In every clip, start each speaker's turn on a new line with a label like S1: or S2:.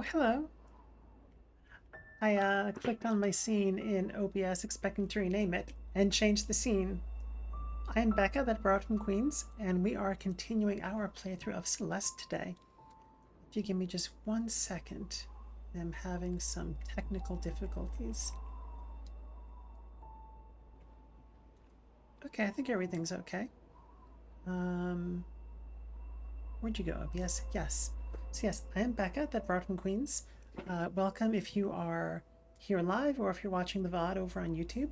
S1: Oh, hello. I clicked on my scene in OBS expecting to rename it and changed the scene. I am Becca, that brought from Queens, and we are continuing our playthrough of Celeste today. If you give me just 1 second, I'm having some technical difficulties. Okay, I think everything's okay. Where'd you go, OBS? Yes. So yes, I am Becca, that brought from Queens. Welcome if you are here live or if you're watching the VOD over on YouTube.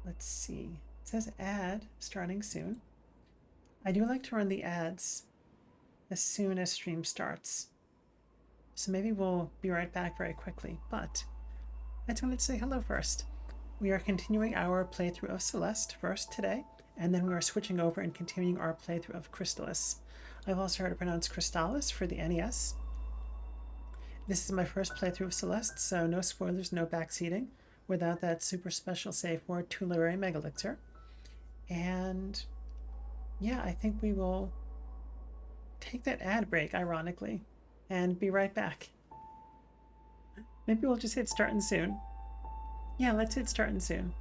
S1: Let's see. It says ad starting soon. I do like to run the ads as soon as stream starts. So maybe we'll be right back very quickly, but I just wanted to say hello first. We are continuing our playthrough of Celeste first today, and then we are switching over and continuing our playthrough of Crystalis. I've also heard it pronounced Crystalis for the NES. This is my first playthrough of Celeste, so no spoilers, no backseating, without that super special save word, Tularary Megalixir. And yeah, I think we will take that ad break, ironically, and be right back. Maybe we'll just hit starting soon. Yeah, let's hit starting soon.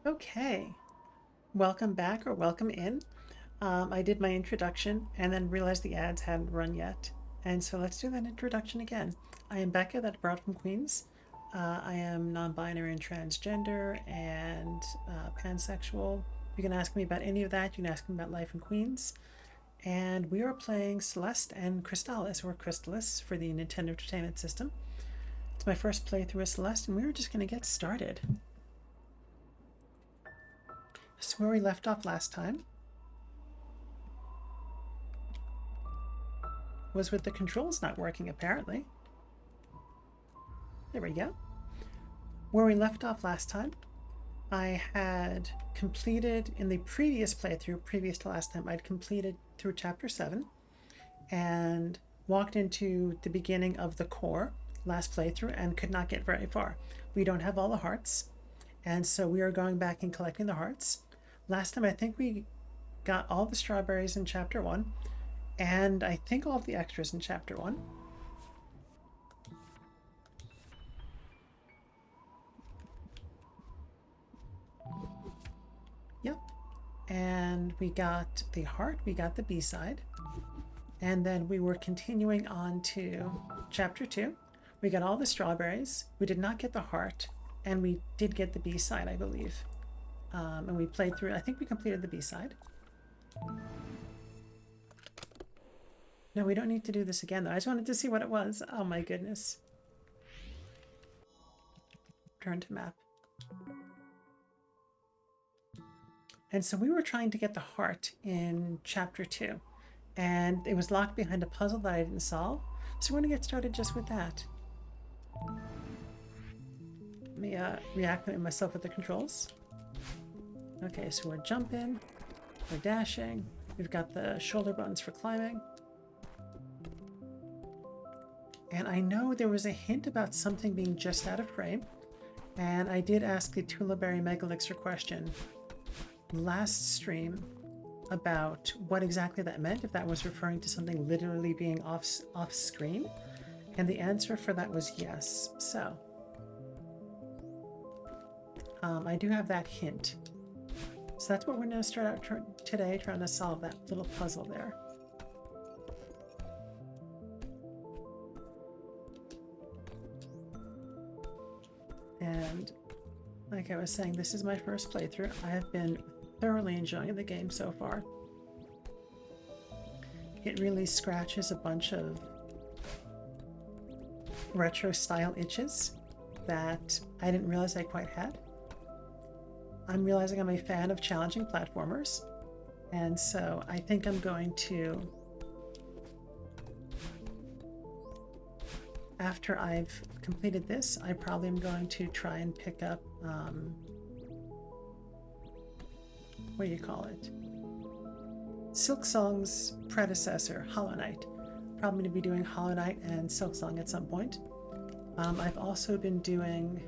S1: Okay, welcome back or welcome in. I did my introduction and then realized the ads hadn't run yet. And so let's do that introduction again. I am Becca, that brought from Queens. I am non-binary and transgender and pansexual. You can ask me about any of that. You can ask me about life in Queens. And we are playing Celeste and Crystalis, or Crystalis for the Nintendo Entertainment System. It's my first playthrough of Celeste, and we're just going to get started. So where we left off last time was with the controls not working, apparently. There we go. Where we left off last time, I had completed in the previous playthrough, previous to last time, I'd completed through chapter 7 and walked into the beginning of the core last playthrough and could not get very far. We don't have all the hearts, and so we are going back and collecting the hearts. Last time I think we got all the strawberries in chapter 1, and I think all of the extras in chapter 1. Yep. And we got the heart, we got the B-side. And then we were continuing on to chapter 2. We got all the strawberries. We did not get the heart, and we did get the B-side, I believe. And we played through, I think we completed the B-side. No, we don't need to do this again, though. I just wanted to see what it was. Oh my goodness. Turn to map. And so we were trying to get the heart in chapter 2. And it was locked behind a puzzle that I didn't solve. So we're going to get started just with that. Let me reacclimate myself with the controls. Okay, so we're jumping, we're dashing, we've got the shoulder buttons for climbing. And I know there was a hint about something being just out of frame. And I did ask the Tullaberry Megalixir question last stream about what exactly that meant, if that was referring to something literally being off screen, and the answer for that was yes. So I do have that hint. So that's what we're going to start out today, trying to solve that little puzzle there. And like I was saying, this is my first playthrough. I have been thoroughly enjoying the game so far. It really scratches a bunch of retro style itches that I didn't realize I quite had. I'm realizing I'm a fan of challenging platformers, and so I think I'm going to, after I've completed this, I probably am going to try and pick up what do you call it? Silksong's predecessor, Hollow Knight. Probably going to be doing Hollow Knight and Silksong at some point. I've also been doing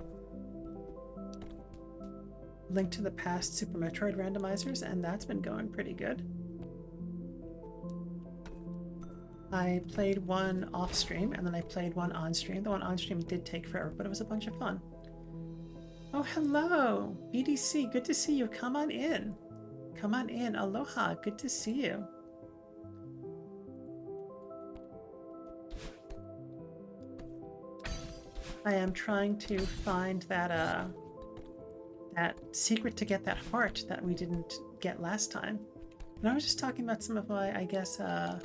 S1: Link to the Past Super Metroid randomizers, and that's been going pretty good. I played one off stream, and then I played one on stream. The one on stream did take forever, but it was a bunch of fun. Oh, hello! BDC, good to see you. Come on in. Come on in. Aloha, good to see you. I am trying to find that that secret to get that heart that we didn't get last time. And I was just talking about some of my, I guess, oh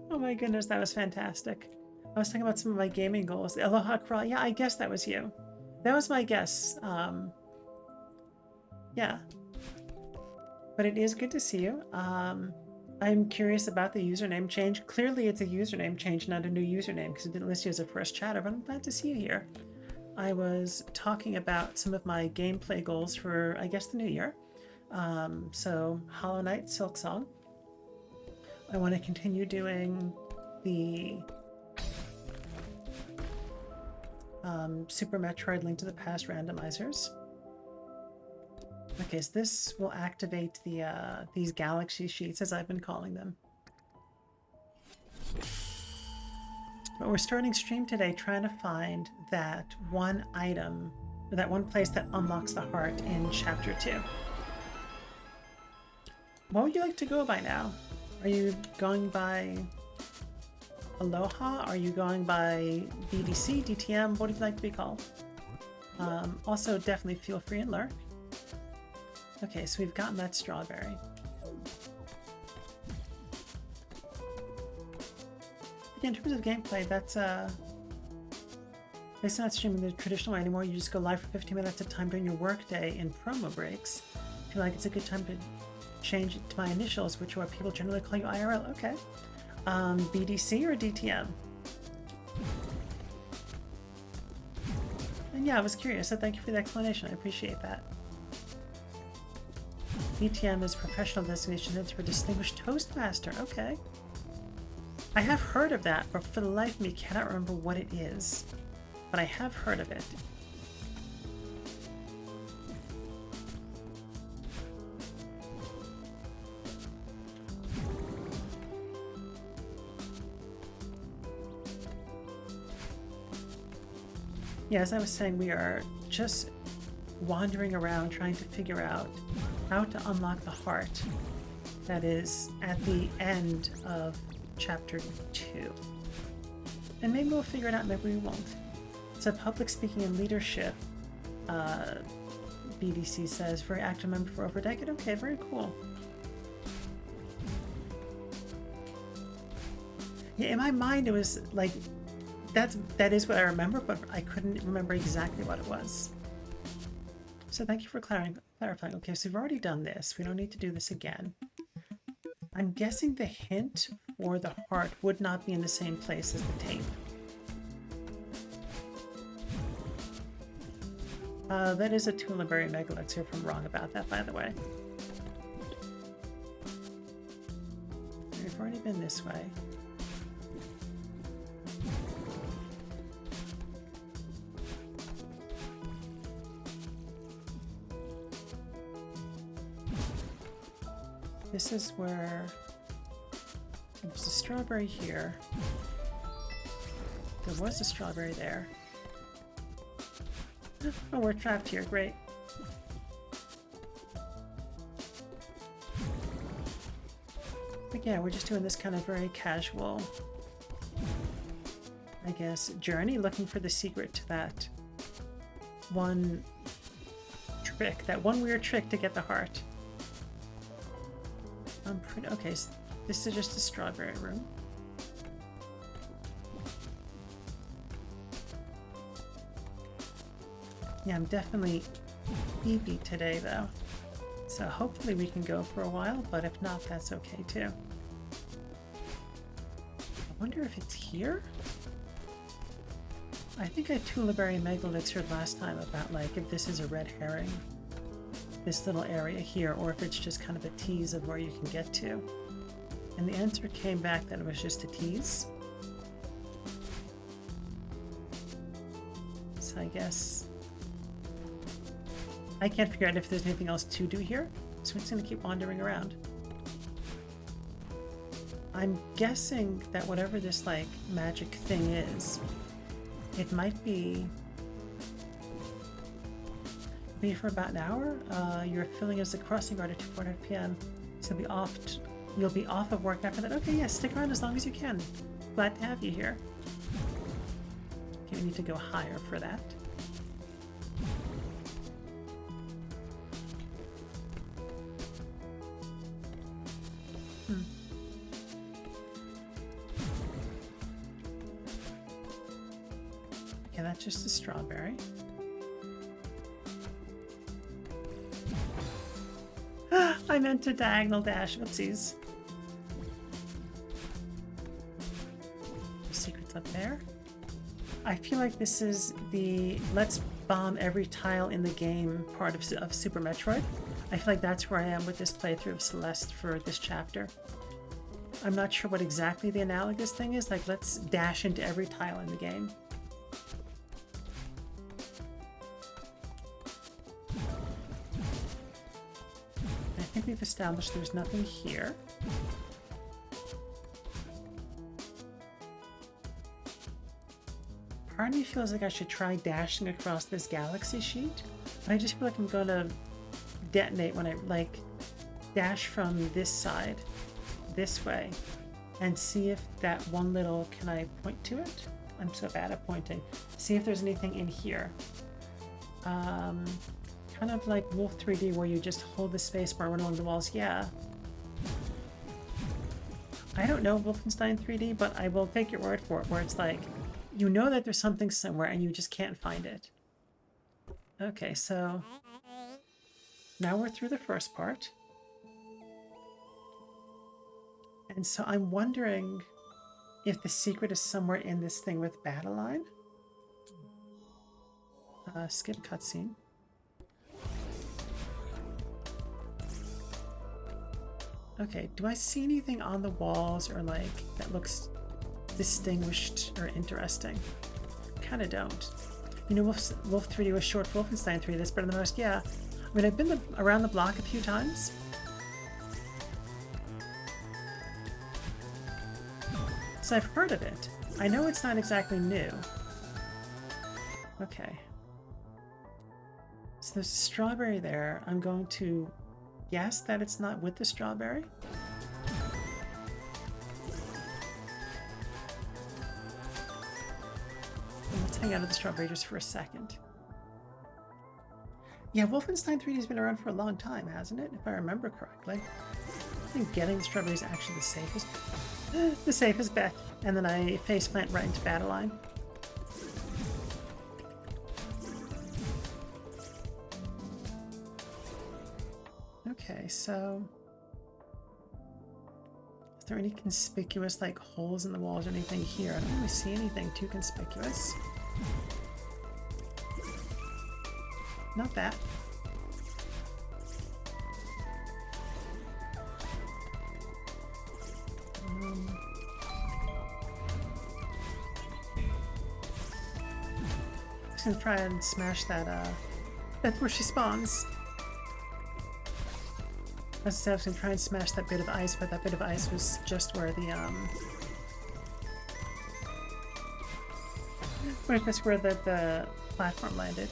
S1: my goodness, that was fantastic. I was talking about some of my gaming goals. The Aloha Crawl, yeah, I guess that was you. That was my guess. Yeah. But it is good to see you. I'm curious about the username change. Clearly it's a username change, not a new username, because it didn't list you as a first chatter, but I'm glad to see you here. I was talking about some of my gameplay goals for, I guess, the new year. So Hollow Knight, Silksong. I want to continue doing the Super Metroid Link to the Past randomizers. Okay, so this will activate the these galaxy sheets, as I've been calling them. But we're starting stream today trying to find that one item, or that one place that unlocks the heart in Chapter 2. What would you like to go by now? Are you going by Aloha? Are you going by BDC, DTM? What would you like to be called? Also, definitely feel free and lurk. Okay, so we've gotten that strawberry. In terms of gameplay, that's it's not streaming the traditional way anymore. You just go live for 15 minutes at a time during your workday in promo breaks. I feel like it's a good time to change it to my initials, which are what people generally call you IRL. Okay. BDC or DTM? And yeah, I was curious, so thank you for the explanation. I appreciate that. DTM is professional designation for Distinguished Toastmaster. Okay. I have heard of that, but for the life of me, cannot remember what it is. But I have heard of it. Yeah, as I was saying, we are just wandering around trying to figure out how to unlock the heart that is at the end of chapter 2. And maybe we'll figure it out, maybe we won't. So public speaking and leadership, BBC says, very active member for over a decade. Okay, very cool. Yeah, in my mind it was like, that is what I remember, but I couldn't remember exactly what it was. So thank you for clarifying. Okay, so we've already done this. We don't need to do this again. I'm guessing the hint for the heart would not be in the same place as the tape. That is a Tuliberry Megalixir, if I'm wrong about that, by the way. We've already been this way. This is where there's a strawberry here. There was a strawberry there. Oh, we're trapped here. Great. But yeah, we're just doing this kind of very casual, I guess, journey, looking for the secret to that one trick, that one weird trick to get the heart. I'm pretty okay. So this is just a strawberry room. Yeah, I'm definitely beepy today though, so hopefully we can go for a while, but if not, that's okay too. I wonder if it's here? I think I Tuliberry Megalixir last time about like if this is a red herring, this little area here, or if it's just kind of a tease of where you can get to. And the answer came back that it was just a tease. So I guess I can't figure out if there's anything else to do here, so we're just gonna keep wandering around. I'm guessing that whatever this like magic thing is, it might be for about an hour. You're filling as a crossing guard at 2:45 p.m. So you'll be off of work after that. Okay, yeah, stick around as long as you can. Glad to have you here. Okay, we need to go higher for that. Okay, that's just a strawberry. I meant to diagonal dash. Oopsies. The secret's up there. I feel like this is the let's bomb every tile in the game part of Super Metroid. I feel like that's where I am with this playthrough of Celeste for this chapter. I'm not sure what exactly the analogous thing is. Like, let's dash into every tile in the game. I think we've established there's nothing here. Part of me feels like I should try dashing across this galaxy sheet, but I just feel like I'm gonna detonate when I like dash from this side this way and see if that one little, can I point to it? I'm so bad at pointing. See if there's anything in here. Kind of like Wolf 3D where you just hold the space bar run along the walls. Yeah. I don't know Wolfenstein 3D, but I will take your word for it, where it's like, you know that there's something somewhere and you just can't find it. Okay, so now we're through the first part. And so I'm wondering if the secret is somewhere in this thing with Battleline. Skip cutscene. Okay, do I see anything on the walls or like that looks distinguished or interesting? Kinda don't. You know, Wolf 3D was short for Wolfenstein 3D. That's better than most. Yeah. I mean, I've been around the block a few times. So I've heard of it. I know it's not exactly new. Okay. So there's a strawberry there. I'm going to guess that it's not with the strawberry. Let's hang out of the strawberry just for a second. Yeah, Wolfenstein 3D has been around for a long time, hasn't it? If I remember correctly. I think getting the strawberry is actually the safest bet. And then I faceplant right into battle line. Okay, so is there any conspicuous like holes in the walls or anything here? I don't really see anything too conspicuous. Not that. Just gonna try and smash that, that's where she spawns. I was gonna try and smash that bit of ice, but that bit of ice was just where the, where the platform landed.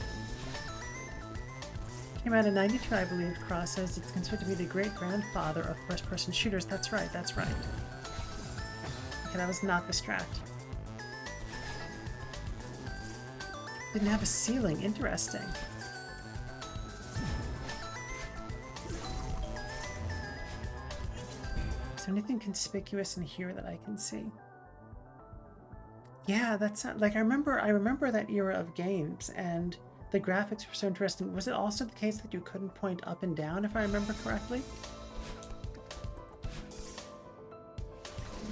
S1: Came out in '92, I believe. Cross says it's considered to be the great-grandfather of first-person shooters. That's right, that's right. Okay, that was not the strat. Didn't have a ceiling. Interesting. Is there anything conspicuous in here that I can see? Yeah, that's like I remember that era of games, and the graphics were so interesting. Was it also the case that you couldn't point up and down, if I remember correctly?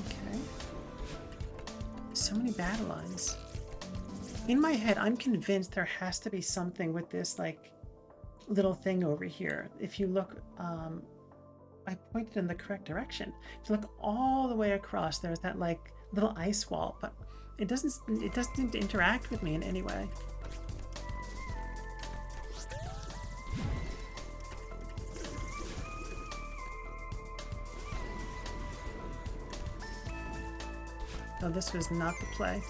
S1: Okay. So many battle lines. In my head, I'm convinced there has to be something with this, like, little thing over here. If you look, I pointed in the correct direction. If you look all the way across, there's that, like, little ice wall, but it doesn't seem to interact with me in any way. No, this was not the play.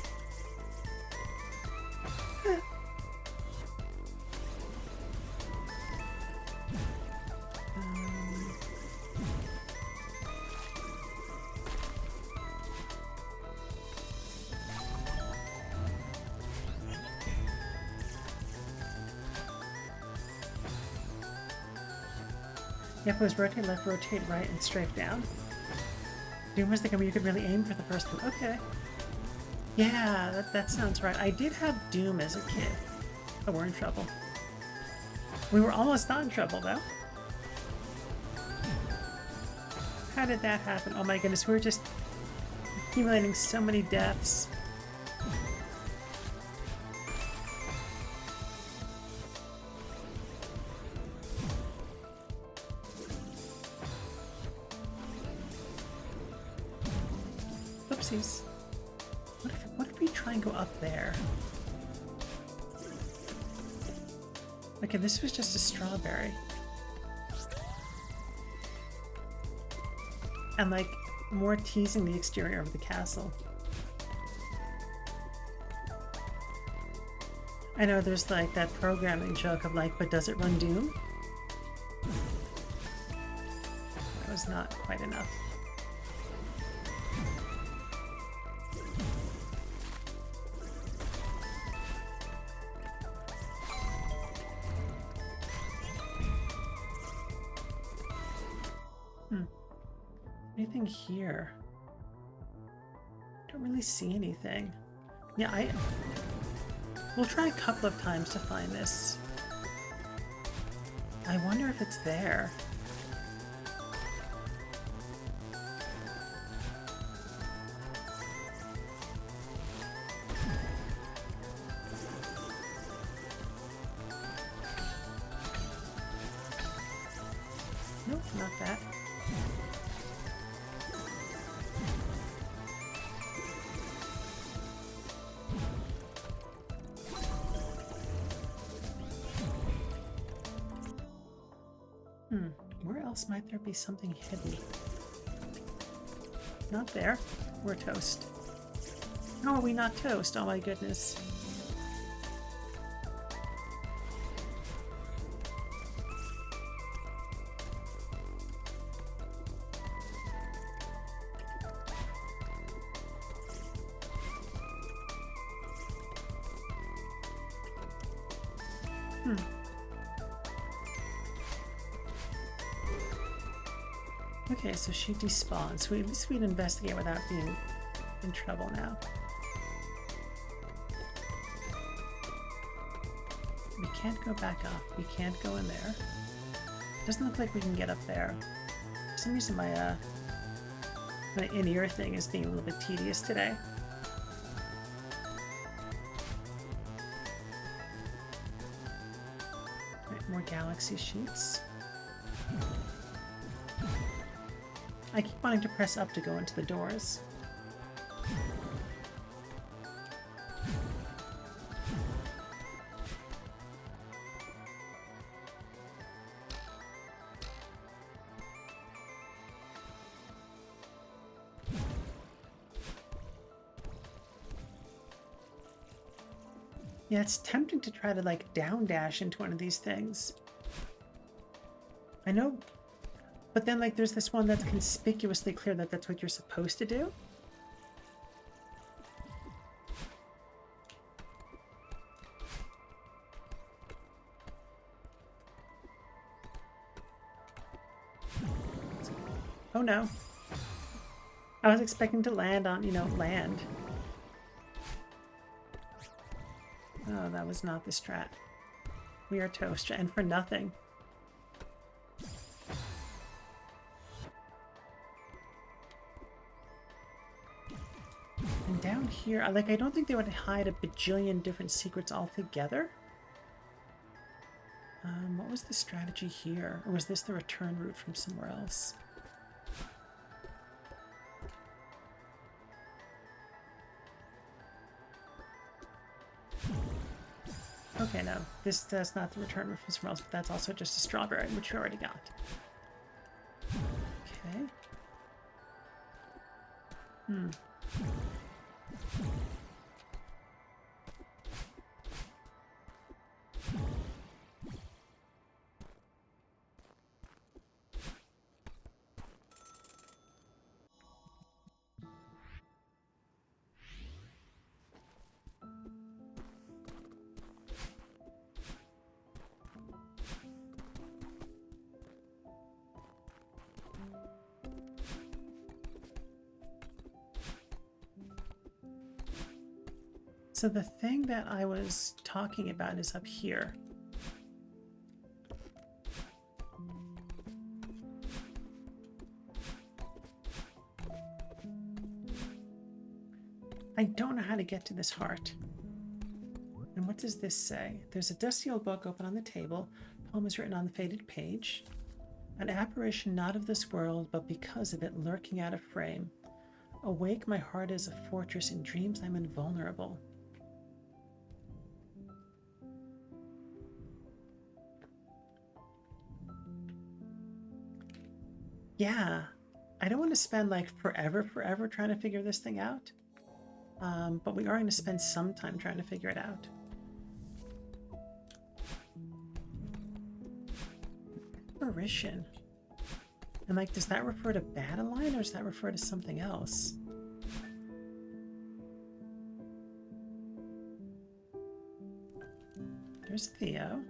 S1: Yep, it was rotate left, rotate right, and strafe down. Doom was the game where you could really aim for the first one. Okay. Yeah, that sounds right. I did have Doom as a kid. Oh, we're in trouble. We were almost not in trouble, though. How did that happen? Oh my goodness, we were just accumulating so many deaths. Oopsies. What if we try and go up there? Okay, this was just a strawberry. And like, more teasing the exterior of the castle. I know there's like that programming joke of like, but does it run Doom? That was not quite enough. Anything here? Don't really see anything. Yeah, we'll try a couple of times to find this. I wonder if it's there. not that. Where else might there be something hidden? Not there. We're toast. How are we not toast? Oh my goodness. Okay, so she despawns. So at least we'd investigate without being in trouble now. We can't go back up. We can't go in there. Doesn't look like we can get up there. For some reason my in-ear thing is being a little bit tedious today. Right, more galaxy sheets. I keep wanting to press up to go into the doors. Yeah, it's tempting to try to like down dash into one of these things. I know. But then, like, there's this one that's conspicuously clear that that's what you're supposed to do. Oh no. I was expecting to land on, you know, land. Oh, that was not the strat. We are toast, and for nothing. Down here, like, I don't think they would hide a bajillion different secrets altogether. What was the strategy here? Or was this the return route from somewhere else? Okay, no. That's not the return route from somewhere else, but that's also just a strawberry, which we already got. Okay. So the thing that I was talking about is up here. I don't know how to get to this heart. And what does this say? There's a dusty old book open on the table. Poem is written on the faded page. An apparition not of this world, but because of it lurking out of frame. Awake, my heart is a fortress. In dreams I'm invulnerable. Yeah, I don't want to spend like forever trying to figure this thing out. But we are going to spend some time trying to figure it out. Apparition. And like, does that refer to battle line or does that refer to something else? There's Theo.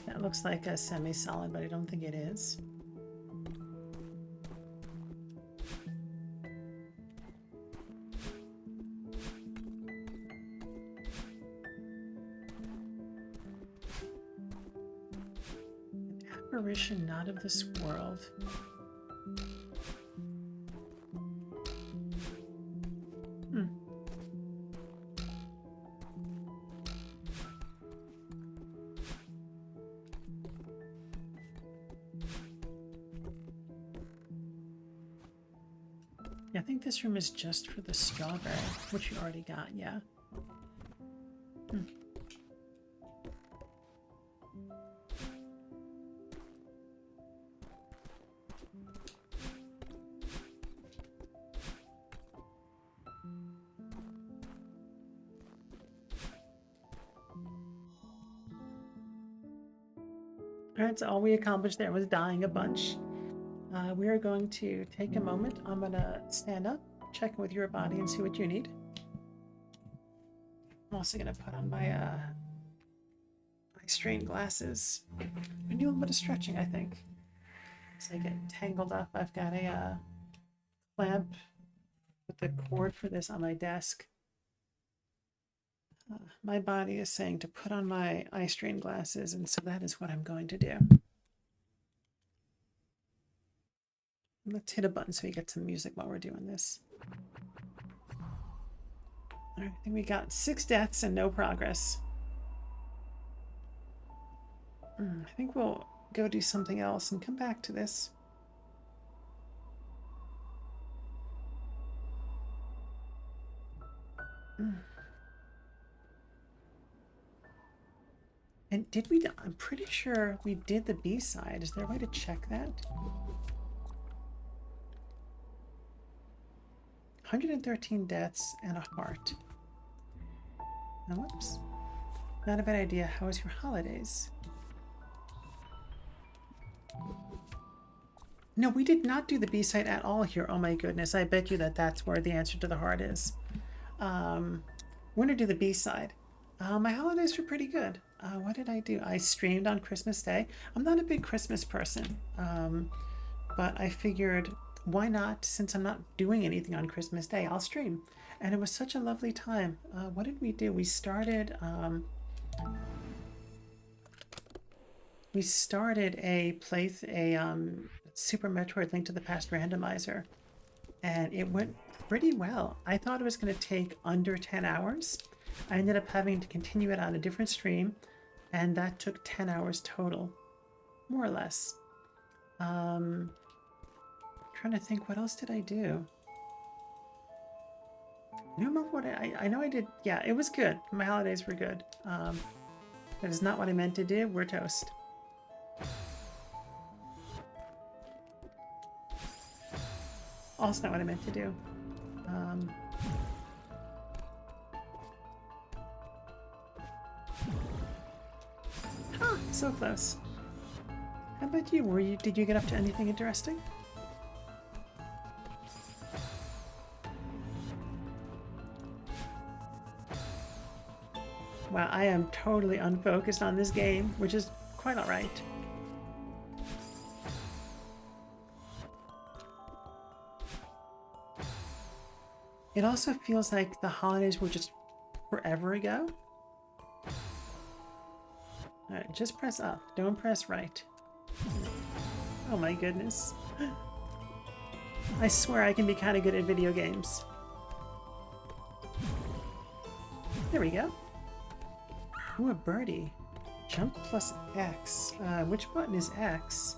S1: That looks like a semi-solid, but I don't think it is. Apparition not of this world. Yeah, I think this room is just for the strawberry, which you already got, yeah. Alright, so all we accomplished there was dying a bunch. We are going to take a moment. I'm going to stand up, check with your body, and see what you need. I'm also going to put on my strained glasses. I do a little bit of stretching, I think. As I get tangled up, I've got a clamp with the cord for this on my desk. My body is saying to put on my eye strain glasses, and so that is what I'm going to do. Let's hit a button so we get some music while we're doing this. All right, I think we got 6 deaths and no progress. I think we'll go do something else and come back to this. And did we? I'm pretty sure we did the B-side. Is there a way to check that? 113 deaths and a heart. Now, whoops. Not a bad idea. How was your holidays? No, we did not do the B-side at all here. Oh my goodness. I bet you that that's where the answer to the heart is. We're going to do the B-side. My holidays were pretty good. What did I do? I streamed on Christmas Day. I'm not a big Christmas person, but I figured, why not? Since I'm not doing anything on Christmas Day, I'll stream. And it was such a lovely time. What did we do? We started a Super Metroid Link to the Past randomizer, and it went pretty well. I thought it was going to take under 10 hours. I ended up having to continue it on a different stream, and that took 10 hours total, more or less. Trying to think, what else did I do? I don't remember what I know I did. Yeah, it was good. My holidays were good. That is not what I meant to do. We're toast. Also not what I meant to do. So close. How about you? Did you get up to anything interesting? Wow, I am totally unfocused on this game, which is quite alright. It also feels like the holidays were just forever ago. Alright, just press up. Don't press right. Oh my goodness. I swear I can be kind of good at video games. There we go. Ooh, a birdie. Jump plus X. Which button is X?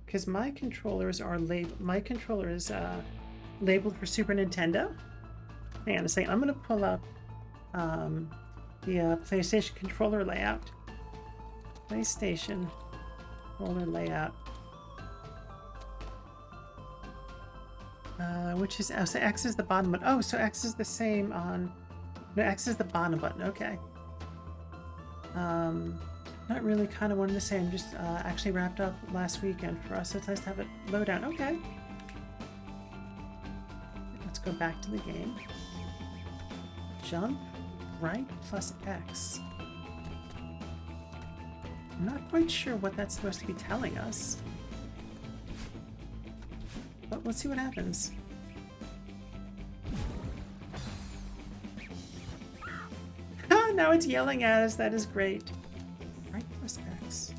S1: Because my controllers are labeled. My controller is labeled for Super Nintendo. Hang on a second. I'm going to pull up the PlayStation controller layout. PlayStation controller layout. Which is, oh, so X is the bottom button. Oh, so X is the same on, no, X is the bottom button. Okay. Not really, kind of one and the same. Just actually wrapped up last weekend for us, so it's nice to have it low down. Okay. Let's go back to the game. Jump right plus X. I'm not quite sure what that's supposed to be telling us. But let's see what happens. Now it's yelling at us. That is great. Right plus X.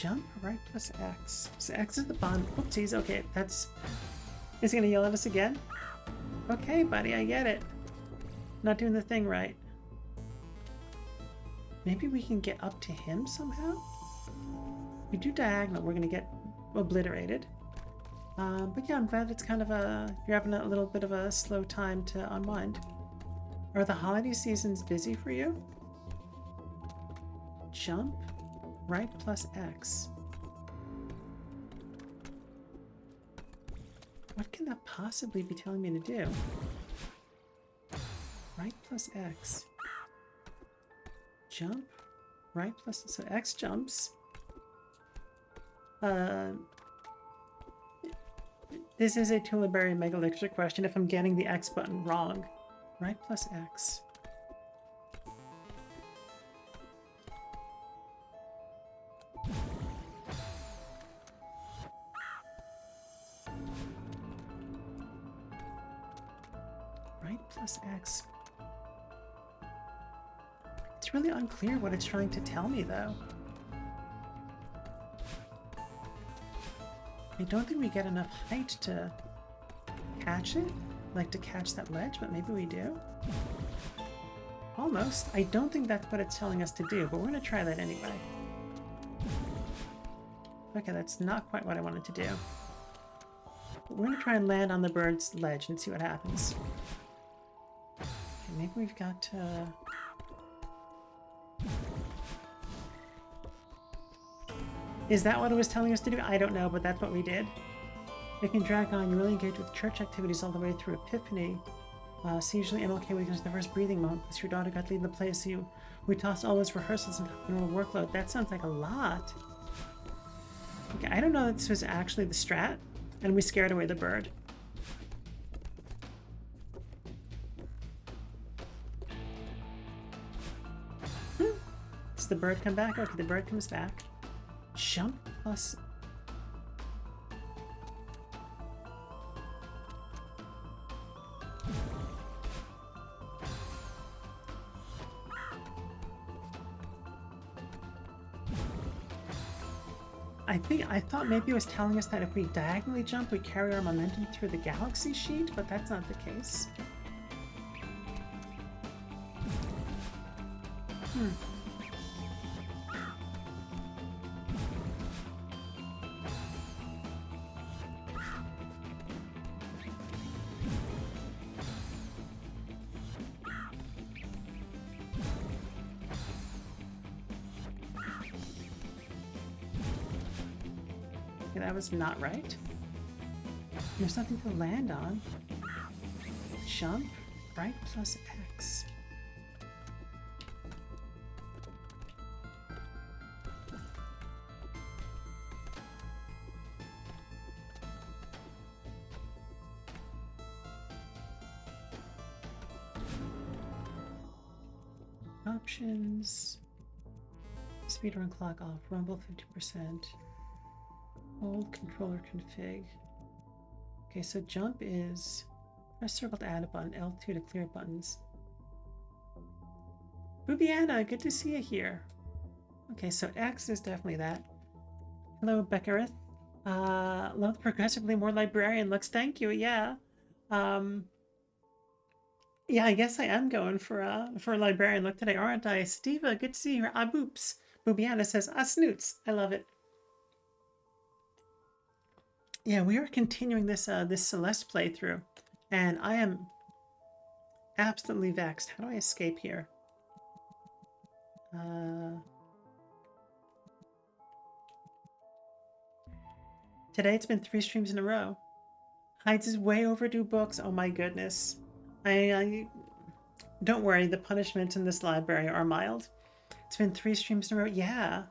S1: Jump right plus X. So X is the bond. Oopsies. Okay, that's... Is he gonna yell at us again? Okay, buddy, I get it. Not doing the thing right. Maybe we can get up to him somehow? We do diagonal, we're gonna get obliterated. But yeah, I'm glad it's kind of you're having a little bit of a slow time to unwind. Are the holiday seasons busy for you? Jump, right plus X. What can that possibly be telling me to do? Right plus X. Jump, right plus, so X jumps. This is a Tuliberry Mega Elixir question if I'm getting the X button wrong. Right plus X. Right plus X. It's really unclear what it's trying to tell me, though. I don't think we get enough height to catch it, like to catch that ledge, but maybe we do. Almost. I don't think that's what it's telling us to do, but we're going to try that anyway. Okay, that's not quite what I wanted to do. But we're going to try and land on the bird's ledge and see what happens. Okay, maybe we've got to... Is that what it was telling us to do? I don't know, but that's what we did. Making drag on, you really engage with church activities all the way through Epiphany. So usually MLK week is the first breathing moment because your daughter got to lead the play, so we tossed all those rehearsals and normal workload. That sounds like a lot. Okay, I don't know that this was actually the strat, and we scared away the bird. Does the bird come back? Okay, the bird comes back. Jump plus... I thought maybe it was telling us that if we diagonally jump, we carry our momentum through the galaxy sheet, but that's not the case. That was not right. There's nothing to land on. Jump, right plus X. Options. Speedrun clock off. Rumble 50%. Hold controller config. Okay, so jump is press circle to add a button, L2 to clear buttons. Boobiana, good to see you here. Okay, so X is definitely that. Hello, Beckerith. Love progressively more librarian looks. Thank you. Yeah. Yeah, I guess I am going for a librarian look today, aren't I? Steva, good to see you. Ah, boops. Boobiana says, ah, snoots. I love it. Yeah, we are continuing this this Celeste playthrough, and I am absolutely vexed. How do I escape here? Today it's been 3 streams in a row. Hides' way overdue books. Oh my goodness. I don't worry, the punishments in this library are mild. It's been 3 streams in a row. Yeah.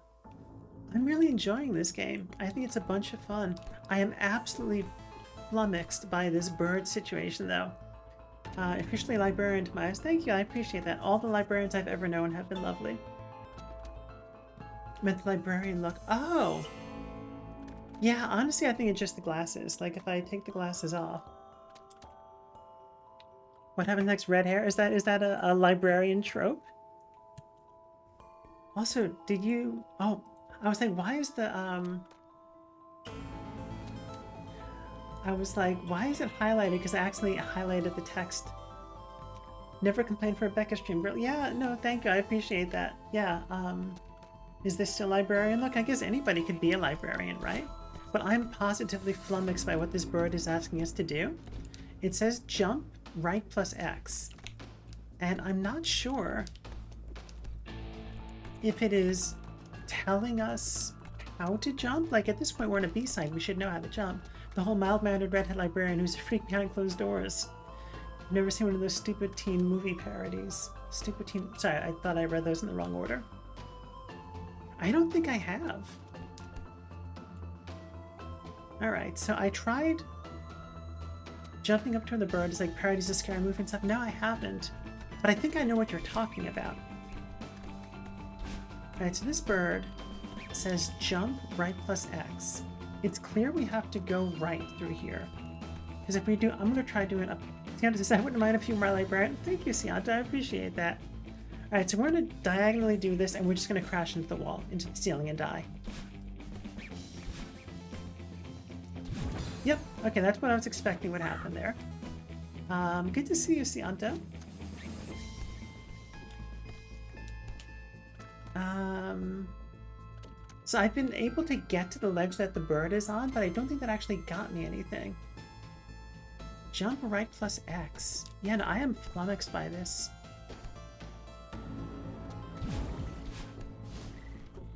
S1: I'm really enjoying this game. I think it's a bunch of fun. I am absolutely flummoxed by this bird situation, though. Officially librarian to my eyes. Thank you, I appreciate that. All the librarians I've ever known have been lovely. Meant the librarian look. Oh! Yeah, honestly, I think it's just the glasses. Like, if I take the glasses off. What happens next? Red hair? Is that a librarian trope? Also, did you... Oh, I was like, why is the, I was like, why is it highlighted? Because I accidentally highlighted the text. Never complained for a Becca stream. Girl. Yeah, no, thank you. I appreciate that. Yeah, is this still librarian? Look, I guess anybody could be a librarian, right? But I'm positively flummoxed by what this bird is asking us to do. It says jump right plus X. And I'm not sure if it is telling us how to jump. Like, at this point, we're on a B-side. We should know how to jump. The whole mild-mannered redhead librarian who's a freak behind closed doors. I've never seen one of those stupid teen movie parodies. Stupid teen... Sorry, I thought I read those in the wrong order. I don't think I have. Alright, so I tried jumping up to the bird as like parodies of scary movie and stuff. No, I haven't. But I think I know what you're talking about. Alright, so this bird says jump right plus X. It's clear we have to go right through here. Because if we do, I'm going to try doing up. Sianta says, I wouldn't mind a few more librarian. Thank you, Sianta. I appreciate that. Alright, so we're going to diagonally do this, and we're just going to crash into the wall, into the ceiling, and die. Yep, okay, that's what I was expecting would happen there. Good to see you, Sianta. So I've been able to get to the ledge that the bird is on, but I don't think that actually got me anything. Jump right plus X. Yeah, no, I am flummoxed by this.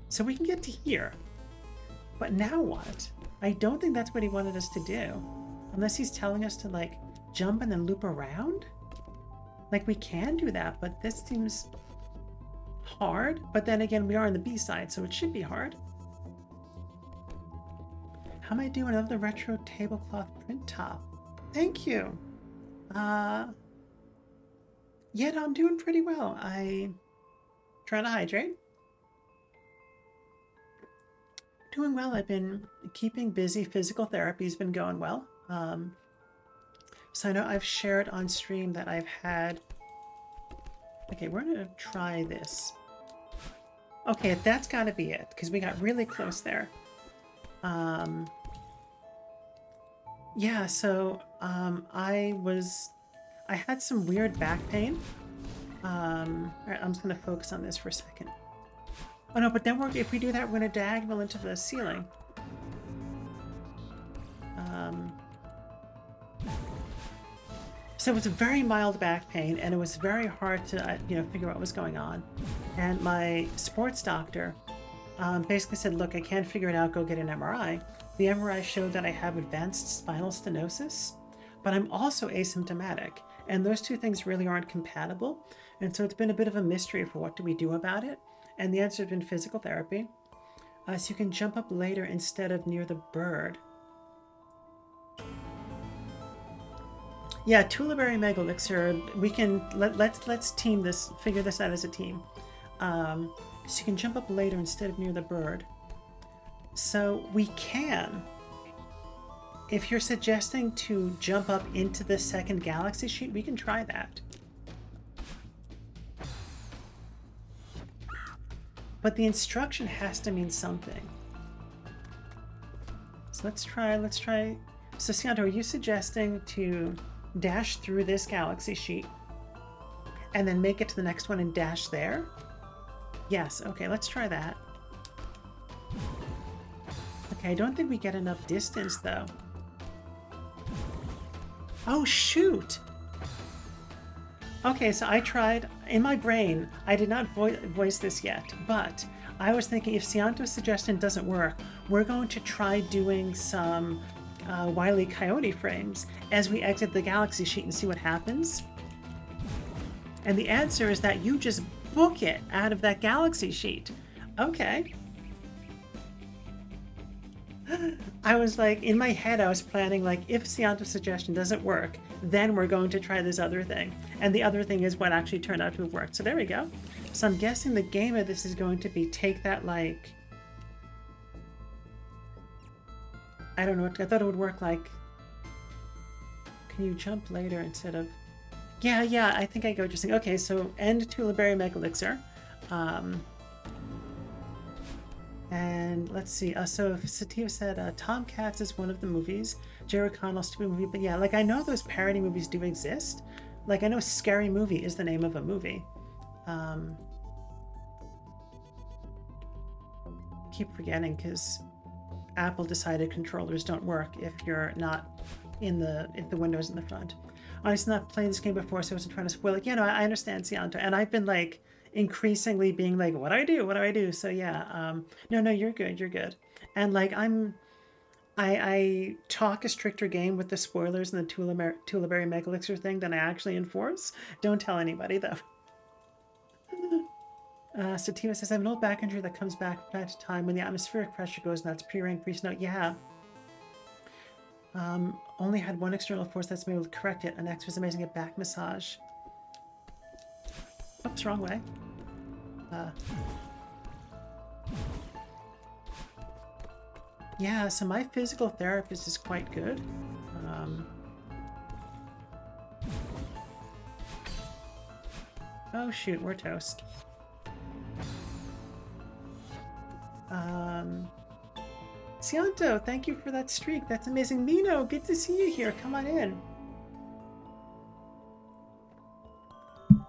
S1: So we can get to here. But now what? I don't think that's what he wanted us to do. Unless he's telling us to, like, jump and then loop around? Like, we can do that, but this seems hard. But then again, we are on the B side, so it should be hard. How am I doing another retro tablecloth print top? Thank you. Yeah, no, I'm doing pretty well. I trying to hydrate. Doing well. I've been keeping busy. Physical therapy's been going well. So I know I've shared on stream that I've had... Okay, we're going to try this. Okay, that's got to be it, because we got really close there. Yeah, so I had some weird back pain. All right, I'm just going to focus on this for a second. Oh no, but then if we do that, we're going to diagonal into the ceiling. So it was a very mild back pain, and it was very hard to, figure out what was going on. And my sports doctor basically said, look, I can't figure it out, go get an MRI. The MRI showed that I have advanced spinal stenosis, but I'm also asymptomatic. And those two things really aren't compatible. And so it's been a bit of a mystery for what do we do about it. And the answer has been physical therapy. So you can jump up later instead of near the bird. Yeah, Tuliberry Mega Elixir. We can let's team this, figure this out as a team. So you can jump up later instead of near the bird. So we can, if you're suggesting to jump up into the second galaxy sheet, we can try that. But the instruction has to mean something. So let's try. So Sianta, are you suggesting to dash through this galaxy sheet and then make it to the next one and dash there? Yes, okay, let's try that. Okay, I don't think we get enough distance though. Oh shoot! Okay, so I tried, in my brain, I did not voice this yet, but I was thinking if Sianto's suggestion doesn't work, we're going to try doing some Wile E. Coyote frames as we exit the galaxy sheet and see what happens. And the answer is that you just book it out of that galaxy sheet. Okay. I was like, in my head, I was planning, like, if Sianto's suggestion doesn't work, then we're going to try this other thing. And the other thing is what actually turned out to have worked. So there we go. So I'm guessing the game of this is going to be take that, like, I don't know, I thought it would work like, can you jump later instead of, yeah, I think I go just think, okay, so end Tuliberry Mega Elixir. And let's see. So Sativa said Tom Cats is one of the movies. Jerry O'Connell's stupid movie. But yeah, like I know those parody movies do exist. Like I know Scary Movie is the name of a movie. Keep forgetting because Apple decided controllers don't work if you're not if the window's in the front. I've not played this game before, so I wasn't trying to spoil it. Yeah, no, I understand, Cianto. And I've been like increasingly being like, what do I do? What do I do? So yeah, no, you're good. You're good. And like I talk a stricter game with the spoilers and the Tullaberry Mega Elixir thing than I actually enforce. Don't tell anybody though. Sativa says, I have an old back injury that comes back from time to time when the atmospheric pressure goes nuts. Pre-rank priest note, yeah. Only had one external force that's been able to correct it. An X was amazing at back massage. Oops, wrong way. Yeah, so my physical therapist is quite good. Oh shoot, we're toast. Cianto, thank you for that streak. That's amazing. Mino, good to see you here. Come on in.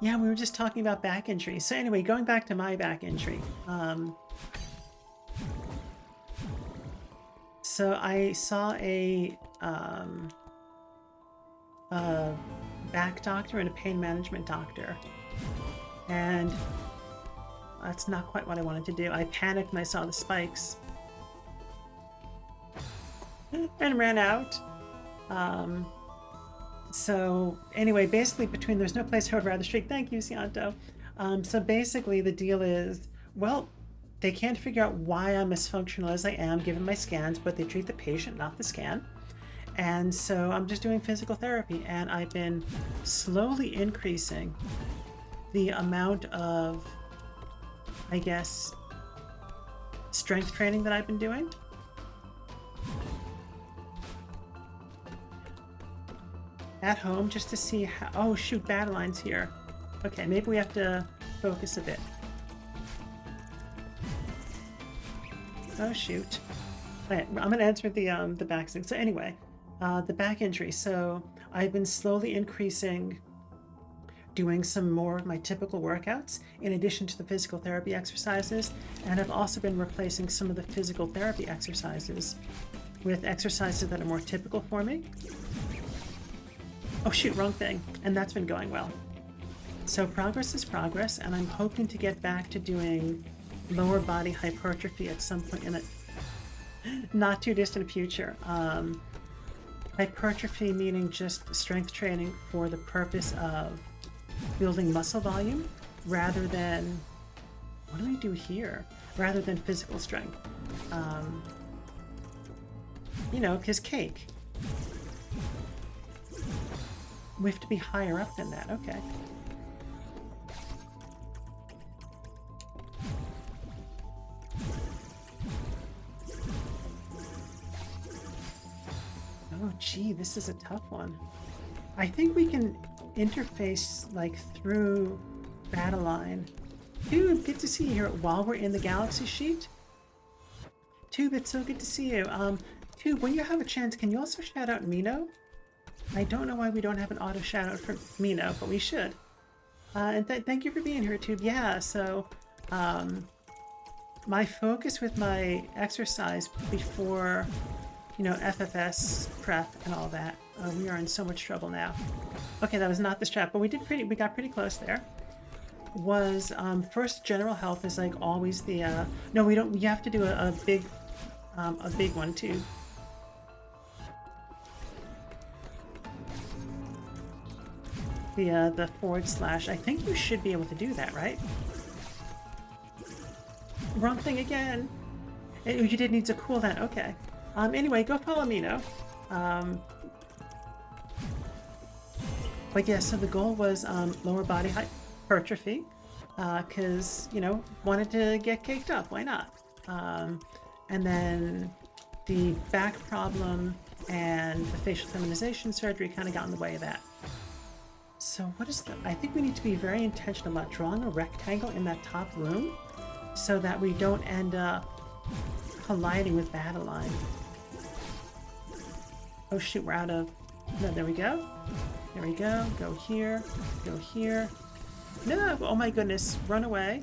S1: Yeah, we were just talking about back injury. So anyway, going back to my back injury. So I saw a back doctor and a pain management doctor. And that's not quite what I wanted to do. I panicked when I saw the spikes. And ran out. So anyway, basically there's no place I would rather streak. Thank you, Cianto. So basically the deal is, well, they can't figure out why I'm as functional as I am given my scans, but they treat the patient, not the scan. And so I'm just doing physical therapy, and I've been slowly increasing the amount of, I guess, strength training that I've been doing. At home just to see how, oh shoot, Badeline's here. Okay, maybe we have to focus a bit. Oh shoot. Right, I'm gonna answer the back thing. So anyway, the back injury. So I've been slowly increasing doing some more of my typical workouts in addition to the physical therapy exercises, and I've also been replacing some of the physical therapy exercises with exercises that are more typical for me. Oh shoot, wrong thing. And that's been going well. So progress is progress, and I'm hoping to get back to doing lower body hypertrophy at some point in the not too distant future. Hypertrophy meaning just strength training for the purpose of building muscle volume rather than, what do we do here? Rather than physical strength. You know, because cake. We have to be higher up than that, okay. Oh gee, this is a tough one. I think we can interface like through Battleline. Dude, good to see you here while we're in the Galaxy sheet. Tube, it's so good to see you. Tube, when you have a chance, can you also shout out Mino? I don't know why we don't have an auto shout out for Mino, but we should. And thank you for being here, Tube. Yeah, so my focus with my exercise before, you know, FFS prep and all that, we are in so much trouble now. Okay, that was not the strap, but we got pretty close there. Was first general health is like always the no, we don't. You have to do a big one too. The / I think you should be able to do that, right? Wrong thing again. You did need to cool that. Okay. Anyway, go follow Mino. But yeah, so the goal was lower body hypertrophy, because, you know, wanted to get caked up. Why not? And then the back problem and the facial feminization surgery kind of got in the way of that. So what is I think we need to be very intentional about drawing a rectangle in that top room so that we don't end up colliding with Battleline. Oh shoot, we're out of... No, there we go. There we go. Go here. Go here. No! Oh my goodness. Run away.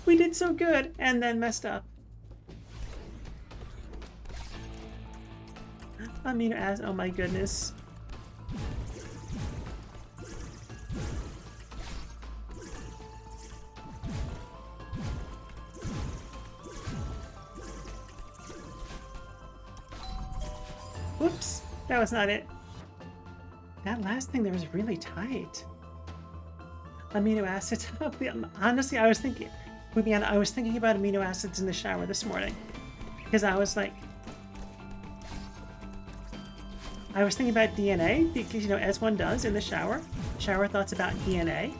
S1: We did so good and then messed up. Amino acid. Oh my goodness. Whoops, that was not it. That last thing there was really tight. Amino acids. Honestly, I was thinking about amino acids in the shower this morning. Because I was like... I was thinking about DNA, because, you know, as one does in the shower. Shower thoughts about DNA.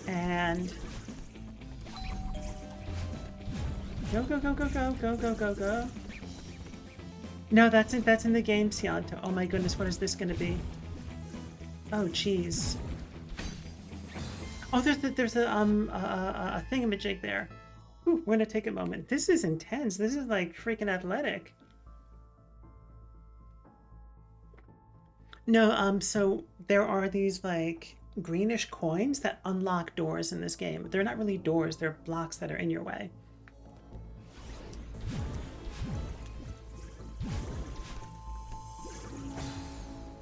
S1: And... Go, go, go, go, go, go, go, go, go. No, that's in the game, Cianto. Oh my goodness, what is this going to be? Oh, jeez. Oh, there's a thingamajig there. Ooh, we're gonna take a moment. This is intense. This is like freaking athletic. No, so there are these like greenish coins that unlock doors in this game. They're not really doors, they're blocks that are in your way.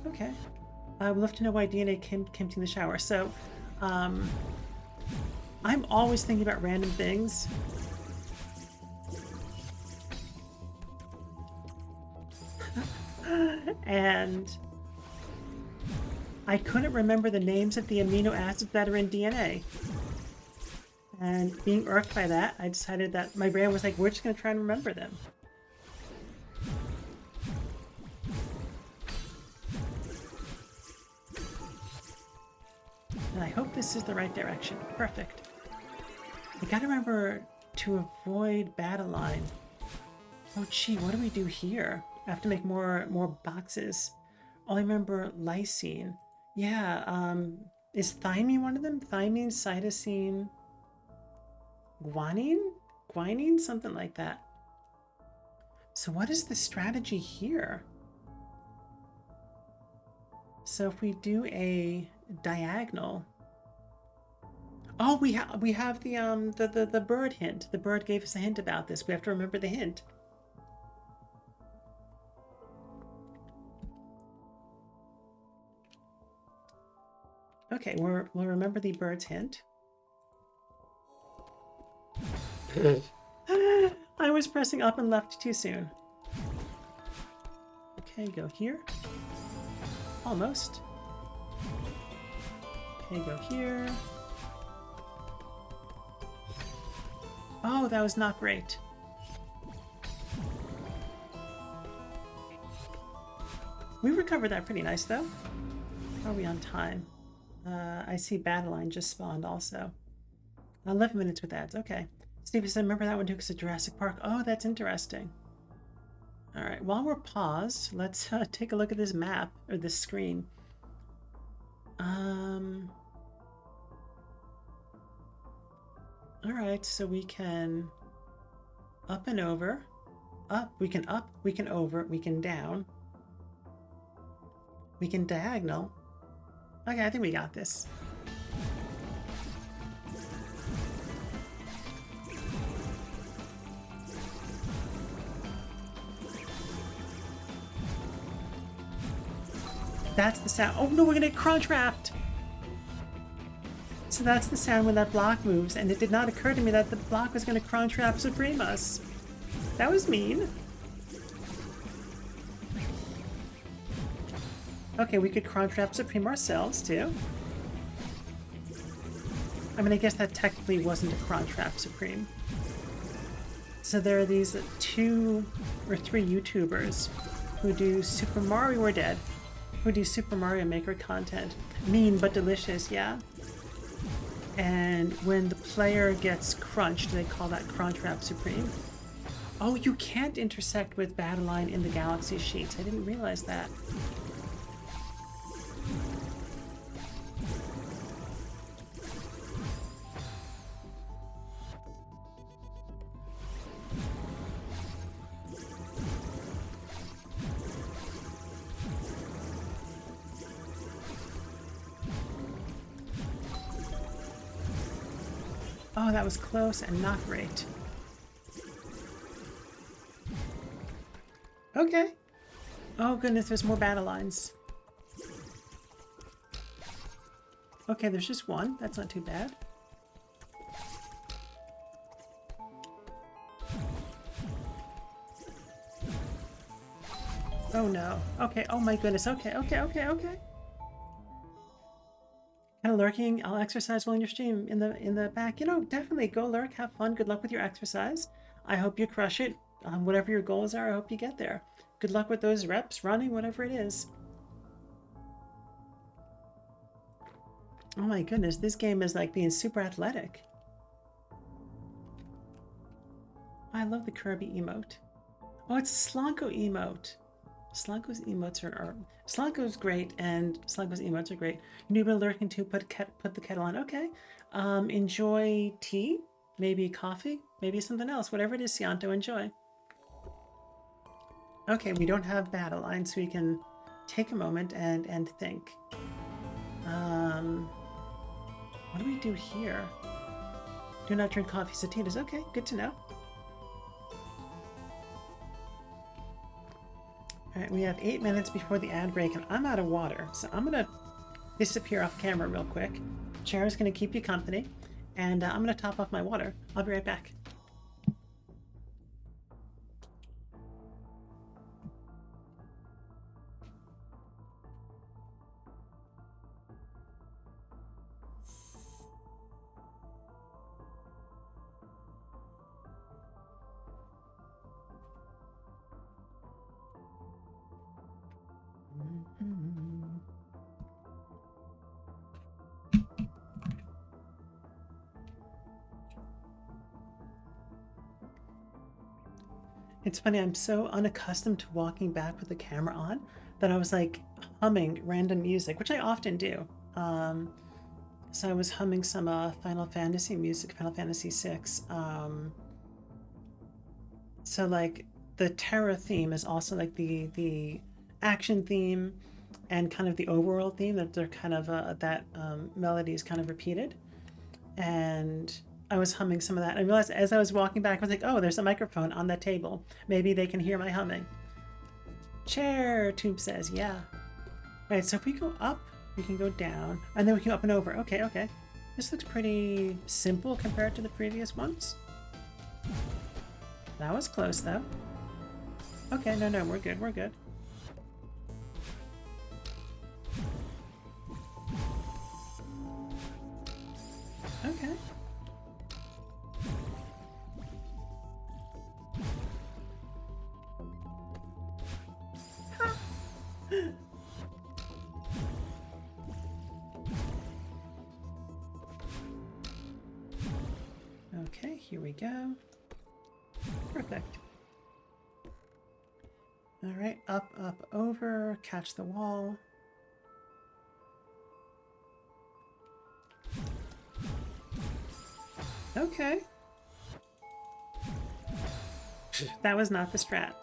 S1: Okay. I would love to know why DNA came to the shower. So, I'm always thinking about random things. And I couldn't remember the names of the amino acids that are in DNA. And being irked by that, I decided that my brain was like, we're just going to try and remember them. And I hope this is the right direction. Perfect. I gotta remember to avoid Battleline. Oh gee, what do we do here? I have to make more boxes. Oh, I remember lysine. Yeah, is thymine one of them? Thymine, cytosine, guanine? Guanine? Something like that. So what is the strategy here? So if we do a diagonal... Oh, we have the bird hint. The bird gave us a hint about this. We have to remember the hint. Okay, we'll remember the bird's hint. I was pressing up and left too soon. Okay, go here. Almost. Okay, go here. Oh, that was not great. We recovered that pretty nice, though. How are we on time? I see Battleline just spawned also. 11 minutes with ads. Okay. Steve said, remember that one too, because of Jurassic Park. Oh, that's interesting. All right. While we're paused, let's take a look at this map, or this screen. All right, so we can up and over. Up, we can over, we can down. We can diagonal. Okay, I think we got this. That's the sound. Oh no, we're gonna get crunch-wrapped! So that's the sound when that block moves, and it did not occur to me that the block was gonna crunch-wrap Supreme us. That was mean. Okay, we could crunch-wrap Supreme ourselves, too. I mean, I guess that technically wasn't a crunch-wrap Supreme. So there are these 2 or 3 YouTubers who do Super Mario or Dead, who do Super Mario Maker content. Mean but delicious, yeah? And when the player gets crunched, they call that Crunchwrap Supreme. Oh, you can't intersect with Battleline in the Galaxy sheets. I didn't realize that. Oh, that was close and not great. Okay. Oh goodness, there's more battle lines. Okay, there's just one. That's not too bad. Oh no. Okay, oh my goodness. Okay. Kind of lurking. I'll exercise while in your stream in the back. You know, definitely go lurk, have fun. Good luck with your exercise. I hope you crush it. Whatever your goals are, I hope you get there. Good luck with those reps, running, whatever it is. Oh my goodness, this game is like being super athletic. I love the Kirby emote. Oh, it's a Slanko emote. Slanko's emotes are Slanko's great, and Slanko's emotes are great. You've been lurking to put the kettle on. Okay. Enjoy tea, maybe coffee, maybe something else. Whatever it is, Cianto, enjoy. Okay, we don't have battle lines, so we can take a moment and think. What do we do here? Do not drink coffee, satitas. Okay, good to know. Alright, we have 8 minutes before the ad break, and I'm out of water, so I'm gonna disappear off camera real quick. Chair's gonna keep you company, and I'm gonna top off my water. I'll be right back. It's funny, I'm so unaccustomed to walking back with the camera on that I was like humming random music, which I often do. So I was humming some Final Fantasy music, Final Fantasy VI. So like the Terra theme is also like the action theme and kind of the overworld theme, that they're kind of that melody is kind of repeated. And I was humming some of that. I realized as I was walking back, I was like, oh, there's a microphone on that table. Maybe they can hear my humming. Chair, Tube says, yeah. All right, so if we go up, we can go down, and then we can go up and over. Okay, okay. This looks pretty simple compared to the previous ones. That was close, though. Okay, no, we're good, we're good. Okay. Okay, here we go. Perfect. All right, up, over, catch the wall. Okay. That was not the strat.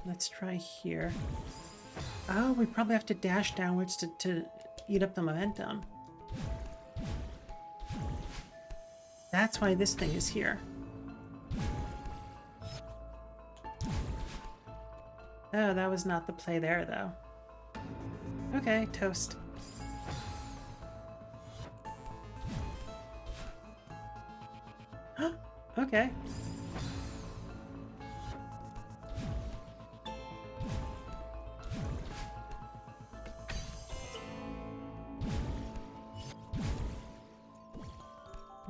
S1: Let's try here. Oh, we probably have to dash downwards to eat up the momentum. That's why this thing is here. Oh, that was not the play there, though. Okay, toast. Okay.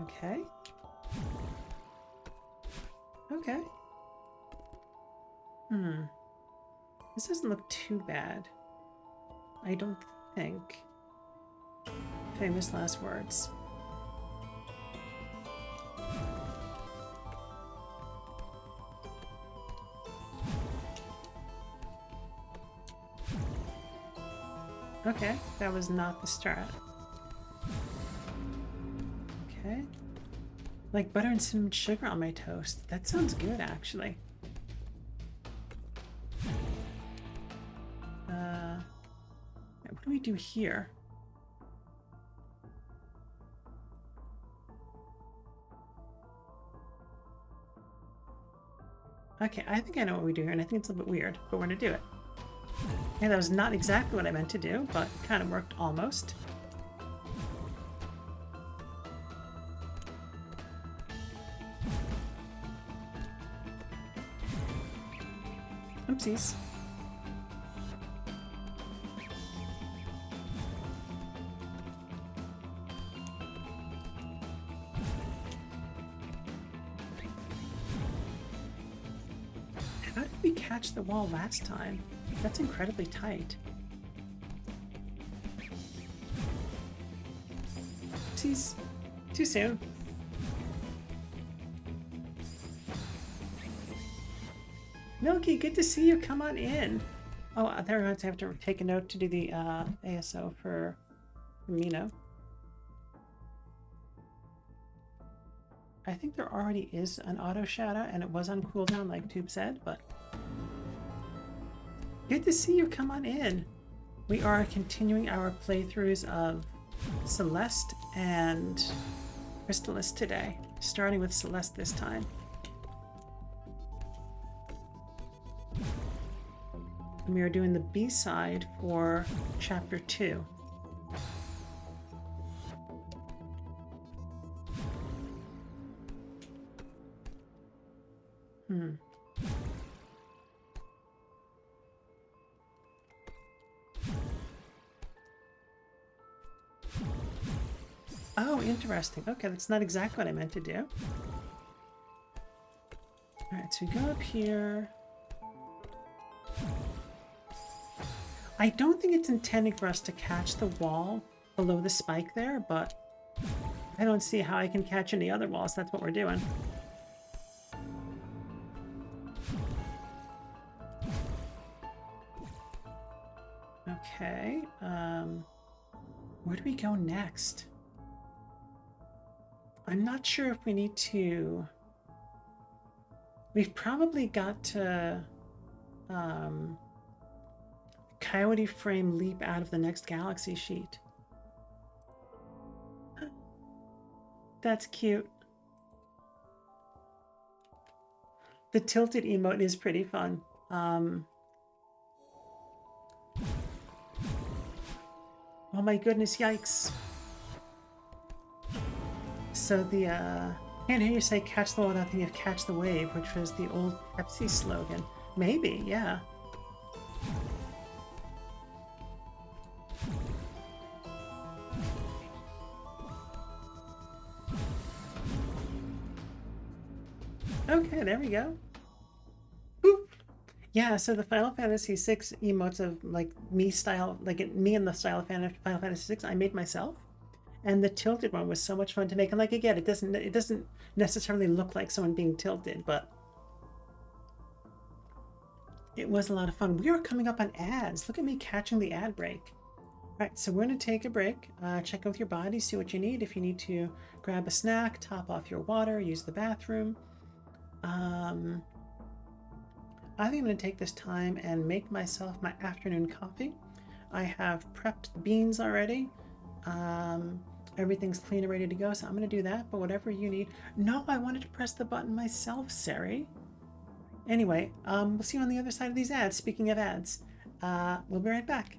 S1: Okay. Okay. This doesn't look too bad. I don't think. Famous last words. Okay, that was not the strat. Okay. Like butter and cinnamon sugar on my toast. That sounds good, actually. What do we do here? Okay, I think I know what we do here, and I think it's a little bit weird, but we're gonna do it. And that was not exactly what I meant to do, but kind of worked almost. Oopsies. How did we catch the wall last time? That's incredibly tight. Oopsies. Too soon. Milky, good to see you. Come on in. Oh, there I have to take a note to do the ASO for Mino. I think there already is an auto shadow, and it was on cooldown like Tube said, but good to see you. Come on in. We are continuing our playthroughs of Celeste and Crystalis today, starting with Celeste this time. And we are doing the B-side for Chapter 2. Oh, interesting. Okay, that's not exactly what I meant to do. Alright, so we go up here. I don't think it's intending for us to catch the wall below the spike there, but I don't see how I can catch any other walls. That's what we're doing. Okay, where do we go next? I'm not sure if we need to... We've probably got to Coyote Frame leap out of the next galaxy sheet. That's cute. The tilted emote is pretty fun. Oh my goodness, yikes. So the, can't hear you say catch the wall without thinking of catch the wave, which was the old Pepsi slogan. Maybe, yeah. Okay, there we go. Boop. Yeah, so the Final Fantasy VI emotes of like me style, like me in the style of Final Fantasy VI, I made myself. And the tilted one was so much fun to make. And like again, it doesn't necessarily look like someone being tilted, but it was a lot of fun. We are coming up on ads. Look at me catching the ad break. All right, so we're going to take a break, check out with your body, see what you need. If you need to grab a snack, top off your water, use the bathroom. I think I'm going to take this time and make myself my afternoon coffee. I have prepped the beans already. Everything's clean and ready to go, so I'm going to do that, but whatever you need. No, I wanted to press the button myself, Sari. Anyway, we'll see you on the other side of these ads. Speaking of ads, we'll be right back.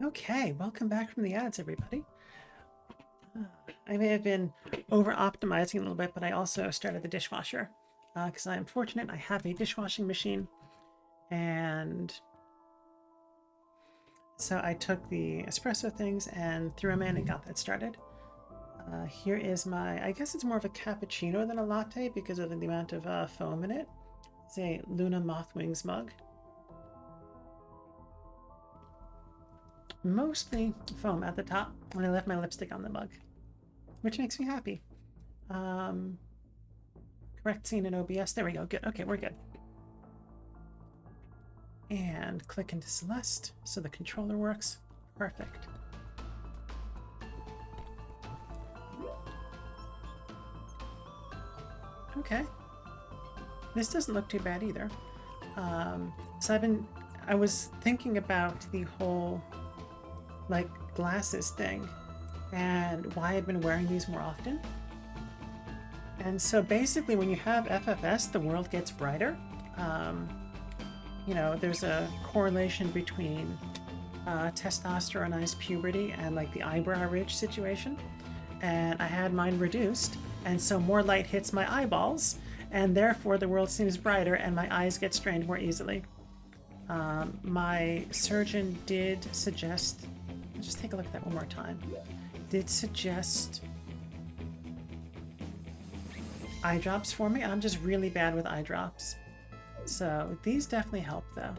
S1: Okay, welcome back from the ads, everybody. I may have been over-optimizing a little bit, but I also started the dishwasher because I am fortunate I have a dishwashing machine. And so I took the espresso things and threw them in and got that started. Here is my, I guess it's more of a cappuccino than a latte because of the amount of foam in it. It's a Luna Mothwings mug. Mostly foam at the top, and I left my lipstick on the mug, which makes me happy. Correct scene in OBS. There we go. Good. Okay, we're good. And click into Celeste so the controller works. Perfect. Okay. This doesn't look too bad either. So I was thinking about the whole like glasses thing and why I've been wearing these more often. And so basically when you have FFS, the world gets brighter. You know, there's a correlation between testosteronized puberty and like the eyebrow ridge situation. And I had mine reduced, and so more light hits my eyeballs, and therefore the world seems brighter and my eyes get strained more easily. My surgeon did suggest, let's just take a look at that one more time, did suggest eye drops for me. I'm just really bad with eye drops. So these definitely help though.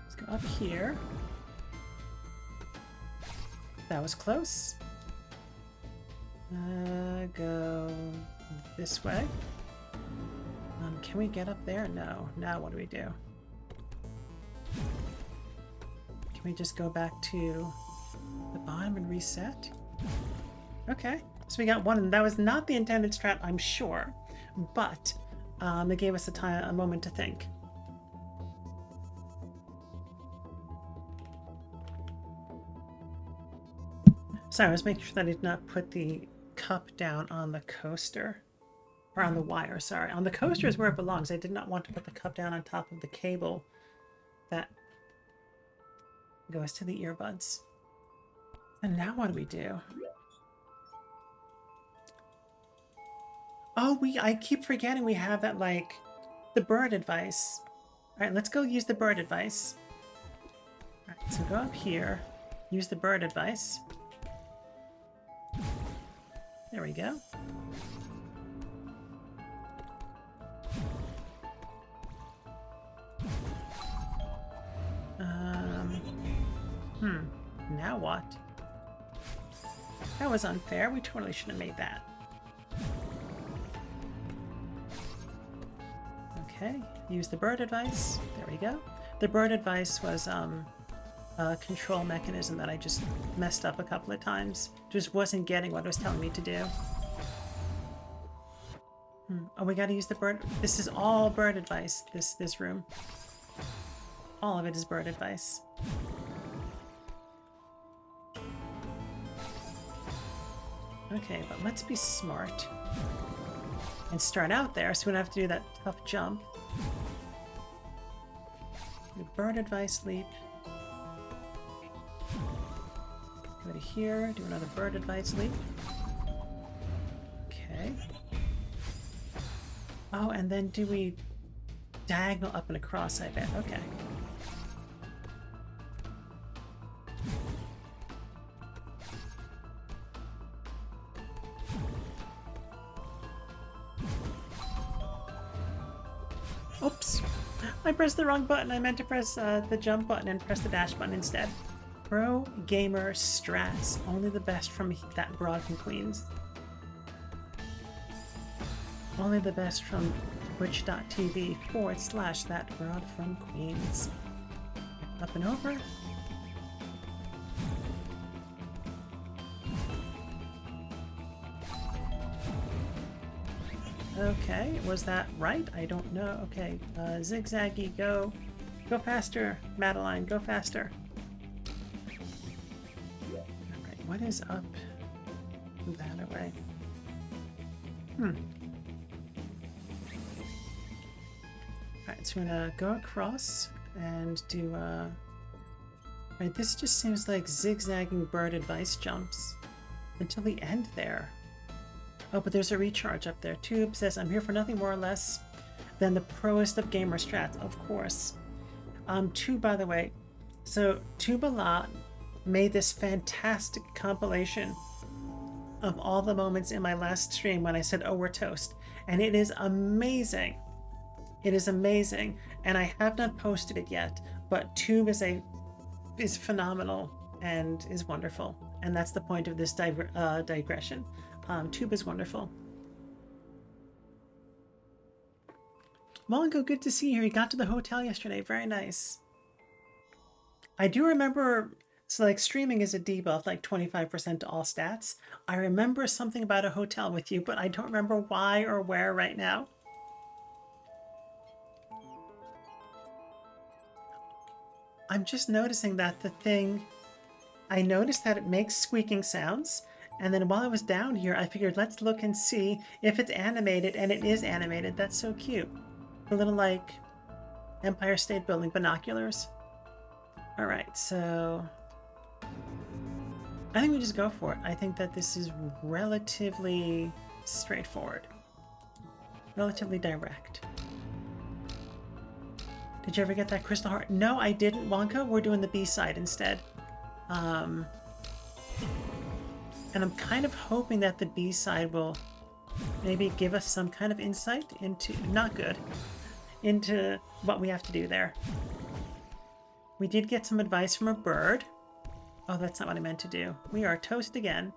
S1: Let's go up here. That was close. Go this way. Can we get up there? No. Now what do we do? Can we just go back to the bottom and reset? Okay. So we got one, and that was not the intended strat, I'm sure, but it gave us a moment to think. Sorry, I was making sure that I did not put the cup down on the coaster, or on the wire, sorry. On the coaster is where it belongs. I did not want to put the cup down on top of the cable that goes to the earbuds. And now what do we do? Oh, I keep forgetting we have that, like, the bird advice. All right, let's go use the bird advice. All right, so go up here, use the bird advice. There we go. Now what? That was unfair. We totally should have made that. Okay, use the bird advice. There we go. The bird advice was a control mechanism that I just messed up a couple of times. Just wasn't getting what it was telling me to do. Oh, we gotta use the bird. This is all bird advice, this room. All of it is bird advice. Okay, but let's be smart and start out there so we don't have to do that tough jump. Do bird advice leap. Go to here, do another bird advice leap. Okay. Oh, and then do we diagonal up and across, I bet. Okay. Oops. I pressed the wrong button. I meant to press the jump button and press the dash button instead. Pro gamer strats. Only the best from that broad from Queens. Only the best from twitch.tv/that broad from Queens. Up and over. Okay, was that right? I don't know. Okay, zigzaggy, go faster, Madeline, go faster. All right, what is up that way? All right, so we're gonna go across and do Right, this just seems like zigzagging bird advice jumps until the end there. Oh, but there's a recharge up there. Tube says, I'm here for nothing more or less than the proest of gamer strats, of course. Tube, by the way, so Tubala made this fantastic compilation of all the moments in my last stream when I said, oh, we're toast. And it is amazing. It is amazing. And I have not posted it yet, but Tube is phenomenal and is wonderful. And that's the point of this digression. Tube is wonderful. Mongo, good to see you here. You got to the hotel yesterday. Very nice. I do remember, so like streaming is a debuff, like 25% to all stats. I remember something about a hotel with you, but I don't remember why or where right now. I'm just noticing that I noticed that it makes squeaking sounds. And then while I was down here, I figured let's look and see if it's animated, and it is animated. That's so cute. A little like Empire State Building binoculars. All right, so I think we just go for it. I think that this is relatively straightforward, relatively direct. Did you ever get that crystal heart? No, I didn't, Wonka. We're doing the B-side instead. And I'm kind of hoping that the B-side will maybe give us some kind of insight into, not good, into what we have to do there. We did get some advice from a bird. Oh, that's not what I meant to do. We are toast again.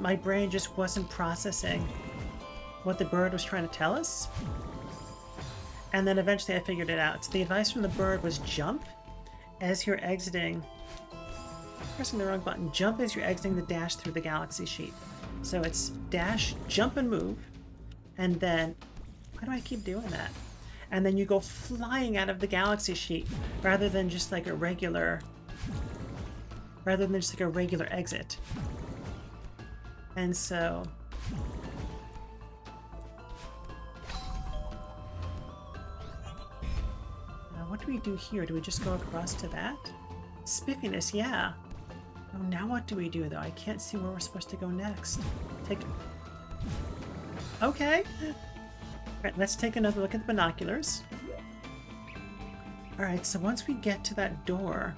S1: My brain just wasn't processing what the bird was trying to tell us. And then eventually I figured it out. So the advice from the bird was jump as you're exiting. Pressing the wrong button. Jump as you're exiting the dash through the galaxy sheet. So it's dash, jump and move. And then, why do I keep doing that? And then you go flying out of the galaxy sheet rather than just like a regular exit. And so what do we do here? Do we just go across to that? Spiffiness, yeah. Oh, now what do we do, though? I can't see where we're supposed to go next. Okay. Alright, let's take another look at the binoculars. Alright, so once we get to that door...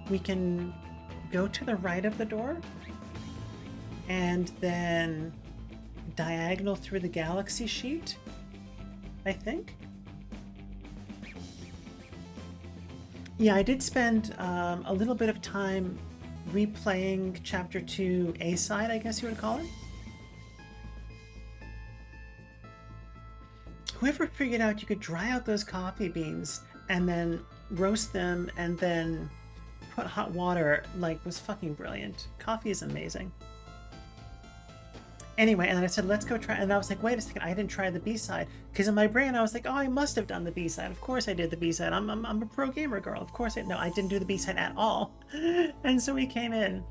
S1: we can go to the right of the door and then diagonal through the galaxy sheet, I think. Yeah, I did spend a little bit of time replaying Chapter 2 A-side, I guess you would call it. Whoever figured out you could dry out those coffee beans and then roast them and then put hot water, like, was fucking brilliant. Coffee is amazing. Anyway, and then I said, let's go try, and I was like, wait a second, I didn't try the B-side, because in my brain I was like, oh, I must have done the B-side. Of course I did the B-side. I'm a pro gamer girl. Of course no, I didn't do the B-side at all. And so we came in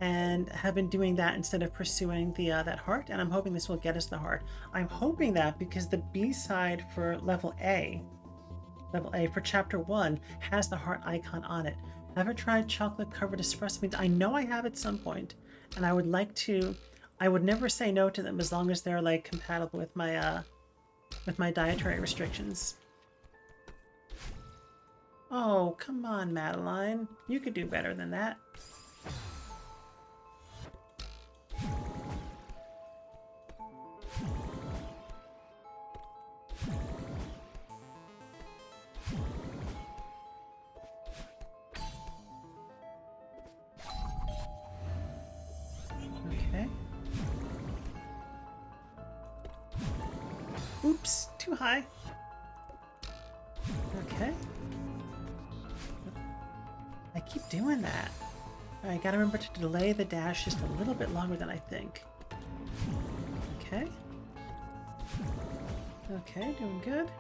S1: and have been doing that instead of pursuing the that heart, and I'm hoping this will get us the heart. I'm hoping that because the B-side for level A for Chapter 1 has the heart icon on it. Ever tried chocolate covered espresso beans? I know I have at some point, and I would like to. I would never say no to them as long as they're like compatible with my dietary restrictions. Oh, come on, Madeline. You could do better than that. Okay. Oops, too high. Okay. I keep doing that. I gotta remember to delay the dash just a little bit longer than I think. Okay. Okay, doing good.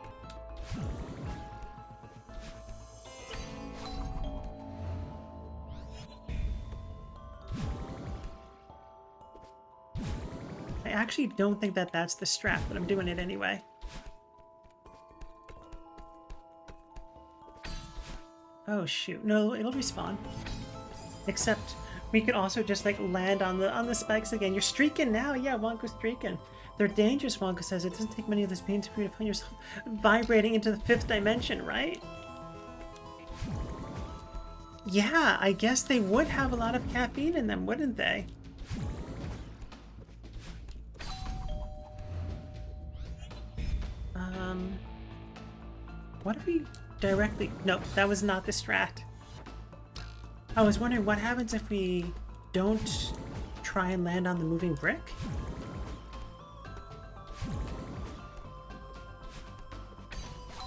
S1: I actually don't think that that's the strat, but I'm doing it anyway. Oh shoot. No, it'll respawn. Except we could also just like land on the spikes again. You're streaking now. Yeah, Wonka's streaking. They're dangerous, Wonka says. It doesn't take many of those pains for you to find yourself vibrating into the 5th dimension, right? Yeah, I guess they would have a lot of caffeine in them, wouldn't they? What if we directly... Nope, that was not the strat. I was wondering what happens if we don't try and land on the moving brick?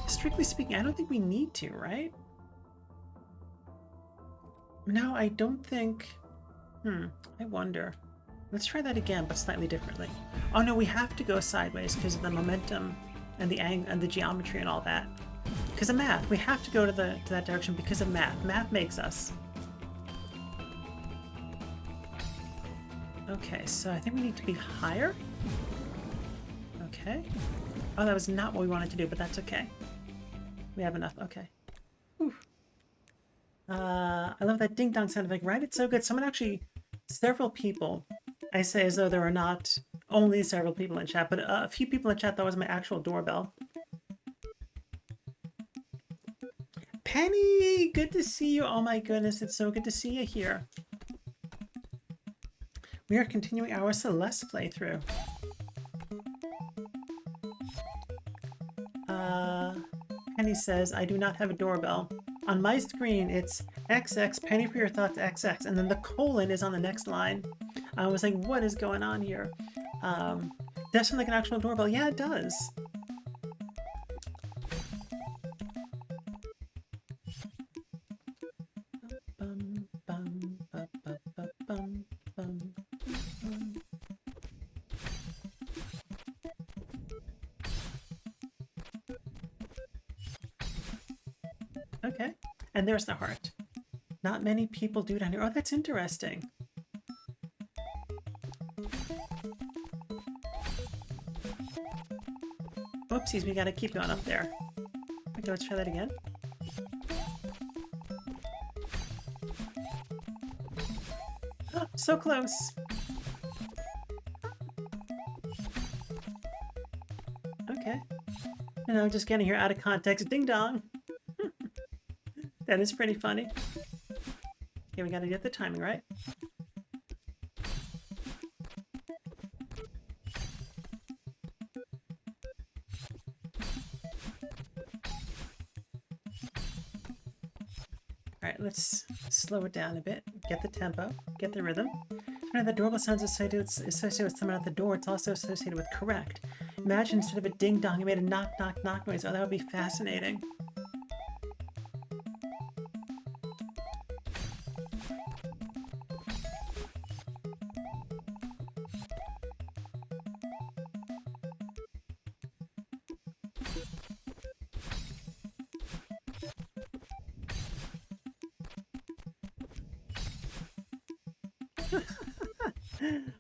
S1: Strictly speaking, I don't think we need to, right? No, I don't think... I wonder. Let's try that again, but slightly differently. Oh no, we have to go sideways because of the momentum and the angle and the geometry and all that. Because of math. We have to go to that direction because of math. Math makes us. Okay, so I think we need to be higher. Okay. Oh, that was not what we wanted to do, but that's okay. We have enough. Okay. Whew. I love that ding dong sound effect, right? It's so good. Someone actually, several people, I say as though there are not only several people in chat, but a few people in chat thought it was my actual doorbell. Penny, good to see you. Oh my goodness, it's so good to see you here. We are continuing our Celeste playthrough. Penny says, I do not have a doorbell. On my screen, it's XX, Penny for your thoughts, XX, and then the colon is on the next line. I was like, what is going on here? Does sound like an actual doorbell? Yeah, it does. Okay, and there's the heart. Not many people do down here. Oh, that's interesting. Oopsies, we gotta keep going up there. Okay, let's try that again. Oh, so close. Okay. You know, just getting here out of context. Ding dong. That is pretty funny. Okay, we gotta get the timing right. Alright, let's slow it down a bit. Get the tempo, get the rhythm. The doorbell sounds associated with someone at the door. It's also associated with correct. Imagine instead of a ding dong, it made a knock knock knock noise. Oh, that would be fascinating.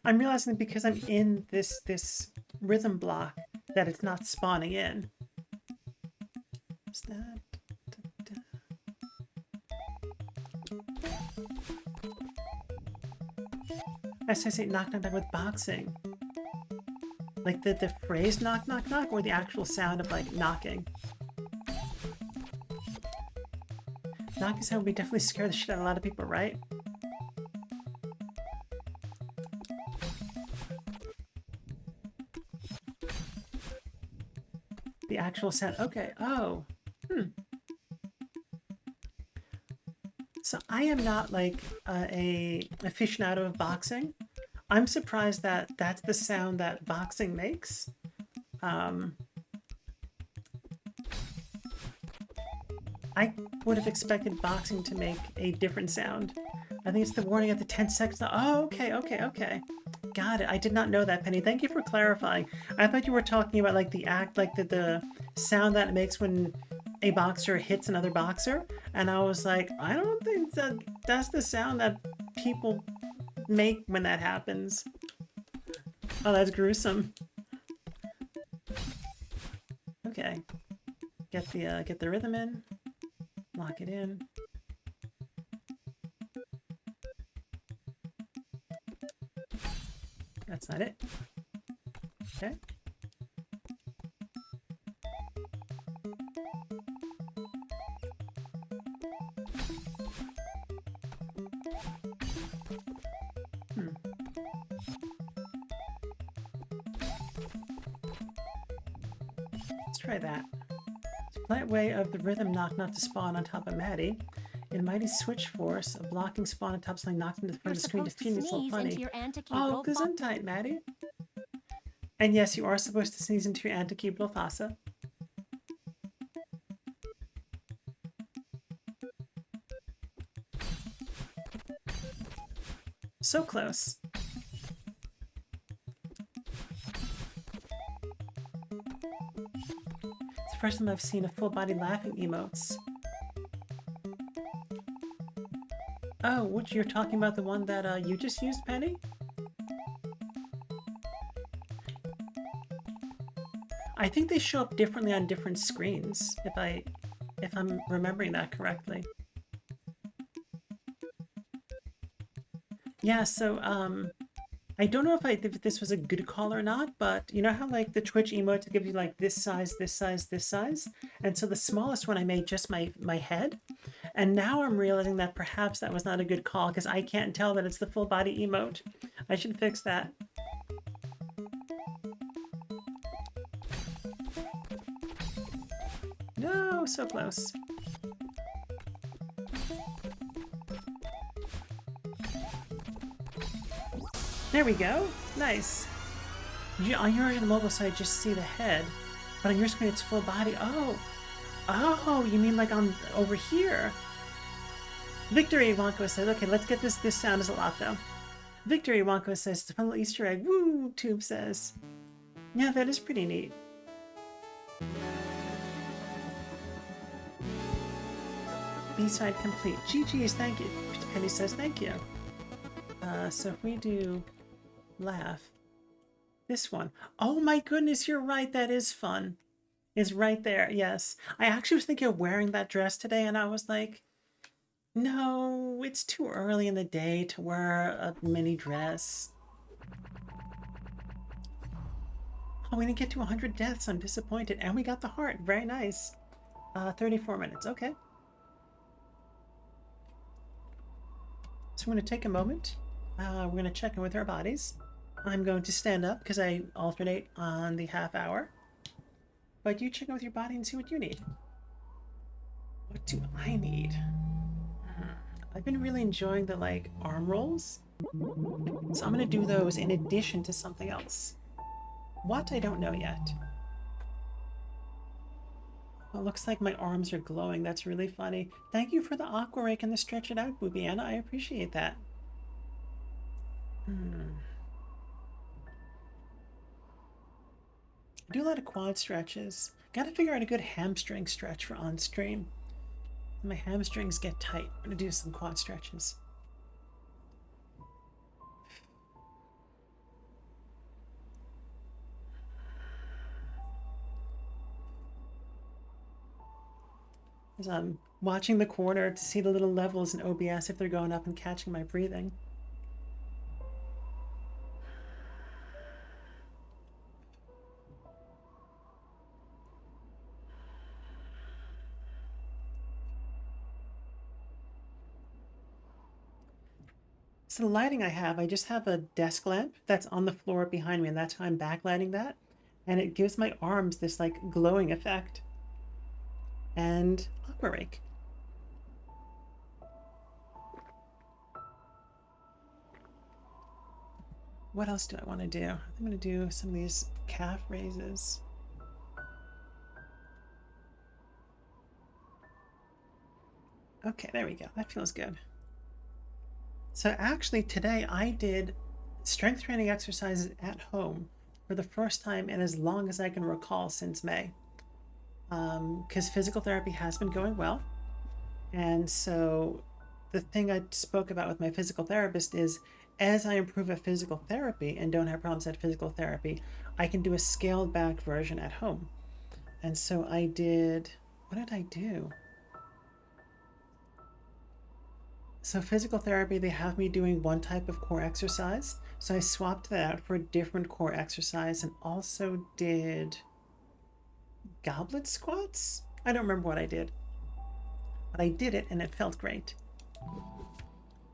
S1: I'm realizing that because I'm in this rhythm block that it's not spawning in. Is that... I associate knock knock knock with boxing. Like the phrase knock knock knock or the actual sound of like knocking. Knocking sound would definitely scare the shit out of a lot of people, right? The actual sound. Okay. Oh. So I am not like a aficionado of boxing. I'm surprised that that's the sound that boxing makes. I would have expected boxing to make a different sound. I think it's the warning at the 10 seconds. Oh, okay, okay, okay. Got it. I did not know that, Penny. Thank you for clarifying. I thought you were talking about like the act, like the sound that it makes when a boxer hits another boxer. And I was like, I don't think that's the sound that people make when that happens. Oh, that's gruesome. Okay. Get the rhythm in. Lock it in. that's not it. Okay. Let's try that. It's a polite way of the rhythm knock not to spawn on top of Maddie. In Mighty Switch Force, a blocking spawn on top of something knocked into the front of the screen to feed me. It's so funny. Oh, gesundheit, Maddie. And yes, you are supposed to sneeze into your anticubital fossa. So close. It's the first time I've seen a full body laughing emotes. Oh, which you're talking about the one that you just used, Penny? I think they show up differently on different screens, if I'm remembering that correctly. Yeah, so I don't know if this was a good call or not, but you know how like the Twitch emote gives you like this size, this size, this size? And so the smallest one I made just my head. And now I'm realizing that perhaps that was not a good call because I can't tell that it's the full body emote. I should fix that. No, so close. There we go. Nice. On your original mobile site, just see the head, but on your screen, it's full body. Oh, you mean like on over here? Victory, Wonko says. Okay, let's get this. This sound is a lot though. Victory, Wonko says. It's a fun little Easter egg. Woo, Tube says. Yeah, that is pretty neat. B-side complete. GG's, thank you. Penny says thank you. So if we do laugh, this one. Oh my goodness, you're right. That is fun. Is right there. Yes. I actually was thinking of wearing that dress today and I was like, no, it's too early in the day to wear a mini dress. Oh, we didn't get to 100 deaths. I'm disappointed. And we got the heart. Very nice. 34 minutes. Okay. So I'm going to take a moment. We're going to check in with our bodies. I'm going to stand up because I alternate on the half hour. But you check in with your body and see what you need. What do I need? I've been really enjoying the like arm rolls. So I'm going to do those in addition to something else. What? I don't know yet. Well, it looks like my arms are glowing. That's really funny. Thank you for the aqua rake and the stretch it out, Boobiana. I appreciate that. I do a lot of quad stretches. Gotta figure out a good hamstring stretch for on stream. My hamstrings get tight. I'm gonna do some quad stretches. As I'm watching the corner to see the little levels in OBS if they're going up and catching my breathing. So the lighting I just have a desk lamp that's on the floor behind me, and that's how I'm backlighting that. And it gives my arms this like glowing effect. And aqua rake. What else do I want to do? I'm going to do some of these calf raises. Okay, there we go. That feels good. So actually today I did strength training exercises at home for the first time in as long as I can recall since May. Because physical therapy has been going well. And so the thing I spoke about with my physical therapist is as I improve at physical therapy and don't have problems at physical therapy, I can do a scaled back version at home. And so I did, what did I do? So physical therapy, they have me doing one type of core exercise. So I swapped that out for a different core exercise and also did goblet squats. I don't remember what I did, but I did it and it felt great.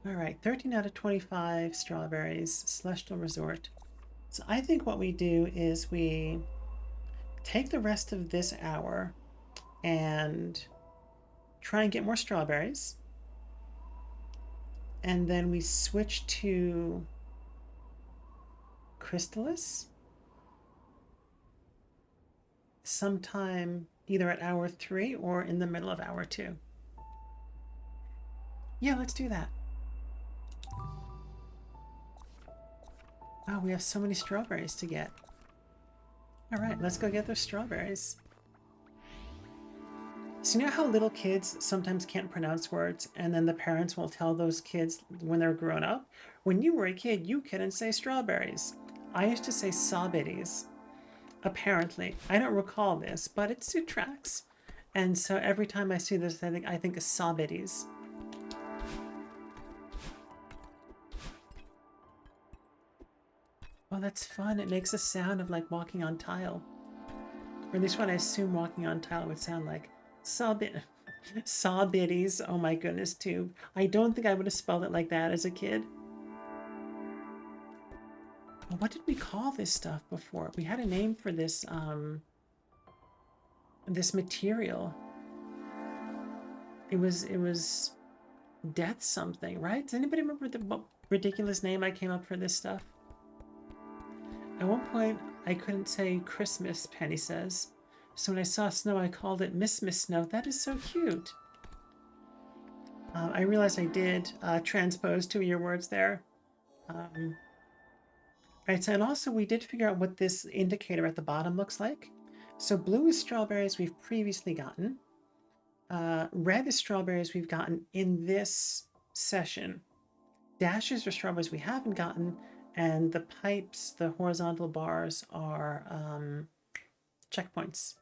S1: All right, 13 out of 25 strawberries, Celestial Resort. So I think what we do is we take the rest of this hour and try and get more strawberries. And then we switch to Crystalis sometime either at hour 3 or in the middle of hour 2. Yeah, let's do that. Oh, we have so many strawberries to get. All right, let's go get those strawberries. So you know how little kids sometimes can't pronounce words and then the parents will tell those kids when they're grown up? When you were a kid, you couldn't say strawberries. I used to say sawbitties. Apparently. I don't recall this, but it tracks. And so every time I see this, I think of sawbitties. Oh, that's fun. It makes a sound of like walking on tile. Or at least what I assume walking on tile would sound like. Sawbitties. Oh my goodness, too. I don't think I would have spelled it like that as a kid. Well, what did we call this stuff before? We had a name for this, this material. It was death something, right? Does anybody remember the ridiculous name I came up for this stuff? At one point, I couldn't say Christmas, Penny says. So when I saw snow, I called it Miss Snow. That is so cute. I realized I did transpose two of your words there. Right, so and also we did figure out what this indicator at the bottom looks like. So blue is strawberries we've previously gotten. Red is strawberries we've gotten in this session. Dashes are strawberries we haven't gotten. And the pipes, the horizontal bars, are checkpoints.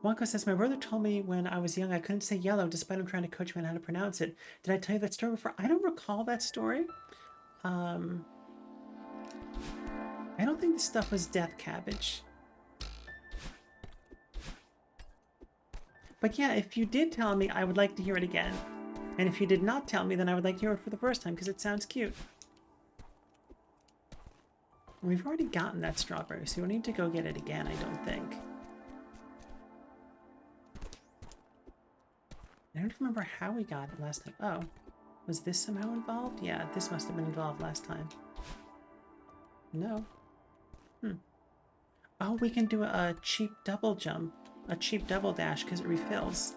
S1: Wonko says, my brother told me when I was young I couldn't say yellow despite him trying to coach me on how to pronounce it. Did I tell you that story before? I don't recall that story. I don't think this stuff was death cabbage. But yeah, if you did tell me, I would like to hear it again. And if you did not tell me, then I would like to hear it for the first time because it sounds cute. We've already gotten that strawberry, so we don't need to go get it again, I don't think. I don't remember how we got it last time. Oh, was this somehow involved? Yeah, this must have been involved last time. No. Oh, we can do a cheap double jump, a cheap double dash because it refills.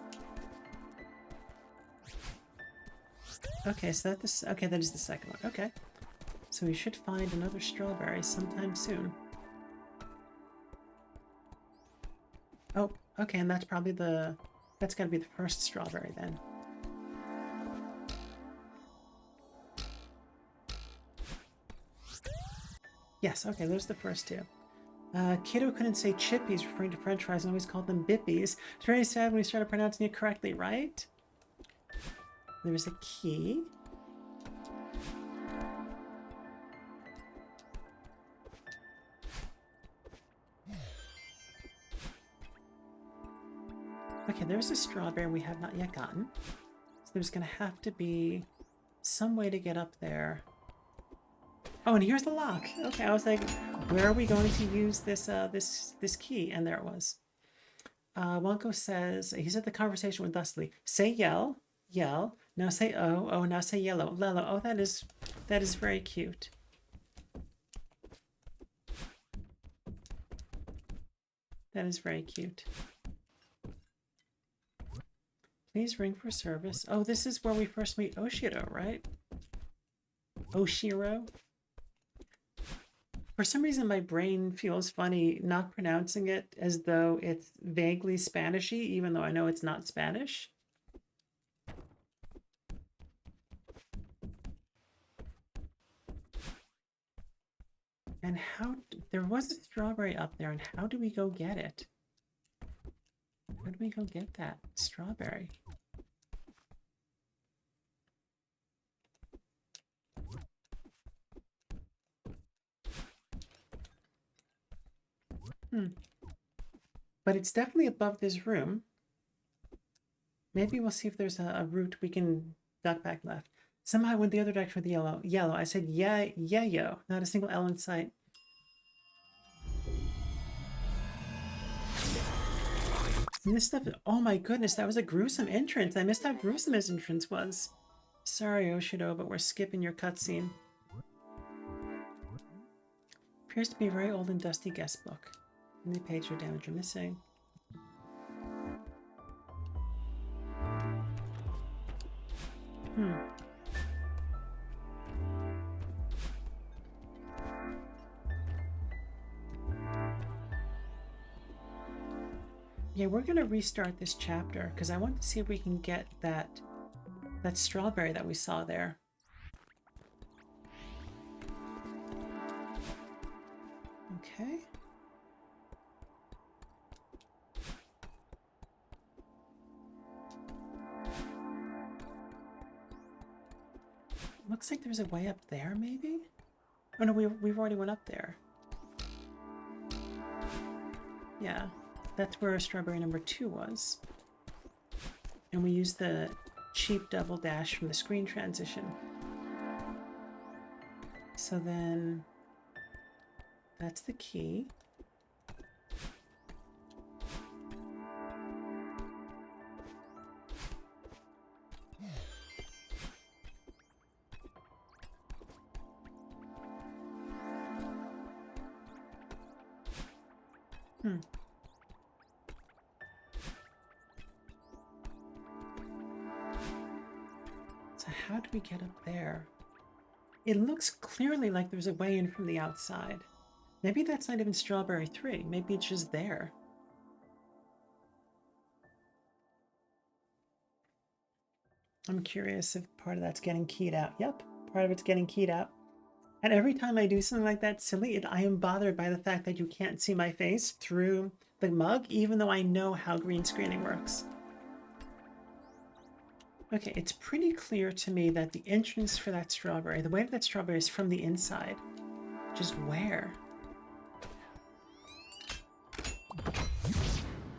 S1: Okay, so that is the second one. Okay. So we should find another strawberry sometime soon. Oh, okay, and that's probably that's gotta be the first strawberry then. Yes, okay, those are the first two. Kiddo couldn't say chippies, referring to french fries, and always called them bippies. It's very sad when we started pronouncing it correctly, right? There's a key. Okay, there's a strawberry we have not yet gotten. So there's going to have to be some way to get up there. Oh, and here's the lock. Okay, I was like, where are we going to use this this key? And there it was. Wonko says, he's at the conversation with Dustly. Say yell, yell. Now say oh, oh, now say yellow, lello. Oh, that is very cute. That is very cute. Please ring for service. Oh, this is where we first meet Oshiro, right? Oshiro? For some reason, my brain feels funny not pronouncing it as though it's vaguely Spanishy, even though I know it's not Spanish. And there was a strawberry up there, and how do we go get it? How do we go get that strawberry? But it's definitely above this room. Maybe we'll see if there's a route we can duck back left. Somehow I went the other direction with the yellow. Yellow. I said yeah, yo. Not a single L in sight. And this stuff, oh my goodness, that was a gruesome entrance. I missed how gruesome his entrance was. Sorry, Oshido, but we're skipping your cutscene. Appears to be a very old and dusty guest book. Many pages or damage are missing. Yeah, we're gonna restart this chapter because I want to see if we can get that strawberry that we saw there. Okay. Looks like there's a way up there, maybe? Oh no, we've already went up there. Yeah, that's where strawberry number 2 was. And we used the cheap double dash from the screen transition. So then that's the key. So how do we get up there? It looks clearly like there's a way in from the outside. Maybe that's not even strawberry 3. Maybe it's just there. I'm curious if part of that's getting keyed out. Yep, part of it's getting keyed out. And every time I do something like that silly, I am bothered by the fact that you can't see my face through the mug, even though I know how green screening works. Okay, it's pretty clear to me that the entrance for that strawberry, the way that strawberry is from the inside. Just where?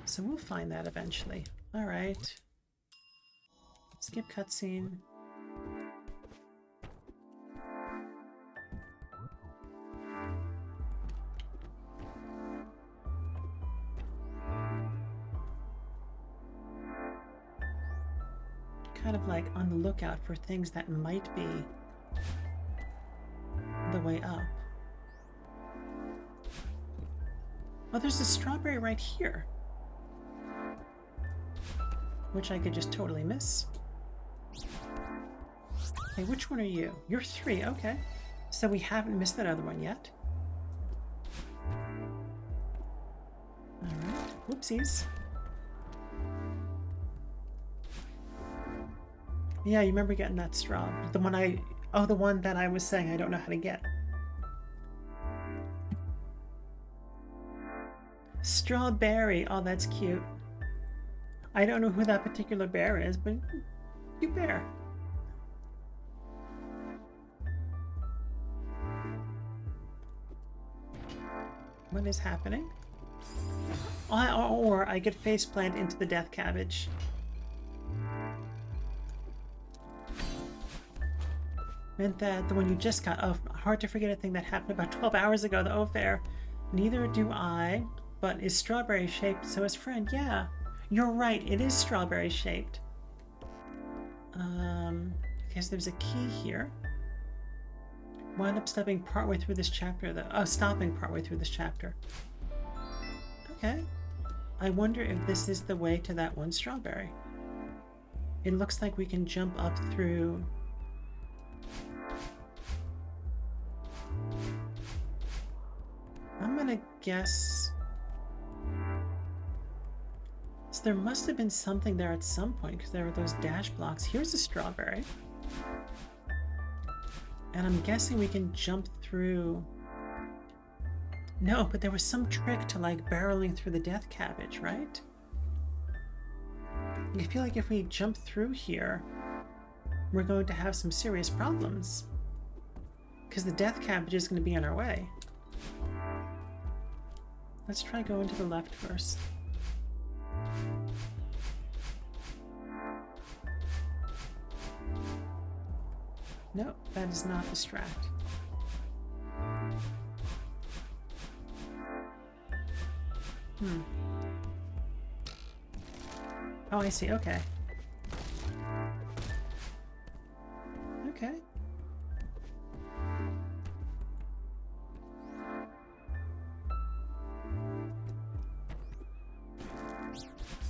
S1: So we'll find that eventually. All right. Skip cutscene. Kind of like on the lookout for things that might be the way up. Oh, there's a strawberry right here, which I could just totally miss. Hey, which one are you? You're 3, okay. So we haven't missed that other one yet. All right, whoopsies. Yeah, you remember getting that straw. The one the one that I was saying I don't know how to get. Strawberry, oh, that's cute. I don't know who that particular bear is, but cute bear. What is happening? Or I get faceplant into the death cabbage. Meant that the one you just got, oh, hard to forget a thing that happened about 12 hours ago, the O-Fair. Neither do I, but is strawberry shaped, so is friend. Yeah, you're right, it is strawberry shaped. Because there's a key here. Wound up stopping partway through this chapter, though. Oh, stopping partway through this chapter. Okay. I wonder if this is the way to that one strawberry. It looks like we can jump up through... I'm gonna guess... So there must have been something there at some point, because there were those dash blocks. Here's a strawberry. And I'm guessing we can jump through... No, but there was some trick to like barreling through the death cabbage, right? I feel like if we jump through here, we're going to have some serious problems. Because the death cabbage is going to be in our way. Let's try going to the left first. No, that is not distract. Oh, I see. Okay. Okay.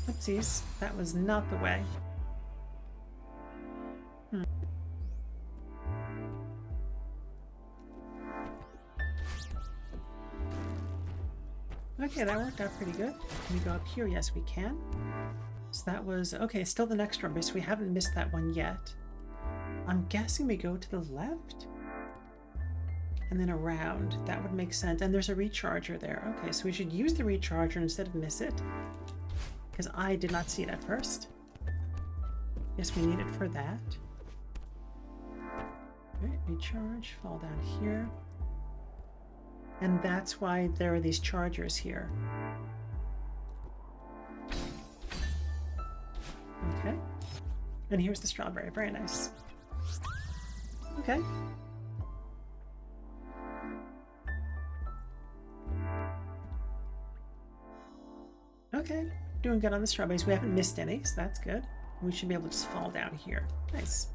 S1: Oopsies. That was not the way. Okay, that worked out pretty good. Can we go up here? Yes, we can. So that was, okay, still the next strawberry, so we haven't missed that one yet. I'm guessing we go to the left and then around. That would make sense. And there's a recharger there. Okay, so we should use the recharger instead of miss it, because I did not see it at first. Yes, we need it for that. All right, recharge, fall down here. And that's why there are these chargers here. Okay. And here's the strawberry. Very nice. Okay. Okay. Doing good on the strawberries. We haven't missed any, so that's good. We should be able to just fall down here. Nice.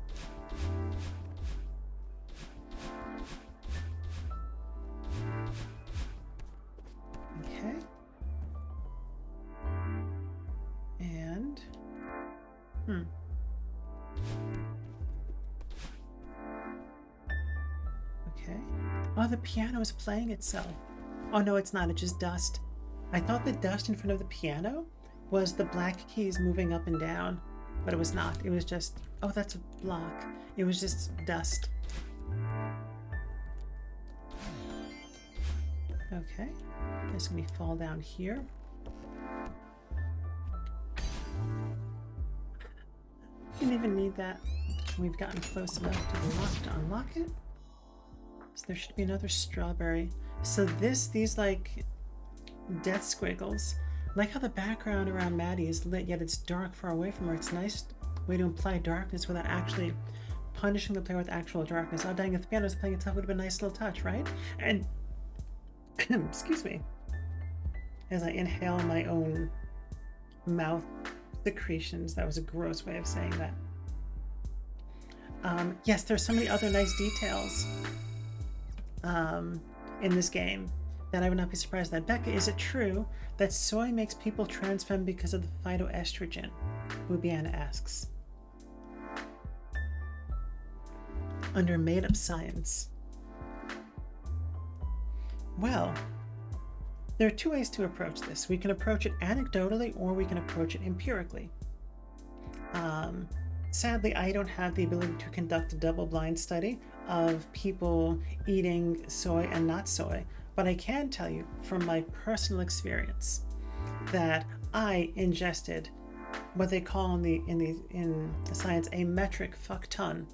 S1: Okay. And okay. Oh, the piano is playing itself. Oh no, it's not. It's just dust. I thought the dust in front of the piano was the black keys moving up and down, but it was not. It was just, oh, that's a block. It was just dust. Okay. This can we fall down here. Didn't even need that. We've gotten close enough to the lock to unlock it. So there should be another strawberry. So these like death squiggles, like how the background around Maddie is lit, yet it's dark far away from her. It's a nice way to imply darkness without actually punishing the player with actual darkness. Oh dang, if the piano was playing itself, it would have been a nice little touch, right? And excuse me, as I inhale my own mouth secretions. That was a gross way of saying that. Yes, there's so many other nice details in this game that I would not be surprised at. Becca, is it true that soy makes people trans femme because of the phytoestrogen? Bubiana asks. Under made-up science. Well, there are two ways to approach this. We can approach it anecdotally or we can approach it empirically. Sadly, I don't have the ability to conduct a double-blind study of people eating soy and not soy, but I can tell you from my personal experience that I ingested what they call in science a metric fuck ton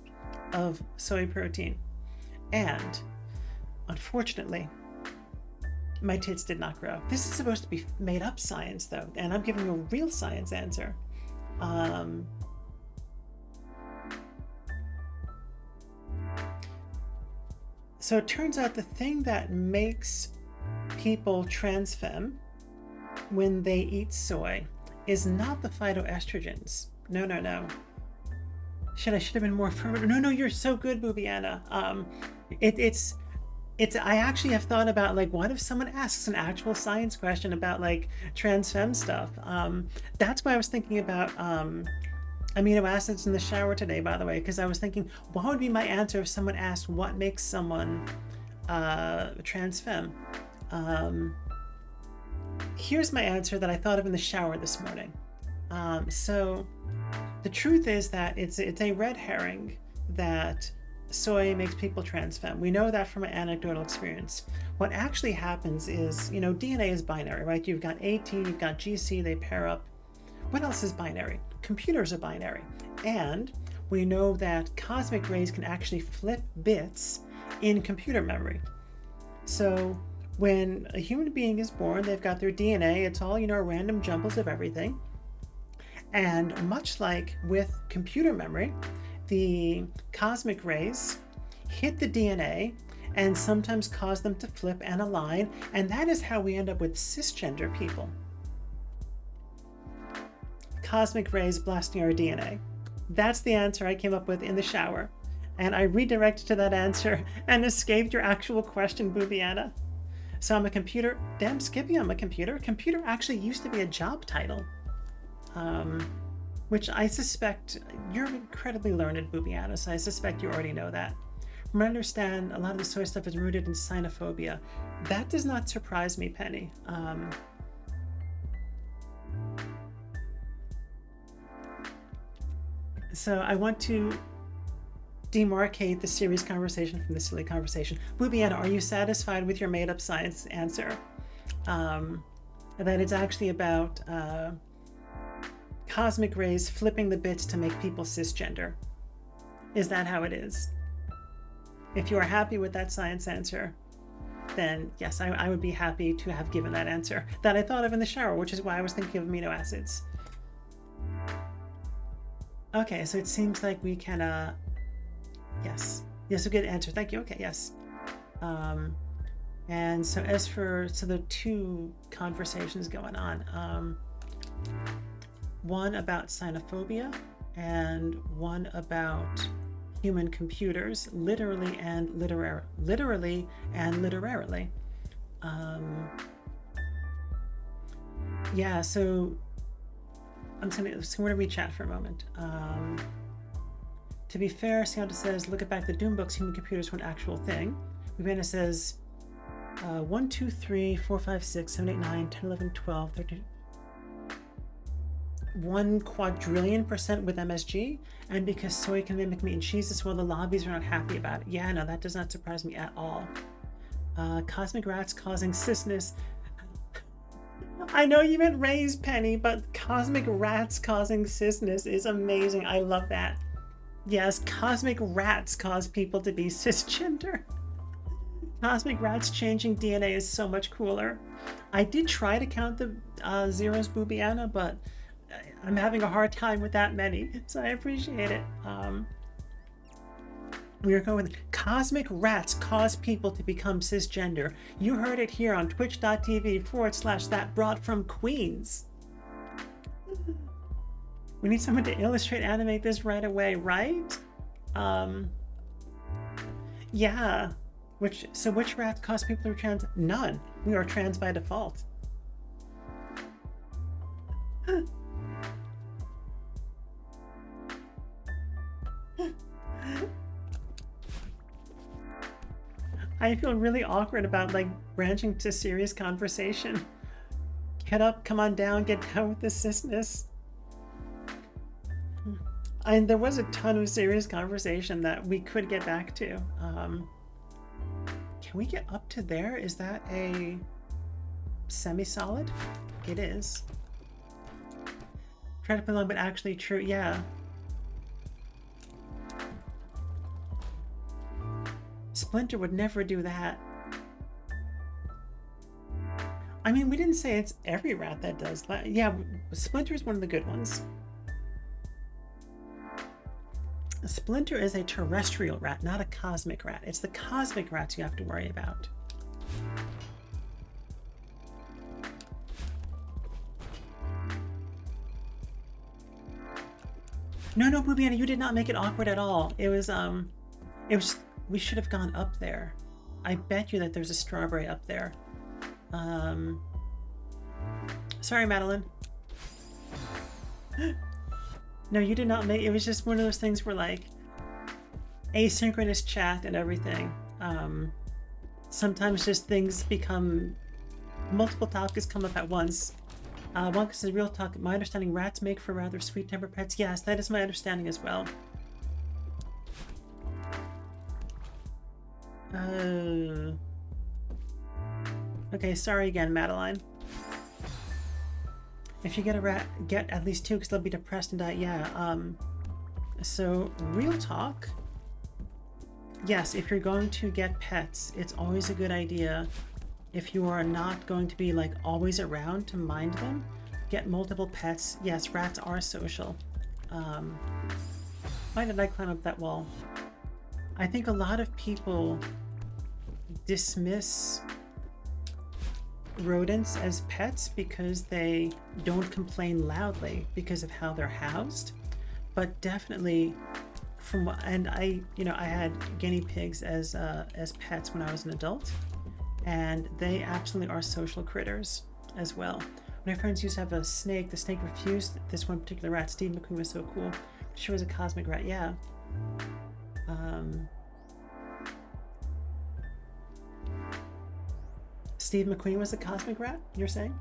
S1: of soy protein, and unfortunately, my tits did not grow. This is supposed to be made up science though, and I'm giving you a real science answer. So it turns out the thing that makes people trans femme when they eat soy is not the phytoestrogens. No. I should have been more affirmative. No, you're so good, Bubiana. I actually have thought about, like, what if someone asks an actual science question about like trans femme stuff? That's why I was thinking about amino acids in the shower today, by the way, because I was thinking, what would be my answer if someone asked what makes someone trans femme? Here's my answer that I thought of in the shower this morning. So the truth is that it's a red herring that soy makes people trans femme. We know that from an anecdotal experience. What actually happens is, DNA is binary, right? You've got AT, you've got GC, they pair up. What else is binary? Computers are binary. And we know that cosmic rays can actually flip bits in computer memory. So when a human being is born, they've got their DNA. It's all, random jumbles of everything. And much like with computer memory, the cosmic rays hit the DNA and sometimes cause them to flip and align. And that is how we end up with cisgender people. Cosmic rays blasting our DNA. That's the answer I came up with in the shower. And I redirected to that answer and escaped your actual question, Boobiana. So I'm a computer. Damn, Skippy, I'm a computer. Computer actually used to be a job title. Which I suspect, you're incredibly learned, Boobiana, so I suspect you already know that. From what I understand, a lot of the soy stuff is rooted in xenophobia. That does not surprise me, Penny. So I want to demarcate the serious conversation from the silly conversation. Boobiana, are you satisfied with your made-up science answer? That it's actually about cosmic rays flipping the bits to make people cisgender. Is that how it is? If you are happy with that science answer, then yes, I would be happy to have given that answer that I thought of in the shower, which is why I was thinking of amino acids. Okay, so it seems like we can, yes, a good answer. Thank you. Okay, yes. And so as for, so there are two conversations going on. One about xenophobia and one about human computers, literally and literarily. Yeah, so I'm going to read chat for a moment. To be fair, Sianta says, look at back the Doom books, human computers were an actual thing. Viviana says, 1, 2, 3, 4, 5, 6, 7, 8, 9, 10, 11, 12, 13, 1 quadrillion% with MSG, and because soy can mimic meat and cheese as well, the lobbies are not happy about it. Yeah, no, that does not surprise me at all. Cosmic rats causing cisness. I know you meant raised, Penny, but cosmic rats causing cisness is amazing. I love that. Yes, cosmic rats cause people to be cisgender. Cosmic rats changing DNA is so much cooler. I did try to count the zeros, Boobiana, but I'm having a hard time with that many, so I appreciate it. We are going with cosmic rats cause people to become cisgender. You heard it here on twitch.tv/that brought from Queens. We need someone to illustrate, animate this right away, right? Yeah. Which rats cause people to be trans? None. We are trans by default. I feel really awkward about branching to serious conversation. Get up, come on down, get down with the cisness. And there was a ton of serious conversation that we could get back to. Can we get up to there? Is that a semi-solid? It is. Try to put along, but actually true. Yeah. Splinter would never do that. I mean, we didn't say it's every rat that does that. Yeah, Splinter is one of the good ones. Splinter is a terrestrial rat, not a cosmic rat. It's the cosmic rats you have to worry about. No, Boobiana, you did not make it awkward at all. It was, we should have gone up there. I bet you that there's a strawberry up there. Sorry, Madeline. No, you did not make it. Was just one of those things where asynchronous chat and everything. Sometimes just things become, multiple topics come up at once. Wonka says, real talk, my understanding, rats make for rather sweet-tempered pets. Yes, that is my understanding as well. Okay, sorry again, Madeline. If you get a rat, get at least 2 because they'll be depressed and die. Yeah, so real talk. Yes, if you're going to get pets, it's always a good idea if you are not going to be like always around to mind them, get multiple pets. Yes, rats are social. Why did I climb up that wall? I think a lot of people dismiss rodents as pets because they don't complain loudly because of how they're housed. But definitely and I had guinea pigs as pets when I was an adult, and they absolutely are social critters as well. My friends used to have a snake. The snake refused this one particular rat. Steve McQueen was so cool. She was a cosmic rat, yeah. Steve McQueen was a cosmic rat, you're saying?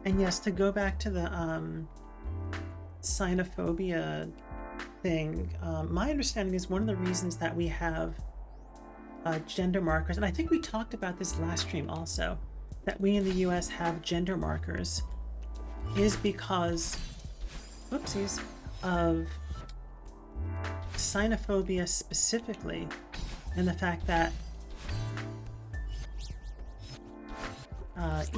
S1: And yes, to go back to the xenophobia thing, my understanding is one of the reasons that we have gender markers, and I think we talked about this last stream also, that we in the US have gender markers, is because, whoopsies, of xenophobia specifically, and the fact that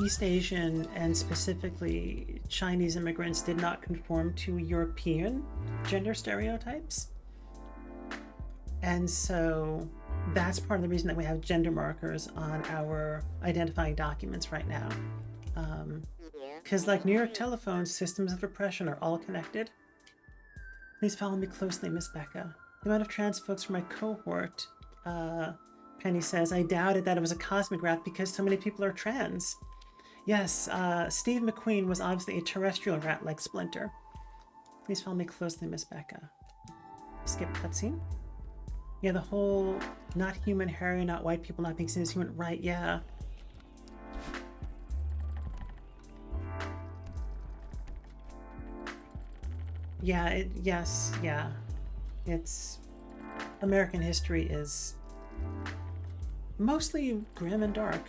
S1: East Asian and specifically Chinese immigrants did not conform to European gender stereotypes. And so that's part of the reason that we have gender markers on our identifying documents right now. Because like New York Telephone, systems of repression are all connected. Please follow me closely, Miss Becca. The amount of trans folks from my cohort, Penny says, I doubted that it was a cosmic rat because so many people are trans. Yes, Steve McQueen was obviously a terrestrial rat like Splinter. Please follow me closely, Miss Becca. Skip cutscene. Yeah, the whole not human Harry, not white people not being seen as human. Right, yeah. Yeah, yes, yeah. It's American history is mostly grim and dark.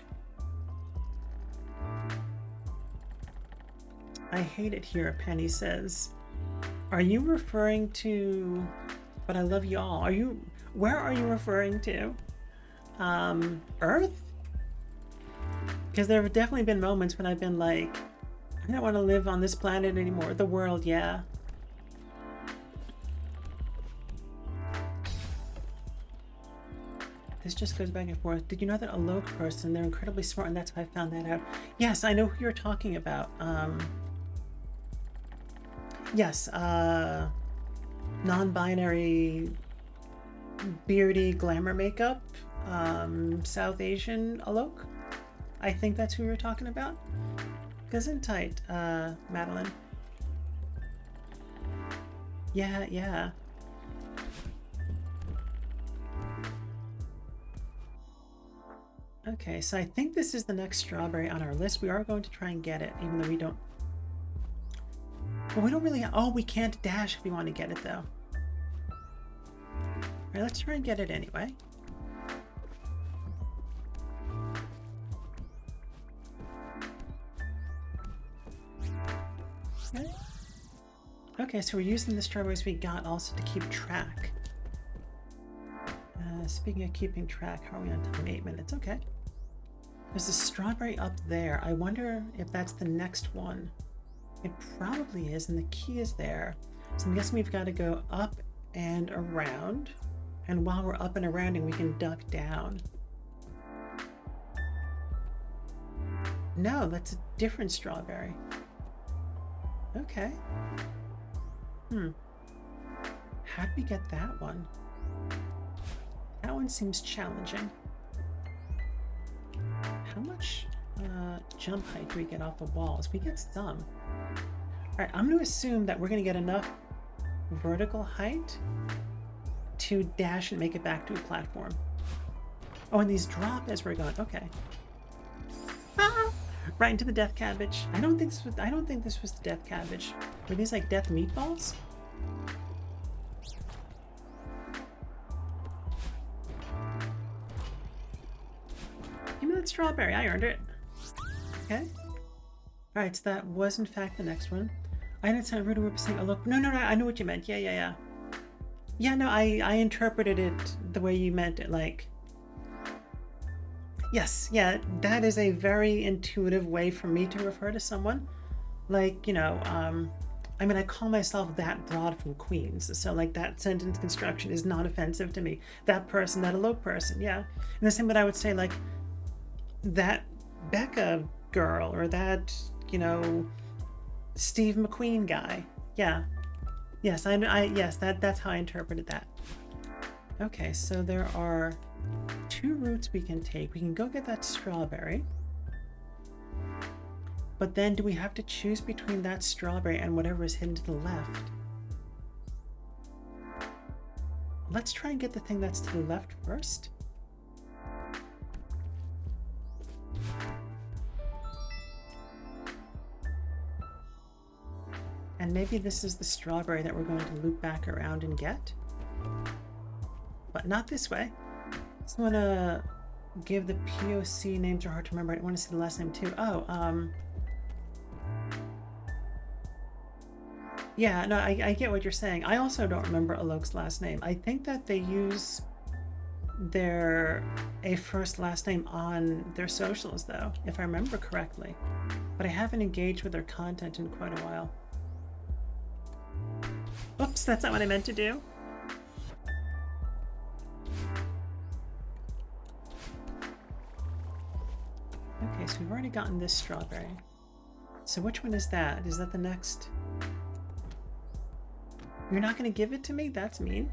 S1: I hate it here, Penny says. Are you referring to, but I love you all. Where are you referring to? Earth? Because there have definitely been moments when I've been like, I don't want to live on this planet anymore. The world, yeah. This just goes back and forth. Did you know that a Loke person, they're incredibly smart, and that's how I found that out. Yes, I know who you're talking about. Yes, non-binary, beardy glamour makeup, South Asian Alok. I think that's who you're talking about. Gesundheit, Madeline. Yeah, yeah. Okay, so I think this is the next strawberry on our list. We are going to try and get it, even though we don't... Well, we don't really... Oh, we can't dash if we want to get it, though. Alright, let's try and get it anyway. Okay. Okay, so we're using the strawberries we got also to keep track. Speaking of keeping track, how are we on time? 8 minutes, okay. There's a strawberry up there. I wonder if that's the next one. It probably is, and the key is there. So I'm guessing we've got to go up and around. And while we're up and around, we can duck down. No, that's a different strawberry. Okay. How'd we get that one? That one seems challenging. How much jump height do we get off the walls? We get some. Alright, I'm going to assume that we're going to get enough vertical height to dash and make it back to a platform. Oh, and these drop as we're going. Okay. Ah! Right into the death cabbage. I don't think this was the death cabbage. Were these like death meatballs? Give me that strawberry. I earned it. Okay. Alright, so that was in fact the next one. I didn't sound rude or saying, oh look, no, I know what you meant. Yeah. Yeah, no, I interpreted it the way you meant it, like, Yes, yeah, that is a very intuitive way for me to refer to someone. Like, I mean, I call myself that broad from Queens, so like that sentence construction is not offensive to me. That person, that elope person, yeah. And the same, but I would say like that Becca girl or that, Steve McQueen guy. Yeah. Yes, yes, that's how I interpreted that. Okay, so there are 2 routes we can take. We can go get that strawberry. But then do we have to choose between that strawberry and whatever is hidden to the left? Let's try and get the thing that's to the left first. And maybe this is the strawberry that we're going to loop back around and get. But not this way. Just want to give the POC names are hard to remember. I want to see the last name too. Oh, yeah, no, I get what you're saying. I also don't remember Alok's last name. I think that they use a first last name on their socials though, if I remember correctly. But I haven't engaged with their content in quite a while. Oops, that's not what I meant to do. Okay, so we've already gotten this strawberry. So which one is that? Is that the next? You're not going to give it to me? That's mean.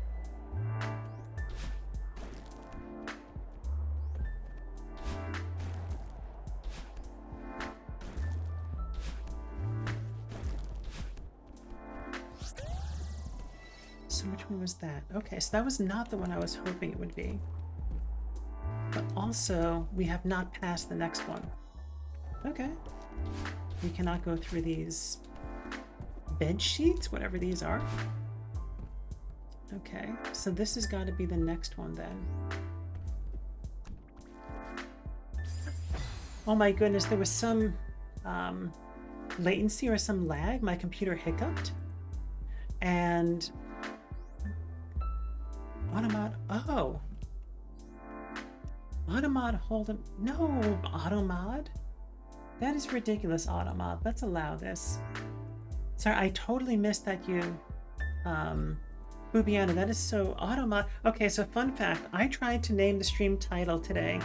S1: So which one was that? Okay, so that was not the one I was hoping it would be. But also, we have not passed the next one. Okay. We cannot go through these bed sheets, whatever these are. Okay, so this has got to be the next one then. Oh my goodness, there was some latency or some lag. My computer hiccuped. And Automod, oh. Automod, hold him. No, Automod. That is ridiculous, Automod. Let's allow this. Sorry, I totally missed that you, Bubiana, that is so Automod. Okay, so fun fact, I tried to name the stream title today,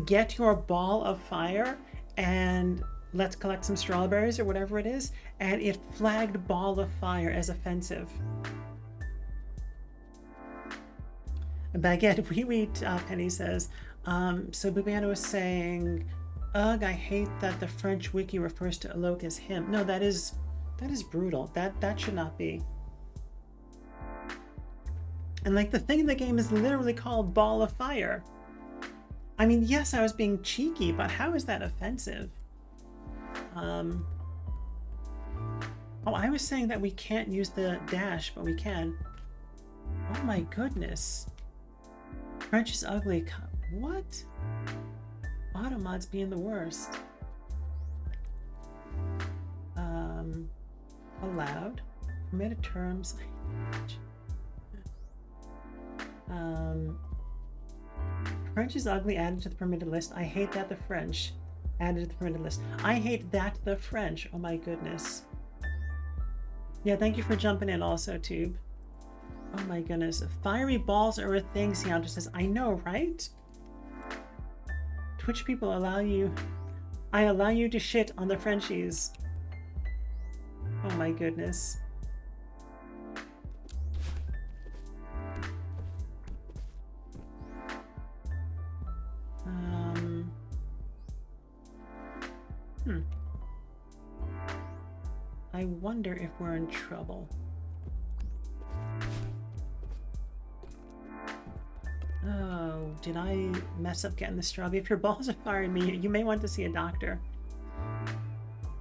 S1: Get Your Ball of Fire and Let's Collect Some Strawberries or whatever it is, and it flagged Ball of Fire as offensive. Baguette, we Penny says, so Bubiana was saying, ugh, I hate that the French wiki refers to Alok as him. No, that is brutal. That should not be. And like the thing in the game is literally called Ball of Fire. I mean, yes, I was being cheeky, but how is that offensive? Oh, I was saying that we can't use the dash, but we can. Oh my goodness. French is ugly. What? Automod's being the worst. Allowed. Permitted terms. French is ugly added to the permitted list. I hate that the French added to the permitted list. I hate that the French. Oh my goodness. Yeah, thank you for jumping in also, Tube. Oh my goodness. Fiery balls are a thing, Seandra says. I know, right? Twitch people I allow you to shit on the Frenchies. Oh my goodness. I wonder if we're in trouble. Oh, did I mess up getting the strawberry? If your balls are firing me, you may want to see a doctor.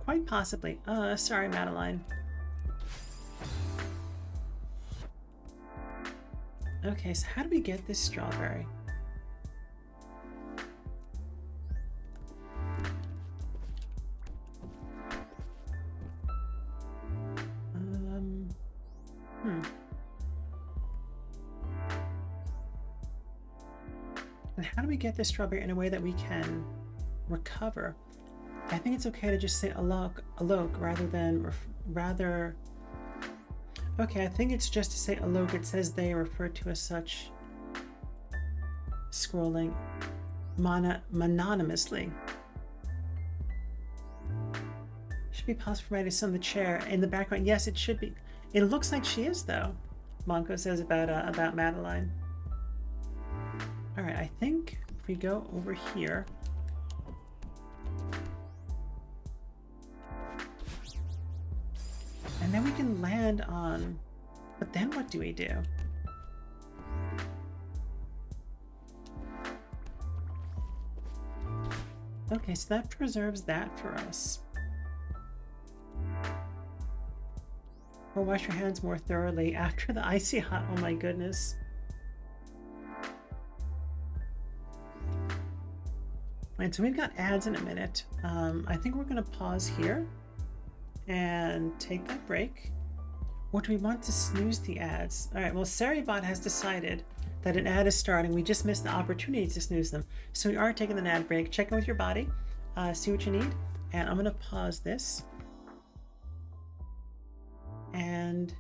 S1: Quite possibly. Sorry, Madeline. Okay, so how do we get this strawberry? And how do we get this strawberry in a way that we can recover? I think it's okay to just say alok rather than okay, I think it's just to say alok. It says they are referred to as such, scrolling mononymously. Should be possible for me to sit on the chair in the background. Yes, it should be. It looks like she is, though. Monko says about Madeline. All right, I think if we go over here, and then we can land on. But then what do we do? Okay, so that preserves that for us. Or wash your hands more thoroughly after the icy hot. Oh my goodness. And so we've got ads in a minute. I think we're going to pause here and take that break. Or do we want to snooze the ads? All right, well, Saribot has decided that an ad is starting. We just missed the opportunity to snooze them. So we are taking an ad break. Check in with your body, see what you need. And I'm going to pause this. And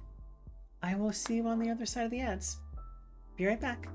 S1: I will see you on the other side of the ads. Be right back.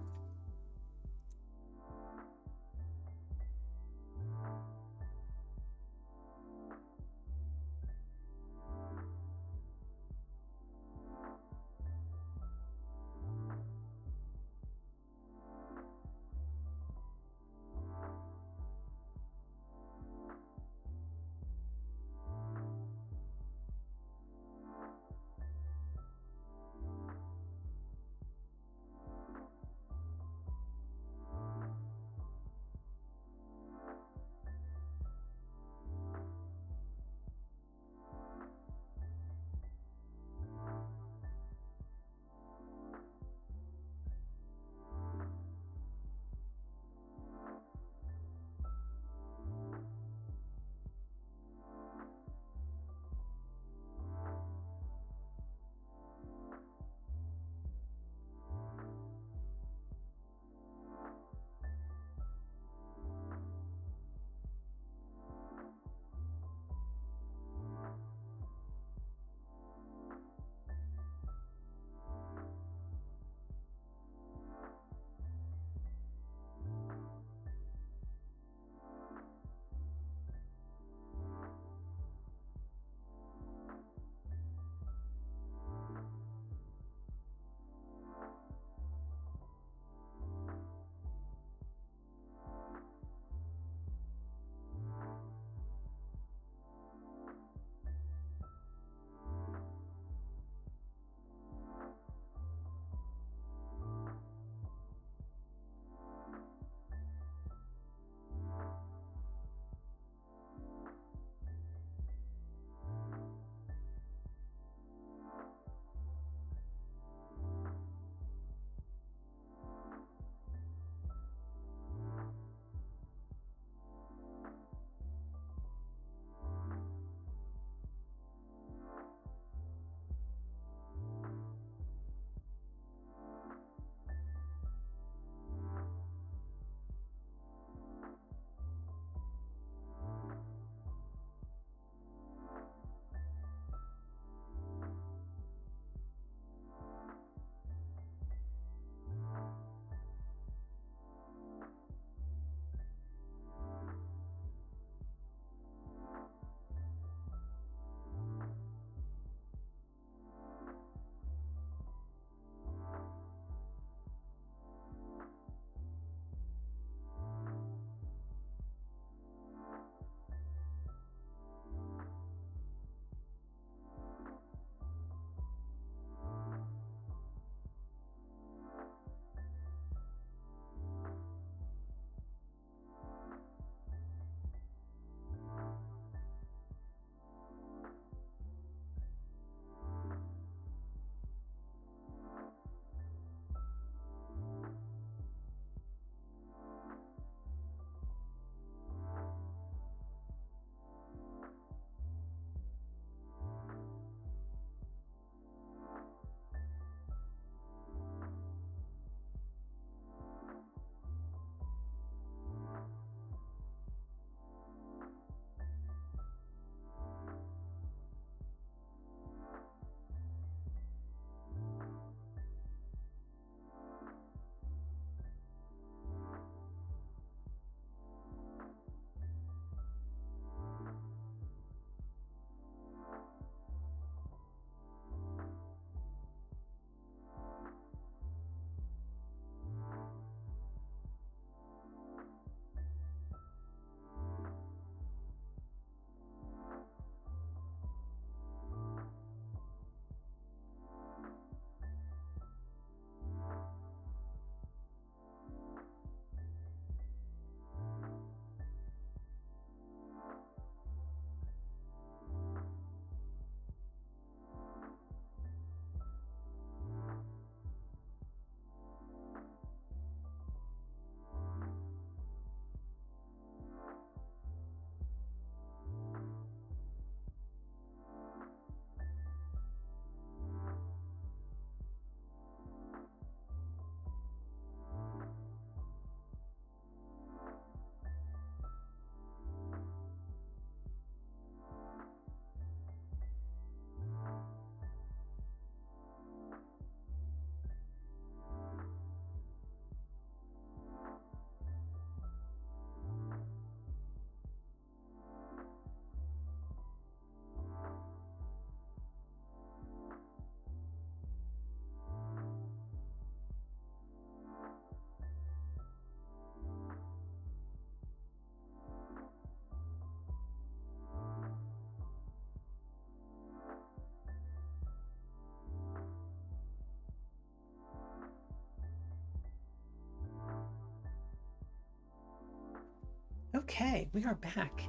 S1: Okay, we are back.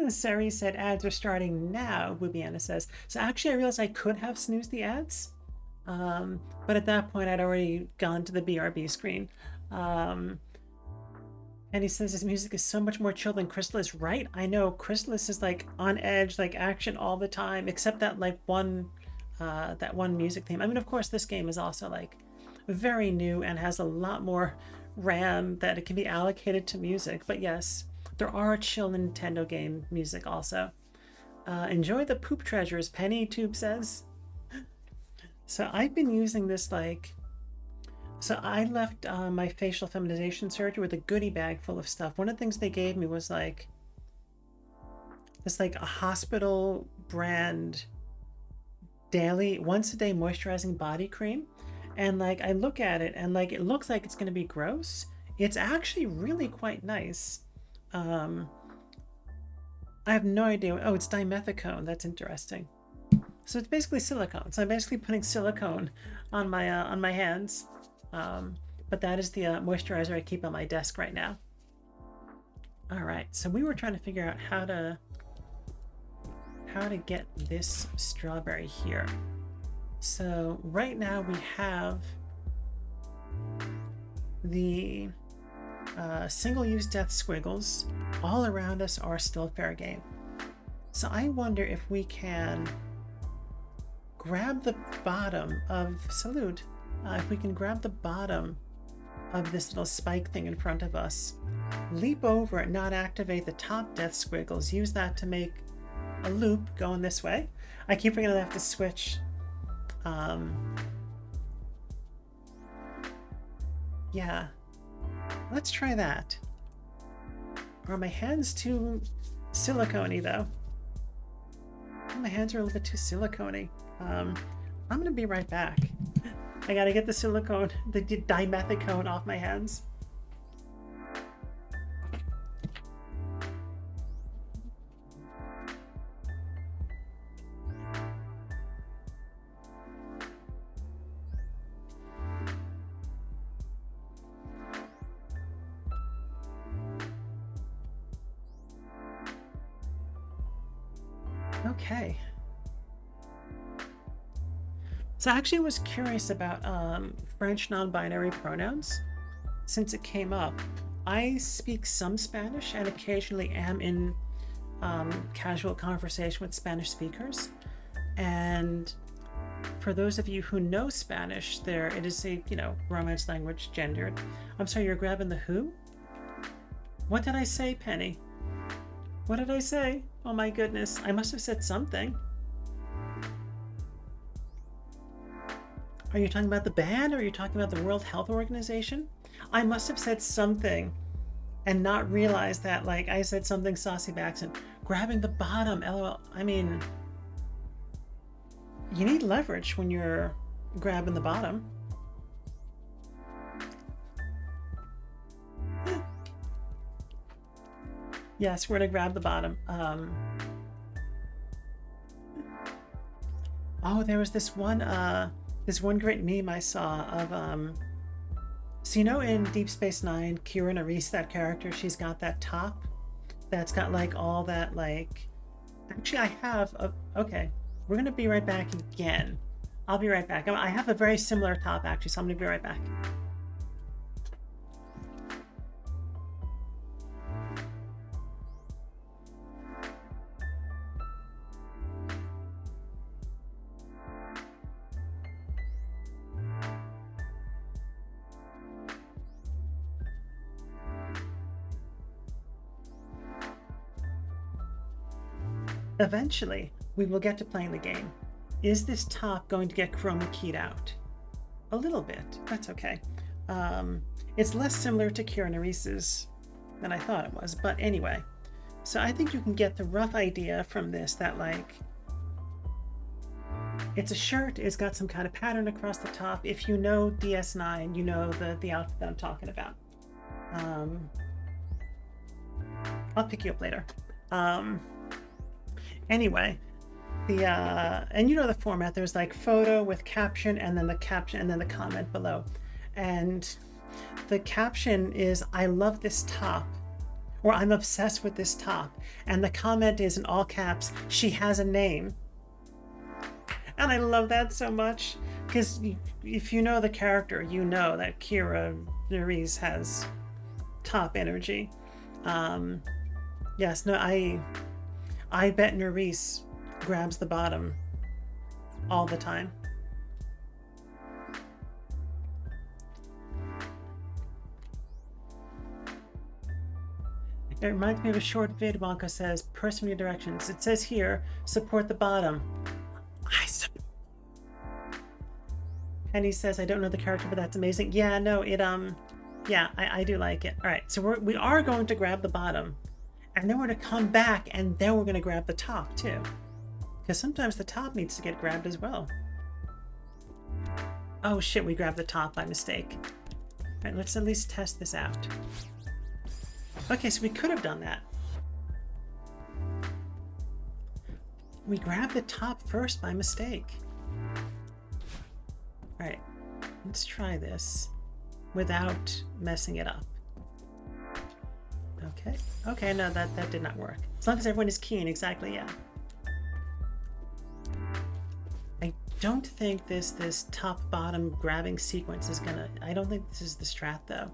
S1: Sari said ads are starting now, Wubiana says. So actually I realized I could have snoozed the ads. But at that point I'd already gone to the BRB screen. And he says his music is so much more chill than Crystalis. Right? I know Crystalis is like on edge, like action all the time, except that like that one music theme. I mean, of course, this game is also like very new and has a lot more RAM that it can be allocated to music. But yes, there are chill Nintendo game music also. Enjoy the poop treasures, Penny Tube says. So I've been using this like... So I left my facial feminization surgery with a goodie bag full of stuff. One of the things they gave me was like this like a hospital brand daily once a day moisturizing body cream. And like I look at it and like it looks like it's going to be gross. It's actually really quite nice. I have no idea. Oh, it's dimethicone. That's interesting. So it's basically silicone. So I'm basically putting silicone on my hands. But that is the moisturizer I keep on my desk right now. All right, so we were trying to figure out how to get this strawberry here. So right now we have the single-use death squiggles. All around us are still fair game. So I wonder if we can grab the bottom of Salute. If we can grab the bottom of this little spike thing in front of us, leap over it, not activate the top death squiggles, use that to make a loop going this way. I keep forgetting I have to switch. Yeah, let's try that. Are my hands too silicone-y though? My hands are a little bit too silicone-y. I'm gonna be right back. I gotta get the silicone, the dimethicone off my hands. Okay. So I actually was curious about French non-binary pronouns since it came up. I speak some Spanish and occasionally am in casual conversation with Spanish speakers. And for those of you who know Spanish, it is a, Romance language gendered. I'm sorry, you're grabbing the who? What did I say, Penny? What did I say? Oh my goodness, I must have said something. Are you talking about the band or are you talking about the World Health Organization? I must have said something and not realized that, like, I said something saucy by accident. Grabbing the bottom, LOL. I mean, you need leverage when you're grabbing the bottom. Yes, we're gonna grab the bottom. Oh, there was this one great meme I saw of so in Deep Space Nine, Kira Nerys, that character, she's got that top that's got like all that like. Actually, I have okay. We're gonna be right back again. I'll be right back. I have a very similar top actually, so I'm gonna be right back. Eventually, we will get to playing the game. Is this top going to get chroma keyed out? A little bit. That's okay. It's less similar to Kira Nerys's than I thought it was, but anyway. So I think you can get the rough idea from this that, like, it's a shirt, it's got some kind of pattern across the top. If you know DS9, you know the outfit that I'm talking about. I'll pick you up later. Anyway, and you know the format, there's like photo with caption and then the caption and then the comment below. And The caption is, I love this top, or I'm obsessed with this top. And the comment is in all caps, she has a name. And I love that so much, because if you know the character, you know that Kira Nerys has top energy. Yes, no, I bet Nerys grabs the bottom all the time. It reminds me of a short vid. Wonka says, personal directions. It says here, support the bottom. I support. Penny says, I don't know the character, but that's amazing. Yeah, no, yeah, I do like it. All right, so we are going to grab the bottom, and then we're going to come back, and then we're going to grab the top too, because sometimes the top needs to get grabbed as well. Oh shit, we grabbed the top by mistake. All right, let's at least test this out. Okay, so we could have done that. We grabbed the top first by mistake. All right, let's try this without messing it up. Okay, no, that did not work. As long as everyone is keen, exactly, yeah. I don't think this top-bottom grabbing sequence is gonna, I don't think this is the strat, though.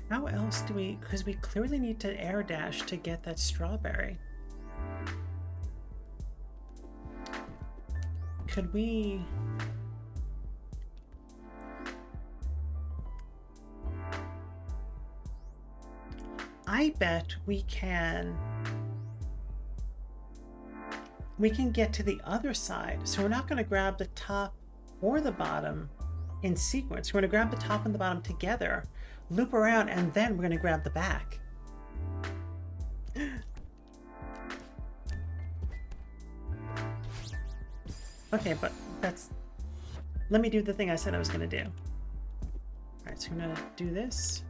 S1: How else do we, because we clearly need to air dash to get that strawberry. Could we... I bet we can get to the other side. So we're not going to grab the top or the bottom in sequence. We're going to grab the top and the bottom together, loop around, and then we're going to grab the back. Okay, but that's... Let me do the thing I said I was going to do. All right, so I'm going to do this.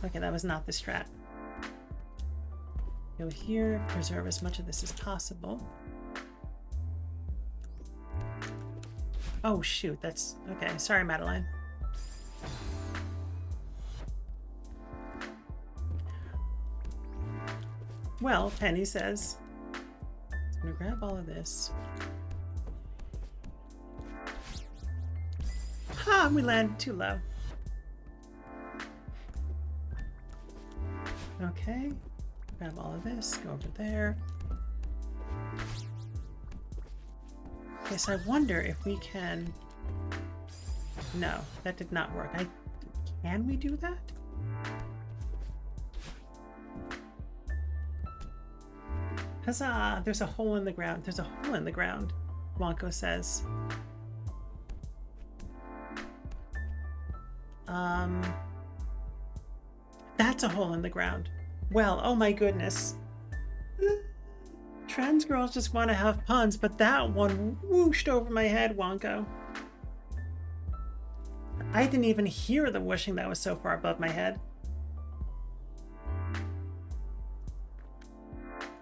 S1: Okay, that was not the strat. Go here, preserve as much of this as possible. Oh shoot, that's... Okay, sorry, Madeline. Well, Penny says, I'm gonna grab all of this. Ha! We landed too low. Okay, grab all of this, go over there. Okay, so I wonder if we can... No, that did not work. Can we do that? Huzzah! There's a hole in the ground. There's a hole in the ground, Wonko says. That's a hole in the ground. Well, oh my goodness. Trans girls just want to have puns, but that one whooshed over my head, Wonko. I didn't even hear the whooshing, that was so far above my head.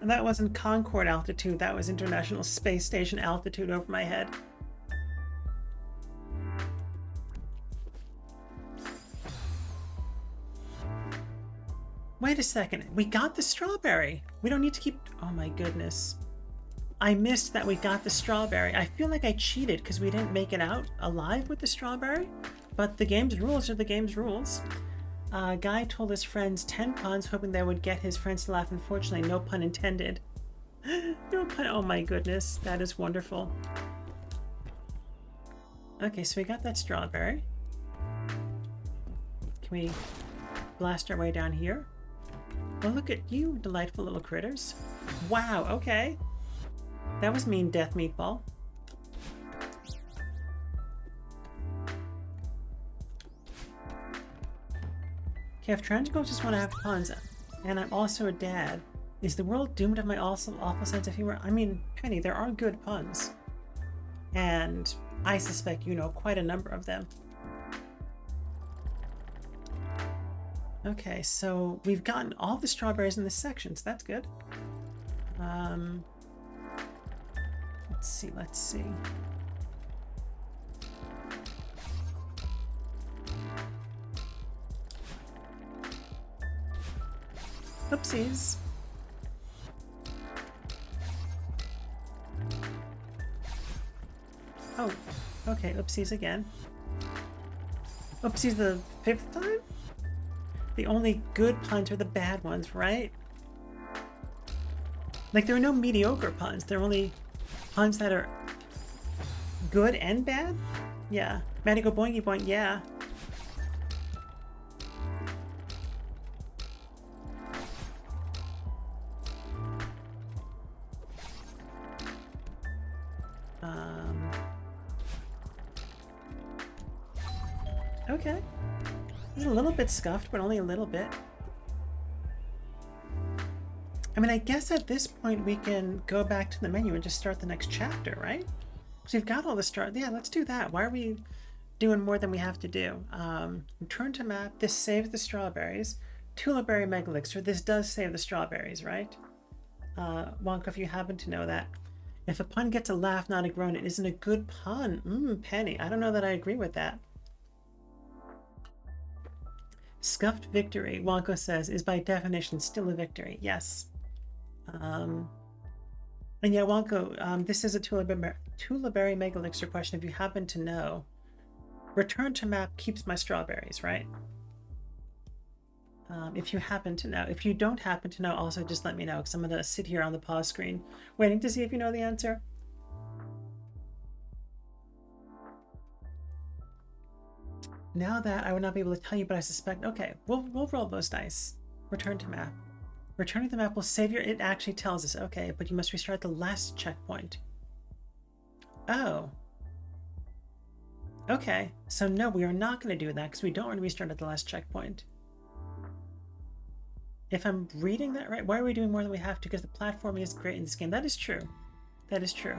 S1: And that wasn't Concorde altitude, that was International Space Station altitude over my head. Wait a second, we got the strawberry. We don't need to keep... Oh my goodness. I missed that we got the strawberry. I feel like I cheated because we didn't make it out alive with the strawberry. But the game's rules are the game's rules. Guy told his friends 10 puns, hoping they would get his friends to laugh. Unfortunately, no pun intended. No pun. Oh my goodness, that is wonderful. Okay, so we got that strawberry. Can we blast our way down here? Well, look at you, delightful little critters. Wow, okay. That was mean, Death Meatball. Okay, if trans girls just want to have puns, and I'm also a dad, is the world doomed of my awful sense of humor? I mean, Penny, there are good puns. And I suspect you know quite a number of them. Okay, so we've gotten all the strawberries in this section, so that's good. Let's see. Oopsies. Oh, okay, oopsies again. Oopsies the 5th time? The only good puns are the bad ones, right? Like, there are no mediocre puns. There are only puns that are good and bad? Yeah. Maddie go boingy boing, yeah. Okay. It's a little bit scuffed, but only a little bit. I mean, I guess at this point we can go back to the menu and just start the next chapter, right? Because we've got all the start. Yeah, let's do that. Why are we doing more than we have to do? Return to map. This saves the strawberries. Tuliberry Mega Elixir. This does save the strawberries, right? Wonka, if you happen to know that. If a pun gets a laugh, not a groan, it isn't a good pun. Penny. I don't know that I agree with that. Scuffed victory, Wonko says, is by definition still a victory. Yes. And yeah, Wonko, this is a Tuliberry Mega Elixir question. If you happen to know, return to map keeps my strawberries, right? If you happen to know. If you don't happen to know, also just let me know, because I'm going to sit here on the pause screen waiting to see if you know the answer. Now that I would not be able to tell you, but I suspect, okay, we'll roll those dice. Return to map. Returning to the map will save your, it actually tells us, okay, but you must restart the last checkpoint. Oh. Okay, so no, we are not going to do that because we don't want to restart at the last checkpoint. If I'm reading that right, why are we doing more than we have to? Because the platforming is great in this game. That is true. That is true.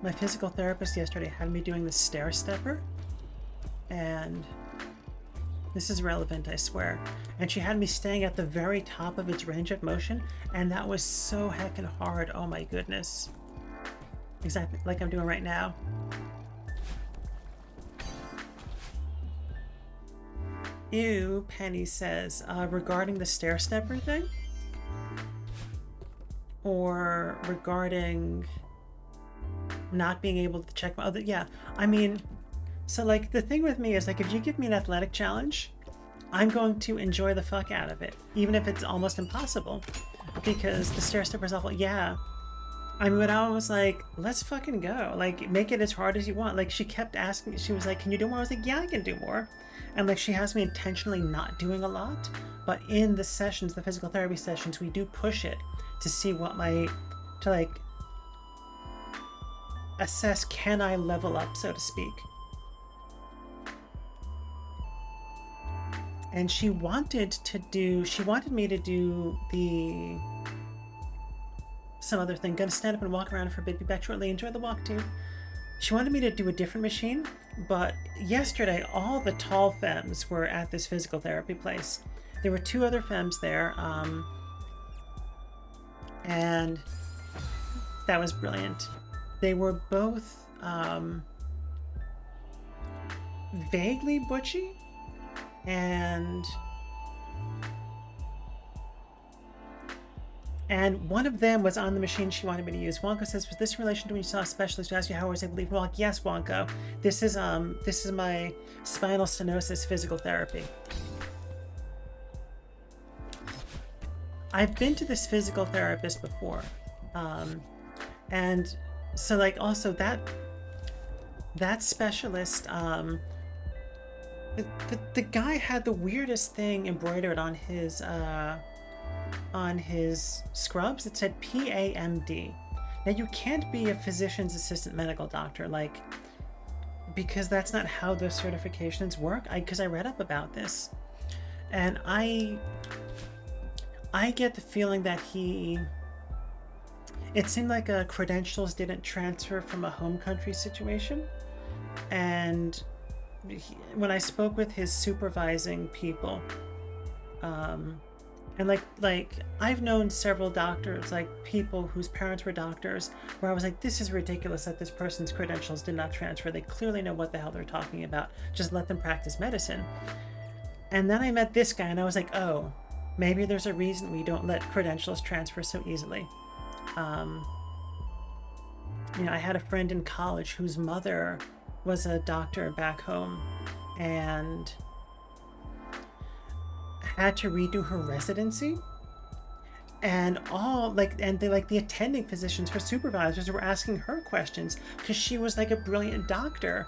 S1: My physical therapist yesterday had me doing the stair stepper, and this is relevant, I swear. And she had me staying at the very top of its range of motion, and that was so heckin' hard. Oh my goodness. Exactly like I'm doing right now. Ew, Penny says, regarding the stair stepper thing? Or regarding not being able to check my other, yeah, I mean, so like the thing with me is like if you give me an athletic challenge, I'm going to enjoy the fuck out of it, even if it's almost impossible, because the stair stepper is awful. Yeah, I mean, when I was like, let's fucking go, like make it as hard as you want. Like she kept asking, she was like, can you do more? I was like, yeah, I can do more. And like she has me intentionally not doing a lot, but in the sessions, the physical therapy sessions, we do push it to see what to like assess, can I level up, so to speak. And she wanted me to do some other thing. Gonna stand up and walk around for a bit, be back shortly, enjoy the walk too. She wanted me to do a different machine, but yesterday all the tall femmes were at this physical therapy place. There were 2 other femmes there, and that was brilliant. They were both vaguely butchy, and one of them was on the machine she wanted me to use. Wonka says, was this in relation to when you saw a specialist who asked you how I was able to leave? Well, yes, Wonka. This is my spinal stenosis physical therapy. I've been to this physical therapist before, and so like also that specialist, the guy had the weirdest thing embroidered on his scrubs. It said PAMD. Now you can't be a physician's assistant medical doctor, like, because that's not how those certifications work. Because I read up about this, and I get the feeling that it seemed like credentials didn't transfer from a home country situation, and when I spoke with his supervising people, and like I've known several doctors, like people whose parents were doctors, where I was like, this is ridiculous that this person's credentials did not transfer. They clearly know what the hell they're talking about. Just let them practice medicine. And then I met this guy and I was like, oh, maybe there's a reason we don't let credentials transfer so easily. I had a friend in college whose mother was a doctor back home and had to redo her residency, and the attending physicians, her supervisors, were asking her questions because she was like a brilliant doctor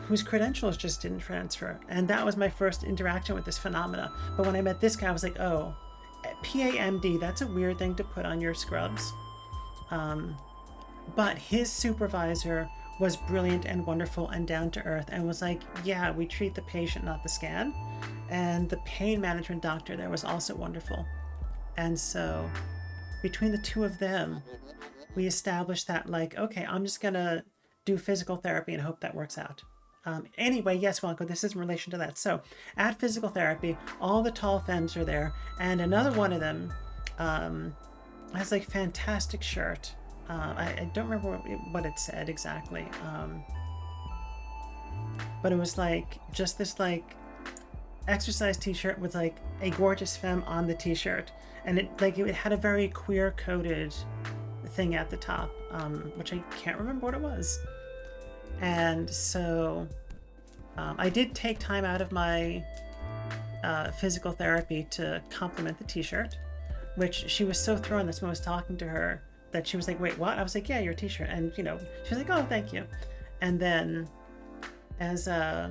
S1: whose credentials just didn't transfer. And that was my first interaction with this phenomena. But when I met this guy, I was like, oh, PAMD, that's a weird thing to put on your scrubs. But his supervisor was brilliant and wonderful and down to earth and was like, yeah, we treat the patient, not the scan. And the pain management doctor there was also wonderful. And so between the two of them, we established that, like, okay, I'm just going to do physical therapy and hope that works out. Anyway, yes, Wonko, this is in relation to that. So at physical therapy, all the tall femmes are there. And another one of them has like fantastic shirt. I don't remember what it said exactly. But it was like just this like exercise t-shirt with like a gorgeous femme on the t-shirt. And it had a very queer coded thing at the top, which I can't remember what it was. And so I did take time out of my physical therapy to compliment the t-shirt, which she was so thrown that someone was talking to her that she was like, wait, what? I was like, yeah, your t-shirt. And, she was like, oh, thank you. And then as I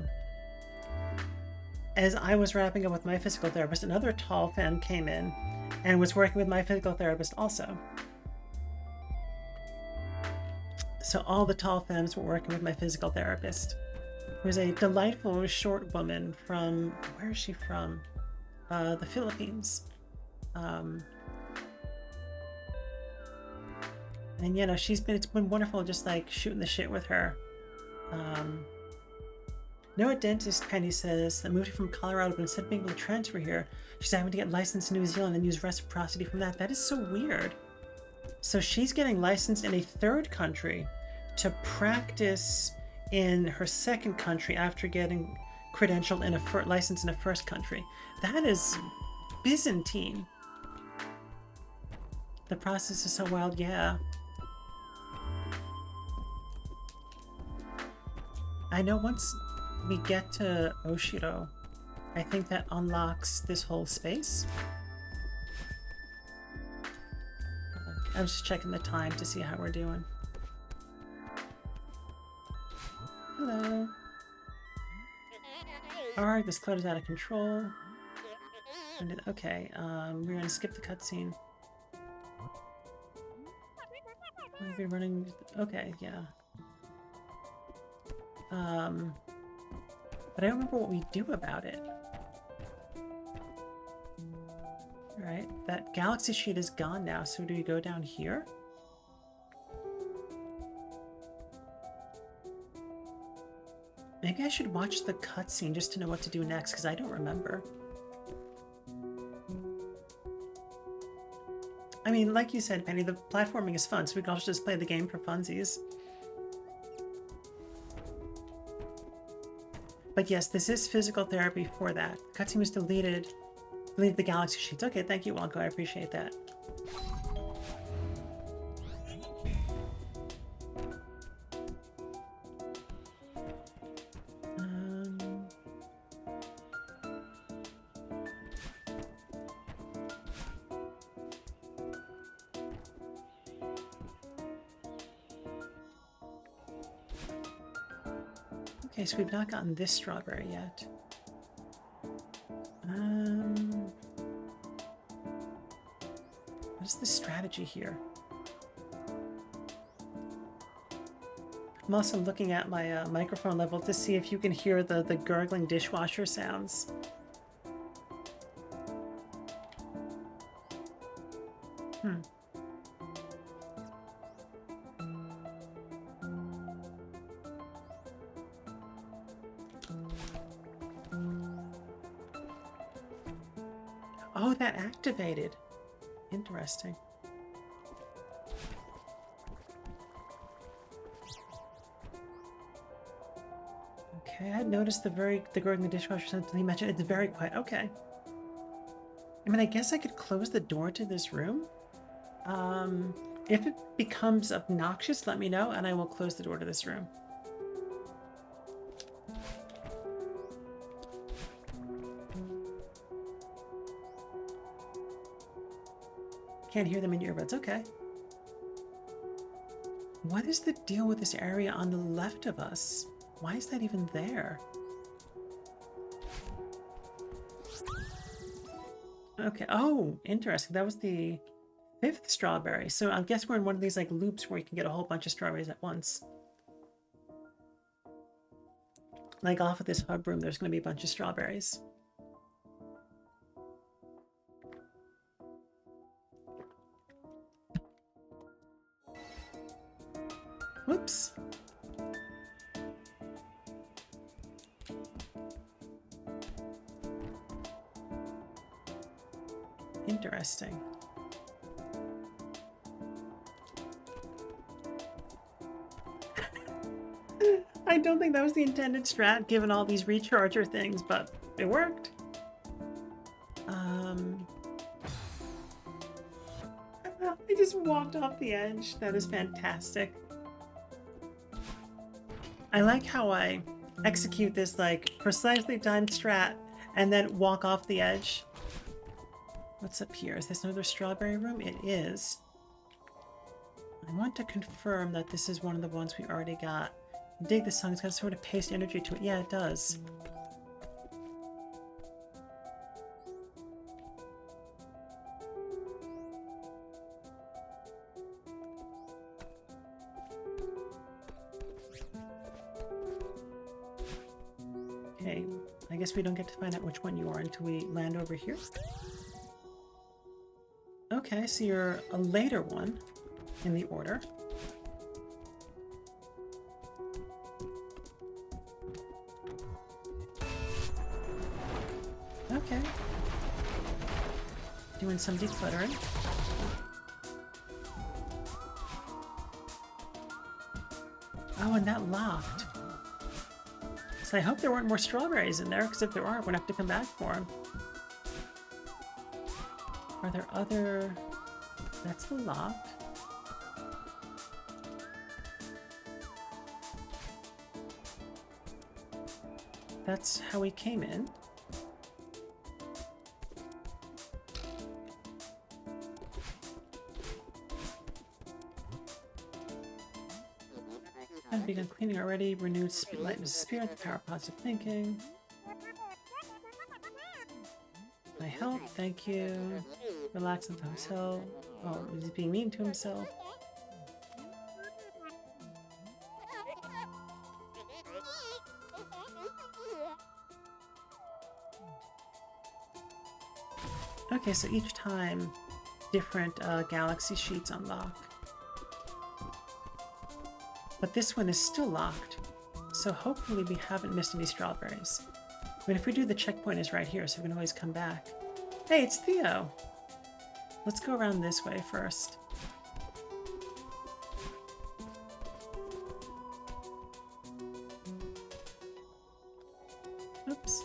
S1: was wrapping up with my physical therapist, another tall femme came in and was working with my physical therapist also. So all the tall femmes were working with my physical therapist, who was a delightful short woman from, where is she from? The Philippines. And it's been wonderful just like shooting the shit with her. No, a dentist, Penny says, that moved from Colorado, but instead of being able to transfer here, she's having to get licensed in New Zealand and use reciprocity from that. That is so weird. So she's getting licensed in a third country to practice in her second country after getting credentialed in a license in a first country. That is Byzantine. The process is so wild, yeah. I know once we get to Oshiro, I think that unlocks this whole space. I'm just checking the time to see how we're doing. Hello. Alright, this cloud is out of control. Okay, we're gonna skip the cutscene. We'll be running. Okay, yeah. But I don't remember what we do about it. Alright, that galaxy sheet is gone now, so do we go down here? Maybe I should watch the cutscene just to know what to do next, because I don't remember. I mean, like you said, Penny, the platforming is fun, so we can also just play the game for funsies. But yes, this is physical therapy for that. Cutscene was deleted. Deleted the galaxy sheets. Okay, thank you, Wonko. I appreciate that. Okay, so we've not gotten this strawberry yet. What is the strategy here? I'm also looking at my microphone level to see if you can hear the gurgling dishwasher sounds. Oh, that activated. Interesting. Okay, I noticed the girl in the dishwasher something he mentioned. It's very quiet. Okay. I mean, I guess I could close the door to this room. If it becomes obnoxious, let me know, and I will close the door to this room. Can't hear them in your earbuds. Okay. What is the deal with this area on the left of us? Why is that even there? Okay. Oh, interesting. That was the 5th strawberry. So I guess we're in one of these like loops where you can get a whole bunch of strawberries at once. Like off of this hub room, there's going to be a bunch of strawberries. Whoops. Interesting. I don't think that was the intended strat given all these recharger things, but it worked. I just walked off the edge. That is fantastic. I like how I execute this like precisely timed strat and then walk off the edge. What's up here? Is this another strawberry room? It is. I want to confirm that this is one of the ones we already got. Dig this song. It's got sort of paste energy to it. Yeah, it does. Okay, I guess we don't get to find out which one you are until we land over here. Okay, so you're a later one in the order. Okay. Doing some decluttering. Oh, and that locked. So I hope there weren't more strawberries in there, because if there are, we're gonna have to come back for them. Are there other... That's the lock. That's how we came in. I've begun cleaning already. Renewed lightness of spirit, the power of positive thinking. My help, thank you. Relax into himself. Oh, he's being mean to himself. Okay, so each time, different galaxy sheets unlock. But this one is still locked, so hopefully we haven't missed any strawberries. I mean, if we do, the checkpoint is right here, so we can always come back. Hey, it's Theo! Let's go around this way first. Oops.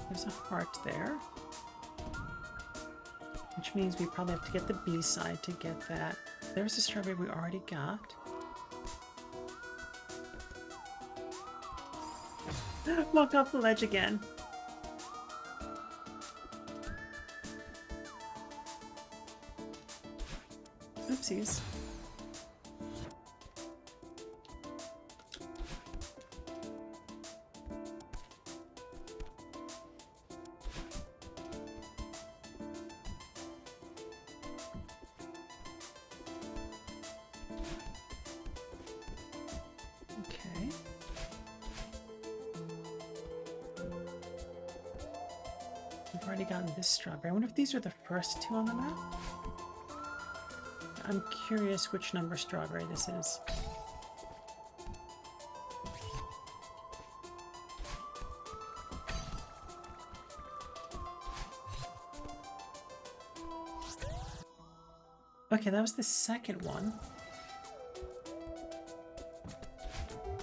S1: There's a heart there, which means we probably have to get the B side to get that. There's a strawberry we already got. Walk off the ledge again. Oopsies. We've already gotten this strawberry. I wonder if these are the first two on the map? I'm curious which number strawberry this is. Okay, that was the second one.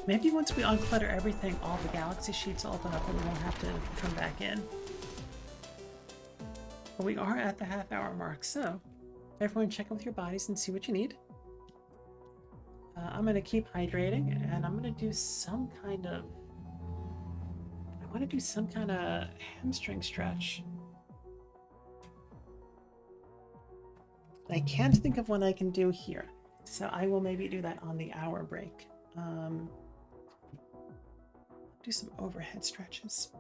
S1: Maybe once we unclutter everything, all the galaxy sheets open up and we won't have to come back in. But we are at the half-hour mark, so everyone check in with your bodies and see what you need. I'm going to keep hydrating, and I'm going to do some kind of... I want to do some kind of hamstring stretch. I can't think of one I can do here, so I will maybe do that on the hour break. Do some overhead stretches.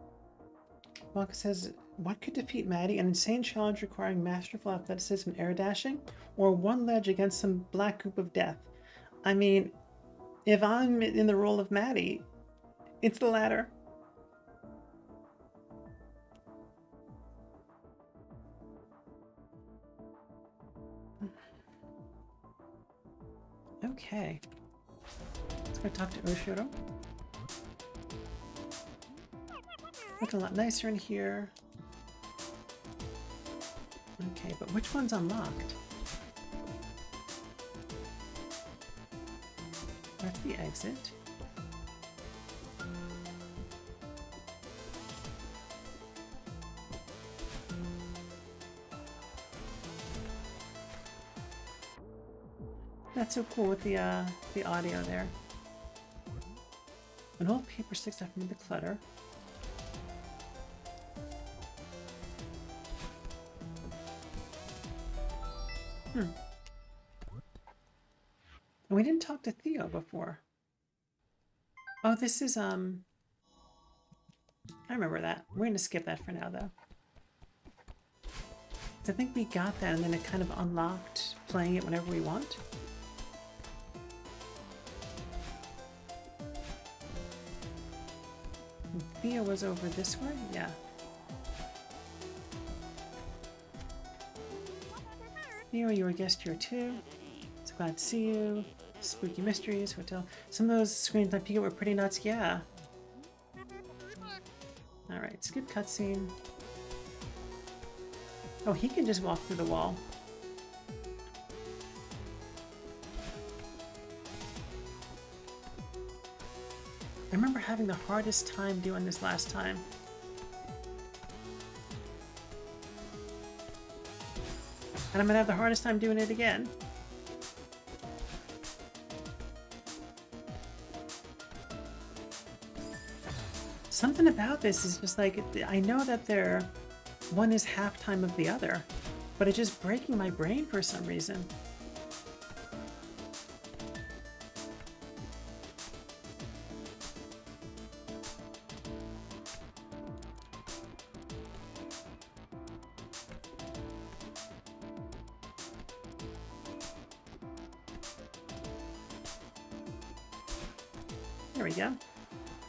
S1: Wonka says, what could defeat Maddie? An insane challenge requiring masterful athleticism and air dashing? Or one ledge against some black goop of death? I mean, if I'm in the role of Maddie, it's the latter. Okay. Let's go talk to Oshiro. Looking a lot nicer in here. Okay, but which one's unlocked? That's the exit. That's so cool with the audio there. An old paper sticks out from the clutter. We didn't talk to Theo before. Oh, this is, I remember that. We're going to skip that for now, though. I think we got that, and then it kind of unlocked playing it whenever we want. And Theo was over this way? Yeah. Theo, you were a guest here too. So glad to see you. Spooky Mysteries, Hotel. Some of those screens on Pika were pretty nuts, yeah. Alright, skip cutscene. Oh, he can just walk through the wall. I remember having the hardest time doing this last time. And I'm gonna have the hardest time doing it again. Something about this is just like, I know that one is half-time of the other, but it's just breaking my brain for some reason. There we go.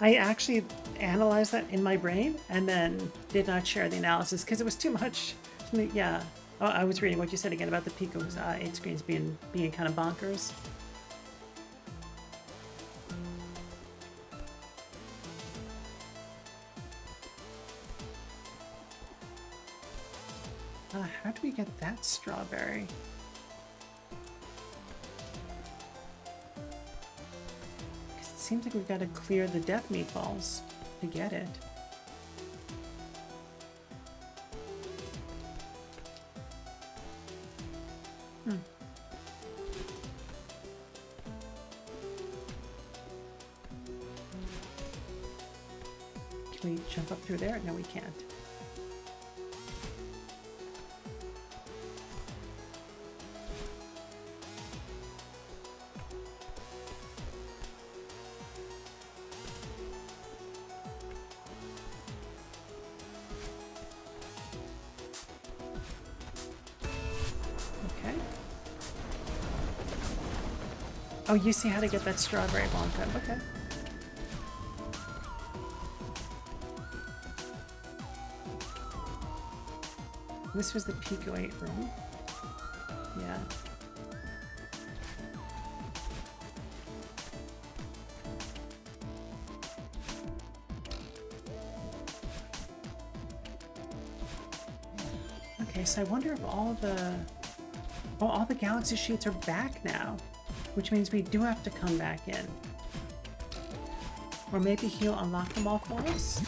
S1: I actually analyzed that in my brain and then did not share the analysis because it was too much. Yeah. Oh, I was reading what you said again about the Pico's 8 screens being kind of bonkers. How do we get that strawberry? Seems like we've got to clear the death meatballs to get it. Can we jump up through there? No, we can't. Oh, you see how to get that strawberry Wonka. Okay. This was the Pico 8 room. Yeah. Okay, so I wonder if all the galaxy sheets are back now, which means we do have to come back in. Or maybe he'll unlock them all for us.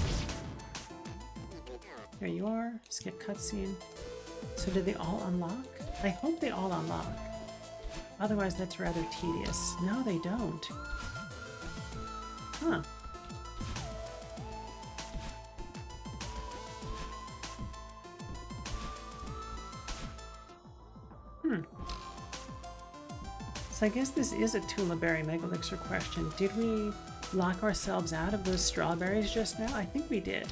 S1: There you are. Skip cutscene. So did they all unlock? I hope they all unlock. Otherwise that's rather tedious. No, they don't. Huh. So I guess this is a Tulaberry Mega Elixir question. Did we lock ourselves out of those strawberries just now? I think we did.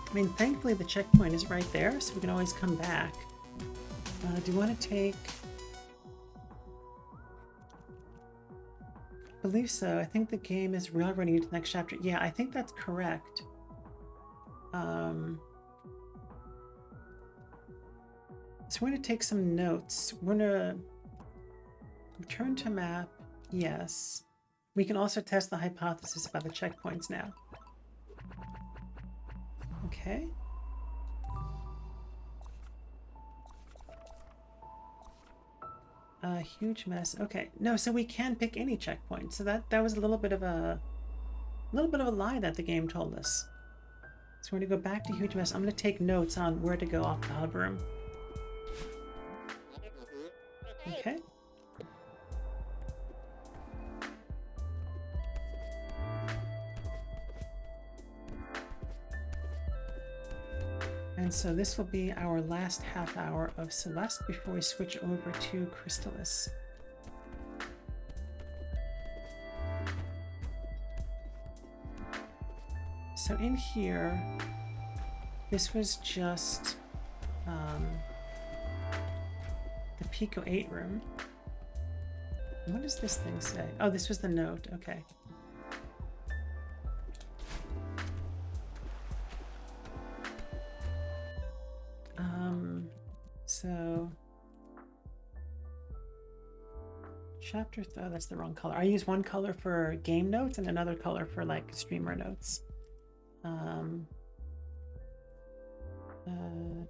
S1: I mean, thankfully the checkpoint is right there, so we can always come back. Do you want to take... I believe so. I think the game is railroading into the next chapter. Yeah, I think that's correct. So we're going to take some notes. We're going to return to map. Yes. We can also test the hypothesis about the checkpoints now. Okay. Huge mess. Okay. No, so we can pick any checkpoint. So that was a little bit of a lie that the game told us. So we're going to go back to huge mess. I'm going to take notes on where to go off the hub room. Okay. And so this will be our last half hour of Celeste before we switch over to Crystalis. So in here, this was just the Pico 8 room. What does this thing say? Oh, this was the note. Okay. So chapter, oh, that's the wrong color. I use one color for game notes and another color for like streamer notes.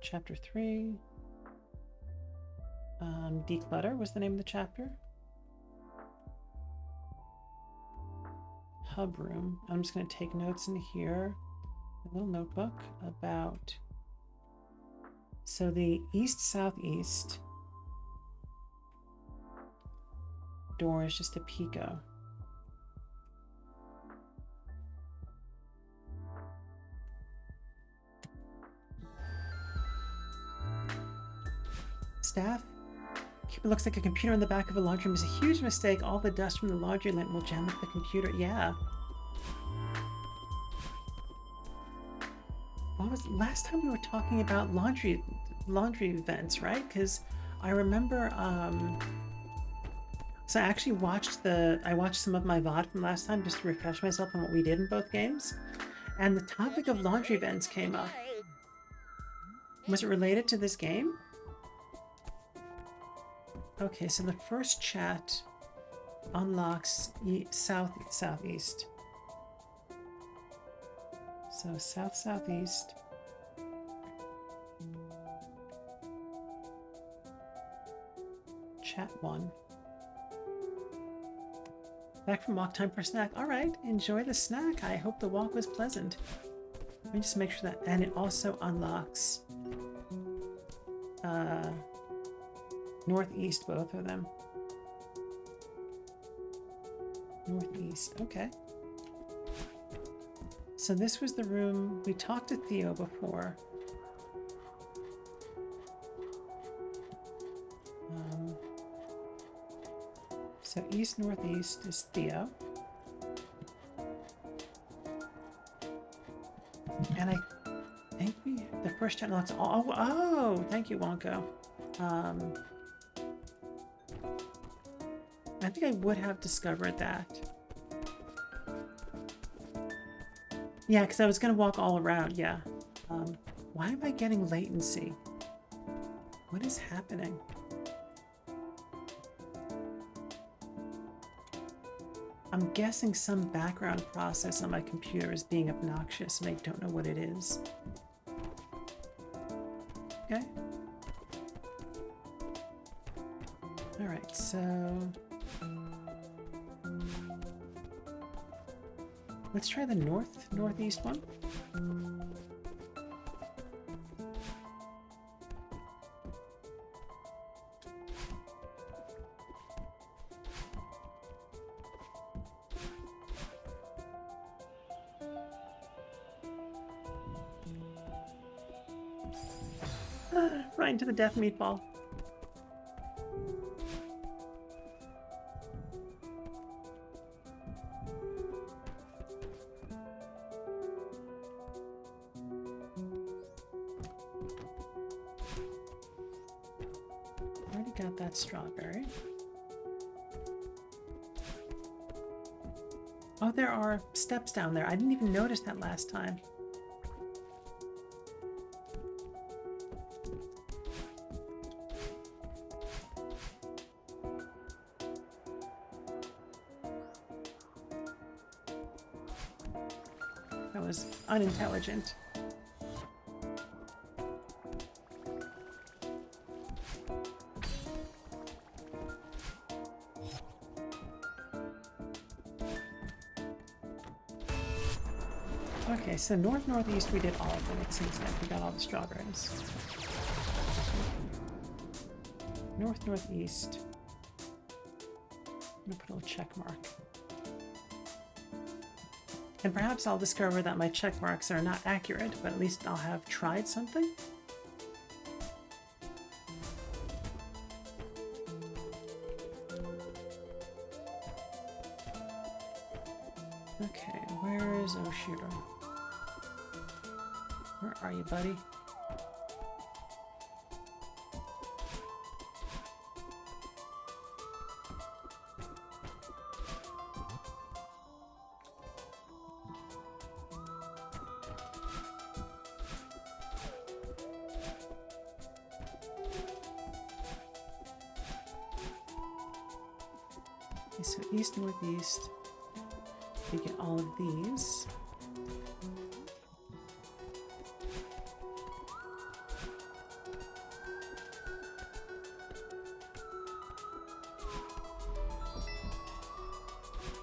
S1: Chapter 3. Declutter was the name of the chapter. Hub room. I'm just going to take notes in here. A little notebook about... So the east-southeast door is just a Pico. Staff? It looks like a computer in the back of a laundry room is a huge mistake. All the dust from the laundry lint will jam up the computer. Yeah. What was last time we were talking about laundry vents, right? Because I remember so I actually watched some of my VOD from last time just to refresh myself on what we did in both games, and the topic of laundry vents came up. Was it related to this game? Okay, so the first chat unlocks southeast. So southeast. Chat 1. Back from walk time for snack. All right, enjoy the snack. I hope the walk was pleasant. Let me just make sure that, and it also unlocks northeast, both of them. Northeast, okay. So this was the room, we talked to Theo before. So east, northeast is Theo. And I think the first chat unlocks all, oh, thank you, Wonko. I think I would have discovered that. Yeah, because I was going to walk all around, yeah. Why am I getting latency? What is happening? I'm guessing some background process on my computer is being obnoxious and I don't know what it is. Okay. Alright, so... let's try the northeast one. Right into the death meatball. Already got that strawberry. Oh, there are steps down there. I didn't even notice that last time. That was unintelligent. Okay, so northeast we did all of them, it seems like. We got all the strawberries. Northeast. I'm gonna put a little check mark. And perhaps I'll discover that my check marks are not accurate, but at least I'll have tried something. Okay, where is Oshiro? Where are you, buddy? Okay, so east, northeast. We get all of these.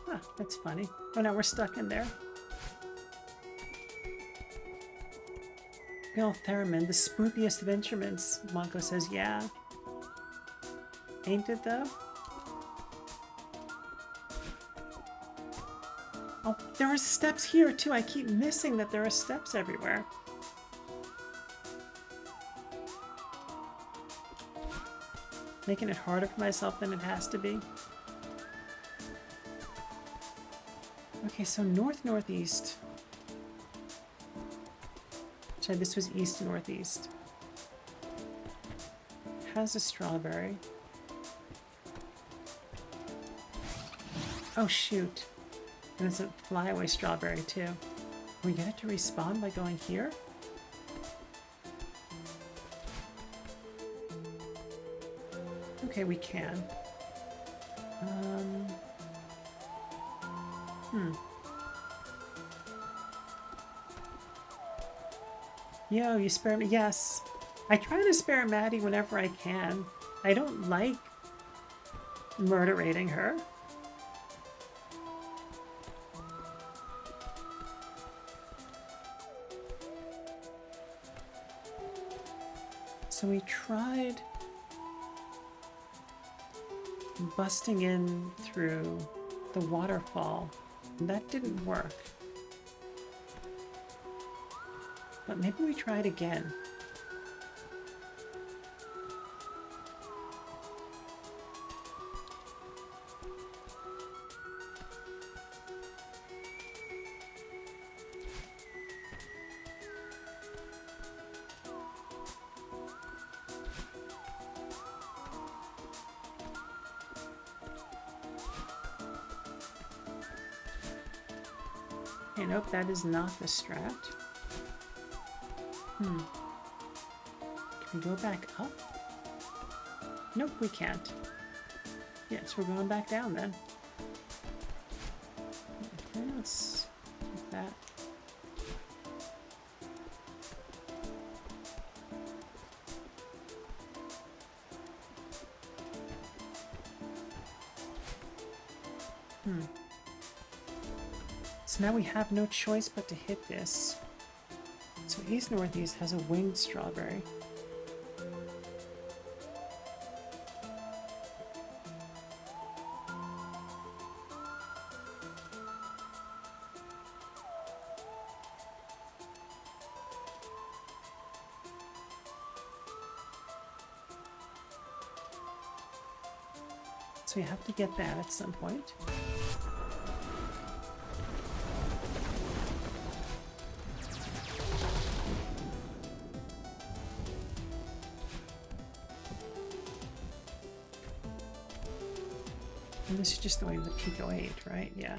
S1: Huh, that's funny. Oh, now we're stuck in there. Bill Theremin, the spookiest of instruments. Monko says, yeah. Ain't it, though? Oh, there are steps here, too. I keep missing that there are steps everywhere. Making it harder for myself than it has to be. Okay, so northeast. Sorry, this was east-northeast. Has a strawberry. Oh, shoot. And it's a flyaway strawberry, too. Can we get it to respawn by going here? Okay, we can. Yo, you spare me? Yes. I try to spare Maddie whenever I can. I don't like murderating her. So we tried busting in through the waterfall. That didn't work. But maybe we try it again. Okay, nope, that is not the strat. Can we go back up? Nope, we can't. Yes, we're going back down then. Okay, let's get that. So now we have no choice but to hit this. So East Northeast has a winged strawberry. So we have to get that at some point. And this is just the way the Pico 8, right? Yeah.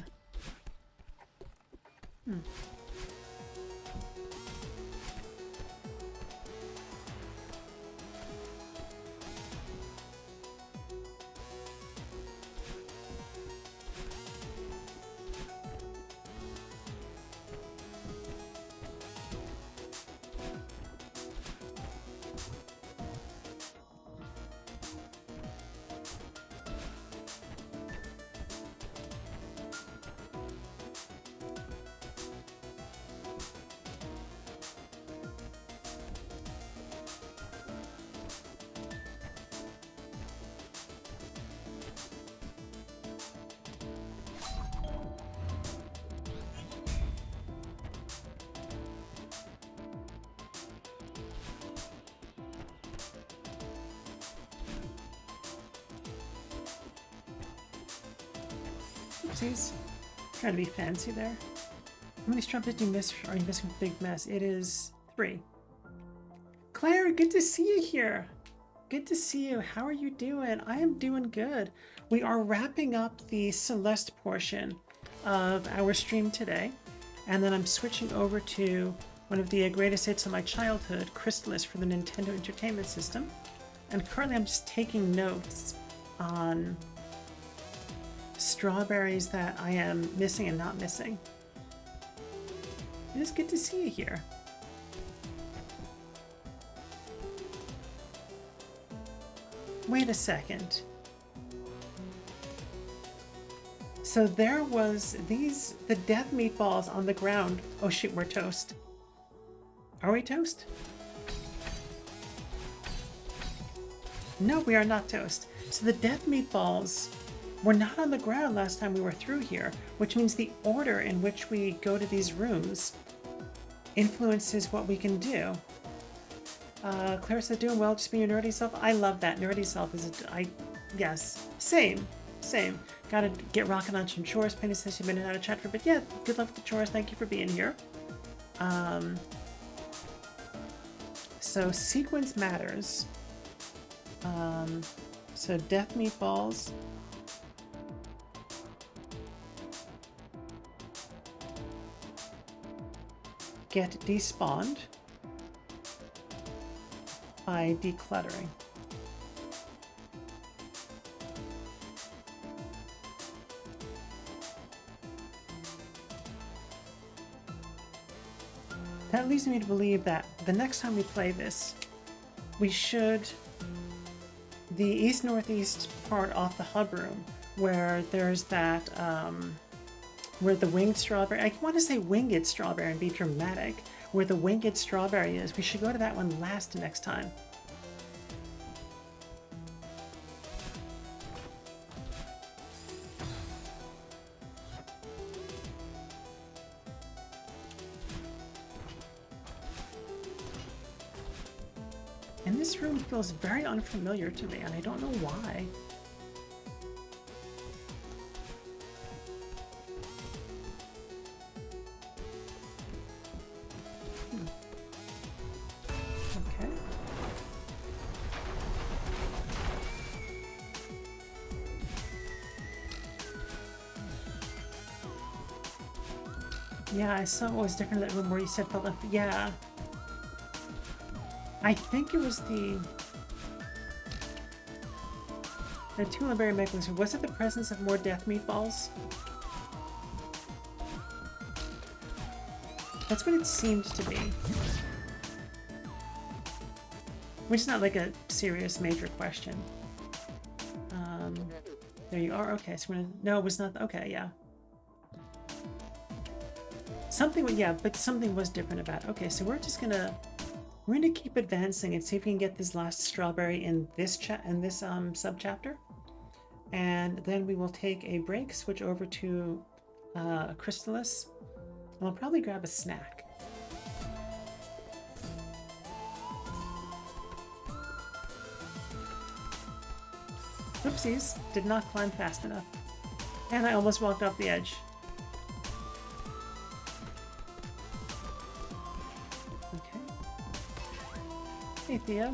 S1: Oopsies. Trying to be fancy there. How many straws did you miss? Are you missing a big mess? It is 3. Claire, good to see you here. Good to see you. How are you doing? I am doing good. We are wrapping up the Celeste portion of our stream today. And then I'm switching over to one of the greatest hits of my childhood, Crystalis for the Nintendo Entertainment System. And currently I'm just taking notes on strawberries that I am missing and not missing. It is good to see you here. Wait a second. So there was the death meatballs on the ground. Oh shoot, we're toast. Are we toast? No, we are not toast. So the death meatballs were not on the ground last time we were through here, which means the order in which we go to these rooms influences what we can do. Clarissa doing well, just being your nerdy self. I love that. Nerdy self is yes. Same. Gotta get rocking on some chores. Penny says she's been in and out of chat for a bit. Yeah, good luck with the chores. Thank you for being here. So sequence matters. So death meatballs. Get despawned by decluttering. That leads me to believe that the next time we play this, we should the east-northeast part off the hub room where there's that where the winged strawberry, I want to say winged strawberry and be dramatic, where the winged strawberry is. We should go to that one last next time. And this room feels very unfamiliar to me, and I don't know why. Okay. Yeah, I saw what was different in that room where you said felt like, yeah. I think it was the Tuliberry Mechanism. Was it the presence of more death meatballs? That's what it seemed to be. Which is not like a serious major question. There you are. Okay, so we're gonna... No, it was not... Okay, yeah. Something... Yeah, but something was different about it. Okay, so we're just gonna... We're gonna keep advancing and see if we can get this last strawberry in this sub-chapter. And then we will take a break, switch over to Crystalis, and we'll probably grab a snack. Oopsies, did not climb fast enough. And I almost walked off the edge. Okay. Hey, Theo.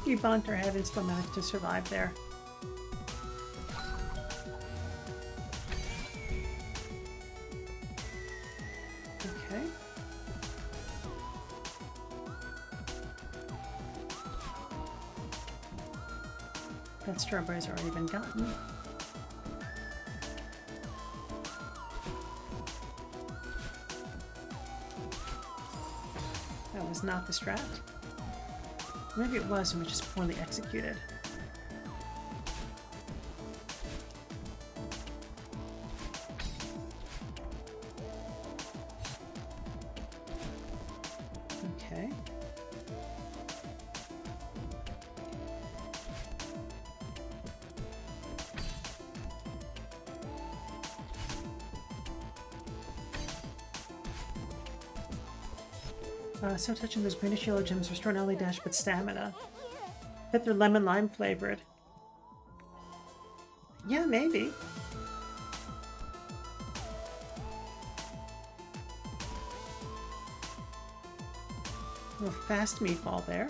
S1: We bonked our head and still managed to survive there. Okay. That strawberry's already been gotten. That was not the strat. Maybe it was and was just poorly executed. Okay. So touching those greenish yellow gems, restore not only dash but stamina. Bet they're lemon lime flavored. Yeah, maybe. A little fast meatball there.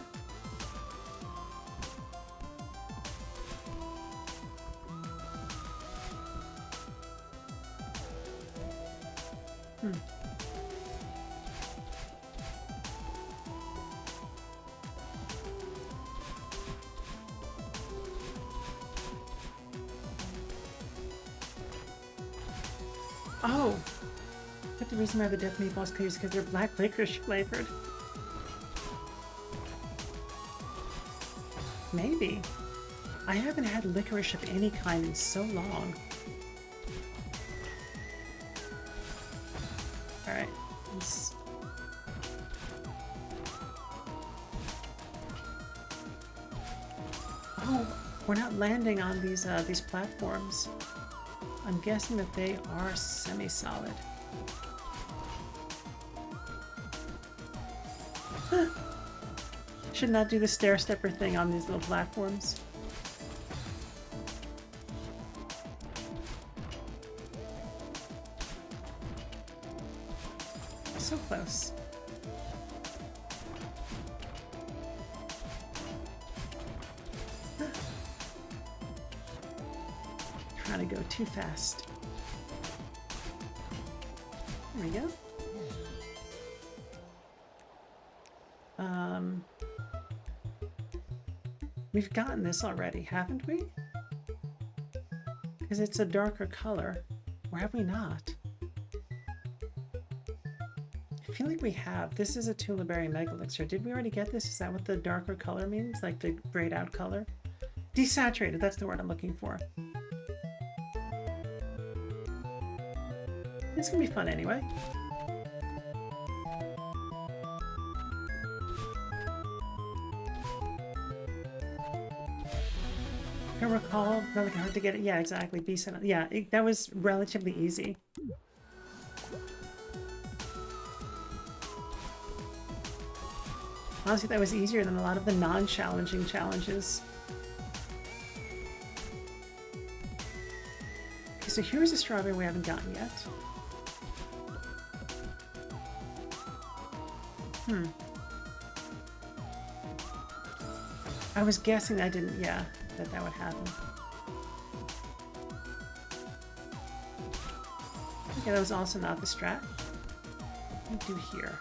S1: Oh! But the reason why the death meatballs clear is because they're black licorice flavored. Maybe. I haven't had licorice of any kind in so long. Alright. Oh, we're not landing on these platforms. I'm guessing that they are semi-solid. Should not do the stair-stepper thing on these little platforms. So close. Trying to go too fast. There we go. We've gotten this already, haven't we? Because it's a darker color. Or have we not? I feel like we have. This is a Tuliberry Mega Elixir. Did we already get this? Is that what the darker color means? Like the grayed out color? Desaturated, that's the word I'm looking for. It's gonna be fun anyway. I recall, not like hard to get it. Yeah, exactly. Decent. Yeah, that was relatively easy. Honestly, that was easier than a lot of the non-challenging challenges. Okay, so here's a strawberry we haven't gotten yet. I was guessing I didn't, yeah, that would happen. Okay, that was also not the strat. What do we do here?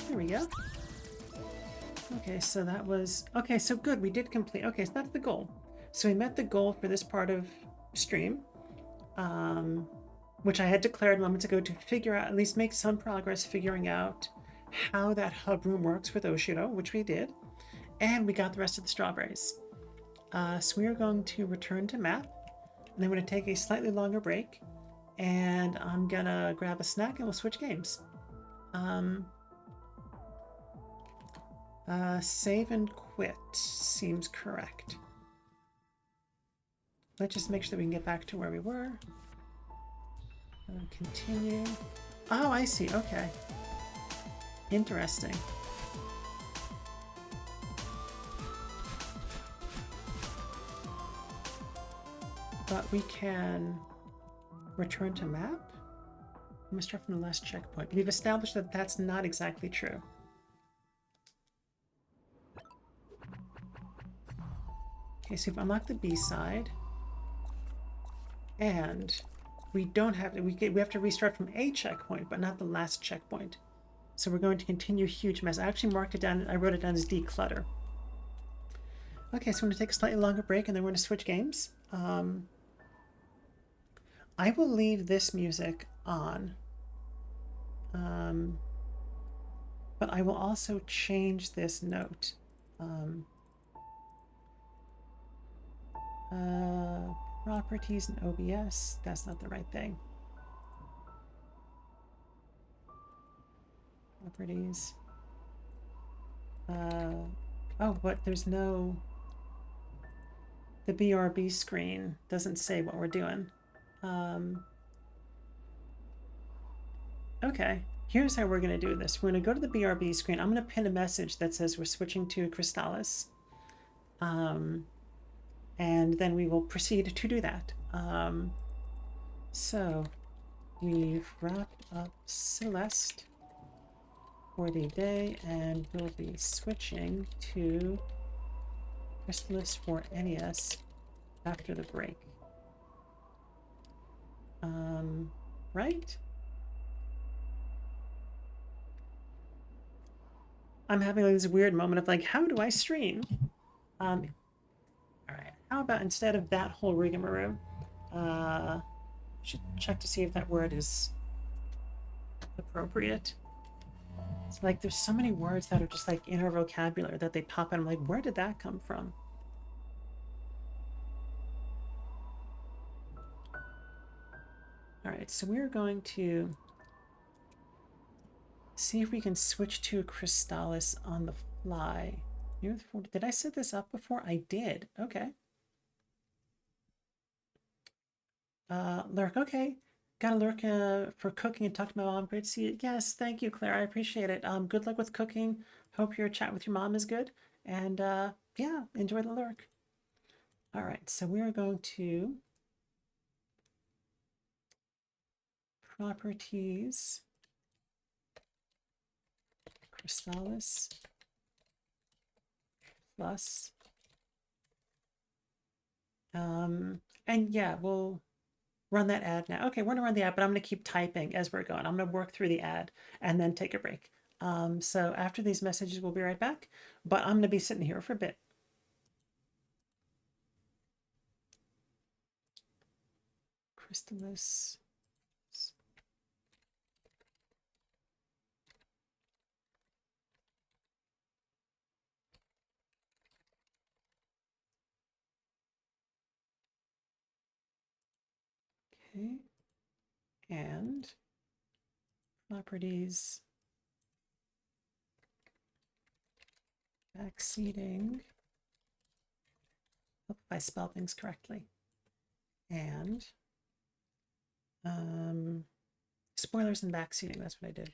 S1: There we go. Okay, so that was... Okay, so good, we did complete... Okay, so that's the goal. So we met the goal for this part of stream, which I had declared moments ago to figure out, at least make some progress figuring out how that hub room works with Oshiro, which we did. And we got the rest of the strawberries. So we are going to return to map, and I'm going to take a slightly longer break, and I'm going to grab a snack and we'll switch games. Save and quit seems correct. Let's just make sure that we can get back to where we were. Continue. Oh, I see. Okay. Interesting. But we can return to map? We must start from the last checkpoint. We've established that that's not exactly true. Okay, so we've unlocked the B side. And we don't have to, we have to restart from a checkpoint, but not the last checkpoint. So we're going to continue huge mess. I actually marked it down, I wrote it down as declutter. Okay, so I'm going to take a slightly longer break and then we're going to switch games. I will leave this music on. But I will also change this note. Properties and OBS, that's not the right thing. Properties. Oh, but there's no... The BRB screen doesn't say what we're doing. Okay, here's how we're going to do this. We're going to go to the BRB screen. I'm going to pin a message that says we're switching to Crystalis. And then we will proceed to do that. So we've wrapped up Celeste for the day, and we'll be switching to Crystalis for NES after the break. Right? I'm having like this weird moment of like, how do I stream? All right, how about instead of that whole rigmarole, should check to see if that word is appropriate. It's like there's so many words that are just like in our vocabulary that they pop in. I'm like, where did that come from? All right, so we're going to see if we can switch to Crystalis on the fly. Did I set this up before? I did. Okay. Lurk. Okay. Got a lurk for cooking and talk to my mom. Great to see you. Yes, thank you, Claire. I appreciate it. Good luck with cooking. Hope your chat with your mom is good. And yeah, enjoy the lurk. All right, so we are going to properties, Crystalis plus, and yeah, we'll run that ad now. Okay, we're gonna run the ad, but I'm gonna keep typing as we're going. I'm gonna work through the ad and then take a break. So after these messages, we'll be right back, but I'm gonna be sitting here for a bit. Crystalis. Okay, and properties, backseating. Hope I spell things correctly. And Spoilers and backseating, that's what I did.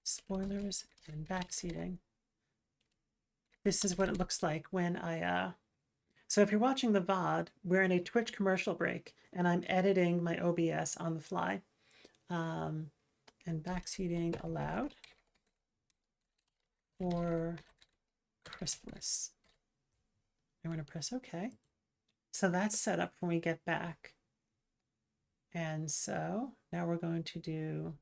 S1: Spoilers and backseating. This is what it looks like when I, so if you're watching the VOD, we're in a Twitch commercial break and I'm editing my OBS on the fly. And backseating allowed for Crystalis. I'm going to press OK. So that's set up when we get back. And so now we're going to do,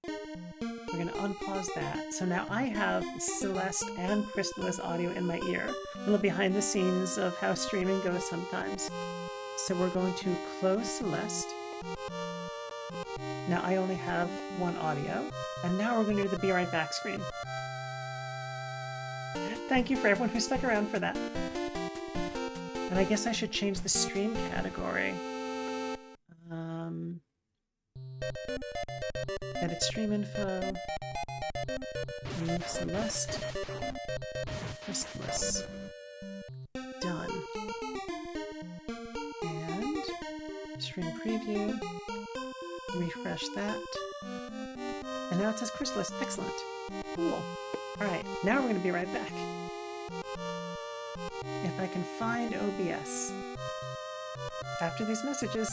S1: we're going to unpause that. So now I have Celeste and Crystalis audio in my ear. A little behind the scenes of how streaming goes sometimes. So we're going to close Celeste. Now I only have one audio. And now we're going to do the be right back screen. Thank you for everyone who stuck around for that. And I guess I should change the stream category. Edit stream info. Remove Celeste. Crystalis. Done. And stream preview. Refresh that. And now it says Crystalis. Excellent. Cool. Alright, now we're going to be right back. If I can find OBS after these messages.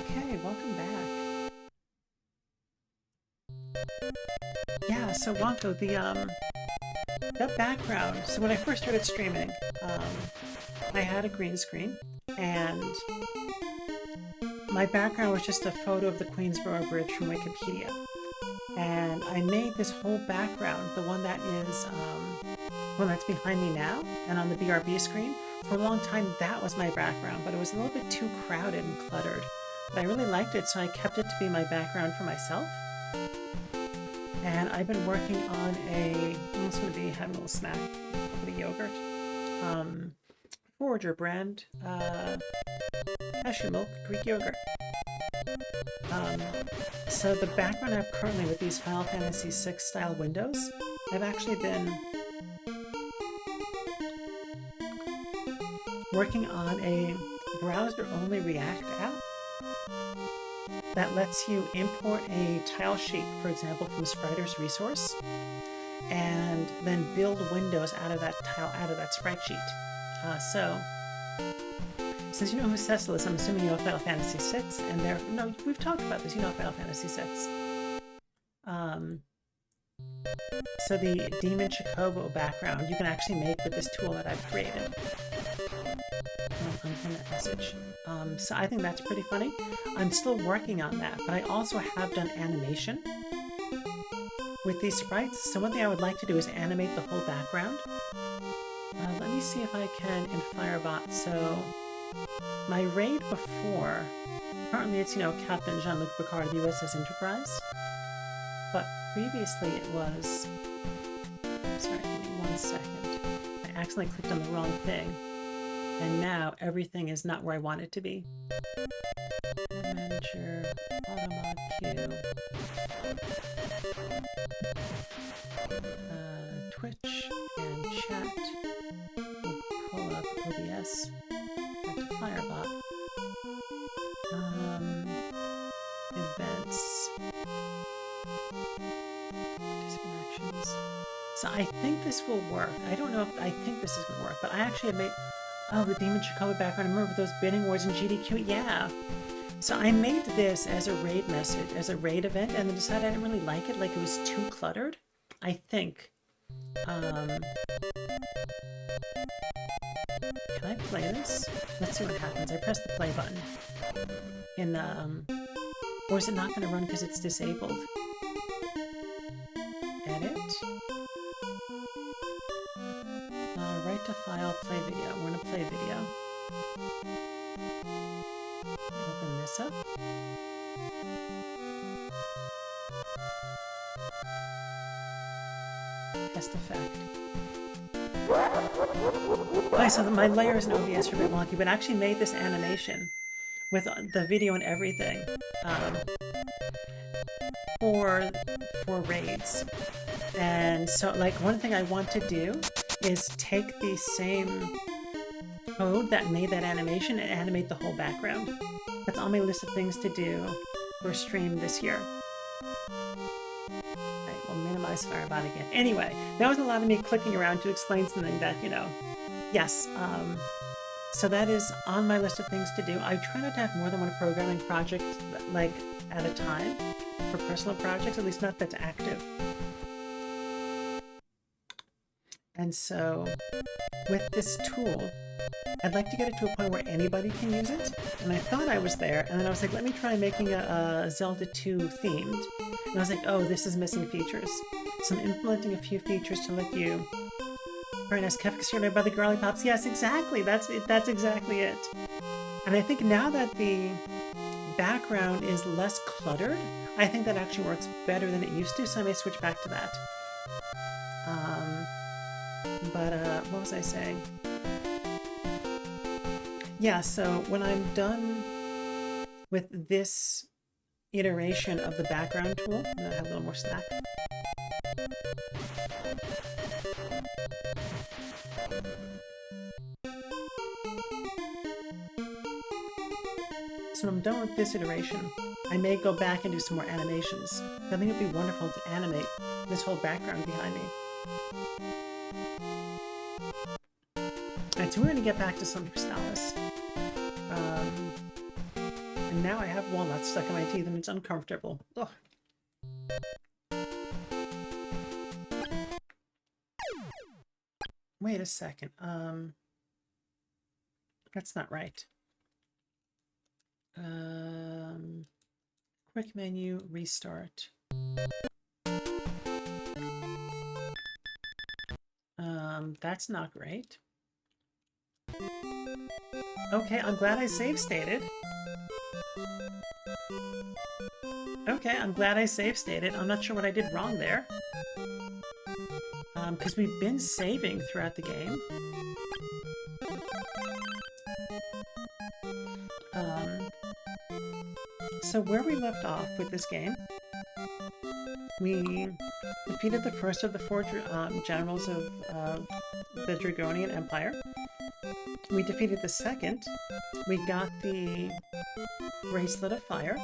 S1: Okay, welcome back. Yeah, so Wonko, that background. So when I first started streaming, I had a green screen, and my background was just a photo of the Queensboro Bridge from Wikipedia. And I made this whole background, the one that is, one that's behind me now, and on the BRB screen. For a long time, that was my background, but it was a little bit too crowded and cluttered. But I really liked it, so I kept it to be my background for myself. And I've been working on I'm just going to be having a little snack with a yogurt. Forager brand, cashew milk, Greek yogurt. So the background I have currently with these Final Fantasy VI style windows, I've actually been working on a browser-only React app that lets you import a tile sheet, for example, from Spriter's resource, and then build windows out of that tile, out of that sprite sheet. So, since you know who Cecil is, I'm assuming you know Final Fantasy VI, and no, we've talked about this, you know Final Fantasy VI. So the Demon Chocobo background you can actually make with this tool that I've created. On that message. So I think that's pretty funny. I'm still working on that, but I also have done animation with these sprites. So one thing I would like to do is animate the whole background. Let me see if I can in Firebot. So my raid before, currently it's, Captain Jean-Luc Picard of the USS Enterprise, but previously it was, sorry, give me 1 second. I accidentally clicked on the wrong thing. And now everything is not where I want it to be. Manager, Automod Q, Twitch and chat. We'll pull up OBS. Back to Firebot. Events. Participant actions. So I think this will work. I don't know if I think this is going to work, but I actually have made. Oh, the Demon Chocobo background. I remember those bidding wars in GDQ. Yeah. So I made this as a raid message, as a raid event, and then decided I didn't really like it. Like it was too cluttered. I think. Can I play this? Let's see what happens. I press the play button. In or is it not going to run because it's disabled? Edit. Write to file, play video. We're going to play video. Open this up. Test effect. Okay, so my layers in OBS are a bit wonky, but I actually made this animation with the video and everything for raids. And so, like, one thing I want to do is take the same code that made that animation and animate the whole background. That's on my list of things to do for stream this year. Alright, we'll minimize Firebot again. Anyway, that was a lot of me clicking around to explain something that, you know, yes, so that is on my list of things to do. I try not to have more than one programming project, like, at a time for personal projects, at least not that's active. And so, with this tool, I'd like to get it to a point where anybody can use it. And I thought I was there, and then I was like, let me try making a Zelda 2 themed. And I was like, oh, this is missing features. So I'm implementing a few features to let you... Very nice, cafeteria by the girly pops. Yes, exactly. That's it. That's exactly it. And I think now that the background is less cluttered, I think that actually works better than it used to. So I may switch back to that. What was I saying? Yeah. So when I'm done with this iteration of the background tool, I'm gonna have a little more snack. So when I'm done with this iteration, I may go back and do some more animations. I think it'd be wonderful to animate this whole background behind me. Alright, so we're going to get back to some Crystalis. And now I have walnuts stuck in my teeth and it's uncomfortable. Ugh. Wait a second. That's not right. Quick menu, restart. That's not great. Okay, I'm glad I save stated. Okay, I'm glad I save stated. I'm not sure what I did wrong there. Because we've been saving throughout the game. So where we left off with this game, we defeated the first of the four generals of the Dragonian Empire. We defeated the second. We got the Bracelet of Fire.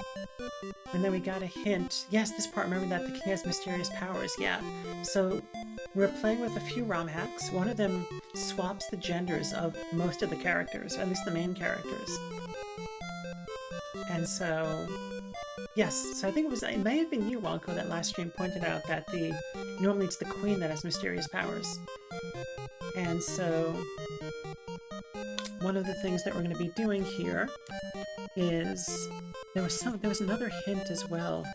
S1: And then we got a hint. Yes, this part, remember that the king has mysterious powers. Yeah. So we're playing with a few romhacks. One of them swaps the genders of most of the characters, or at least the main characters. And so, yes, so I think it may have been you, Wonko, that last stream pointed out that normally it's the queen that has mysterious powers. And so, one of the things that we're going to be doing here is, there was another hint as well.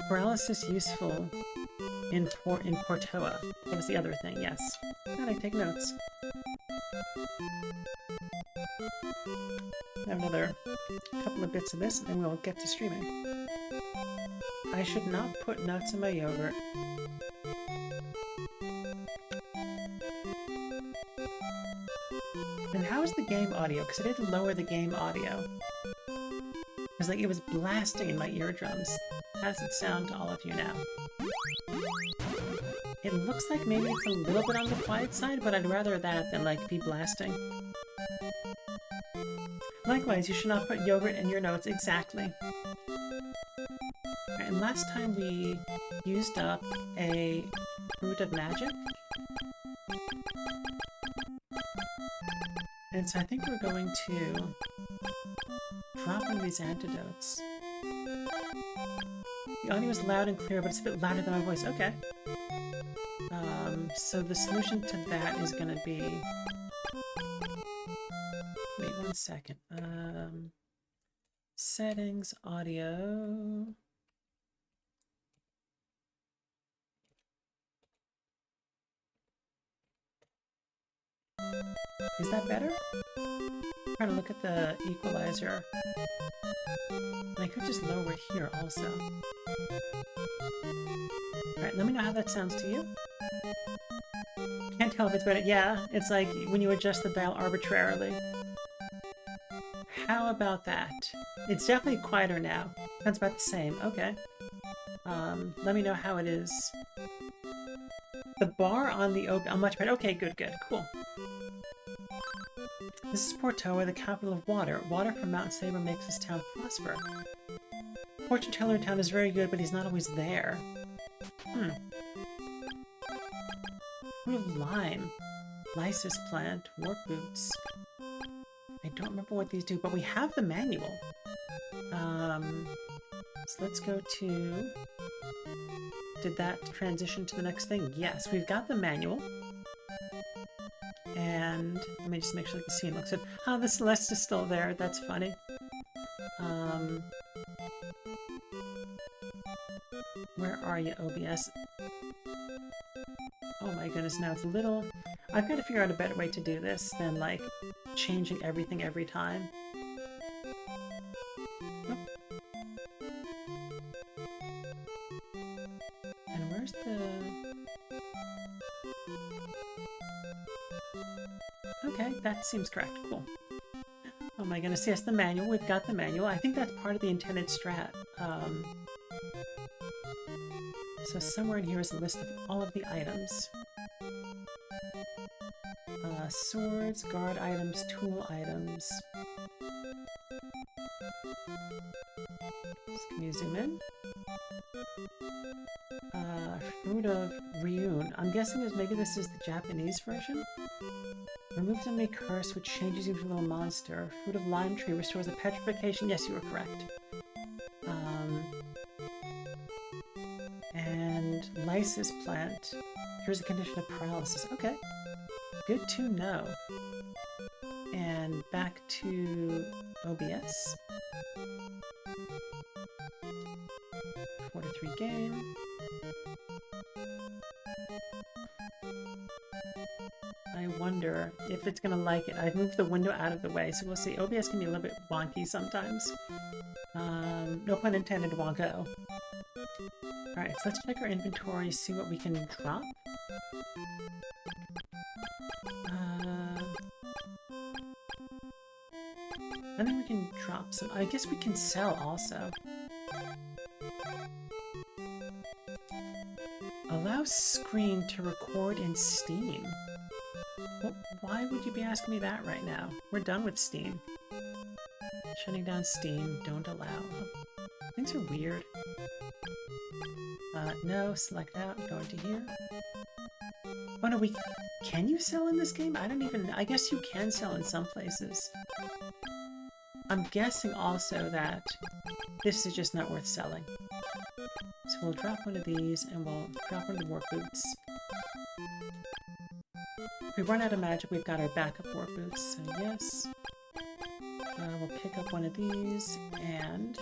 S1: Paralysis useful in Portoa. That was the other thing, yes. And I take notes. I have another couple of bits of this, and then we'll get to streaming. I should not put nuts in my yogurt. And how is the game audio? Because I did lower the game audio. It's like it was blasting in my eardrums. How does it sound to all of you now? It looks like maybe it's a little bit on the quiet side, but I'd rather that than like be blasting. Likewise, you should not put yogurt in your notes. Exactly. Right, and last time we used up a Fruit of Magic. And so I think we're going to drop one of these antidotes. The audio is loud and clear, but it's a bit louder than my voice. Okay. So the solution to that is going to be... Wait 1 second. Settings, audio... Is that better? I'm trying to look at the equalizer. And I could just lower it here also. Alright, let me know how that sounds to you. Can't tell if it's better. Yeah, it's like when you adjust the dial arbitrarily. How about that? It's definitely quieter now. Sounds about the same. Okay. Let me know how it is. The bar on the open... Oh, much better. Okay, good, good. Cool. This is Portoa, the capital of water. Water from Mount Saber makes this town prosper. Fortune teller in town is very good, but he's not always there. Fruit of lime. Lysis plant. Warp boots. I don't remember what these do, but we have the manual. So let's go to... Did that transition to the next thing? Yes, we've got the manual. And let me just make sure the scene looks good. Oh, the Celeste is still there. That's funny. Where are you, OBS? Oh my goodness, now it's a little... I've got to figure out a better way to do this than, like, changing everything every time. Oh. And where's the... Okay, that seems correct. Cool. Oh my goodness, yes, the manual. We've got the manual. I think that's part of the intended strat. So somewhere in here is a list of all of the items. Swords, guard items, tool items. Can you zoom in? Fruit of Ryun. I'm guessing maybe this is the Japanese version? Removes enemy curse, which changes you into a little monster. Fruit of lime tree restores a petrification. Yes, you were correct. And lysis plant cures a condition of paralysis. Okay. Good to know. And back to OBS. 4-3 game. I wonder if it's gonna like it. I've moved the window out of the way, so we'll see. OBS can be a little bit wonky sometimes. No pun intended, wonko. Alright, so let's check our inventory, see what we can drop. I think we can drop some. I guess we can sell also. Allow screen to record in Steam. Well, why would you be asking me that right now? We're done with Steam. Shutting down Steam, don't allow. Things are weird. No, select out, go into here. Oh no, can you sell in this game? I guess you can sell in some places. I'm guessing also that this is just not worth selling. So we'll drop one of these and we'll drop one of the warp boots. If we run out of magic, we've got our backup warp boots, so yes. We'll pick up one of these and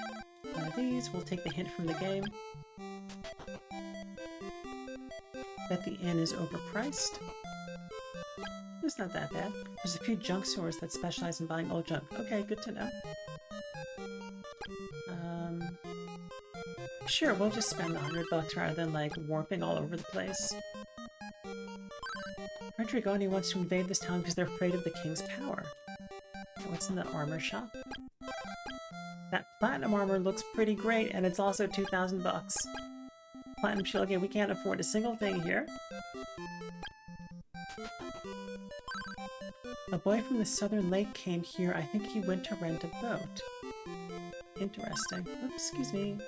S1: one of these. We'll take the hint from the game that the inn is overpriced. It's not that bad. There's a few junk stores that specialize in buying old junk. Okay, good to know. Sure, we'll just spend $100 rather than, like, warping all over the place. Redrigoni wants to invade this town because they're afraid of the king's power. What's in the armor shop? That platinum armor looks pretty great, and it's also 2,000 bucks. Platinum shield. Okay, we can't afford a single thing here. A boy from the southern lake came here. I think he went to rent a boat. Interesting. Oops, excuse me.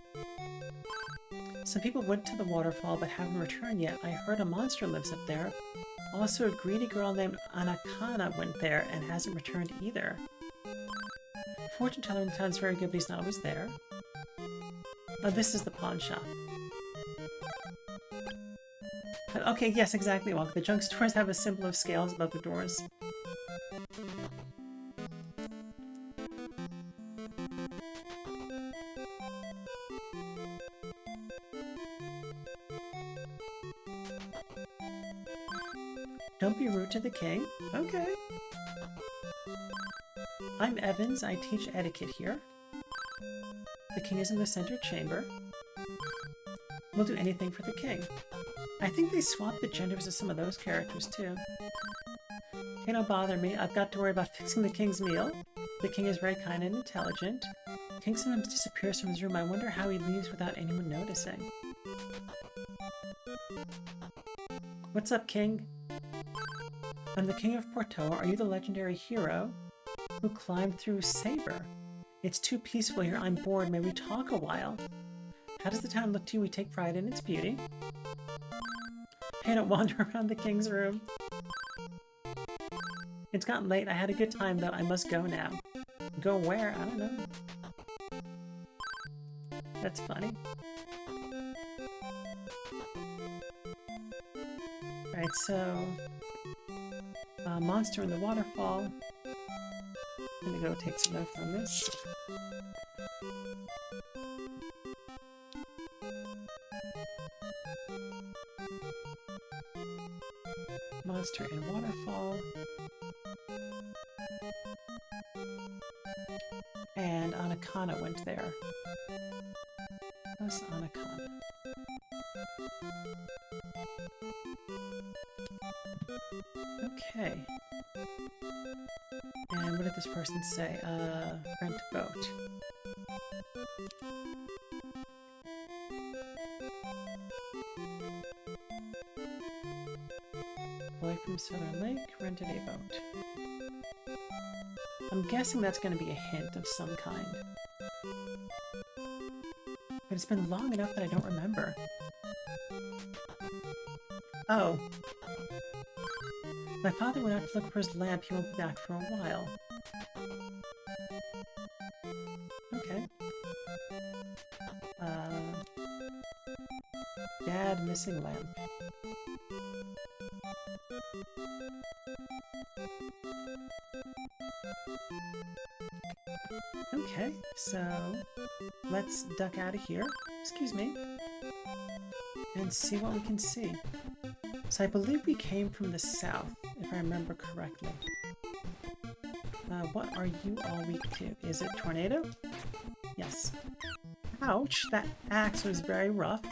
S1: Some people went to the waterfall but haven't returned yet. I heard a monster lives up there. Also, a greedy girl named Anakana went there and hasn't returned either. Fortune teller in the town's very good, but he's not always there. Oh, this is the pawn shop. Okay, yes, exactly, Wonka. The junk stores have a symbol of scales above the doors. Don't be rude to the king. Okay. I'm Evans. I teach etiquette here. The king is in the center chamber. We'll do anything for the king. I think they swapped the genders of some of those characters, too. Okay, don't bother me. I've got to worry about fixing the king's meal. The king is very kind and intelligent. The king sometimes disappears from his room. I wonder how he leaves without anyone noticing. What's up, king? I'm the king of Portoa. Are you the legendary hero who climbed through Saber? It's too peaceful here. I'm bored. May we talk a while? How does the town look to you? We take pride in its beauty. Hey, don't wander around the king's room. It's gotten late. I had a good time, though. I must go now. Go where? I don't know. That's funny. Alright, so... monster in the waterfall. I'm gonna go take some notes on this. Monster in waterfall. And Anakana went there. Plus Anakana. Okay. And what did this person say? Rent a boat. Boy from Southern Lake rented a boat. I'm guessing that's going to be a hint of some kind. But it's been long enough that I don't remember. Oh. My father went out to look for his lamp. He won't be back for a while. Okay. Dad missing lamp. Okay, so let's duck out of here. Excuse me. And see what we can see. So I believe we came from the south, if I remember correctly. What are you all weak to? Is it tornado? Yes. Ouch, that axe was very rough.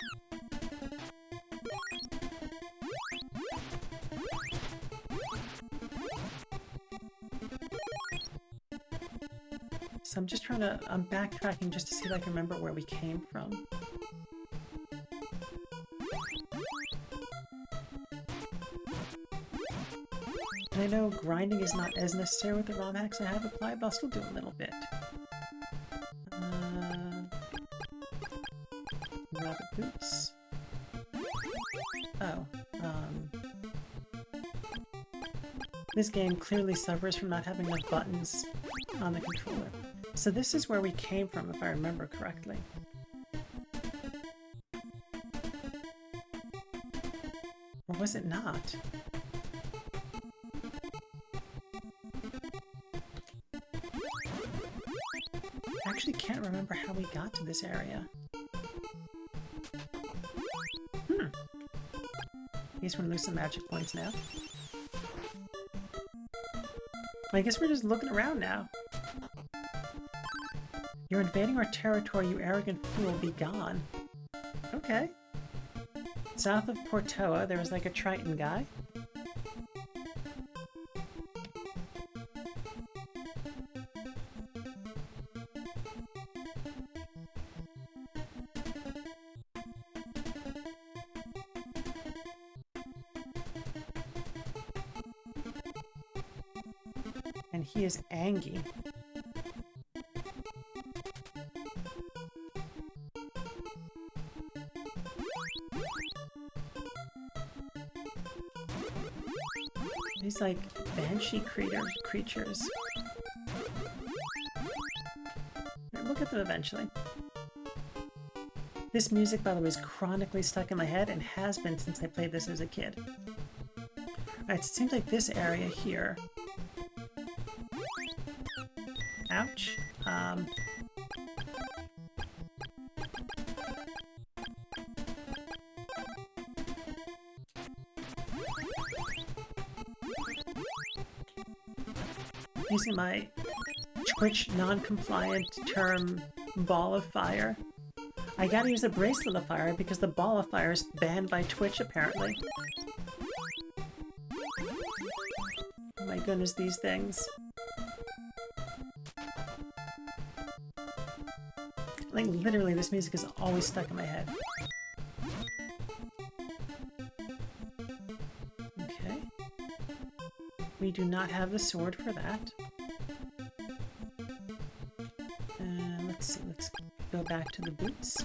S1: So I'm just I'm backtracking just to see if I can remember where we came from. And I know grinding is not as necessary with the ROM hacks I have applied, but I'll still do a little bit. Rabbit boots. Oh, this game clearly suffers from not having enough buttons on the controller. So this is where we came from, if I remember correctly. Or was it not? I actually can't remember how we got to this area. I guess we're gonna lose some magic points now. I guess we're just looking around now. You're invading our territory, you arrogant fool, be gone. Okay. South of Portoa, there was like a Triton guy. And he is angry. These like banshee creatures. We'll get them eventually. This music, by the way, is chronically stuck in my head and has been since I played this as a kid. Alright, so it seems like this area here. Ouch. Using my Twitch non-compliant term ball of fire. I gotta use a bracelet of fire because the ball of fire is banned by Twitch apparently. Oh my goodness, these things. Like, literally, this music is always stuck in my head. Okay. We do not have the sword for that. Let's see, let's go back to the boots.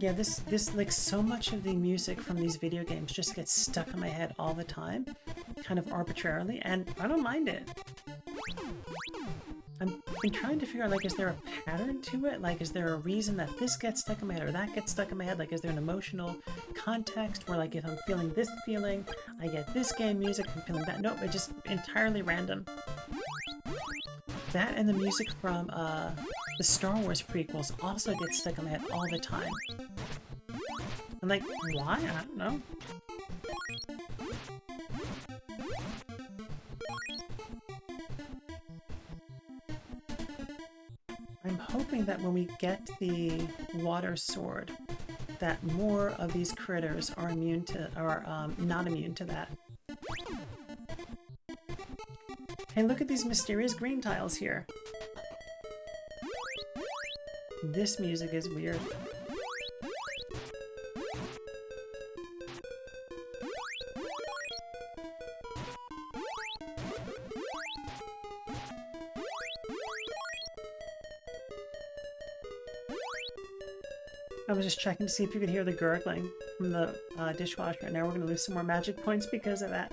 S1: Yeah, this like so much of the music from these video games just gets stuck in my head all the time, kind of arbitrarily, and I don't mind it. I've been trying to figure out, like, is there a pattern to it? Like, is there a reason that this gets stuck in my head or that gets stuck in my head? Like, is there an emotional context where, like, if I'm feeling this feeling, I get this game music, if I'm feeling that? Nope, it's just entirely random. That and the music from the Star Wars prequels also gets stuck in my head all the time. I'm like, why? I don't know. I'm hoping that when we get the water sword, that more of these critters are immune to, or not immune to that. Hey, look at these mysterious green tiles here. This music is weird. I was just checking to see if you could hear the gurgling from the dishwasher, and now we're going to lose some more magic points because of that.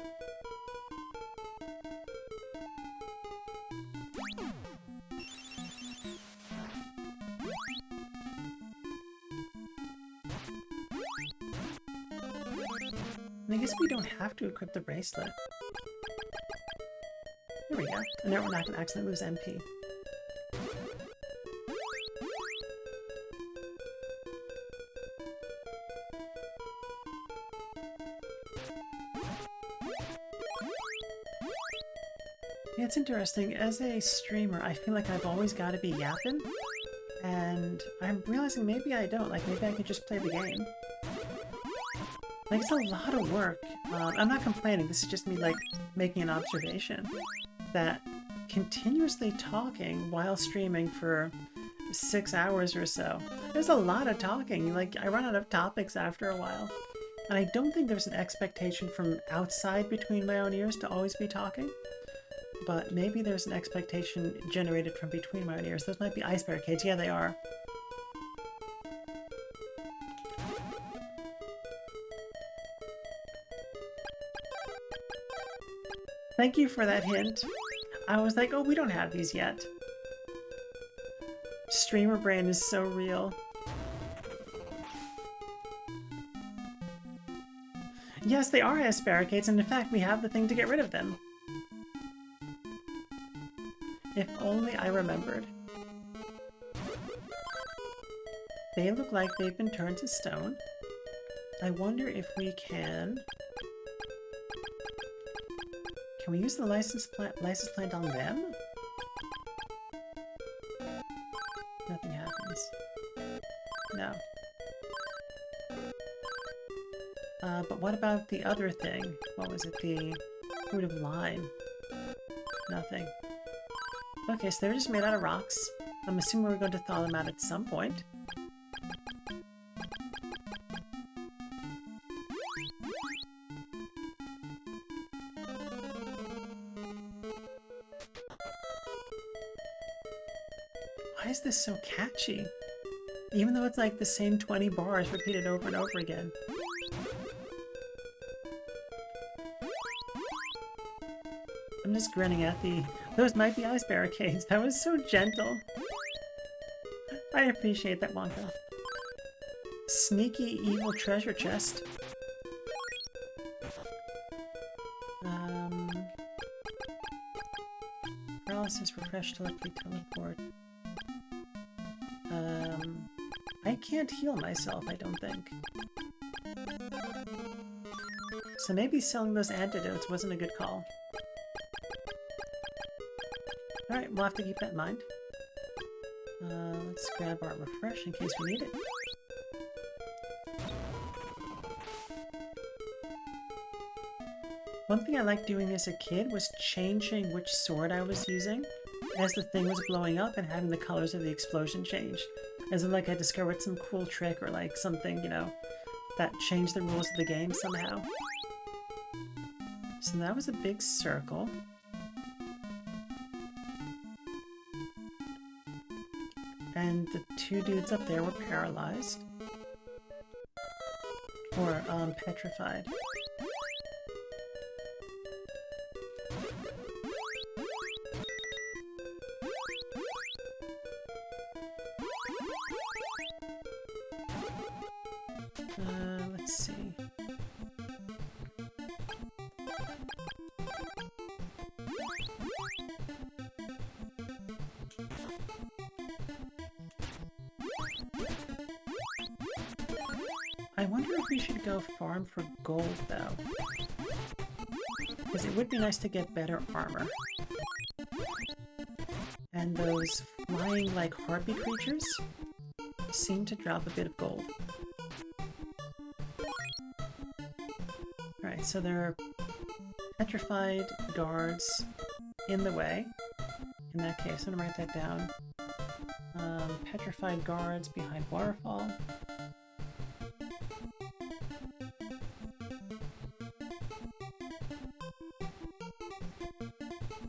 S1: And I guess we don't have to equip the bracelet. There we go. And now we're not going to accidentally lose MP. Yeah, it's interesting. As a streamer, I feel like I've always got to be yapping. And I'm realizing maybe I don't. Like, maybe I can just play the game. Like, it's a lot of work. I'm not complaining. This is just me, like, making an observation. That continuously talking while streaming for 6 hours or so. There's a lot of talking. Like, I run out of topics after a while. And I don't think there's an expectation from outside between my own ears to always be talking. But maybe there's an expectation generated from between my own ears. Those might be ice barricades. Yeah, they are. Thank you for that hint. I was like, oh, we don't have these yet. Streamer brain is so real. Yes, they are ice barricades, and in fact, we have the thing to get rid of them. If only I remembered. They look like they've been turned to stone. I wonder if we can... Can we use the license plant on them? Nothing happens. No. But what about the other thing? What was it? The fruit of lime? Nothing. Okay, so they're just made out of rocks. I'm assuming we're going to thaw them out at some point. Why is this so catchy? Even though it's like the same 20 bars repeated over and over again. I'm just grinning at the... Those might be ice barricades. That was so gentle. I appreciate that, Wonka. Sneaky evil treasure chest. Paralysis, refresh, teleport. I can't heal myself, I don't think. So maybe selling those antidotes wasn't a good call. Alright, we'll have to keep that in mind. Let's grab our refresh in case we need it. One thing I liked doing as a kid was changing which sword I was using. as the thing was blowing up and having the colors of the explosion change. As in, like, I discovered some cool trick or, like, something, you know, that changed the rules of the game somehow. So that was a big circle. And the two dudes up there were paralyzed. Or, petrified. Let's see. I wonder if we should go farm for gold, though. Because it would be nice to get better armor. And those flying, like, harpy creatures seem to drop a bit of gold. Alright, so there are petrified guards in the way. In that case, I'm going to write that down. Petrified guards behind waterfall.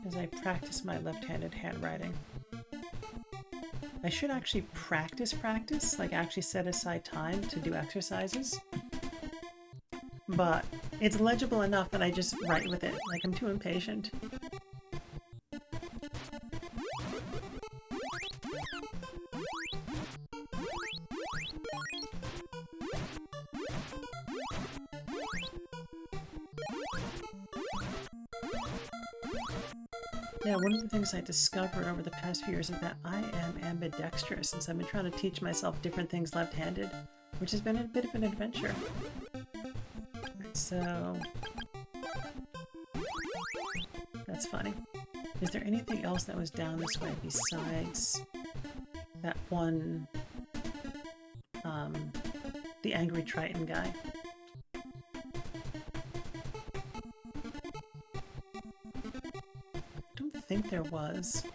S1: As I practice my left-handed handwriting. I should actually practice, like actually set aside time to do exercises. But it's legible enough that I just write with it, like I'm too impatient. Yeah, one of the things I discovered over the past few years is that I am ambidextrous, since I've been trying to teach myself different things left-handed, which has been a bit of an adventure. Right, so that's funny. Is there anything else that was down this way besides that one, the angry Triton guy? I think there was.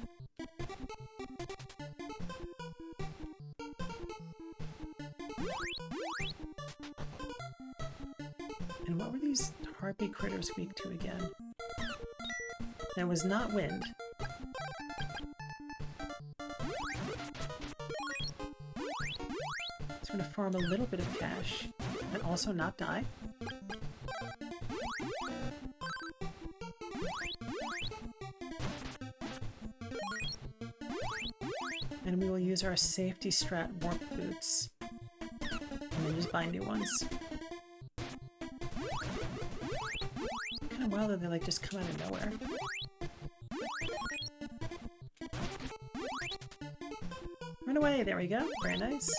S1: And what were these harpy critters weak to again? That was not wind. It's going to farm a little bit of cash and also not die. And we will use our safety strat warp boots. And then just buy new ones. Kind of wild that they like just come out of nowhere. Run away! There we go. Very nice.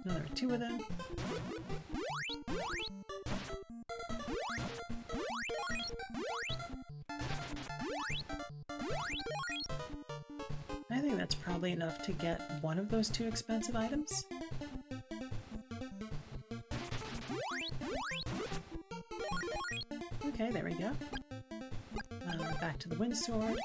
S1: Now there are two of them. I think that's probably enough to get one of those two expensive items. Okay, there we go. Back to the wind sword.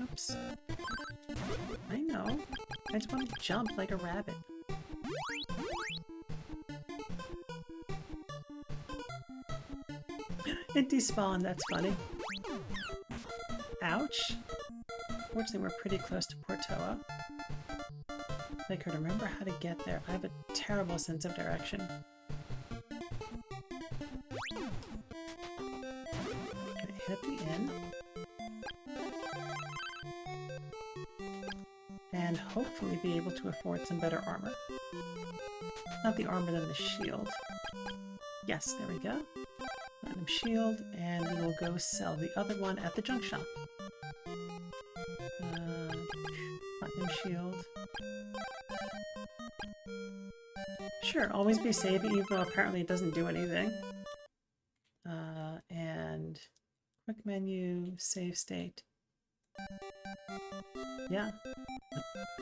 S1: Oops. I know. I just want to jump like a rabbit. It despawned, that's funny. Ouch. Fortunately, we're pretty close to Portoa. If I could remember how to get there. I have a terrible sense of direction. Okay, hit the inn. And hopefully be able to afford some better armor. Not the armor, then the shield. Yes, there we go. Platinum shield, and we will go sell the other one at the junk shop. Platinum shield. Sure, always be saving, even though apparently it doesn't do anything. And quick menu, save state. Yeah,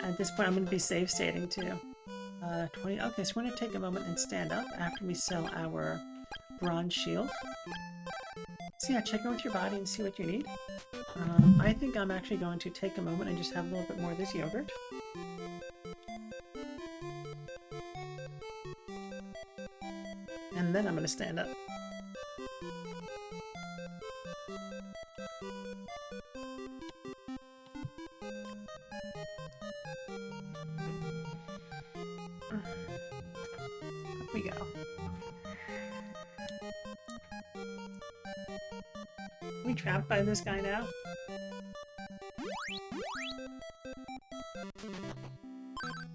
S1: At this point, I'm going to be save stating too. 20. Okay, so we're going to take a moment and stand up after we sell our bronze shield. So yeah, check in with your body and see what you need. I think I'm actually going to take a moment and just have a little bit more of this yogurt. And then I'm going to stand up. Up we go. Are we trapped by this guy now?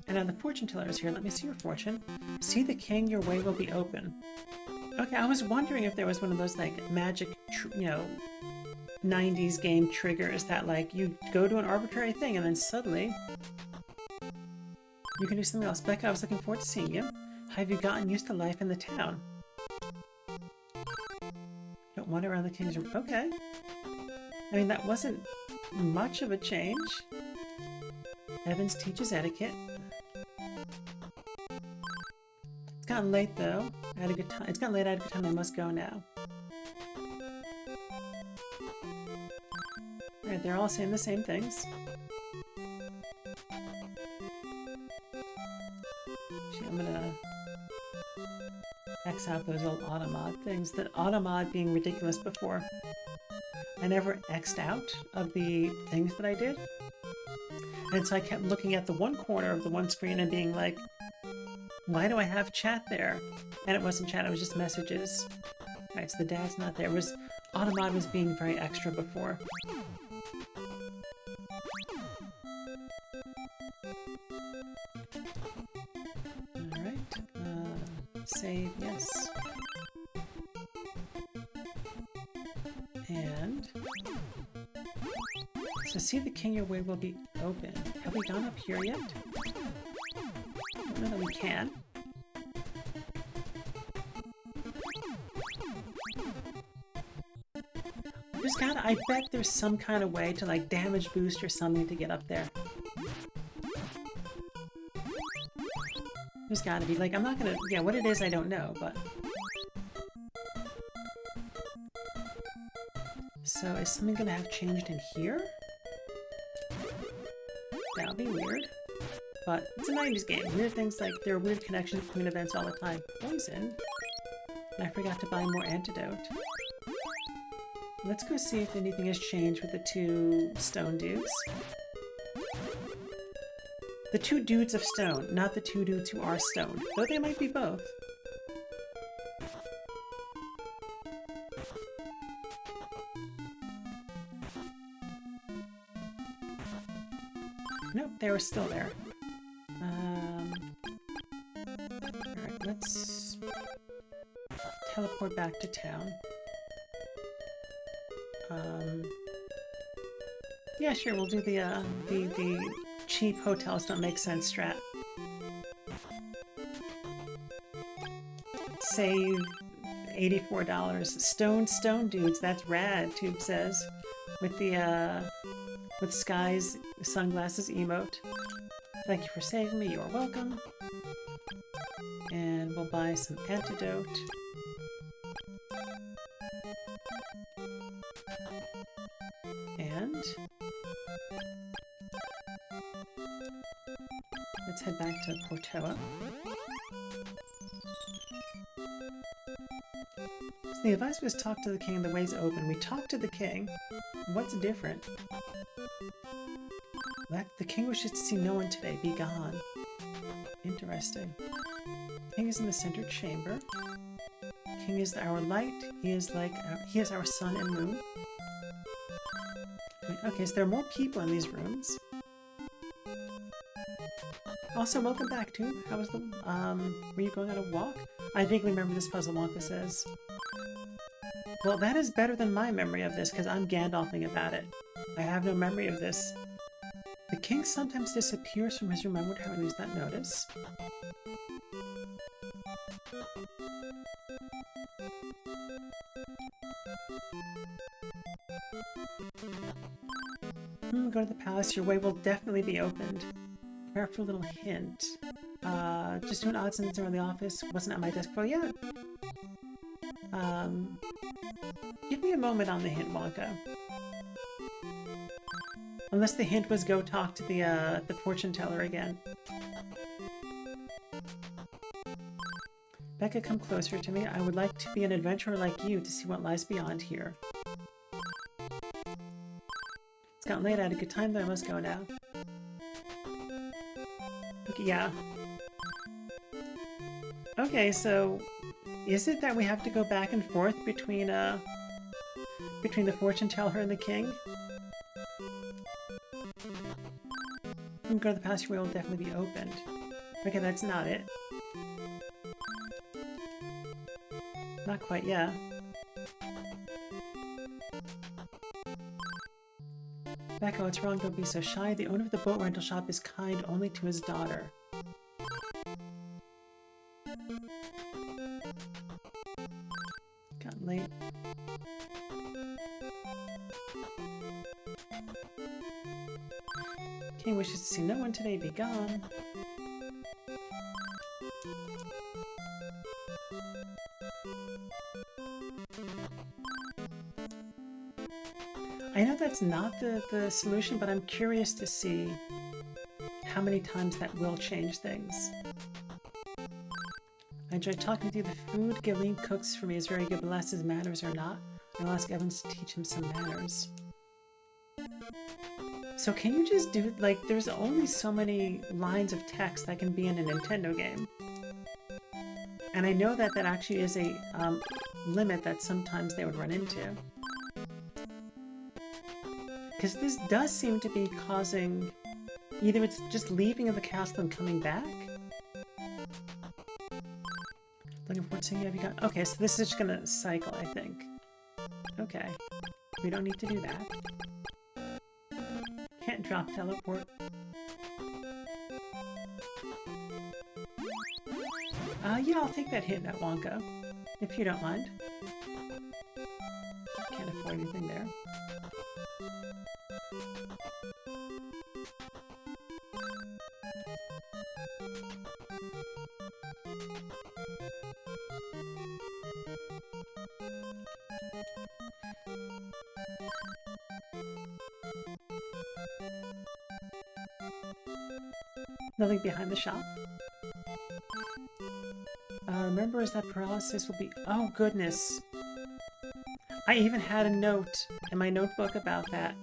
S1: And now the fortune teller is here. Let me see your fortune. See the king, your way will be open. Okay, I was wondering if there was one of those like magic, 90s game triggers that like you go to an arbitrary thing and then suddenly you can do something else. Becca, I was looking forward to seeing you. Have you gotten used to life in the town? Don't wander around the king's room. Okay. I mean, that wasn't much of a change. Evans teaches etiquette. It's gotten late though. I had a good time. It's gotten late. I had a good time. I must go now. Alright, they're all saying the same things. Actually, I'm gonna X out those old automod things. The automod being ridiculous before. I never X'd out of the things that I did. And so I kept looking at the one corner of the one screen and being like, why do I have chat there? And it wasn't chat, it was just messages. Alright, so the dad's not there. Automod was being very extra before. Alright, save, yes. And so see the king, your way will be open. Have we gone up here yet? I don't know that we can. I bet there's some kind of way to like damage boost or something to get up there. There's gotta be, like, I'm not gonna, yeah, what it is I don't know, but. So is something gonna have changed in here? That would be weird. But it's a 90s game. Weird things like, there are weird connections between events all the time. Poison. And I forgot to buy more antidote. Let's go see if anything has changed with the two stone dudes. The two dudes of stone, not the two dudes who are stone. Though they might be both. Nope, they were still there. Alright, let's teleport back to town. Yeah, sure, we'll do the cheap hotels don't make sense strat. Save $84. Stone dudes, that's rad, Tube says. With the, with Sky's sunglasses emote. Thank you for saving me, you're welcome. And we'll buy some antidote. And let's head back to Portoa. So the advice was talk to the king, the way's open. We talked to the king. What's different? The king wishes to see no one today. Be gone. Interesting. King is in the center chamber. King is our light. He is our sun and moon. Okay, so there are more people in these rooms. Also, welcome back, Tube. How was the, were you going on a walk? I vaguely remember this puzzle, Wonka says. Well, that is better than my memory of this, because I'm Gandalfing about it. I have no memory of this. The king sometimes disappears from his remembered how he leaves that notice. Go to the palace. Your way will definitely be opened. Prepare for a little hint. Just doing odds and ends around the office. Wasn't at my desk for yet. Give me a moment on the hint, Wonka. Unless the hint was go talk to the fortune teller again. Becca, come closer to me. I would like to be an adventurer like you to see what lies beyond here. It's gotten late. I had a good time, though I must go now. Okay, yeah. Okay, so is it that we have to go back and forth between the fortune teller and the king? Go to the past, your way will definitely be opened. Okay, that's not it. Not quite, yeah. Becca, what's wrong? Don't be so shy. The owner of the boat rental shop is kind only to his daughter. Gotten late. King wishes to see no one today. Be gone. I know that's not the solution, but I'm curious to see how many times that will change things. I enjoy talking with you. The food Gilleen cooks for me is very good, but unless his manners are not, I'll ask Evans to teach him some manners. So can you just do, like, there's only so many lines of text that can be in a Nintendo game. And I know that that actually is a limit that sometimes they would run into. Because this does seem to be causing... Either it's just leaving the castle and coming back. Looking forward to seeing you. Have you got... Okay, so this is just gonna cycle, I think. Okay. We don't need to do that. Can't drop teleport. Yeah, I'll take that hit at Wonka. If you don't mind. Can't afford anything there. Nothing behind the shop. Remember, is that paralysis will be... Oh, goodness. I even had a note in my notebook about that.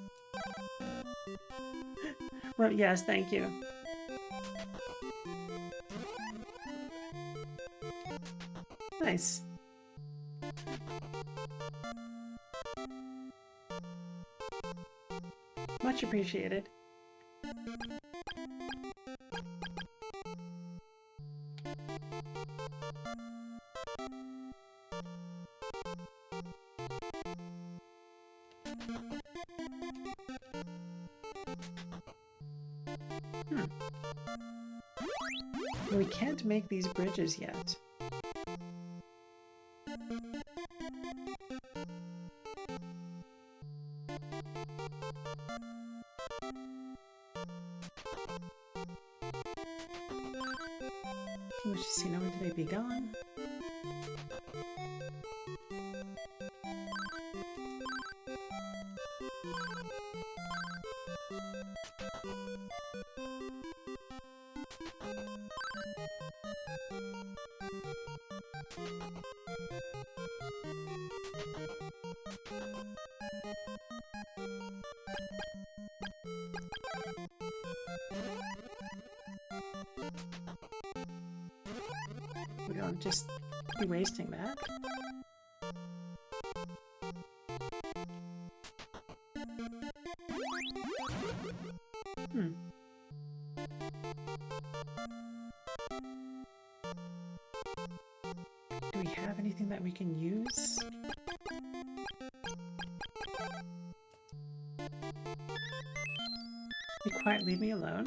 S1: Well, yes, thank you. Nice. Much appreciated. We can't make these bridges yet. You wish to see no one today. Be gone. We don't just be wasting that. Do we have anything that we can use? Be quiet, leave me alone.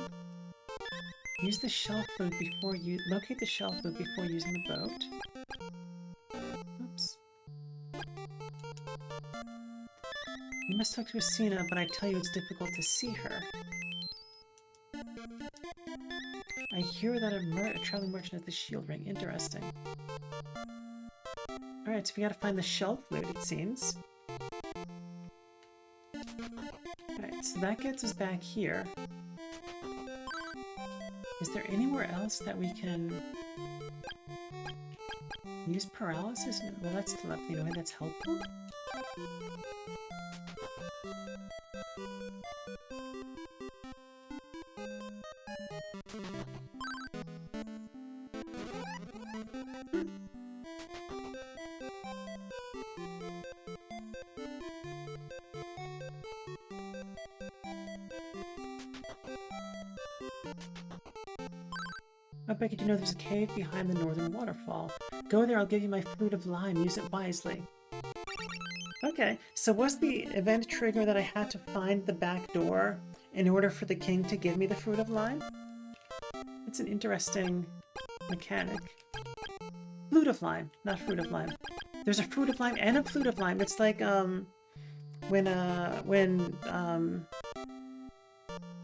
S1: Use the shelf food before you... Locate the shelf food before using the boat. Oops. You must talk to Asina, but I tell you it's difficult to see her. I hear that a traveling merchant at the shield ring. Interesting. Alright, so we gotta find the shell flute, it seems. Alright, so that gets us back here. Is there anywhere else that we can use paralysis? Well, that's telepathy in a way that's helpful. I bet you know there's a cave behind the northern waterfall. Go there, I'll give you my flute of lime. Use it wisely. Okay, so was the event trigger that I had to find the back door in order for the king to give me the fruit of lime? It's an interesting mechanic. Flute of lime, not fruit of lime. There's a fruit of lime and a flute of lime. It's like when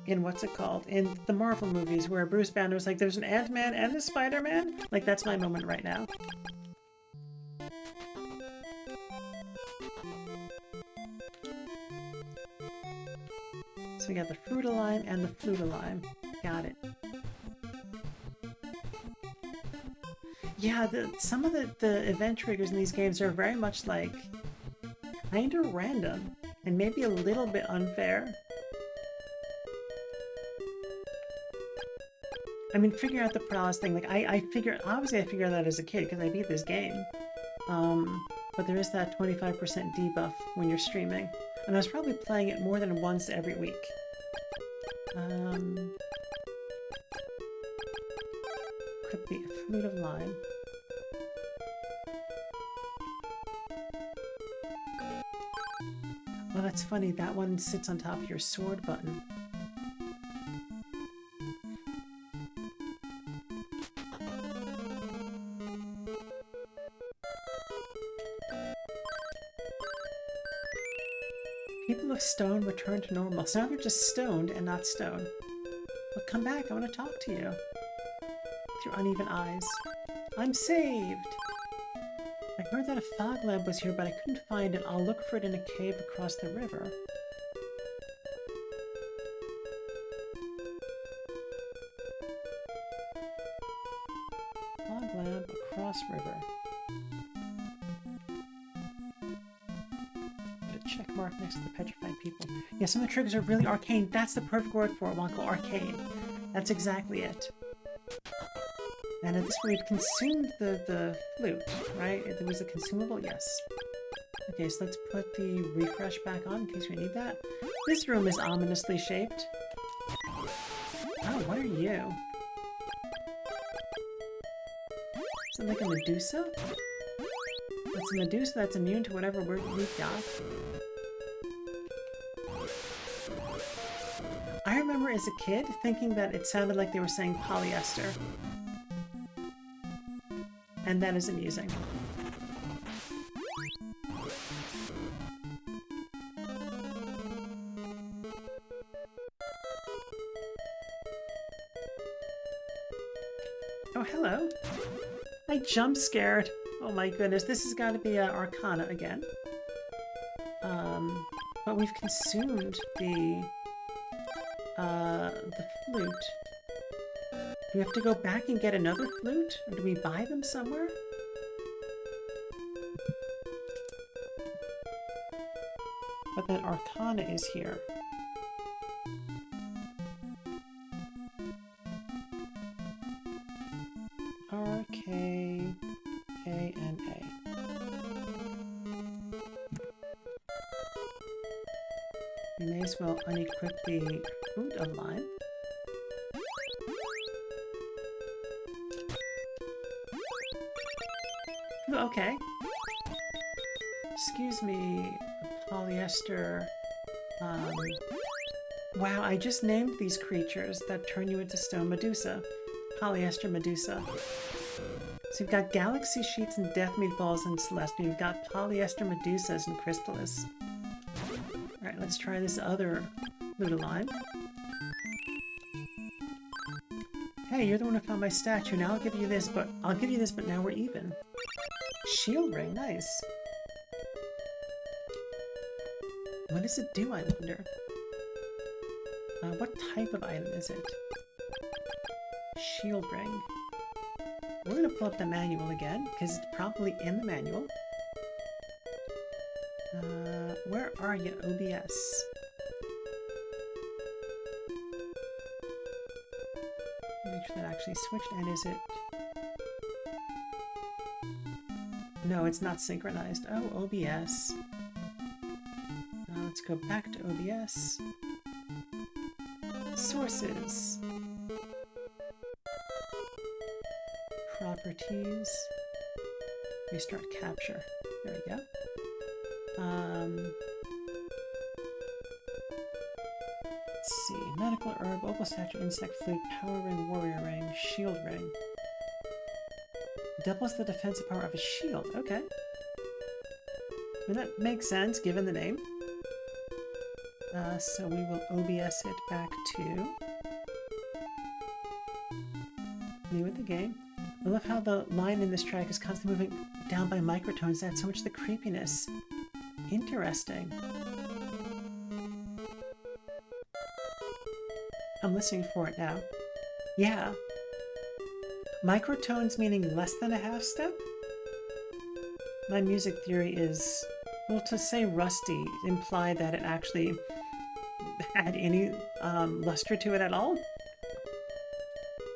S1: in what's it called? In the Marvel movies where Bruce Banner was like, there's an Ant-Man and a Spider-Man? Like, that's my moment right now. So we got the fruit of lime and the flute of lime. Got it. Yeah, some of the event triggers in these games are very much like kind of random and maybe a little bit unfair. I mean, figuring out the paralysis thing, like, obviously I figured that out as a kid because I beat this game. But there is that 25% debuff when you're streaming. And I was probably playing it more than once every week. Could be a flute of lime. Well, that's funny. That one sits on top of your sword button. People of stone return to normal. So now they're just stoned and not stone. But come back, I want to talk to you. With your uneven eyes. I'm saved! I heard that a fog lamp was here, but I couldn't find it. I'll look for it in a cave across the river. Fog lamp across river. Check mark next to the petrified people. Yeah, some of the triggers are really arcane. That's the perfect word for it, Wonko. Arcane. That's exactly it. And at this point, we've consumed the flute, right? It was a consumable? Yes. Okay, so let's put the refresh back on in case we need that. This room is ominously shaped. Oh, what are you? Is it like a Medusa? It's a Medusa that's immune to whatever we've got. I remember as a kid thinking that it sounded like they were saying polyester. And that is amusing. Oh, hello. I jump scared. Oh my goodness, this has got to be Arcana again. But we've consumed the flute. Do we have to go back and get another flute? Or do we buy them somewhere? But then Arcana is here. R-K... A-N-A. We may as well unequip the fruit of lime. Okay. Excuse me, polyester. Wow, I just named these creatures that turn you into stone. Medusa. Polyester Medusa. So you've got Galaxy Sheets and Death Meatballs and Celeste, and you've got Polyester Medusas and Crystalis. Alright, let's try this other Ludoline. Hey, you're the one who found my statue. Now I'll give you this, but now we're even. Shield ring, nice. What does it do, I wonder? What type of item is it? Shield ring. We're gonna pull up the manual again, because it's probably in the manual. Where are you, OBS? Make sure that actually switched, and is it? No, it's not synchronized. Oh, OBS. Let's go back to OBS. Sources. Properties. Restart capture. There we go. Let's see. Medical herb, opal statue, insect flute, power ring, warrior ring, shield ring. Doubles the defensive power of a shield. Okay. I mean, that makes sense given the name. So we will OBS it back to new in the game. I love how the line in this track is constantly moving down by microtones. That's so much the creepiness. Interesting. I'm listening for it now. Yeah. Microtones meaning less than a half step? My music theory is, well, to say rusty implied that it actually had any luster to it at all.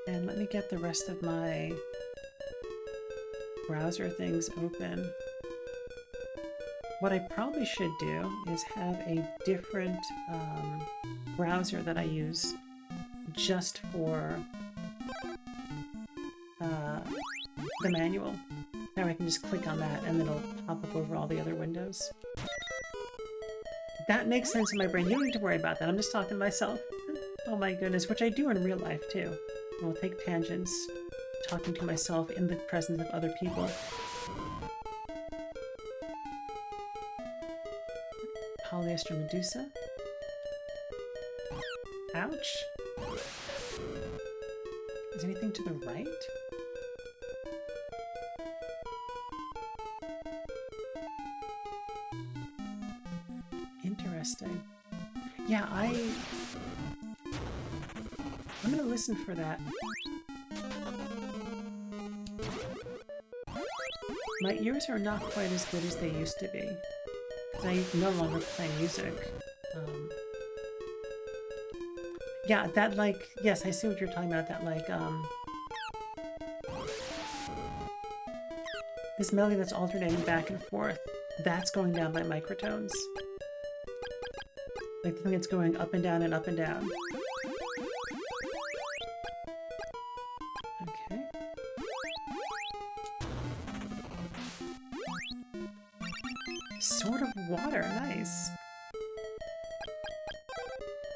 S1: And let me get the rest of my browser things open. What I probably should do is have a different browser that I use just for the manual. Now I can just click on that and it'll pop up over all the other windows. That makes sense in my brain. You don't need to worry about that. I'm just talking to myself. Oh my goodness, which I do in real life too. I will take tangents, talking to myself in the presence of other people. Polyester Medusa. Ouch. Is anything to the right? Interesting. Yeah, I'm gonna listen for that. My ears are not quite as good as they used to be, because I no longer play music. Yeah, that like, yes, I see what you're talking about, that like, this melody that's alternating back and forth, that's going down by microtones. Like the thing that's going up and down and up and down. Okay. Sword of Water, nice.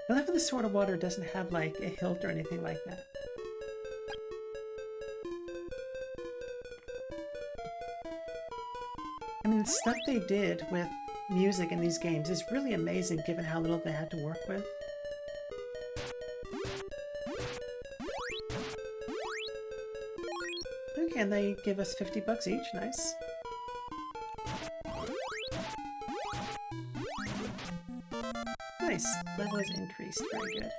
S1: I love how the Sword of Water doesn't have like a hilt or anything like that. I mean, the stuff they did with music in these games is really amazing given how little they had to work with. Okay, and they give us 50 bucks each, nice. Nice, level is increased, very good.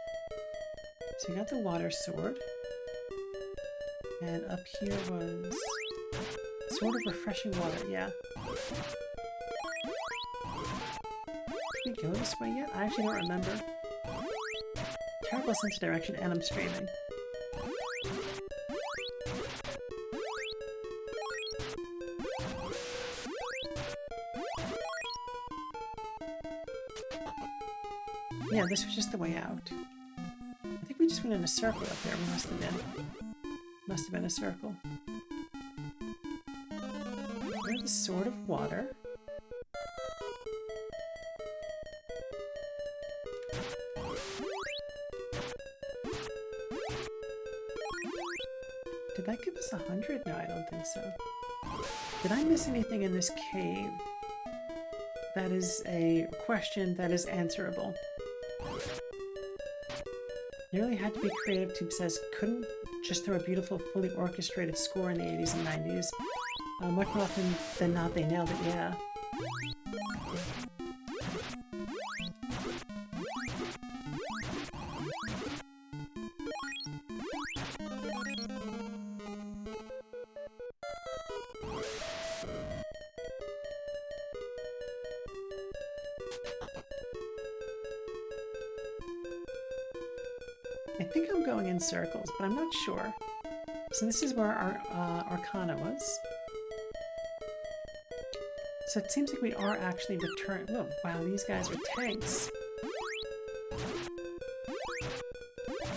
S1: So we got the water sword. And up here was Sword of Refreshing Water, yeah. Did we go this way yet? I actually don't remember. Terrible sense of direction, and I'm streaming. Yeah, this was just the way out. I think we just went in a circle up there. We must have been a circle. There's the Sword of Water. Did that give us 100? No, I don't think so. Did I miss anything in this cave? that is a question that is answerable. You really had to be creative to says couldn't just throw a beautiful, fully orchestrated score in the 80s and 90s. Much more often than not, they nailed it, yeah. I think I'm going in circles, but I'm not sure. So this is where our Arcana was. So it seems like we are actually returning. Oh, wow, these guys are tanks.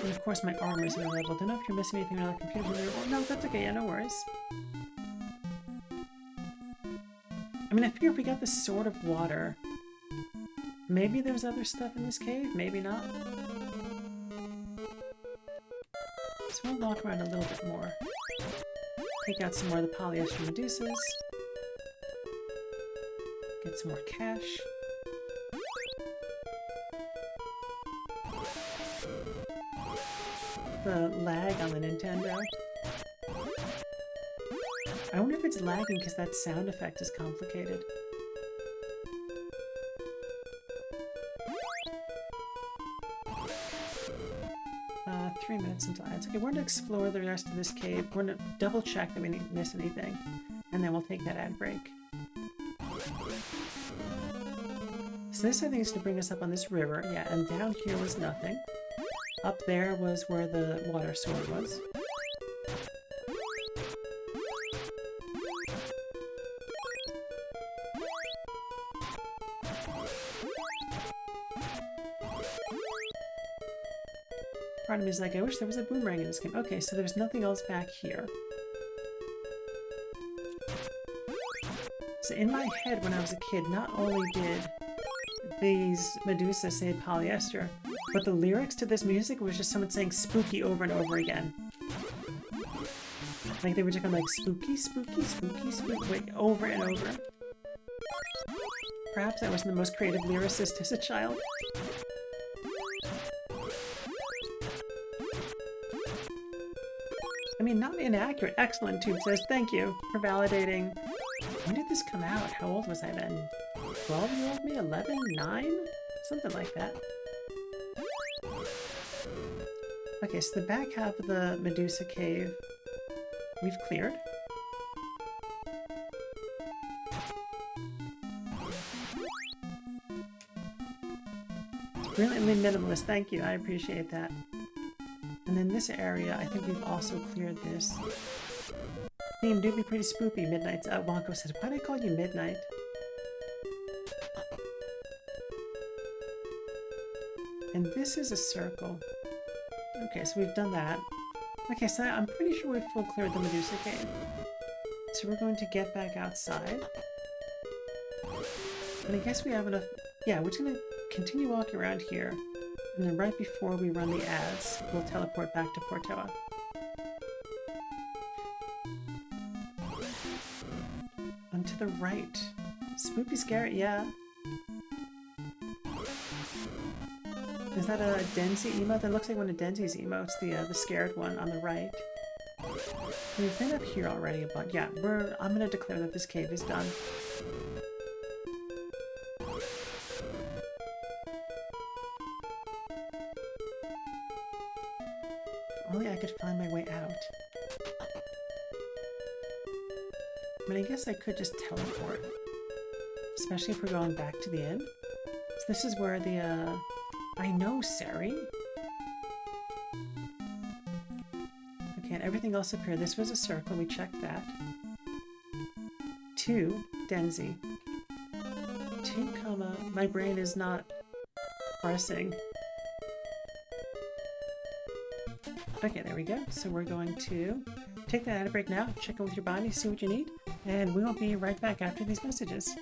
S1: And of course my armor is available. Don't know if you're missing anything on the computer. Oh, no, that's okay. Yeah, no worries. I mean, I figure if we got the Sword of Water, maybe there's other stuff in this cave, maybe not. So we'll walk around a little bit more. Take out some more of the polyester Medusas. Get some more cash. The lag on the Nintendo. I wonder if it's lagging because that sound effect is complicated. 3 minutes until ads. Okay, we're going to explore the rest of this cave. We're going to double check that we didn't miss anything. And then we'll take that ad break. So this, I think, is to bring us up on this river. Yeah, and down here was nothing. Up there was where the water sword was. Part of me is like, I wish there was a boomerang in this game. Okay, so there's nothing else back here. So in my head when I was a kid, not only did these Medusa say polyester, but the lyrics to this music was just someone saying spooky over and over again. Like they were just going like spooky, spooky, spooky, spooky, like over and over. Perhaps I wasn't the most creative lyricist as a child. I mean, not inaccurate. Excellent, Tube says. Thank you for validating. When did this come out? How old was I then? 12-year-old me? 11? 9? Something like that. Okay, so the back half of the Medusa cave we've cleared. Brilliantly minimalist. Thank you. I appreciate that. And then this area, I think we've also cleared this. Theme do be pretty spooky. Midnight. Wonko says, why did I call you Midnight? And this is a circle. Okay, so we've done that. Okay, so I'm pretty sure we've full cleared the Medusa cave. So we're going to get back outside. And I guess we have enough... Yeah, we're just going to continue walking around here. And then right before we run the ads, we'll teleport back to Portoa. And to the right. Spooky scary, yeah. Is that a Denzi emote? That looks like one of Denzi's emotes, the scared one on the right. We've been up here already, but yeah, I'm gonna declare that this cave is done. If only I could find my way out. I mean, I guess I could just teleport. Especially if we're going back to the inn. So this is where the, I know, Sari. Okay, and everything else up here. This was a circle. We checked that. 2, Denzi. 2, comma. My brain is not parsing. Okay, there we go. So we're going to take that ad break now, check in with your body, see what you need, and we will be right back after these messages.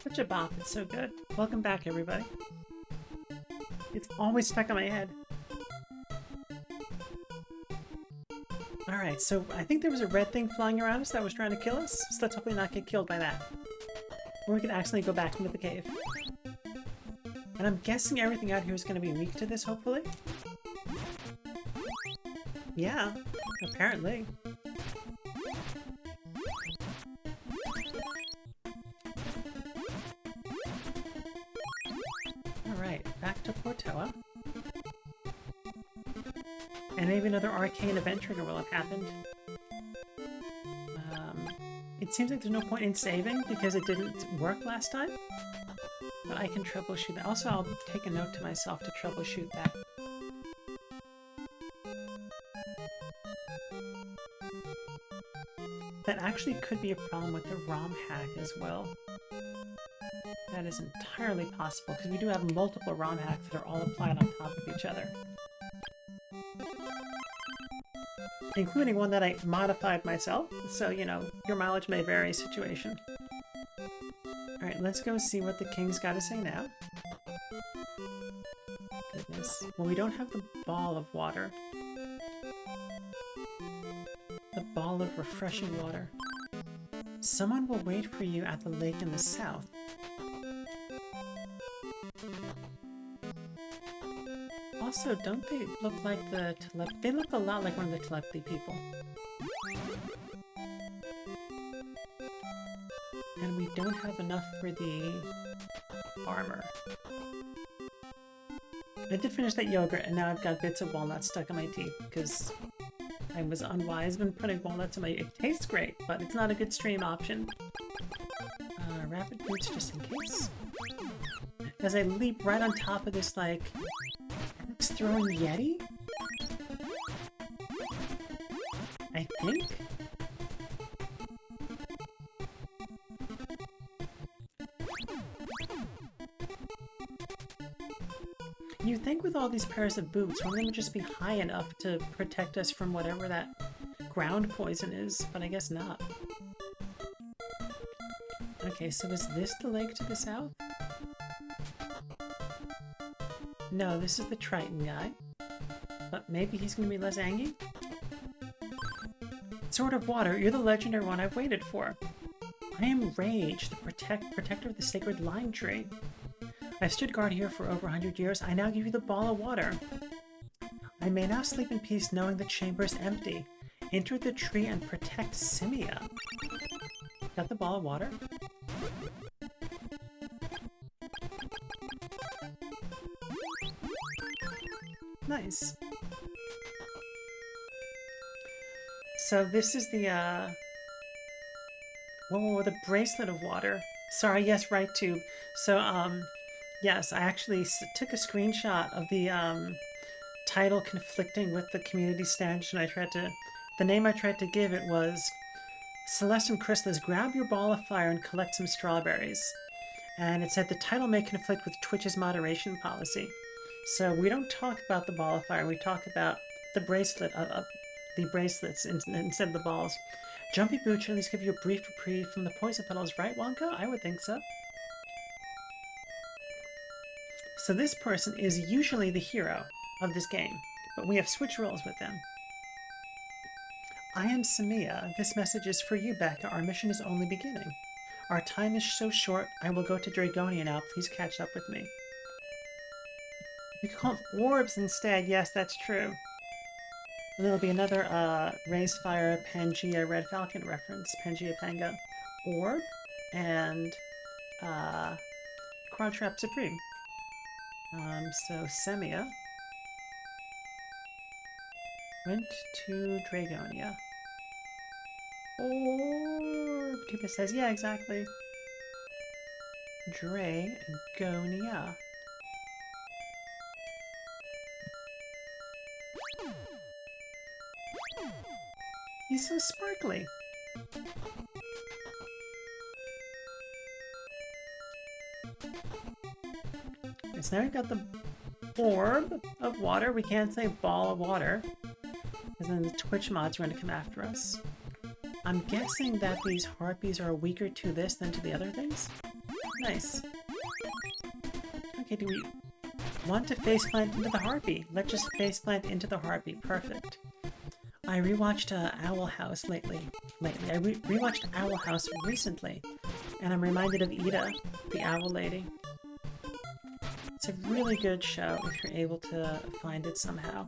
S1: Such a bop, it's so good. Welcome back, everybody. It's always stuck in my head. Alright, so I think there was a red thing flying around us that was trying to kill us, so let's hopefully not get killed by that. Or we can accidentally go back into the cave. And I'm guessing everything out here is going to be weak to this, hopefully? Yeah, apparently. Alright, back to Portoa. And maybe another arcane event trigger will have happened. It seems like there's no point in saving because it didn't work last time. But I can troubleshoot that. Also, I'll take a note to myself to troubleshoot that. That actually could be a problem with the ROM hack as well. That is entirely possible, because we do have multiple ROM hacks that are all applied on top of each other. Including one that I modified myself, so, you know, your mileage may vary situation. Alright, let's go see what the king's got to say now. Goodness. Well, we don't have the ball of water. The ball of refreshing water. Someone will wait for you at the lake in the south. Also, don't they look like the They look a lot like one of the telepathy people. And we don't have enough for the armor. I did finish that yogurt, and now I've got bits of walnut stuck in my teeth, because I was unwise when putting walnuts in my... It tastes great, but it's not a good stream option. Rapid boots just in case. As I leap right on top of this, like... throwing Yeti? I think? You'd think with all these pairs of boots, one of them would just be high enough to protect us from whatever that ground poison is, but I guess not. Okay, so is this the lake to the south? No, this is the Triton guy. But maybe he's gonna be less angry? Sword of Water, you're the legendary one I've waited for. I am Rage, the protector of the sacred lime tree. I've stood guard here for over 100 years. I now give you the ball of water. I may now sleep in peace knowing the chamber is empty. Enter the tree and protect Simia. Got the ball of water? Nice. So this is the, whoa, the bracelet of water. Sorry, yes, right, Tube. So, yes, I actually took a screenshot of the, title conflicting with the community standards, and the name I tried to give it was Celeste and Crystalis, grab your ball of fire and collect some strawberries. And it said the title may conflict with Twitch's moderation policy. So we don't talk about the ball of fire, we talk about the bracelet of the bracelets instead of the balls. Jumpy Boots should at least give you a brief reprieve from the poison petals, right, Wonka? I would think so. So this person is usually the hero of this game, but we have switched roles with them. I am Samia. This message is for you, Becca. Our mission is only beginning. Our time is so short, I will go to Dragonia now. Please catch up with me. You can call them orbs instead. Yes, that's true. And there'll be another Raise Fire Pangea Red Falcon reference. Pangea Panga. Orb and Quadtrap Supreme. So Semia went to Dragonia. Orb! Tuba says, yeah, exactly. Dragonia. He's so sparkly. Okay, so now we've got the orb of water. We can't say ball of water, because then the Twitch mods are going to come after us. I'm guessing that these harpies are weaker to this than to the other things. Nice. Okay, do we want to faceplant into the harpy? Let's just faceplant into the harpy. Perfect. I rewatched Owl House lately. I rewatched Owl House recently, and I'm reminded of Ida, the owl lady. It's a really good show if you're able to find it somehow.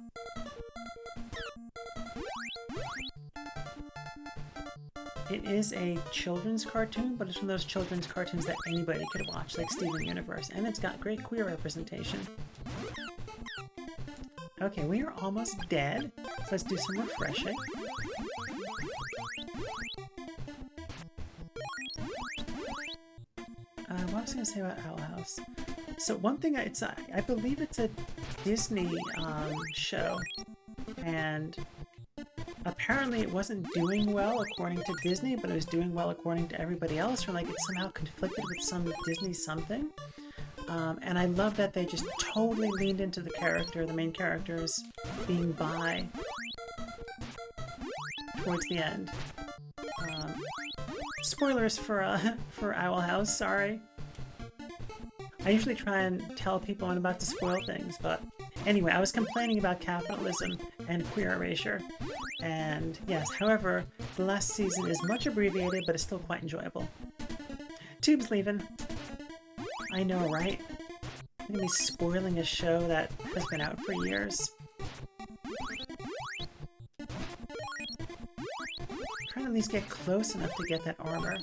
S1: It is a children's cartoon, but it's one of those children's cartoons that anybody could watch, like Steven Universe, and it's got great queer representation. Okay, we are almost dead, so let's do some refreshing. What was I going to say about Owl House? So one thing, I believe it's a Disney show, and apparently it wasn't doing well according to Disney, but it was doing well according to everybody else, or like it somehow conflicted with some Disney something. And I love that they just totally leaned into the main characters being bi towards the end. Spoilers for Owl House, sorry. I usually try and tell people I'm about to spoil things, but anyway, I was complaining about capitalism and queer erasure. And yes, however, the last season is much abbreviated, but it's still quite enjoyable. Tube's leaving. I know, right? I'm gonna be spoiling a show that has been out for years. Trying to at least get close enough to get that armor.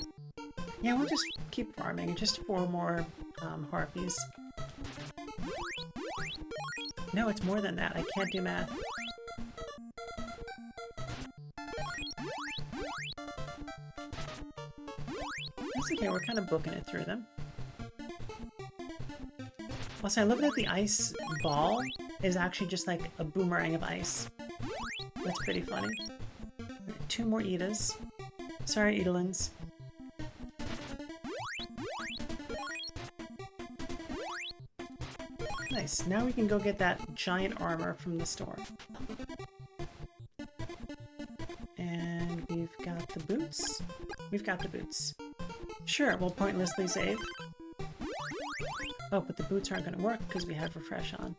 S1: Yeah, we'll just keep farming. Just 4 more harpies. No, it's more than that. I can't do math. That's okay, we're kind of booking it through them. Also, I love that the ice ball is actually just like a boomerang of ice. That's pretty funny. Right, 2 more Idas. Sorry, Idolins. Nice. Now we can go get that giant armor from the store. And we've got the boots. We've got the boots. Sure, we'll pointlessly save. Oh, but the boots aren't going to work because we have refresh on.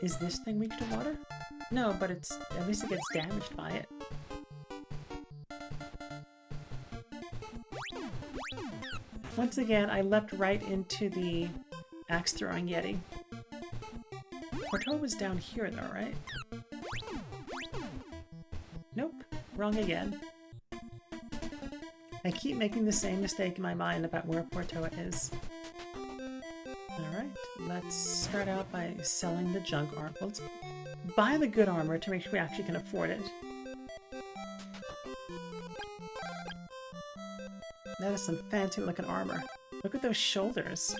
S1: Is this thing weak to water? No, but it's at least it gets damaged by it. Once again, I leapt right into the axe-throwing Yeti. Portoa was down here though, right? Nope. Wrong again. I keep making the same mistake in my mind about where Portoa is. Alright, let's start out by selling the junk armor. Let's buy the good armor to make sure we actually can afford it. That is some fancy looking armor. Look at those shoulders.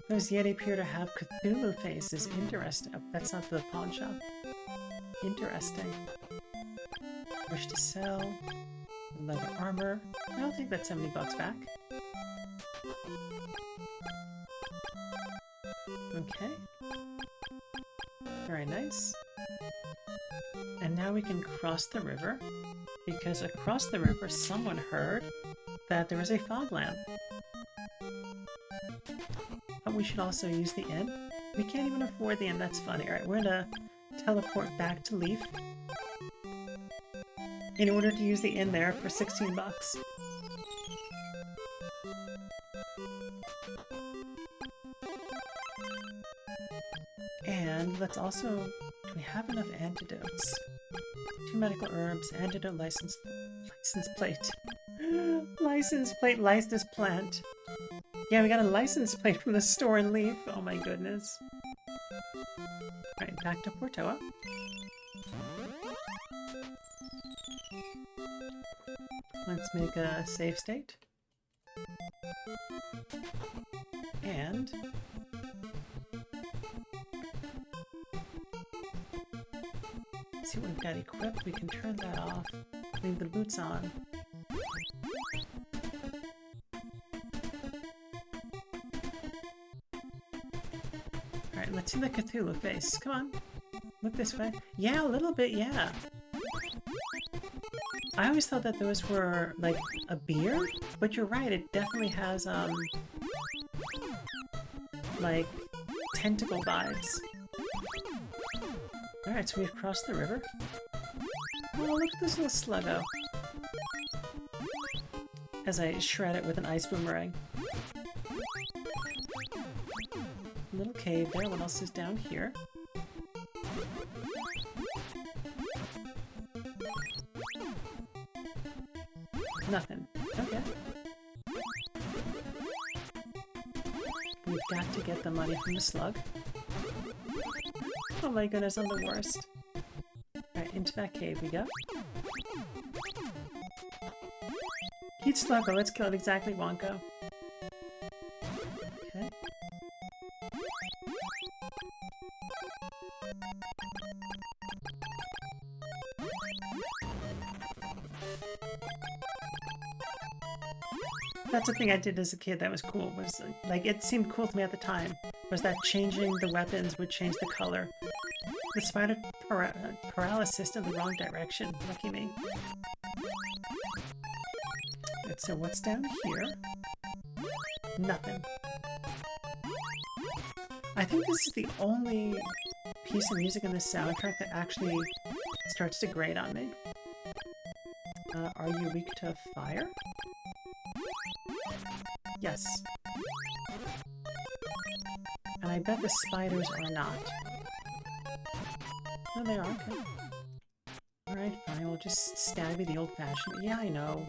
S1: Those Yeti appear to have Cthulhu faces. Interesting. Oh, that's not the pawn shop. Interesting. Wish to sell. Leather armor. I don't think that's 70 bucks back. Okay. Very nice. And now we can cross the river, because across the river someone heard that there was a fog lamp. But we should also use the inn. We can't even afford the inn, that's funny. Alright, we're gonna teleport back to Leaf in order to use the inn there for 16 bucks. And let's also... do we have enough antidotes? 2 medical herbs, antidote license plate. License plate, license plant. Yeah, we got a license plate from the store in Leaf. Oh my goodness. Alright, back to Portoa. Let's make a save state. And... see what we've got equipped. We can turn that off. Leave the boots on. Alright, let's see the Cthulhu face. Come on. Look this way. Yeah, a little bit, yeah. I always thought that those were, like, a beard, but you're right, it definitely has, like, tentacle vibes. Alright, so we've crossed the river. Oh, look at this little sluggo. As I shred it with an ice boomerang. Little cave there. What else is down here? Nothing. Okay. We've got to get the money from the slug. Oh my goodness, I'm the worst. Alright, into that cave we go. Heat sluggo, let's kill it exactly, Wonko. Okay. That's the thing I did as a kid that was cool, was like, it seemed cool to me at the time, was that changing the weapons would change the color. The spider paralysis in the wrong direction, lucky me. Right, so what's down here? Nothing. I think this is the only piece of music in the soundtrack that actually starts to grate on me. Are you weak to fire? Yes. And I bet the spiders are not. Oh, they are, okay. Alright, fine, we'll just stab you the old-fashioned. Yeah, I know.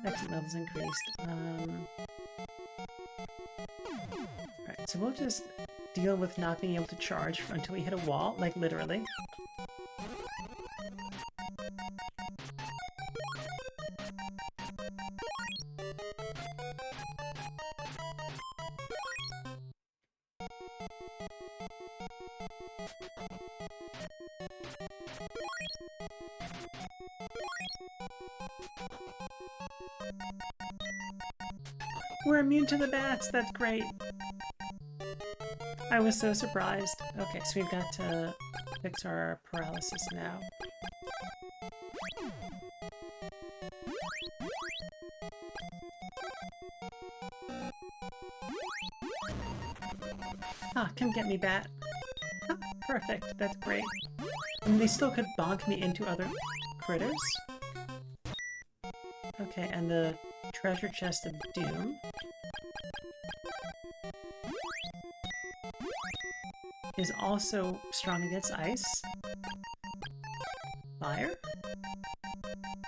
S1: Exit levels increased. Alright, so we'll just deal with not being able to charge until we hit a wall, like literally. We're immune to the bats, that's great. I was so surprised. Okay, so we've got to fix our paralysis now. Ah, come get me, bat. Ah, perfect, that's great. And they still could bonk me into other critters. Okay, and the Treasure Chest of Doom. Is also strong against ice. Fire.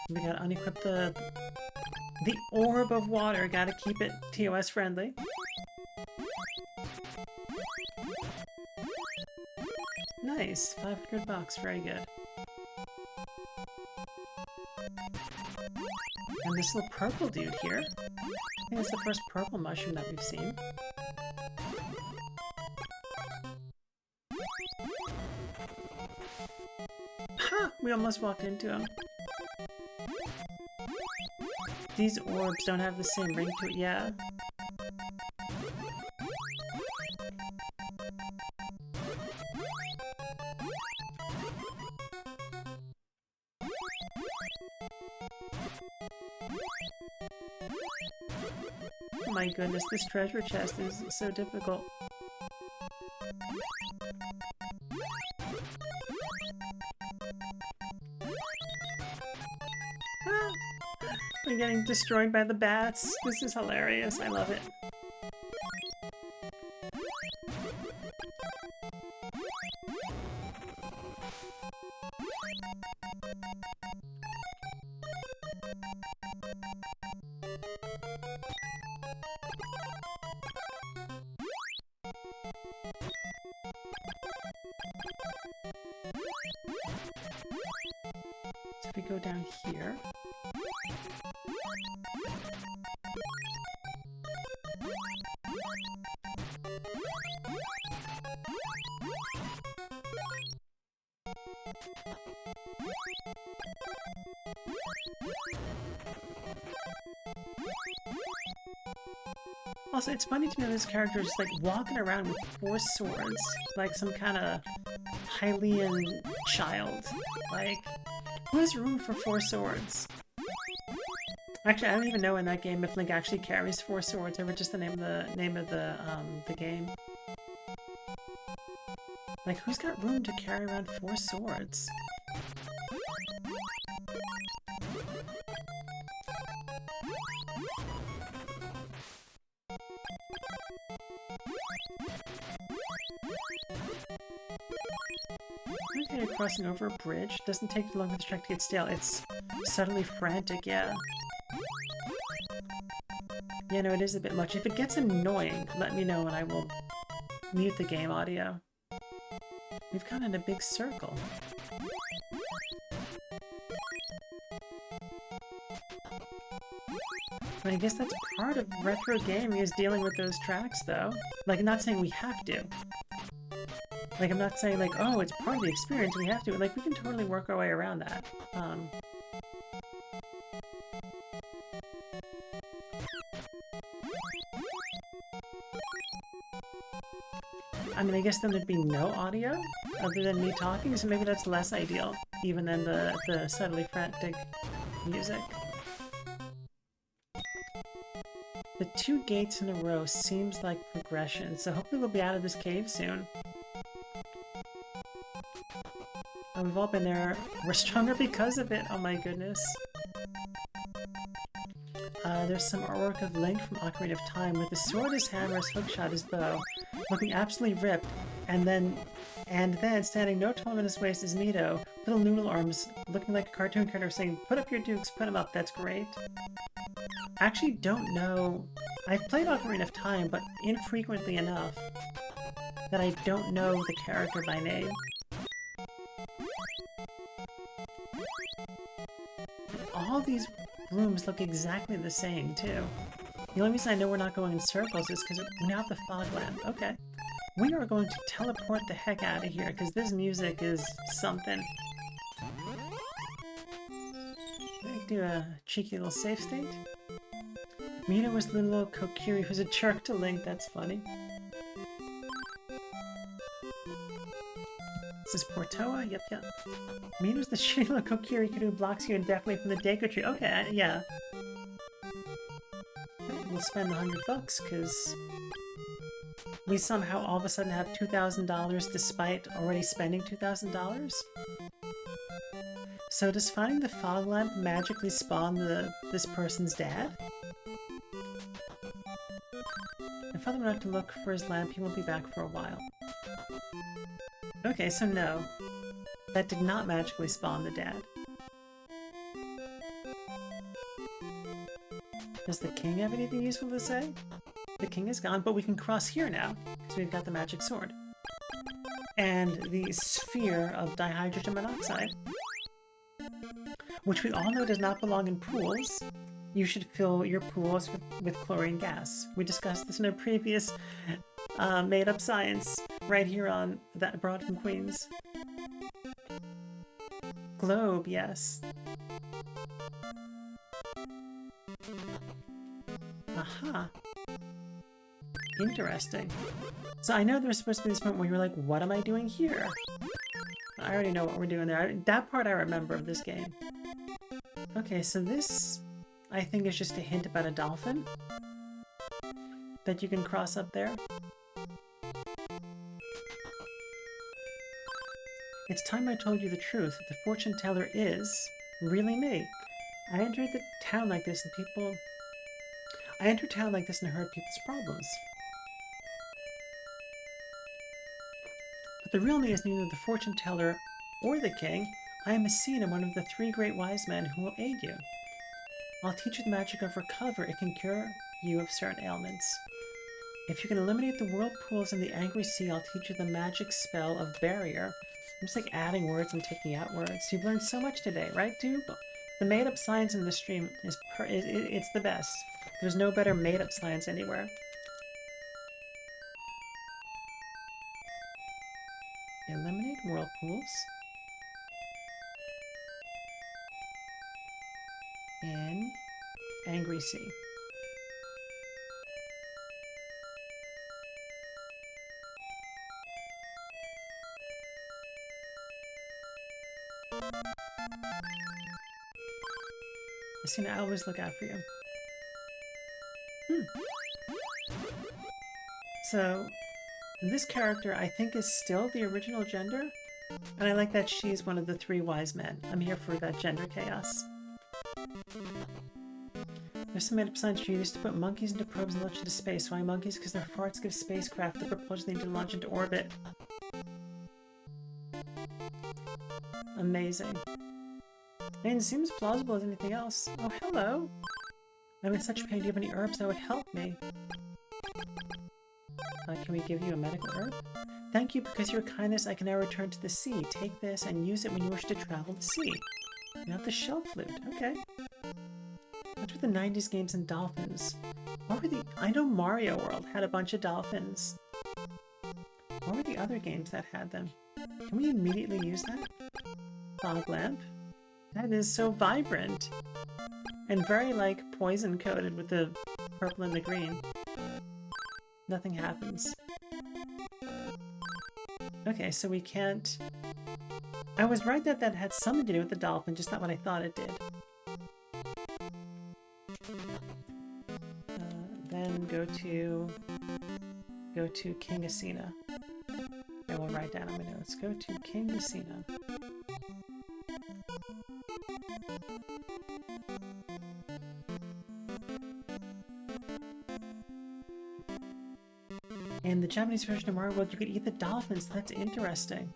S1: We gotta unequip the Orb of Water. Gotta keep it TOS friendly. Nice. 500 bucks. Very good. And this little purple dude here. I think it's the first purple mushroom that we've seen. Ha! We almost walked into him. These orbs don't have the same ring to it, yeah. Oh my goodness, this treasure chest is so difficult. Ah, I'm getting destroyed by the bats. This is hilarious. I love it. So if we go down here. Also, it's funny to me this character is like walking around with 4 swords, like some kind of Hylian child. Like, who has room for 4 swords? Actually, I don't even know in that game if Link actually carries 4 swords, or just the name of the game. Like, who's got room to carry around 4 swords? Okay, you're crossing over a bridge. Doesn't take too long for the track to get stale. It's subtly frantic, yeah. Yeah, no, it is a bit much. If it gets annoying, let me know and I will mute the game audio. We've gone in a big circle. I guess that's part of retro gaming, is dealing with those tracks, though. Like, I'm not saying we have to. Like, I'm not saying, like, oh, it's part of the experience, we have to. Like, we can totally work our way around that. I mean, I guess then there'd be no audio other than me talking, so maybe that's less ideal, even than the subtly frantic music. The 2 gates in a row seems like progression, so hopefully we'll be out of this cave soon. Oh, we've all been there. We're stronger because of it. Oh my goodness. There's some artwork of Link from Ocarina of Time with his sword, his hammer, his hookshot, his bow, looking absolutely ripped, and then standing no taller than his waist is Mito, little noodle arms, looking like a cartoon character saying, "Put up your dukes, put them up." That's great. I actually don't know. I've played Ocarina of Time, but infrequently enough that I don't know the character by name. All these rooms look exactly the same, too. The only reason I know we're not going in circles is because we now have the fog lamp. Okay. We are going to teleport the heck out of here, because this music is something. Can I do a cheeky little save state? Mito was the little Kokiri who's a jerk to Link. That's funny. This is Portoa? Yep. Mito's the shitty little Kokiri who blocks you indefinitely from the Deku Tree. Okay, yeah. We'll spend 100 bucks, because we somehow all of a sudden have $2,000 despite already spending $2,000? So does finding the fog lamp magically spawn this person's dad? If Father went out to look for his lamp, he won't be back for a while. Okay, so no. That did not magically spawn the dad. Does the king have anything useful to say? The king is gone, but we can cross here now, because we've got the magic sword. And the sphere of dihydrogen monoxide, which we all know does not belong in pools. You should fill your pools with chlorine gas. We discussed this in a previous made-up science right here on that Broad from Queens. Globe, yes. Aha. Interesting. So I know there's supposed to be this point where you're like, what am I doing here? I already know what we're doing there. That part I remember of this game. Okay, so this, I think, is just a hint about a dolphin that you can cross up there. It's time I told you the truth. The fortune teller is really me. I entered town like this and heard people's problems. But the real me is neither the fortune teller or the king. I am a seed and one of the 3 great wise men who will aid you. I'll teach you the magic of recover. It can cure you of certain ailments. If you can eliminate the whirlpools in the angry sea, I'll teach you the magic spell of barrier. I'm just like adding words and taking out words. You've learned so much today, right, dude? The made-up science in this stream is it's the best. There's no better made-up science anywhere. Eliminate whirlpools in angry sea. Christina, I always look out for you. So, this character, I think, is still the original gender. And I like that she's one of the 3 wise men. I'm here for that gender chaos. There's some made-up science you used to put monkeys into probes and launch into space. Why monkeys? Because their farts give spacecraft the propulsion they need to launch into orbit. Amazing. I mean, it seems plausible as anything else. Oh, hello! I'm in such pain. Do you have any herbs that would help me? Can we give you a medical herb? Thank you, because of your kindness, I can now return to the sea. Take this and use it when you wish to travel the sea. You have the shell flute. Okay. What were the 90s games and dolphins? What were the... I know Mario World had a bunch of dolphins. What were the other games that had them? Can we immediately use that? Fog lamp. That is so vibrant. And very, like, poison-coated with the purple and the green. Nothing happens. Okay, so we can't... I was right that that had something to do with the dolphin, just not what I thought it did. Then go to King Asina. I will write down on my notes. Go to King Asina. In the Japanese version of Mario World, you could eat the dolphins. That's interesting.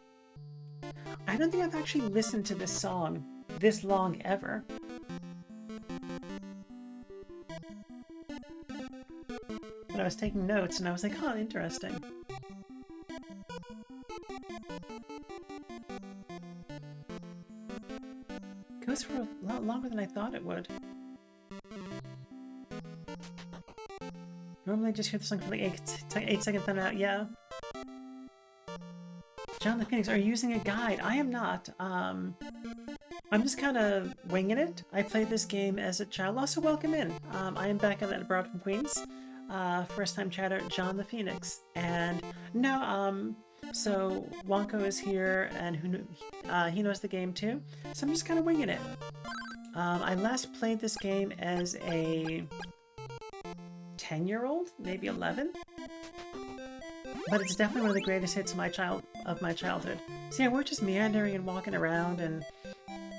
S1: I don't think I've actually listened to this song this long ever. But I was taking notes and I was like, oh, interesting. It goes for a lot longer than I thought it would. Normally I just hear the song for like 8 seconds and I'm out, yeah. John the Phoenix, are you using a guide? I am not. I'm just kind of winging it. I played this game as a child. Also, welcome in. I am back on that Broad from Queens. First time chatter, John the Phoenix. And no, so Wonko is here and he knows the game too. So I'm just kind of winging it. I last played this game as a 10-year-old, maybe 11. But it's definitely one of the greatest hits of my childhood. So yeah, we're just meandering and walking around and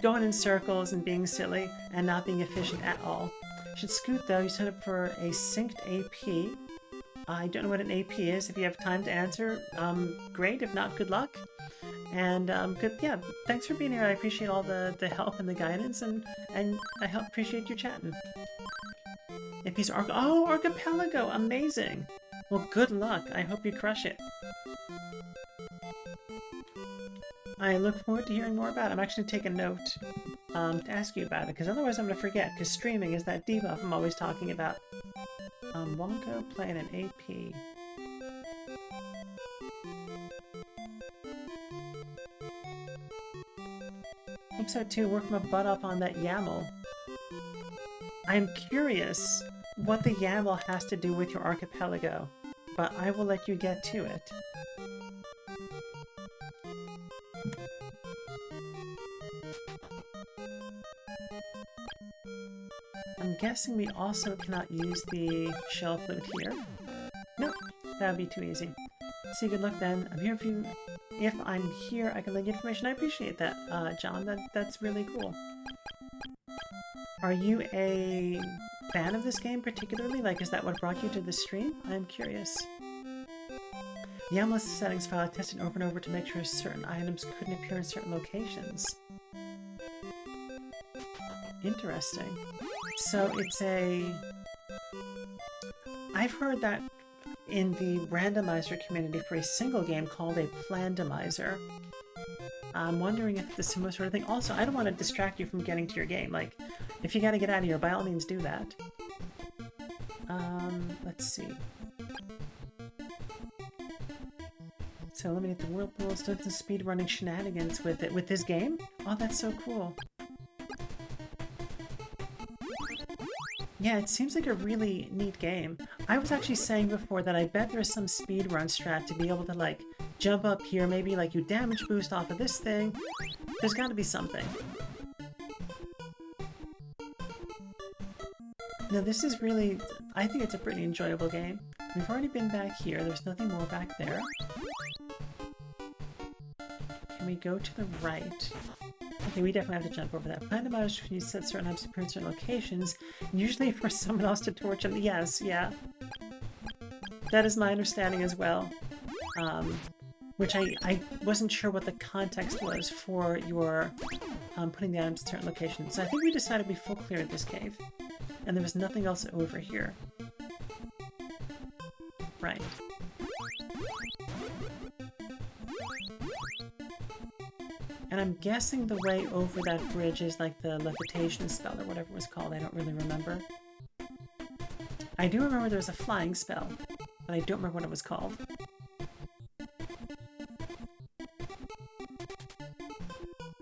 S1: going in circles and being silly and not being efficient at all. Should scoot though, you set up for a synced AP. I don't know what an AP is. If you have time to answer, great. If not, good luck. And good, yeah. Thanks for being here. I appreciate all the help and the guidance, and I appreciate you chatting. AP's Archipelago, amazing. Well, good luck. I hope you crush it. I look forward to hearing more about it. I'm actually taking a note to ask you about it, because otherwise I'm going to forget, because streaming is that debuff I'm always talking about. Wonka playing an AP. I think so too, work my butt up on that YAML. I'm curious what the YAML has to do with your archipelago, but I will let you get to it. I'm guessing we also cannot use the shell flute here. Nope, that would be too easy. See, good luck then. I'm here if I'm here, I can lend you information. I appreciate that, John. That's really cool. Are you a fan of this game particularly? Like, is that what brought you to the stream? I'm curious. The YAML settings file I tested over and over to make sure certain items couldn't appear in certain locations. Interesting. So it's I've heard that in the randomizer community for a single game called a plandomizer. I'm wondering if it's a similar sort of thing. Also, I don't want to distract you from getting to your game. Like, if you gotta get out of here, by all means do that. Let's see. So eliminate the whirlpool, stunts and speedrunning shenanigans with this game? Oh, that's so cool. Yeah, it seems like a really neat game. I was actually saying before that I bet there's some speedrun strat to be able to, like, jump up here, maybe, like, you damage boost off of this thing. There's gotta be something. No, this is really... I think it's a pretty enjoyable game. We've already been back here. There's nothing more back there. Can we go to the right? Okay, we definitely have to jump over that. Randomized when you set certain items to appear in certain locations, usually for someone else to torch them. Yes, yeah. That is my understanding as well. Which I wasn't sure what the context was for your putting the items in certain locations. So I think we decided we full cleared this cave. And there was nothing else over here. Right. And I'm guessing the way over that bridge is like the levitation spell or whatever it was called. I don't really remember. I do remember there was a flying spell, but I don't remember what it was called.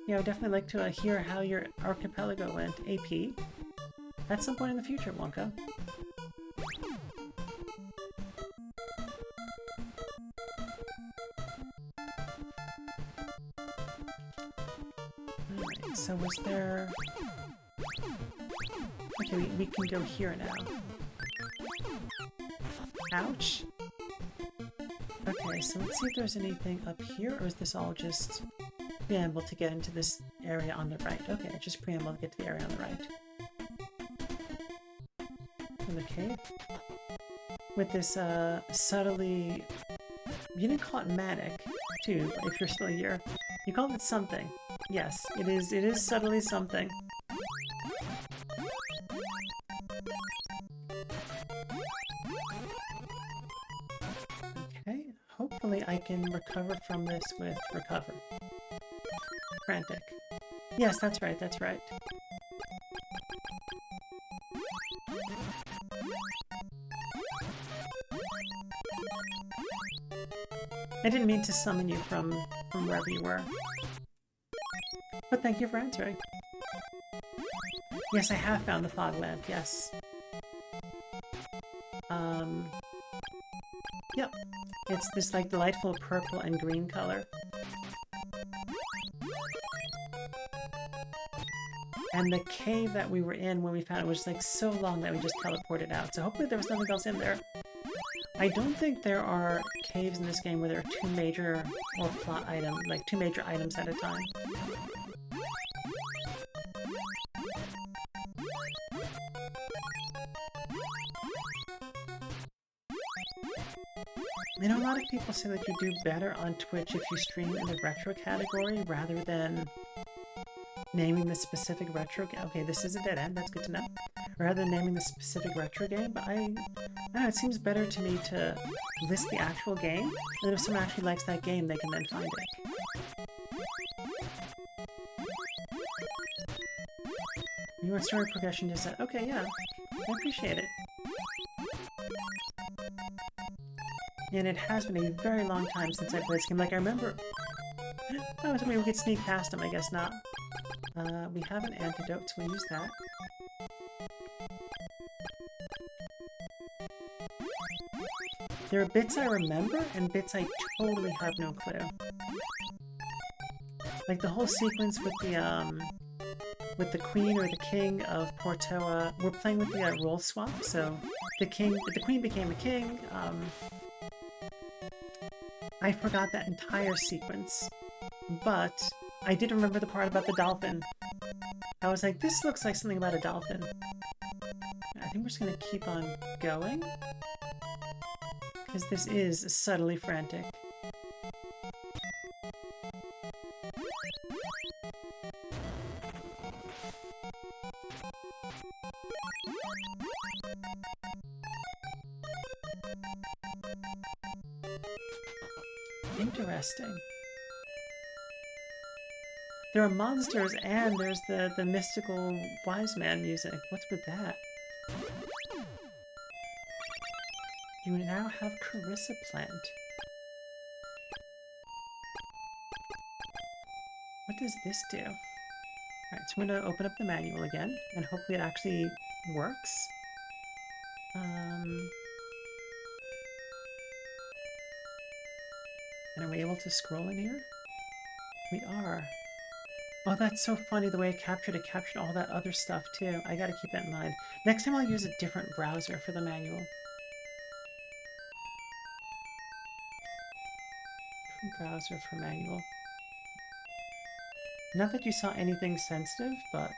S1: Yeah, I would definitely like to hear how your archipelago went, AP. At some point in the future, Wonka. Alright, so was there... Okay, we can go here now. Ouch! Okay, so let's see if there's anything up here, or is this all just preamble to get into this area on the right? Okay, just preamble to get to the area on the right. In the cave? With this, subtly... You didn't call it manic, too, if you're still here. You called it something. Yes, it is subtly something. Okay, hopefully I can recover from this with recover. Frantic. Yes, that's right, that's right. I didn't mean to summon you from wherever you were. But thank you for answering. Yes, I have found the fog lamp, yes. Yep. It's this, like, delightful purple and green color. And the cave that we were in when we found it was, like, so long that we just teleported out. So hopefully there was nothing else in there. I don't think there are caves in this game where there are two major or plot items, like two major items at a time. I know a lot of people say that you do better on Twitch if you stream in the retro category rather than naming the specific retro game. Okay, this is a dead end, that's good to know. Rather than naming the specific retro game, but I don't know, it seems better to me to list the actual game, and then if someone actually likes that game, they can then find it. You want story progression design? Okay, yeah, I appreciate it. And it has been a very long time since I played this game. Like, I remember... Oh, so maybe we could sneak past him, I guess not. We have an antidote, so we'll use that. There are bits I remember, and bits I totally have no clue. Like, the whole sequence with the queen or the king of Portoa, we're playing with the role swap, so the queen became a king. I forgot that entire sequence, but I did remember the part about the dolphin. I was like, this looks like something about a dolphin. I think we're just gonna keep on going, because this is subtly frantic. Interesting. There are monsters and there's the mystical wise man music. What's with that? You now have Carissa plant. What does this do? Alright, so I'm going to open up the manual again, and hopefully it actually works. And are we able to scroll in here? We are. Oh, that's so funny the way it captured all that other stuff too. I gotta keep that in mind. Next time I'll use a different browser for the manual. Different browser for manual. Not that you saw anything sensitive, but I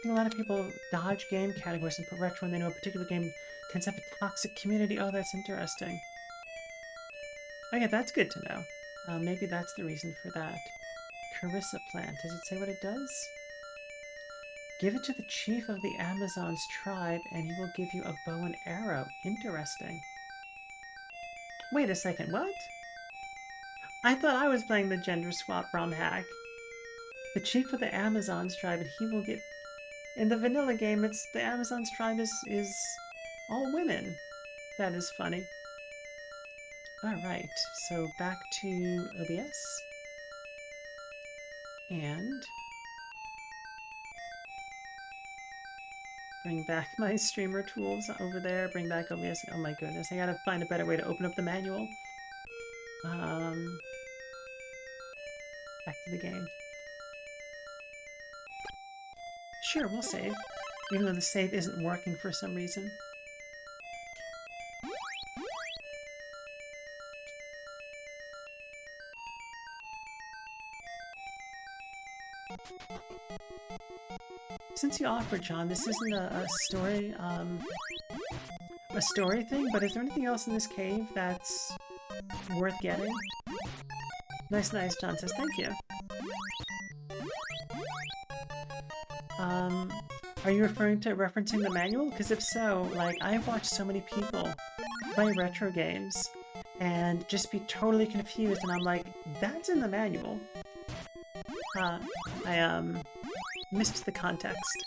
S1: think a lot of people dodge game categories and put retro when they know a particular game tends to have a toxic community. Oh, that's interesting. Okay, that's good to know. Maybe that's the reason for that. Carissa plant. Does it say what it does? Give it to the chief of the Amazons tribe and he will give you a bow and arrow. Interesting. Wait a second, what? I thought I was playing the gender swap romhack. The chief of the Amazons tribe and he will get... In the vanilla game, it's the Amazons tribe is all women. That is funny. Alright, so back to OBS. And bring back my streamer tools over there, bring back OBS. Oh my goodness, I gotta find a better way to open up the manual. Back to the game. Sure, we'll save, even though the save isn't working for some reason. Since you offered, John, this isn't a story thing, but is there anything else in this cave that's worth getting? Nice, John says, thank you. Are you referencing the manual? Because if so, like, I've watched so many people play retro games and just be totally confused, and I'm like, that's in the manual. I missed the context,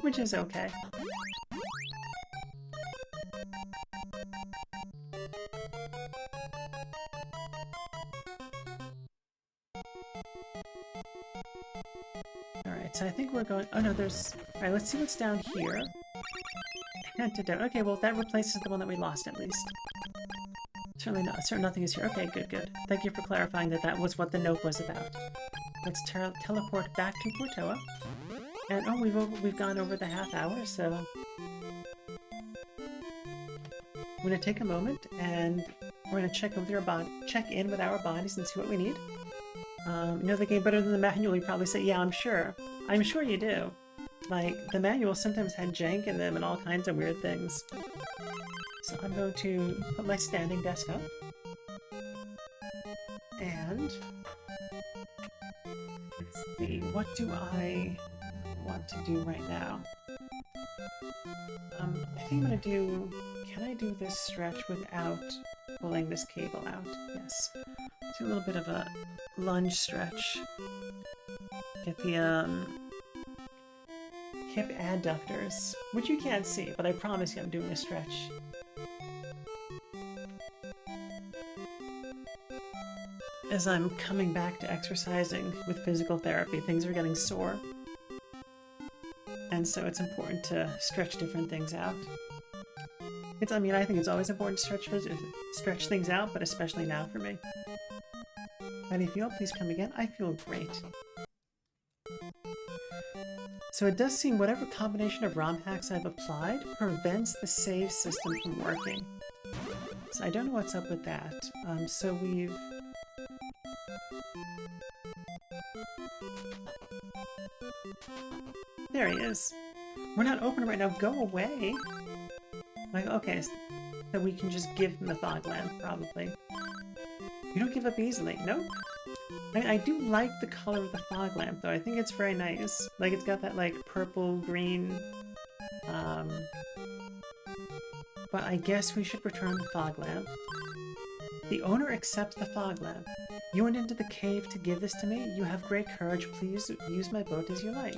S1: which is okay. Alright, so I think we're going... Oh no, there's... Alright, let's see what's down here. Antidote. Okay, well that replaces the one that we lost at least. Certainly not. Certainly nothing is here. Okay, good. Thank you for clarifying that that was what the note was about. Let's teleport back to Portoa. And oh, we've gone over the half hour, so I'm gonna take a moment and we're gonna check in with our bodies and see what we need. You know the game better than the manual, you probably say, yeah, I'm sure. I'm sure you do. Like, the manual sometimes had jank in them and all kinds of weird things. So I'm going to put my standing desk up. And let's see, what do I want to do right now? I think I'm gonna do, can I do this stretch without pulling this cable out? Yes. Do a little bit of a lunge stretch. Get the hip adductors, which you can't see, but I promise you I'm doing a stretch. As I'm coming back to exercising with physical therapy, things are getting sore. And so it's important to stretch different things out. I mean, I think it's always important to stretch things out, but especially now for me. How do you feel? Please come again. I feel great. So it does seem whatever combination of ROM hacks I've applied prevents the save system from working. So I don't know what's up with that. So we've... There he is. We're not open right now. Go away. Like, okay, so we can just give him the fog lamp, probably. You don't give up easily. Nope. I do like the color of the fog lamp, though. I think it's very nice. Like, it's got that, like, purple, green... But I guess we should return the fog lamp. The owner accepts the fog lamp. You went into the cave to give this to me? You have great courage. Please use my boat as you like.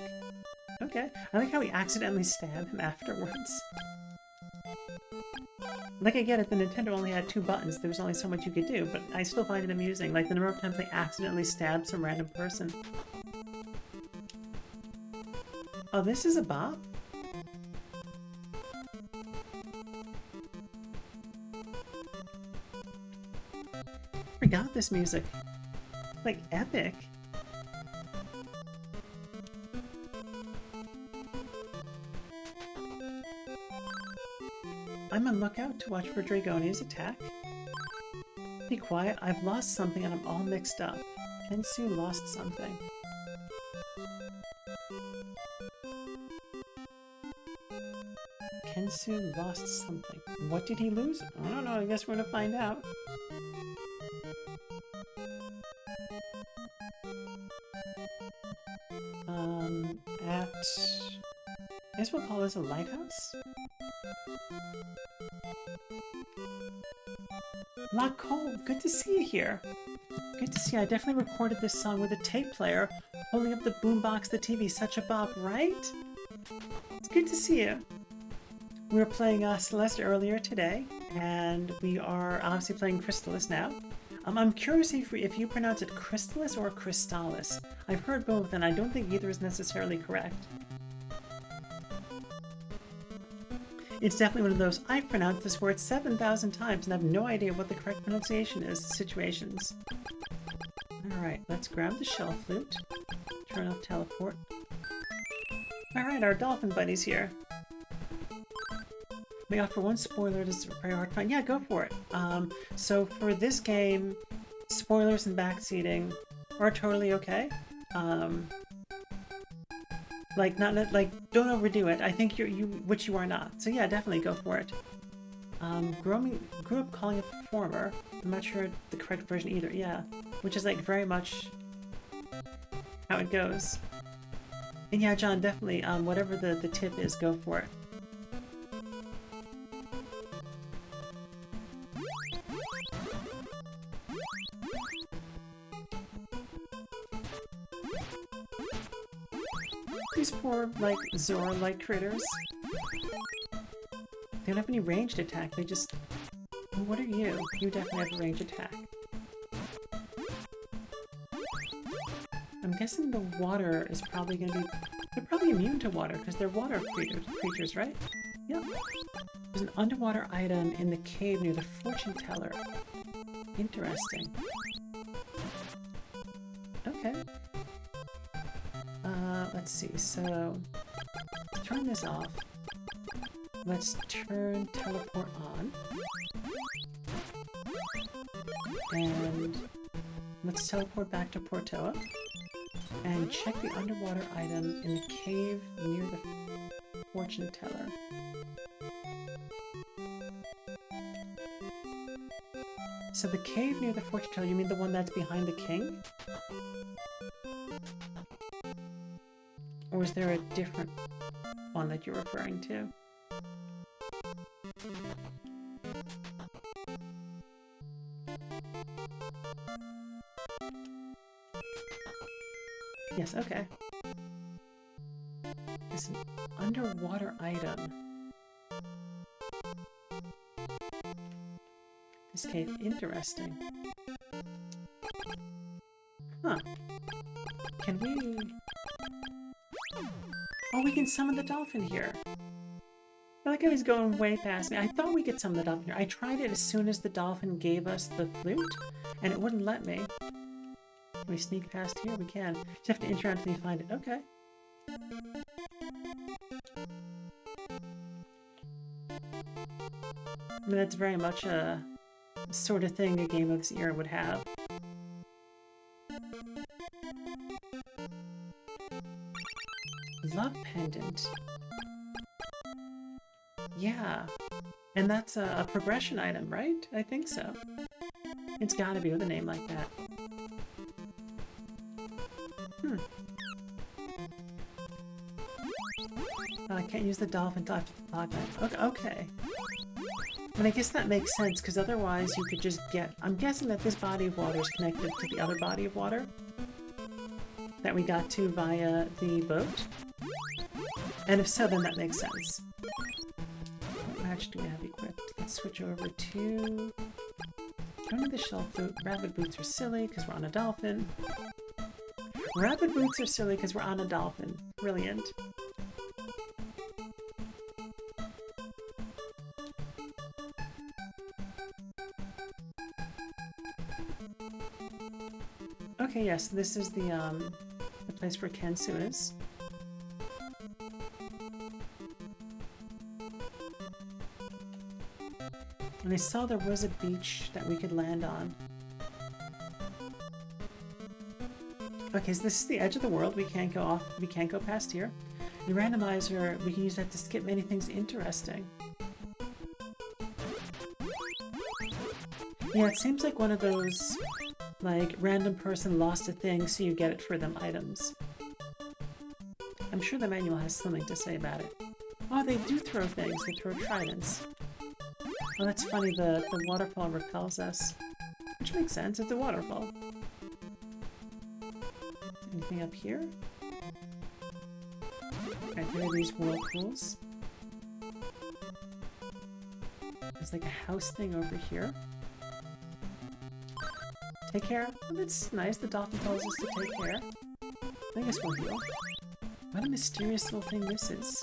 S1: Okay. I like how we accidentally stab him afterwards. Like, I get it, the Nintendo only had 2 buttons. There was only so much you could do, but I still find it amusing. Like, the number of times they accidentally stabbed some random person. Oh, this is a bop? I forgot this music. Like, epic. I'm on lookout to watch for Dragonia's attack. Be quiet, I've lost something and I'm all mixed up. Kensu lost something. Kensu lost something. What did he lose? I don't know, I guess we're gonna find out. I guess we'll call this a lighthouse? Lock Cole, good to see you here. Good to see you. I definitely recorded this song with a tape player, holding up the boombox, the TV, such a bop, right? It's good to see you. We were playing Celeste earlier today, and we are obviously playing Crystalis now. I'm curious if you pronounce it Crystalis or Crystalis. I've heard both, and I don't think either is necessarily correct. It's definitely one of those, I've pronounced this word 7,000 times and have no idea what the correct pronunciation is situations. Alright, let's grab the shell flute. Turn off teleport. Alright, our dolphin buddy's here. May offer one spoiler, this is very hard to find. Yeah, go for it. So for this game, spoilers and backseating are totally okay. Like, don't overdo it. I think which you are not. So yeah, definitely go for it. Grew up calling it performer. I'm not sure the correct version either. Yeah, which is like very much how it goes. And yeah, John, definitely, whatever the tip is, go for it. These poor, like, Zora-like critters. They don't have any ranged attack, they just... What are you? You definitely have a ranged attack. I'm guessing the water is probably gonna be... They're probably immune to water, because they're water creatures, right? Yep. There's an underwater item in the cave near the fortune teller. Interesting. Okay. Let's see, so... Turn this off. Let's turn teleport on. And let's teleport back to Portoa. And check the underwater item in the cave near the fortune teller. So the cave near the fortune teller, you mean the one that's behind the king? Or is there a different one that you're referring to? Yes, okay. It's an underwater item. This cave, interesting. Huh. Can we... Oh, we can summon the dolphin here. I feel like I was going way past me. I thought we could summon the dolphin here. I tried it as soon as the dolphin gave us the flute, and it wouldn't let me. Can we sneak past here? We can. Just have to interact until you find it. Okay. I mean, that's very much a sort of thing a game of this era would have. Love pendant. Yeah. And that's a progression item, right? I think so. It's gotta be with a name like that. I can't use the dolphin until after the fog night. Okay. And I guess that makes sense, because otherwise you could just get... I'm guessing that this body of water is connected to the other body of water that we got to via the boat. And if so, then that makes sense. What match do we have equipped? Let's switch over to... Don't need the shell flute. Rapid boots are silly, because we're on a dolphin. Rapid boots are silly, because we're on a dolphin. Brilliant. Okay, yes, this is the place where Kensu is. And I saw there was a beach that we could land on. Okay, so this is the edge of the world. We can't go off. We can't go past here. The randomizer, we can use that to skip many things interesting. Yeah, it seems like one of those, like, random person lost a thing, so you get it for them items. I'm sure the manual has something to say about it. Oh, they do throw things. They throw tridents. Oh, that's funny. The waterfall repels us. Which makes sense. It's a waterfall. Anything up here? Alright, there are these whirlpools. There's like a house thing over here. Take care. Oh, that's nice. The dolphin tells us to take care. I guess we'll heal. What a mysterious little thing this is.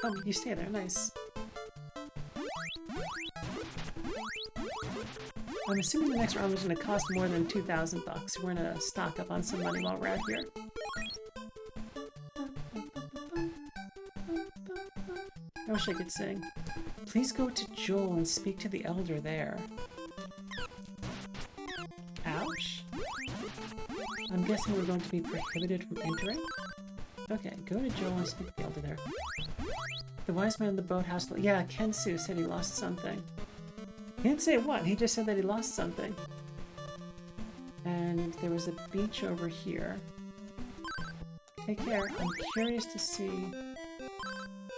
S1: Oh, you stay there. Nice. I'm assuming the next armor is going to cost more than 2,000 bucks. We're going to stock up on some money while we're out here. I wish I could sing. Please go to Joel and speak to the elder there. Ouch. I'm guessing we're going to be prohibited from entering? Okay, go to Joel and speak to the elder there. The wise man in the boathouse... Yeah, Kensu said he lost something. He didn't say what, he just said that he lost something. And there was a beach over here. Take care. I'm curious to see...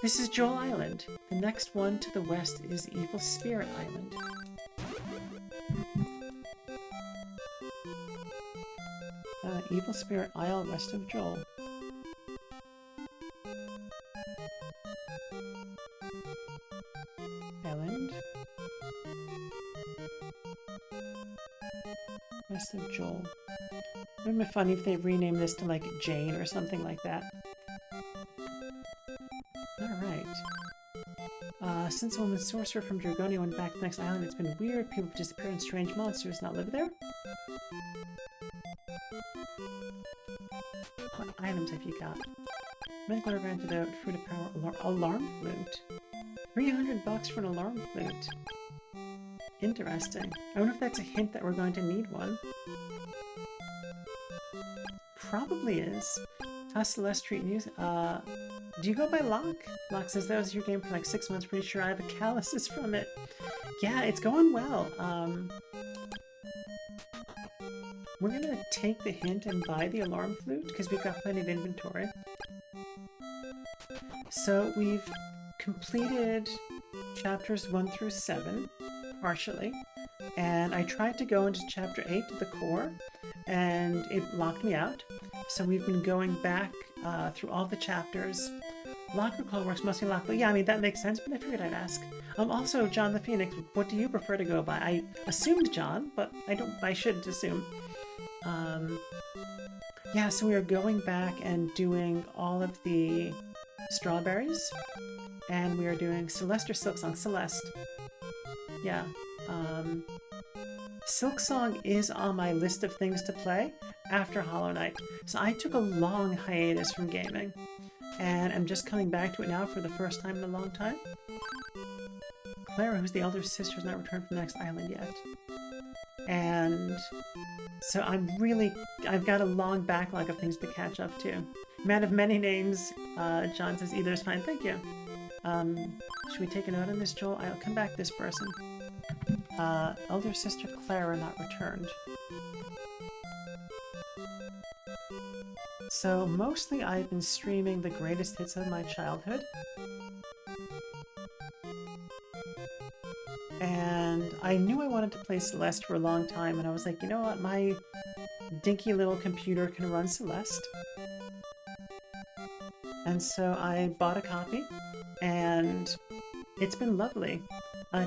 S1: This is Joel Island. The next one to the west is Evil Spirit Island. Evil Spirit Isle west of Joel. Island. West of Joel. It would be funny if they renamed this to like Jane or something like that. Alright. Since a woman sorcerer from Dragonia went back to the next island, it's been weird. People have disappeared and strange monsters not live there. What items have you got? Medical herb antidote, fruit of power, alarm flute. 300 bucks for an alarm flute. Interesting. I wonder if that's a hint that we're going to need one. Probably is. How's Celeste treating you? Do you go by Locke? Locke says that was your game for like 6 months. Pretty sure I have a calluses from it. Yeah, it's going well. We're gonna take the hint and buy the alarm flute because we've got plenty of inventory. So we've completed chapters 1 through 7, partially. And I tried to go into chapter 8 to the core, and it locked me out. So we've been going back through all the chapters. Lock recall works mostly lock, but yeah, I mean, that makes sense, but I figured I'd ask. Also, John the Phoenix, what do you prefer to go by? I assumed John, but I shouldn't assume. Yeah, so we are going back and doing all of the strawberries, and we are doing Celeste or Silksong? Celeste. Yeah. Silksong is on my list of things to play after Hollow Knight. So I took a long hiatus from gaming, and I'm just coming back to it now for the first time in a long time. Clara, who's the elder sister, has not returned from the next island yet. And so I've got a long backlog of things to catch up to. Man of many names, John says either is fine, thank you. Should we take a note on this, Joel? I'll come back this person. Elder sister Clara not returned. So mostly I've been streaming the greatest hits of my childhood. And I knew I wanted to play Celeste for a long time, and I was like, you know what, my dinky little computer can run Celeste. And so I bought a copy, and it's been lovely.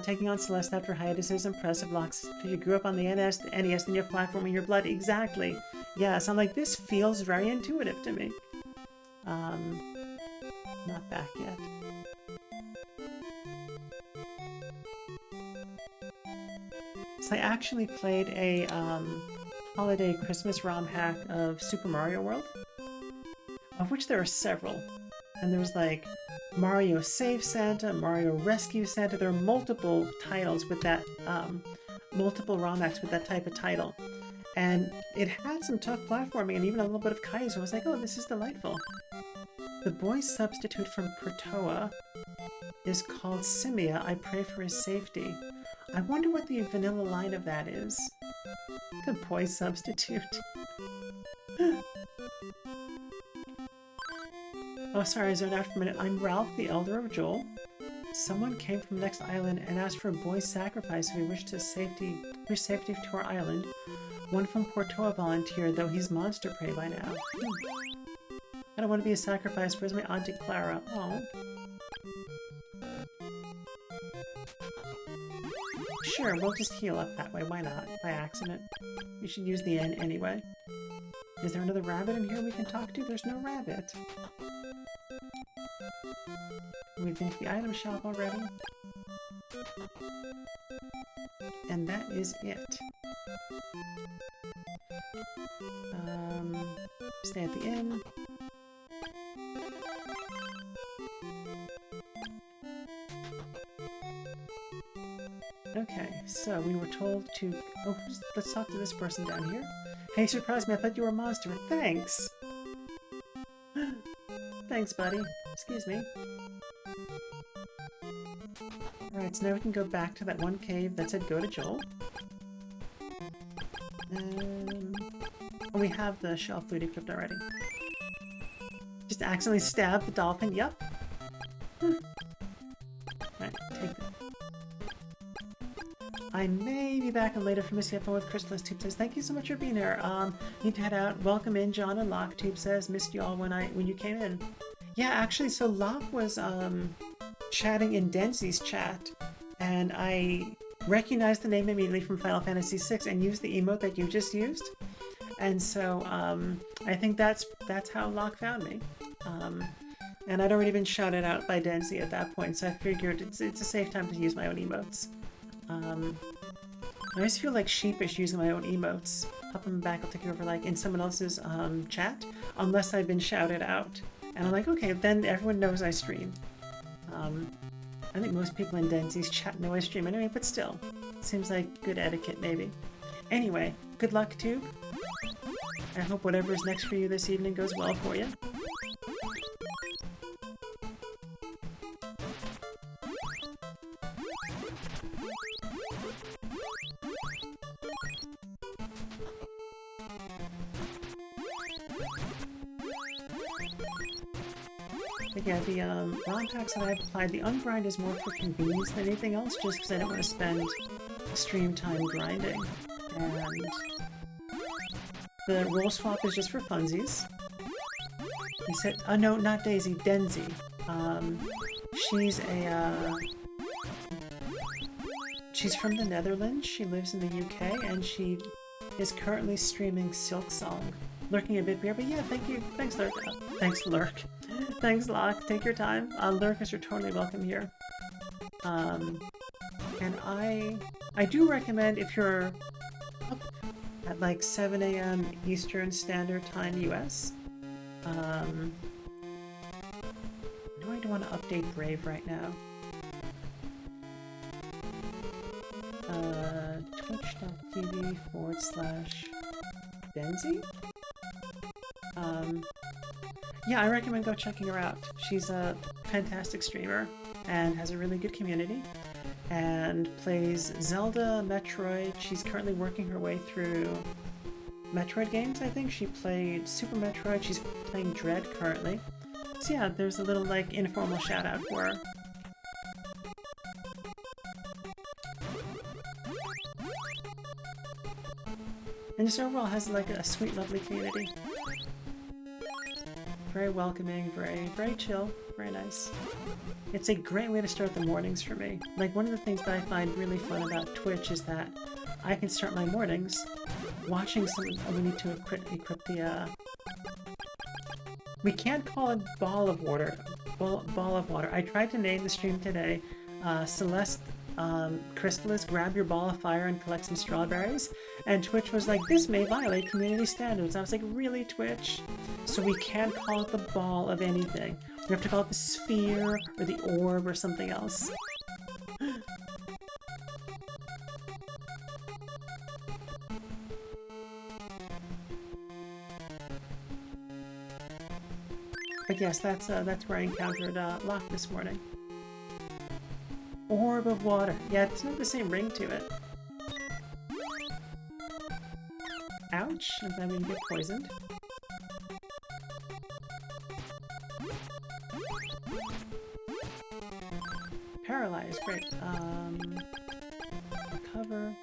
S1: Taking on Celeste after hiatus is impressive. Locks, you grew up on the NES, then you have platform in your blood. Exactly. Yeah, so I'm like, this feels very intuitive to me. Not back yet. So I actually played a holiday Christmas ROM hack of Super Mario World, of which there are several. And there was like Mario Save Santa, Mario Rescue Santa. There are multiple titles with that, multiple ROM hacks with that type of title. And it had some tough platforming and even a little bit of Kaizo. I was like, oh, this is delightful. The boy's substitute from Protoa is called Simia. I pray for his safety. I wonder what the vanilla line of that is. The boy substitute. Oh, sorry, I zoned out for a minute. I'm Ralph, the elder of Joel. Someone came from the next island and asked for a boy's sacrifice if we wish safety to our island. One from Portoa volunteered, though he's monster prey by now. I don't want to be a sacrifice. Where's my Auntie Clara? Oh. Sure, we'll just heal up that way. Why not? By accident. We should use the N anyway. Is there another rabbit in here we can talk to? There's no rabbit. We've been to the item shop already. And that is it. Stay at the inn. Okay, so we were told to... Oh, let's talk to this person down here. Hey, surprised me. I thought you were a monster. Thanks! Thanks, buddy. Excuse me. Alright, so now we can go back to that one cave that said go to Joel. Oh, we have the shell flute equipped already. Just accidentally stabbed the dolphin. Yup. Alright, take that. I may be back on later for Missy F1 with Crystalis. Tube says, thank you so much for being here. Need to head out. Welcome in, John and Locke. Tube says, missed you all when you came in. Yeah, actually, so Locke was chatting in Denzi's chat, and I recognized the name immediately from Final Fantasy VI and used the emote that you just used. And so I think that's how Locke found me. And I'd already been shouted out by Denzi at that point, so I figured it's a safe time to use my own emotes. I just feel like sheepish using my own emotes. Hop them back, I'll take it over like in someone else's chat, unless I've been shouted out. And I'm like, okay, then everyone knows I stream. I think most people in Denzi's chat know I stream anyway, but still. Seems like good etiquette, maybe. Anyway, good luck, Tube. I hope whatever is next for you this evening goes well for you. But yeah, the ROM packs that I've applied, the ungrind is more for convenience than anything else, just because I don't want to spend stream time grinding. And the roll swap is just for funsies. He said, oh no, not Daisy, Denzi. She's a, she's from the Netherlands, she lives in the UK, and she is currently streaming Silk Song. Lurking a bit weird, but yeah, thank you. Thanks, Lurk. Thanks, Lurk. Thanks, Locke. Take your time. Lurkers, you're totally welcome here. And I do recommend if you're up at like 7 a.m. Eastern Standard Time US. I know I don't want to update Brave right now. Twitch.tv/Denzi? Yeah, I recommend go checking her out. She's a fantastic streamer and has a really good community and plays Zelda, Metroid. She's currently working her way through Metroid games, I think. She played Super Metroid. She's playing Dread currently. So yeah, there's a little like informal shout out for her. And just overall has like a sweet, lovely community. Very welcoming, very chill, very nice. It's a great way to start the mornings for me. Like one of the things that I find really fun about Twitch is that I can start my mornings watching some. Oh, we need to equip the. We can't call it ball of water. Ball of water. I tried to name the stream today. Celeste. Crystalis, grab your ball of fire and collect some strawberries. And Twitch was like, this may violate community standards. I was like, really, Twitch? So we can't call it the ball of anything. We have to call it the sphere or the orb or something else. But yes, that's where I encountered Locke this morning. Orb of water. Yeah, it's not the same ring to it. Ouch, and then we get poisoned. Paralyzed, great. Recover.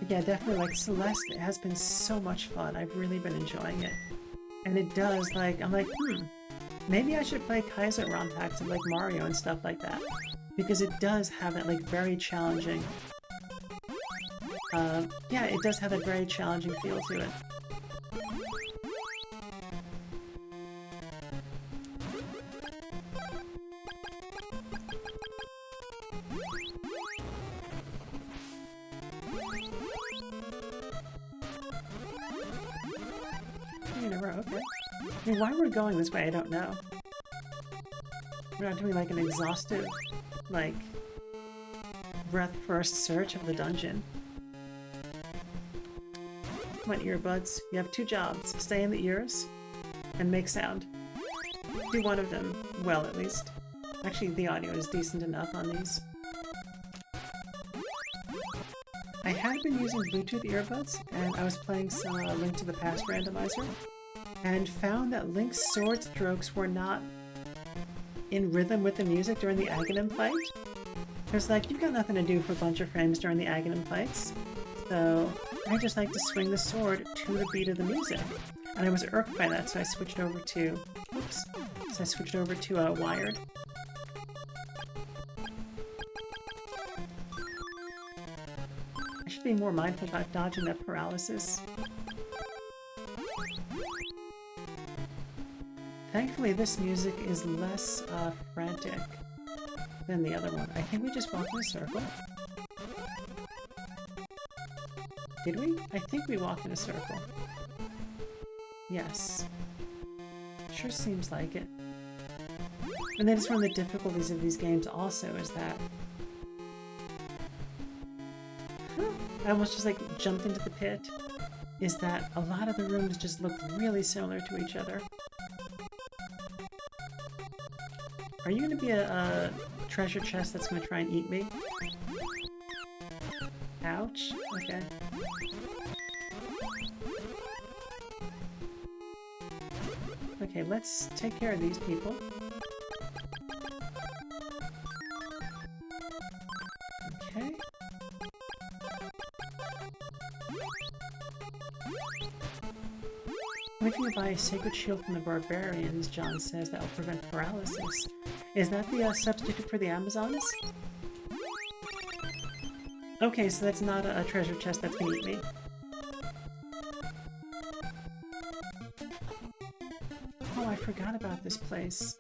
S1: Yeah, definitely, like, Celeste, it has been so much fun. I've really been enjoying it. And it does, like, I'm like, maybe I should play Kaiser ROM hacks of, like, Mario and stuff like that. Because it does have that, like, very challenging... yeah, it does have a very challenging feel to it. I mean, why we're going this way, I don't know. We're not doing like an exhaustive, like, breath first search of the dungeon. Come on, earbuds. You have two jobs. Stay in the ears and make sound. Do one of them well, at least. Actually, the audio is decent enough on these. I had been using Bluetooth earbuds, and I was playing some Link to the Past randomizer, and found that Link's sword strokes were not in rhythm with the music during the Aghanim fight. It was like, you've got nothing to do for a bunch of frames during the Aghanim fights, so I just like to swing the sword to the beat of the music. And I was irked by that, so I switched over to... Oops. So I switched over to wired. I should be more mindful about dodging that paralysis. Thankfully, this music is less frantic than the other one. I think we just walked in a circle. Did we? I think we walked in a circle. Yes. Sure seems like it. And then it's one of the difficulties of these games also is that... I almost just like jumped into the pit. is that a lot of the rooms just look really similar to each other. Are you going to be a treasure chest that's going to try and eat me? Ouch. Okay. Okay, let's take care of these people. Okay. If you buy a sacred shield from the barbarians, John says that will prevent paralysis. Is that the substitute for the Amazons? Okay, so that's not a treasure chest that's gonna eat me. Oh, I forgot about this place.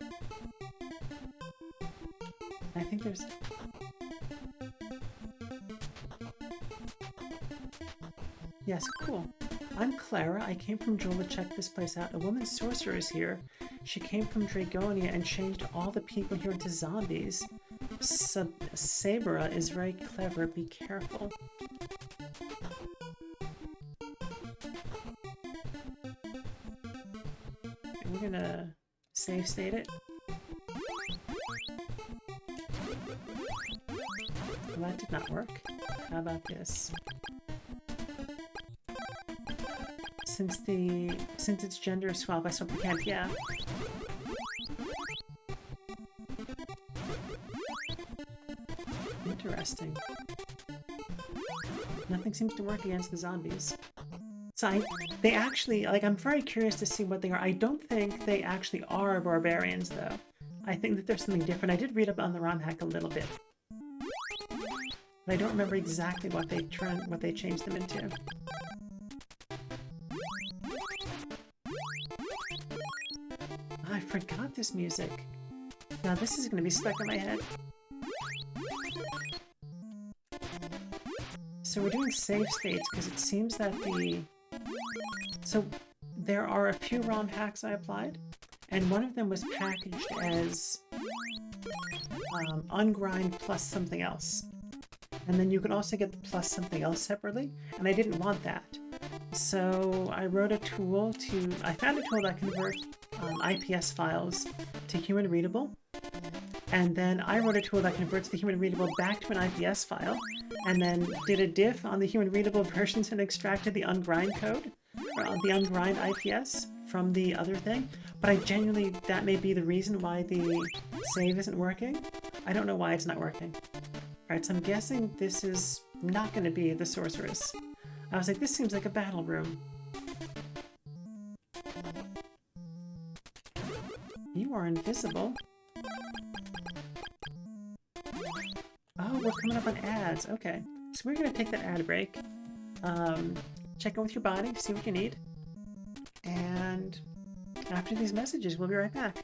S1: I think there's... Yes, cool. I'm Clara. I came from Jewel to check this place out. A woman sorcerer is here. She came from Dragonia and changed all the people here into zombies. Sabra is very clever. Be careful. We're gonna save state it. Well, that did not work. How about this? Since its gender swap, I swapped the cat. Yeah. Interesting. Nothing seems to work against the zombies. So they actually, like, I'm very curious to see what they are. I don't think they actually are barbarians, though. I think that there's something different. I did read up on the romhack a little bit, but I don't remember exactly what they changed them into. I forgot this music. Now this is going to be stuck in my head. So we're doing save states because it seems that So there are a few ROM hacks I applied, and one of them was packaged as ungrind plus something else. And then you could also get the plus something else separately, and I didn't want that. So I wrote a tool I found a tool that converts IPS files to human readable, and then I wrote a tool that converts the human readable back to an IPS file, and then did a diff on the human readable versions and extracted the ungrind code, or the ungrind IPS from the other thing. But that may be the reason why the save isn't working. I don't know why it's not working. Alright, so I'm guessing this is not going to be the sorceress. I was like, this seems like a battle room. You are invisible. Oh, we're coming up on ads. Okay. So we're going to take that ad break. Check in with your body, see what you need. And after these messages, we'll be right back.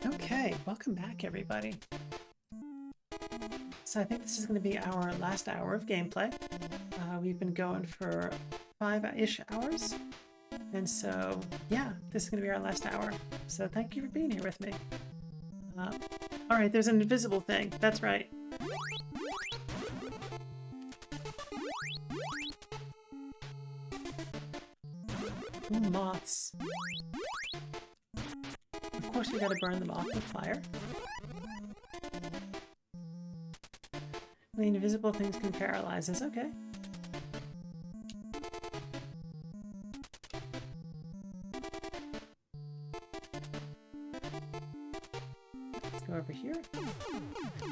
S1: Okay, welcome back everybody. So I think this is going to be our last hour of gameplay. We've been going for 5-ish hours, and so yeah, this is going to be our last hour. So thank you for being here with me. All right, there's an invisible thing. That's right. Ooh, moths. Of course, we gotta burn them off with fire. The invisible things can paralyze us. Okay. Let's go over here.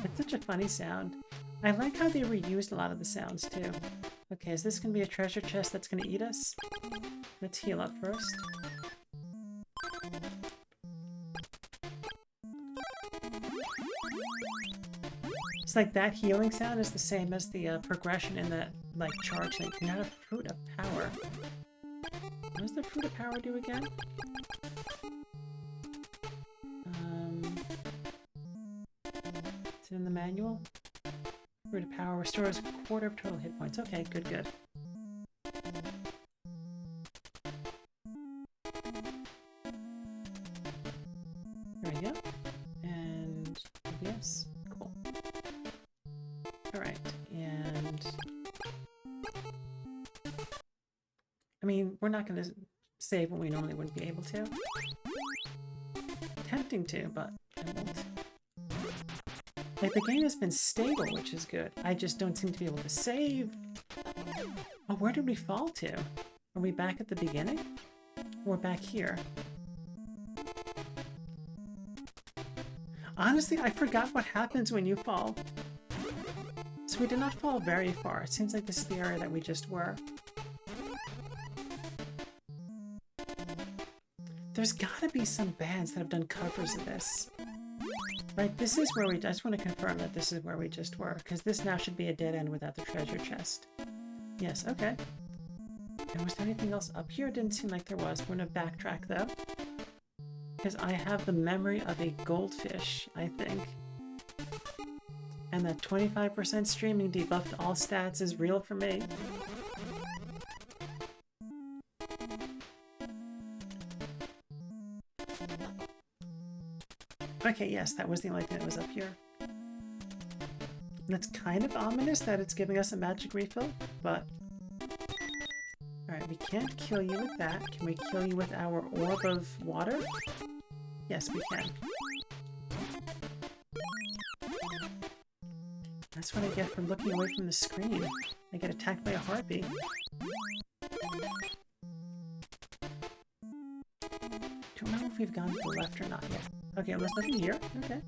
S1: It's such a funny sound. I like how they reused a lot of the sounds too. Okay, is this gonna be a treasure chest that's gonna eat us? Let's heal up first. It's like that healing sound is the same as the progression in that like charge thing. Not a fruit of power. What does the fruit of power do again? Is it in the manual? Fruit of power restores a quarter of total hit points. Okay, good, good. There we go. And yes, cool. Alright, and I mean, we're not going to save when we normally wouldn't be able to. Tempting to, but I won't. Like, the game has been stable, which is good. I just don't seem to be able to save. Oh, where did we fall to? Are we back at the beginning? We're back here. Honestly, I forgot what happens when you fall. So we did not fall very far. It seems like this is the area that we just were. There's gotta be some bands that have done covers of this. Right, this is where we... I just want to confirm that this is where we just were, because this now should be a dead end without the treasure chest. Yes, okay. And was there anything else up here? It didn't seem like there was. We're going to backtrack, though. Because I have the memory of a goldfish, I think. And that 25% streaming debuff to all stats is real for me. Okay, yes, that was the only thing that was up here. And that's kind of ominous that it's giving us a magic refill, but... Alright, we can't kill you with that. Can we kill you with our orb of water? Yes, we can. That's what I get from looking away from the screen. I get attacked by a harpy. Don't know if we've gone to the left or not yet. Okay, there's nothing here. Okay.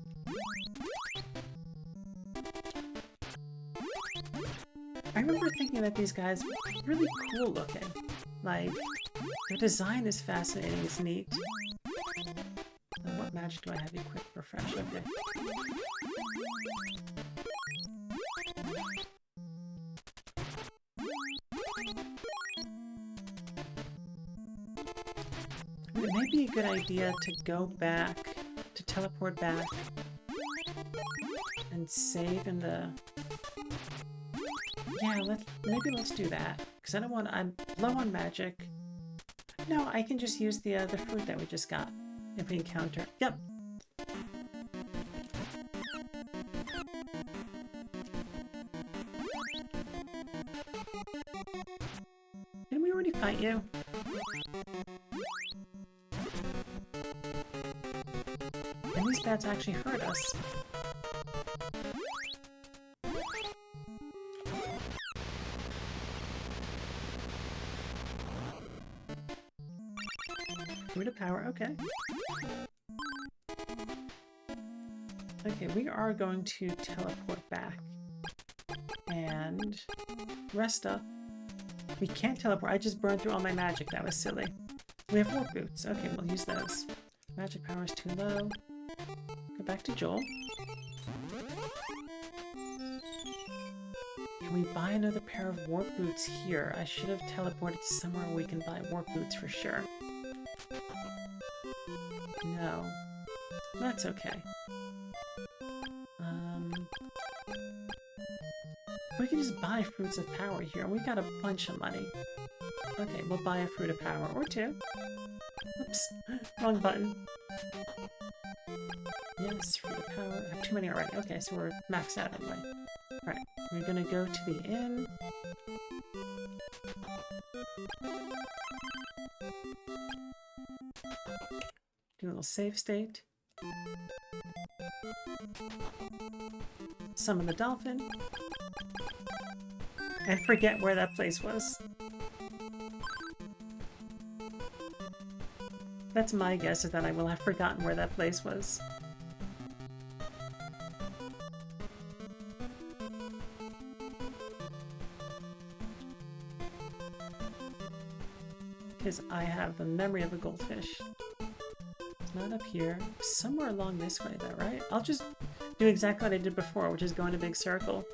S1: I remember thinking that these guys were really cool looking. Like, their design is fascinating, it's neat. What magic do I have equipped? Refresh, okay. It may be a good idea to go back, to teleport back, and save in the... Yeah, let's do that. Because I don't want... I'm low on magic. No, I can just use the fruit that we just got. If we encounter... Yep! Didn't we already fight you? And these bats actually hurt us. Fruit of power, okay. Okay, we are going to teleport back. And rest up. We can't teleport, I just burned through all my magic, that was silly. We have warp boots, okay, we'll use those. Magic power is too low. Go back to Joel. Can we buy another pair of warp boots here? I should have teleported somewhere where we can buy warp boots for sure. No. That's okay. We can just buy fruits of power here. We got a bunch of money. Okay, we'll buy a fruit of power. Or two. Oops. Wrong button. Yes, fruit of power. I have too many already. Okay, so we're maxed out anyway. Alright, we're gonna go to the inn. Do a little save state. Summon the dolphin. And forget where that place was. That's my guess, is that I will have forgotten where that place was. Because I have the memory of a goldfish. It's not up here. Somewhere along this way though, right? I'll just do exactly what I did before, which is go in a big circle.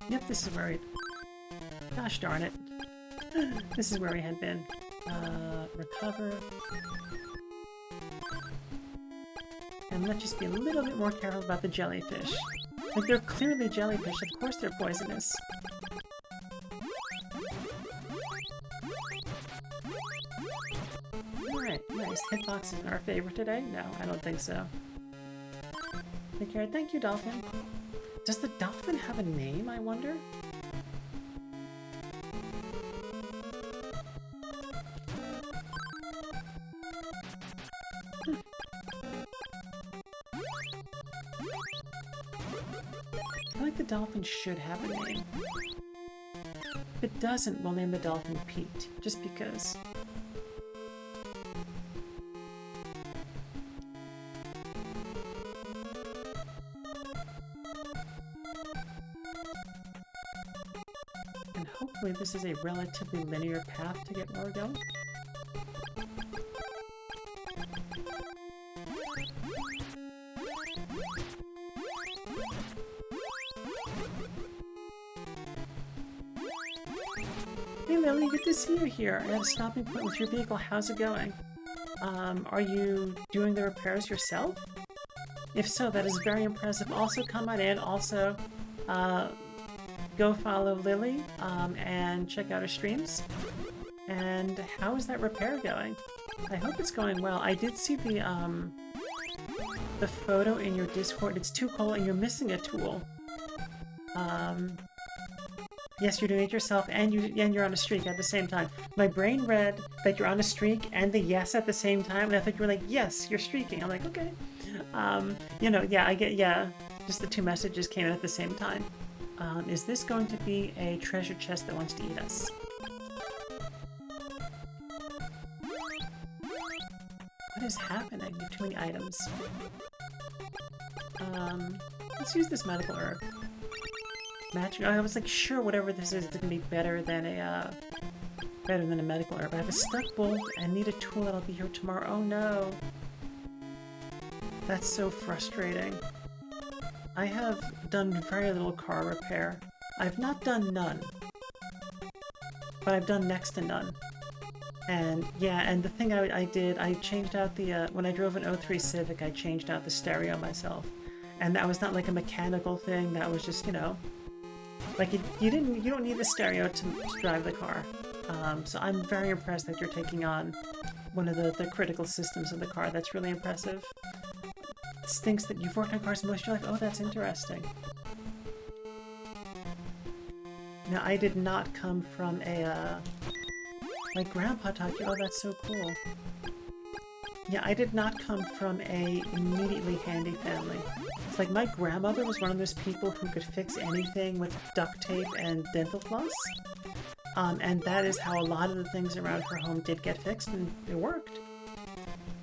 S1: Yep, this is where we... Gosh darn it. This is where we had been. Recover. And let's just be a little bit more careful about the jellyfish. Like, they're clearly jellyfish. Of course they're poisonous. Alright, nice. Hitbox is in our favor today? No, I don't think so. Take care. Thank you, Dolphin. Does the dolphin have a name, I wonder? I like the dolphin should have a name. If it doesn't, we'll name the dolphin Pete, just because. And hopefully this is a relatively linear path to get where we're going. Hey Lily, good to see you here at a stopping point with your vehicle. How's it going? Are you doing the repairs yourself? If so, that is very impressive. Also, come on in. Also, go follow Lily and check out her streams. And how is that repair going? I hope it's going well. I did see the photo in your Discord. It's too cold and you're missing a tool. Yes, you're doing it yourself, and you're on a streak at the same time. My brain read that you're on a streak and the yes at the same time, and I thought you were like, yes, you're streaking. I'm like, okay. You know, yeah, I get, yeah. Just the two messages came in at the same time. Is this going to be a treasure chest that wants to eat us? What is happening? You have too many items. Let's use this medical herb. Magic. I was like, sure, whatever this is gonna be better than a medical herb. I have a stuck bolt and need a tool that'll be here tomorrow. Oh no. That's so frustrating. I have done very little car repair. I've not done none. But I've done next to none. And yeah, and the thing I did, I changed out the, when I drove an 03 Civic, I changed out the stereo myself. And that was not like a mechanical thing, that was just, you know, like you don't need the stereo to drive the car. So I'm very impressed that you're taking on one of the critical systems of the car. That's really impressive. It stinks that you've worked on cars most of your life. Oh, that's interesting. Now, I did not come from a, my grandpa taught you. Oh, that's so cool. Yeah, I did not come from a immediately handy family. It's like my grandmother was one of those people who could fix anything with duct tape and dental floss. And that is how a lot of the things around her home did get fixed, and it worked.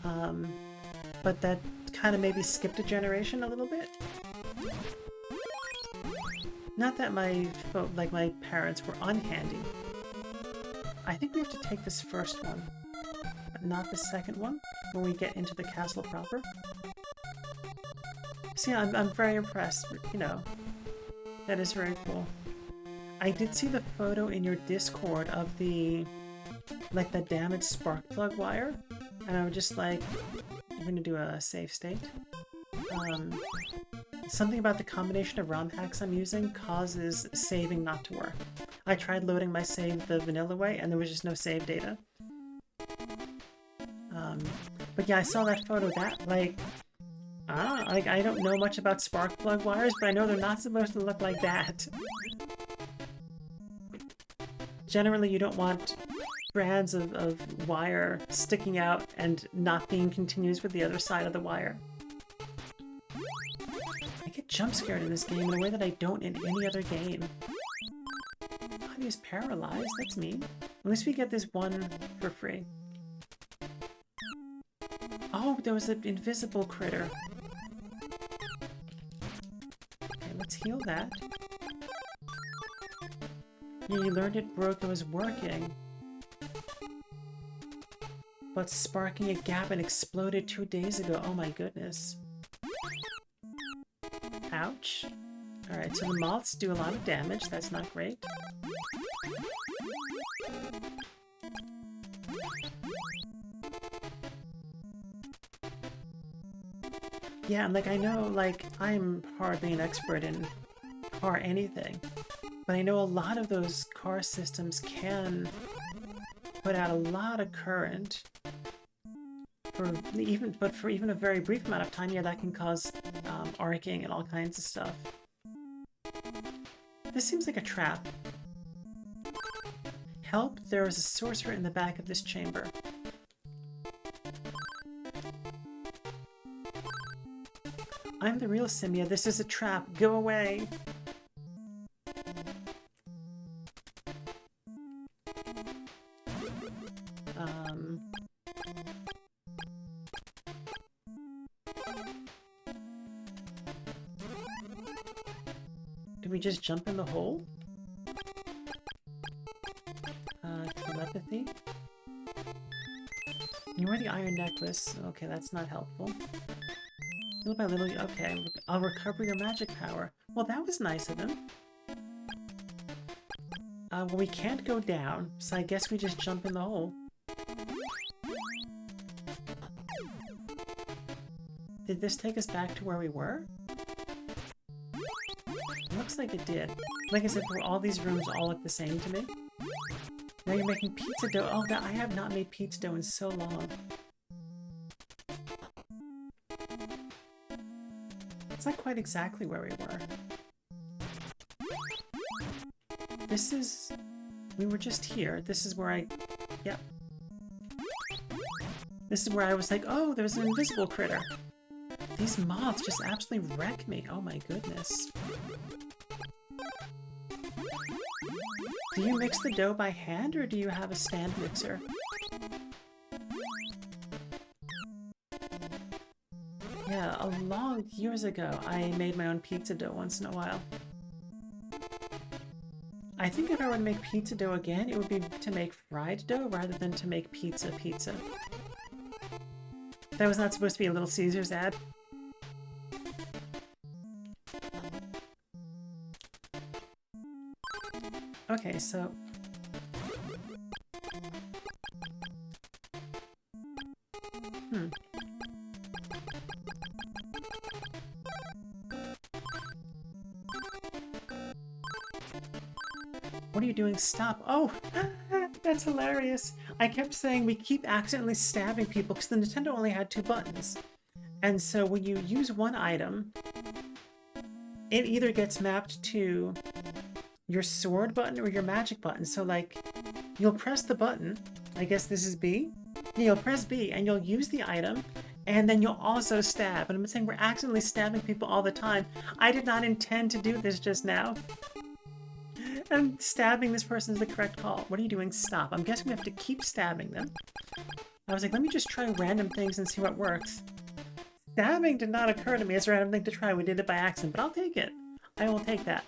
S1: But that kind of maybe skipped a generation a little bit. Not that my parents were unhandy. I think we have to take this first one, but not the second one, when we get into the castle proper. See, I'm very impressed, you know. That is very cool. I did see the photo in your Discord of the, like, the damaged spark plug wire, and I was just like, I'm gonna do a save state. Something about the combination of ROM hacks I'm using causes saving not to work. I tried loading my save the vanilla way, and there was just no save data. But yeah, I saw that photo. That, like, I don't know much about spark plug wires, but I know they're not supposed to look like that. Generally, you don't want strands of wire sticking out and not being continuous with the other side of the wire. I get jump scared in this game in a way that I don't in any other game. Body is paralyzed, that's mean. At least we get this one for free. Oh, there was an invisible critter. Okay, let's heal that. Yeah, you learned it broke, it was working. But sparking a gap and exploded 2 days ago. Oh my goodness. Ouch. Alright, so the moths do a lot of damage. That's not great. Yeah, and like I know, like, I'm hardly an expert in car anything, but I know a lot of those car systems can put out a lot of current for even a very brief amount of time. Yeah, that can cause arcing and all kinds of stuff. This seems like a trap. Help, there is a sorcerer in the back of this chamber. I'm the real Simia. This is a trap. Go away. Do we just jump in the hole? Telepathy. You wear the iron necklace. Okay, that's not helpful. Little by little, okay. I'll recover your magic power. Well, that was nice of him. Well, we can't go down, so I guess we just jump in the hole. Did this take us back to where we were? Looks like it did. Like I said, all these rooms all look the same to me. Now you're making pizza dough. Oh, I have not made pizza dough in so long. It's not quite exactly where we were. This is... We were just here. This is where I... Yep. This is where I was like, oh, there's an invisible critter. These moths just absolutely wreck me. Oh my goodness. Do you mix the dough by hand, or do you have a stand mixer? Yeah, a long years ago, I made my own pizza dough once in a while. I think if I were to make pizza dough again, it would be to make fried dough rather than to make pizza. That was not supposed to be a Little Caesars ad. Okay, so... What are you doing? Stop. Oh! That's hilarious. I kept saying we keep accidentally stabbing people because the Nintendo only had 2 buttons. And so when you use one item, it either gets mapped to your sword button or your magic button. So like, you'll press the button, I guess this is B. You'll press B and you'll use the item, and then you'll also stab. And I'm saying we're accidentally stabbing people all the time. I did not intend to do this just now. And stabbing this person is the correct call. What are you doing? Stop. I'm guessing we have to keep stabbing them. I was like, let me just try random things and see what works. Stabbing did not occur to me as a random thing to try. We did it by accident, but I'll take it. I will take that.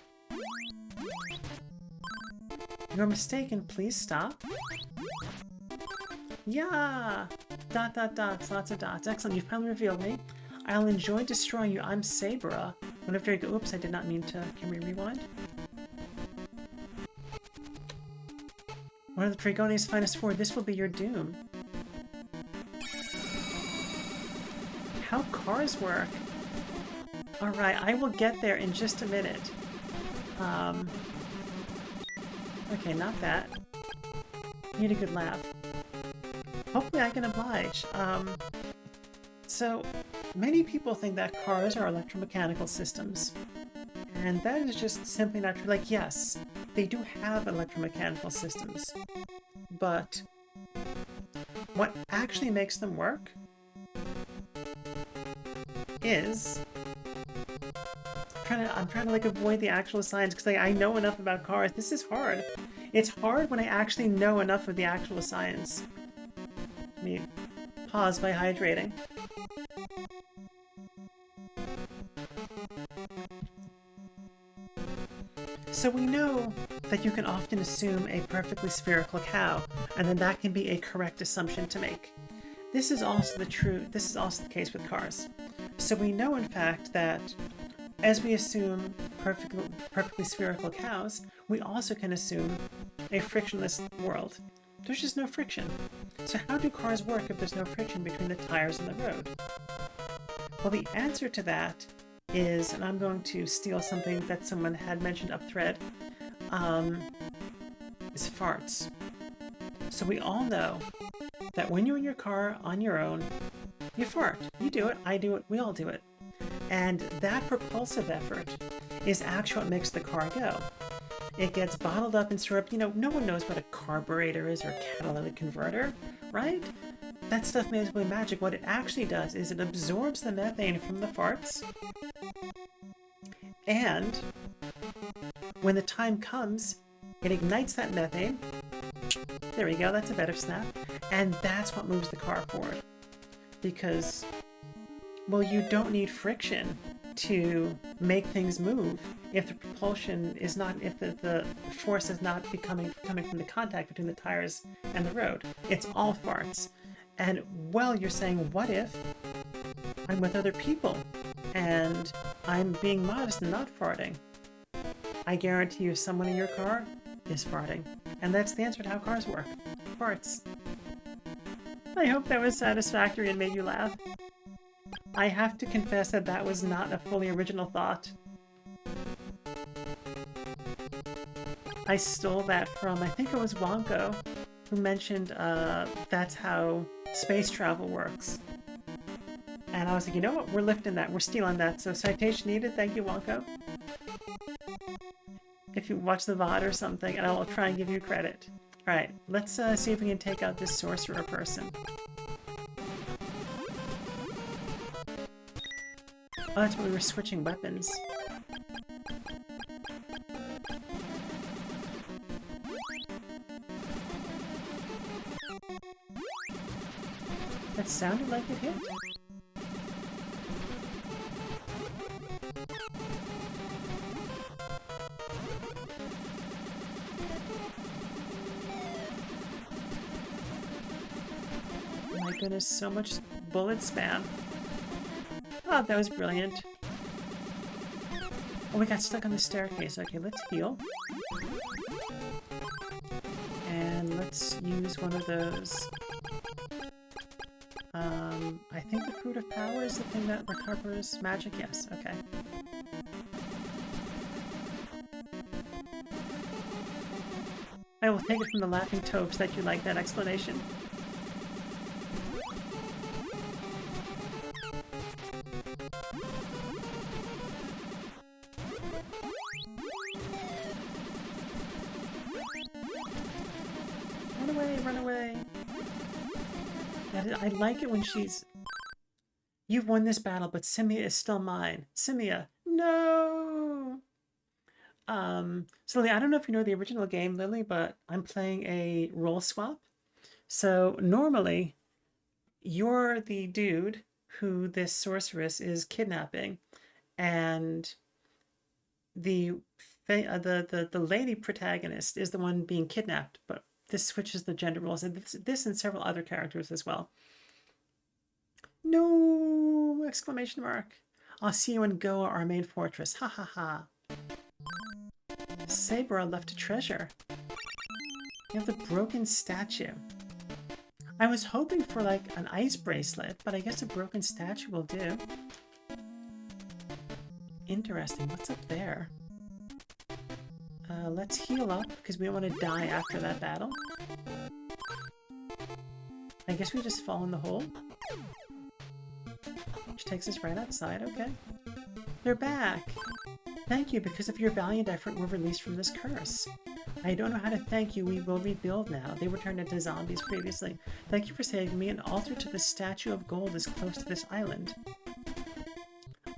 S1: You're mistaken. Please stop. Yeah! Dot, dot, dots. Lots of dots. Excellent. You finally revealed me. I'll enjoy destroying you. I'm Sabra. Whenever I go... Oops, I did not mean to... Can we rewind? One of the Dragonia's finest 4. This will be your doom. How cars work. Alright, I will get there in just a minute. Okay, not that. Need a good laugh. Hopefully I can oblige. So, many people think that cars are electromechanical systems. And that is just simply not true. Like, yes, they do have electromechanical systems. But what actually makes them work is... I'm trying to like avoid the actual science because I know enough about cars. This is hard. It's hard when I actually know enough of the actual science. Let me pause by hydrating. So we know that you can often assume a perfectly spherical cow, and then that can be a correct assumption to make. This is also the case with cars. So we know, in fact, that as we assume perfectly spherical cows, we also can assume a frictionless world. There's just no friction. So how do cars work if there's no friction between the tires and the road? Well, the answer to that is, and I'm going to steal something that someone had mentioned up thread, is farts. So we all know that when you're in your car on your own, you fart. You do it, I do it, we all do it. And that propulsive effort is actually what makes the car go. It gets bottled up and stored up. You know, no one knows what a carburetor is or a catalytic converter, right? That stuff may be magic. What it actually does is it absorbs the methane from the farts, and when the time comes, it ignites that methane. There we go, that's a better snap. And that's what moves the car forward. Because Well, you don't need friction to make things move if the propulsion is not, if the force is not coming from the contact between the tires and the road. It's all farts. And, well, you're saying, what if I'm with other people and I'm being modest and not farting? I guarantee you someone in your car is farting. And that's the answer to how cars work. Farts. I hope that was satisfactory and made you laugh. I have to confess that that was not a fully original thought. I stole that from, I think it was Wonko, who mentioned that's how space travel works. And I was like, you know what? We're lifting that. We're stealing that. So citation needed. Thank you, Wonko. If you watch the VOD or something, and I will try and give you credit. Alright, let's see if we can take out this sorcerer person. Oh, that's when we were switching weapons. That sounded like it hit. Oh my goodness, so much bullet spam. Oh, that was brilliant. Oh, we got stuck on the staircase. Okay, let's heal. And let's use one of those. I think the Fruit of Power is the thing that recovers magic. Yes, okay. I will take it from the laughing toads that you like that explanation. Run away, run away. I like it when she's... You've won this battle, but Simia is still mine. Simia, no! So Lily, I don't know if you know the original game, Lily, but I'm playing a role swap. So normally, you're the dude who this sorceress is kidnapping, and the lady protagonist is the one being kidnapped, but this switches the gender roles, and this and several other characters as well. No! Exclamation mark. I'll see you in Goa, our main fortress. Ha ha ha. Saber left a treasure. You have the broken statue. I was hoping for like an ice bracelet, but I guess a broken statue will do. Interesting. What's up there? Let's heal up, because we don't want to die after that battle. I guess we just fall in the hole. Which takes us right outside, okay. They're back! Thank you, because of your valiant effort, we're released from this curse. I don't know how to thank you, we will rebuild now. They were turned into zombies previously. Thank you for saving me. An altar to the Statue of Gold is close to this island.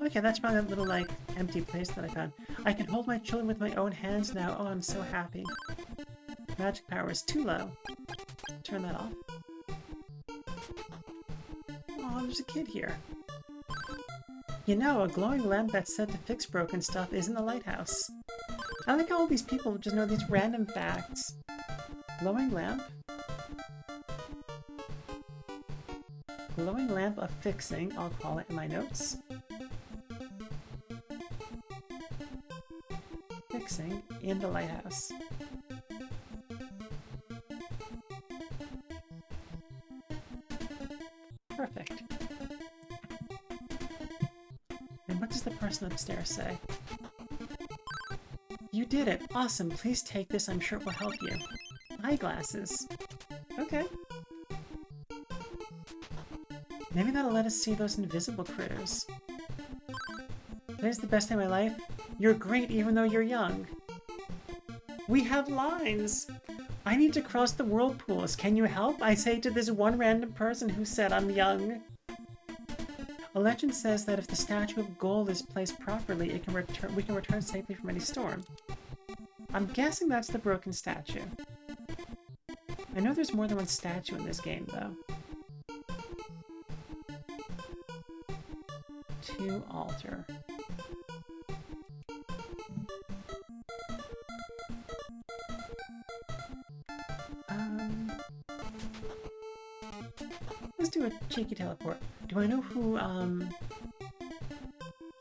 S1: Okay, that's probably that little, like, empty place that I found. I can hold my children with my own hands now. Oh, I'm so happy. Magic power is too low. Turn that off. Oh, there's a kid here. You know, a glowing lamp that's said to fix broken stuff is in the lighthouse. I like how all these people just know these random facts. Glowing lamp? Glowing lamp of fixing, I'll call it in my notes. Fixing in the lighthouse. Perfect. And what does the person upstairs say? You did it! Awesome! Please take this, I'm sure it will help you. Eyeglasses. Okay. Maybe that'll let us see those invisible critters. Today's the best day of my life. You're great even though you're young. We have lines! I need to cross the whirlpools. Can you help? I say to this one random person who said I'm young. A legend says that if the Statue of Gold is placed properly, we can return safely from any storm. I'm guessing that's the broken statue. I know there's more than one statue in this game, though. to alter. Let's do a cheeky teleport. Do I know who,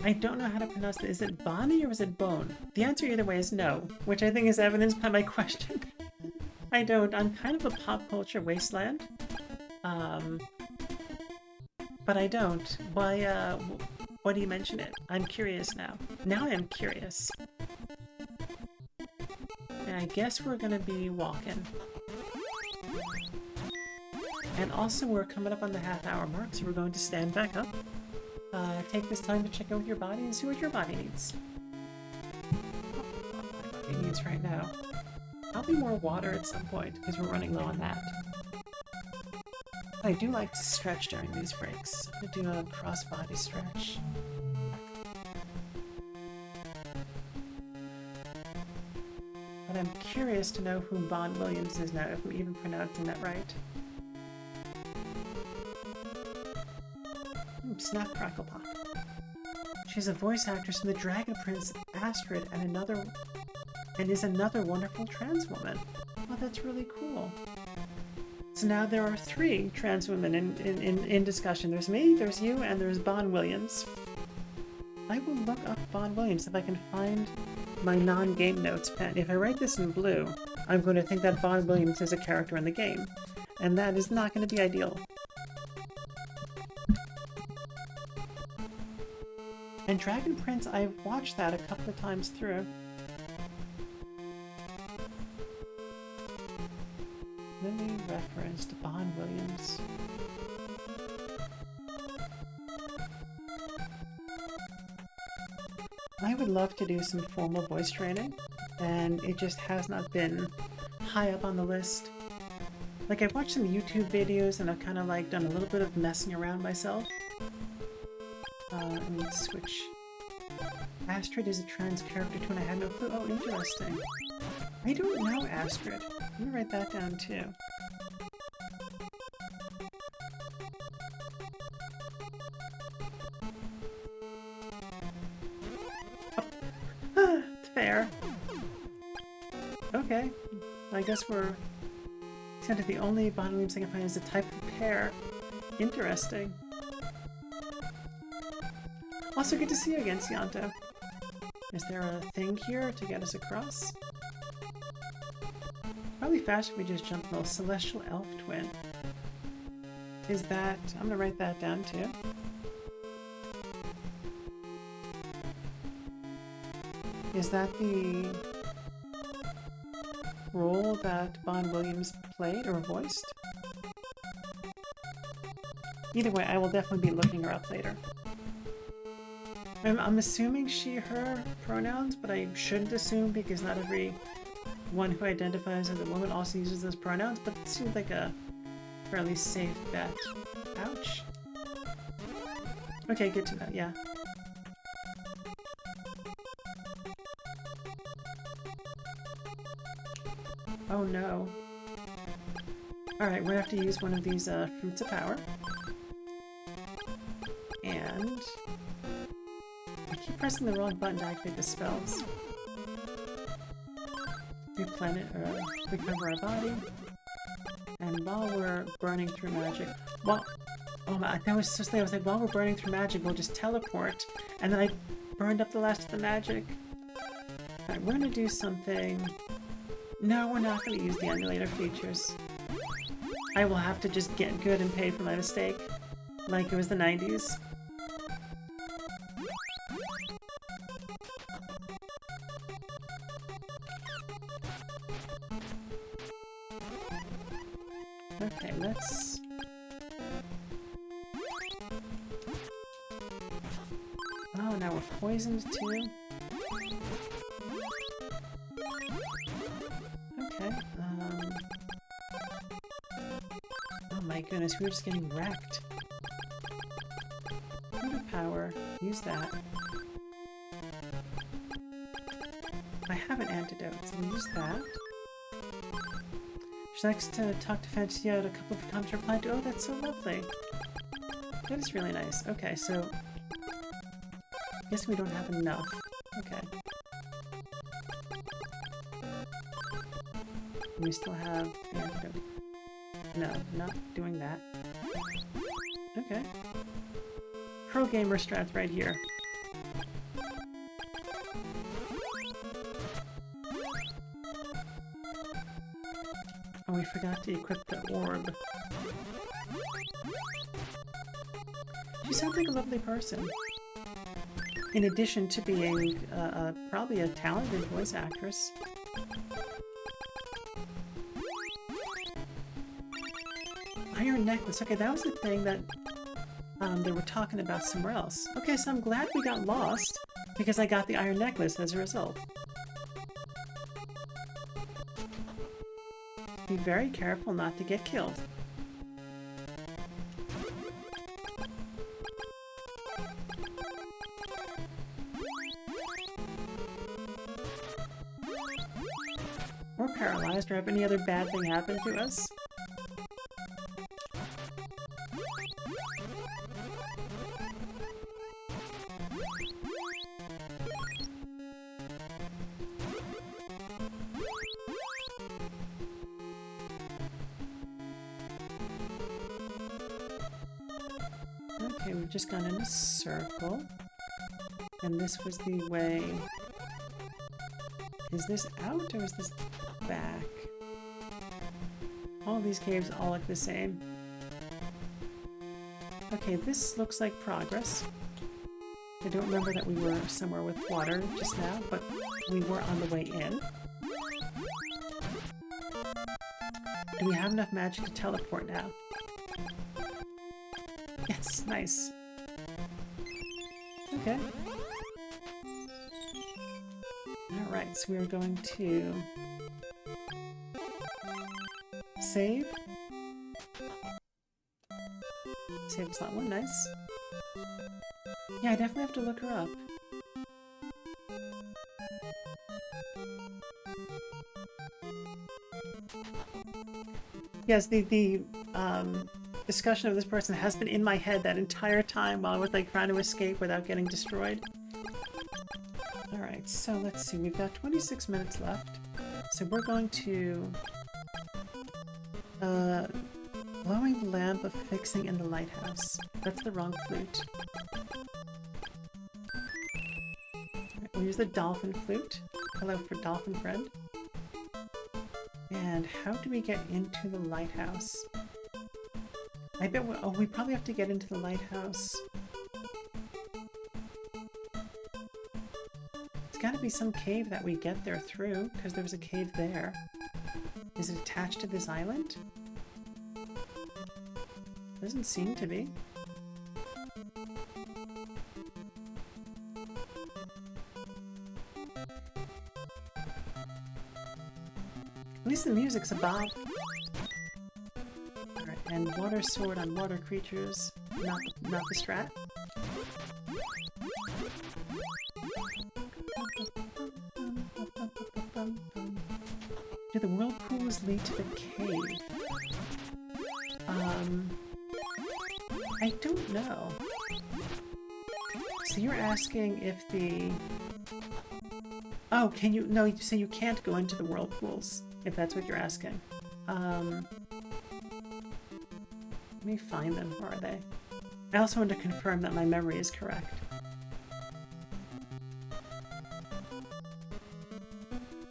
S1: I don't know how to pronounce it. Is it Bonnie or is it Bone? The answer either way is no, which I think is evidenced by my question. I don't. I'm kind of a pop culture wasteland. But I don't. Why, why do you mention it? I'm curious now. Now I'm curious. And I guess we're gonna be walking. And also we're coming up on the half-hour mark, so we're going to stand back up. Take this time to check out your body and see what your body needs. What my body needs right now. Probably more water at some point, because we're running low on that. I do like to stretch during these breaks. I'm going to do a cross-body stretch. But I'm curious to know who Bon Williams is now, if I'm even pronouncing that right. Snap, crackle, pop. She's a voice actress in The Dragon Prince, Astrid, and is another wonderful trans woman. Oh, that's really cool. So now there are 3 trans women in discussion. There's me, there's you, and there's Bon Williams. I will look up Bon Williams if I can find my non-game notes pen. If I write this in blue, I'm going to think that Bon Williams is a character in the game. And that is not going to be ideal. And Dragon Prince, I've watched that a couple of times through. Let me reference to Bon Williams. I would love to do some formal voice training, and it just has not been high up on the list. Like, I've watched some YouTube videos and I've kind of like done a little bit of messing around myself. Let me switch. Astrid is a trans character too, and I had no clue. Oh, interesting. I don't know Astrid. Let me write that down too. Oh. It's fair. Okay. I guess we're... kind of the only Bon Williams I can find is a type of pear. Interesting. Also, good to see you again, Cianto. Is there a thing here to get us across? Probably faster if we just jump in. Celestial Elf Twin. Is that... I'm gonna write that down too. Is that the role that Bon Williams played or voiced? Either way, I will definitely be looking her up later. I'm assuming she, her pronouns, but I shouldn't assume because not every one who identifies as a woman also uses those pronouns, but it seems like a fairly safe bet. Ouch. Okay, good to know, yeah. Oh no. Alright, we're gonna have to use one of these fruits of power. And... I keep pressing the wrong button to activate the spells. Recover our body. And while we're burning through magic... Well, oh my, that was so silly. I was like, while we're burning through magic, we'll just teleport. And then I burned up the last of the magic. Alright, we're gonna do something... No, we're not gonna use the emulator features. I will have to just get good and pay for my mistake. Like it was the 90s. Okay, let's... Oh, now we're poisoned too? Okay, oh my goodness, we were just getting wrecked. Power, use that. I have an antidote, so we'll use that. She likes to talk to Fancy out a couple of comments replied to. Oh, that's so lovely. That is really nice. Okay, so Guess we don't have enough. Okay. We still have the antidote. No, not doing that. Okay. Pro gamer strats right here. Oh, we forgot to equip the orb. She sounds like a lovely person. In addition to being probably a talented voice actress. Iron necklace. Okay, that was the thing that they were talking about somewhere else. Okay, so I'm glad we got lost because I got the iron necklace as a result. Be very careful not to get killed. Or paralyzed, or have any other bad thing happen to us. Okay, we've just gone in a circle. And this was the way... Is this out or is this back? All these caves all look the same. Okay, this looks like progress. I don't remember that we were somewhere with water just now, but we were on the way in. Do we have enough magic to teleport now? Yes, nice. Okay. Alright, so we are going to save. Save slot 1, nice. Yeah, I definitely have to look her up. Yes, the discussion of this person has been in my head that entire time while I was like trying to escape without getting destroyed. Alright, so let's see, we've got 26 minutes left. So we're going to glowing lamp of fixing in the lighthouse. That's the wrong flute. Right, we'll use the dolphin flute. Hello for dolphin friend. And how do we get into the lighthouse? I bet we probably have to get into the lighthouse. It's gotta be some cave that we get there through, because there was a cave there. Is it attached to this island? Doesn't seem to be. At least the music's a bop. Alright, and water sword on water creatures, not the strat. Do the whirlpools lead to the cave? I don't know. So you're asking if the... Oh, can you... No, so you can't go into the whirlpools, if that's what you're asking. Let me find them. Where are they? I also want to confirm that my memory is correct.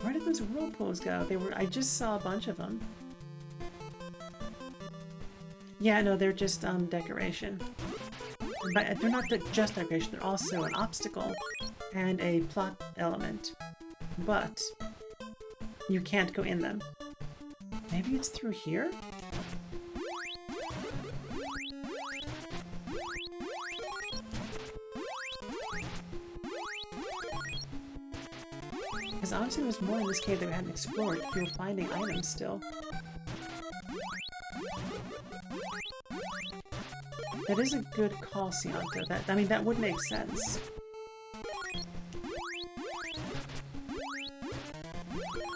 S1: Where did those whirlpools go? I just saw a bunch of them. Yeah, no, they're just decoration. But they're not just decoration, they're also an obstacle and a plot element. But you can't go in them. Maybe it's through here? Because obviously there's more in this cave that we hadn't explored if we were finding items still. That is a good call, Cianto. That would make sense.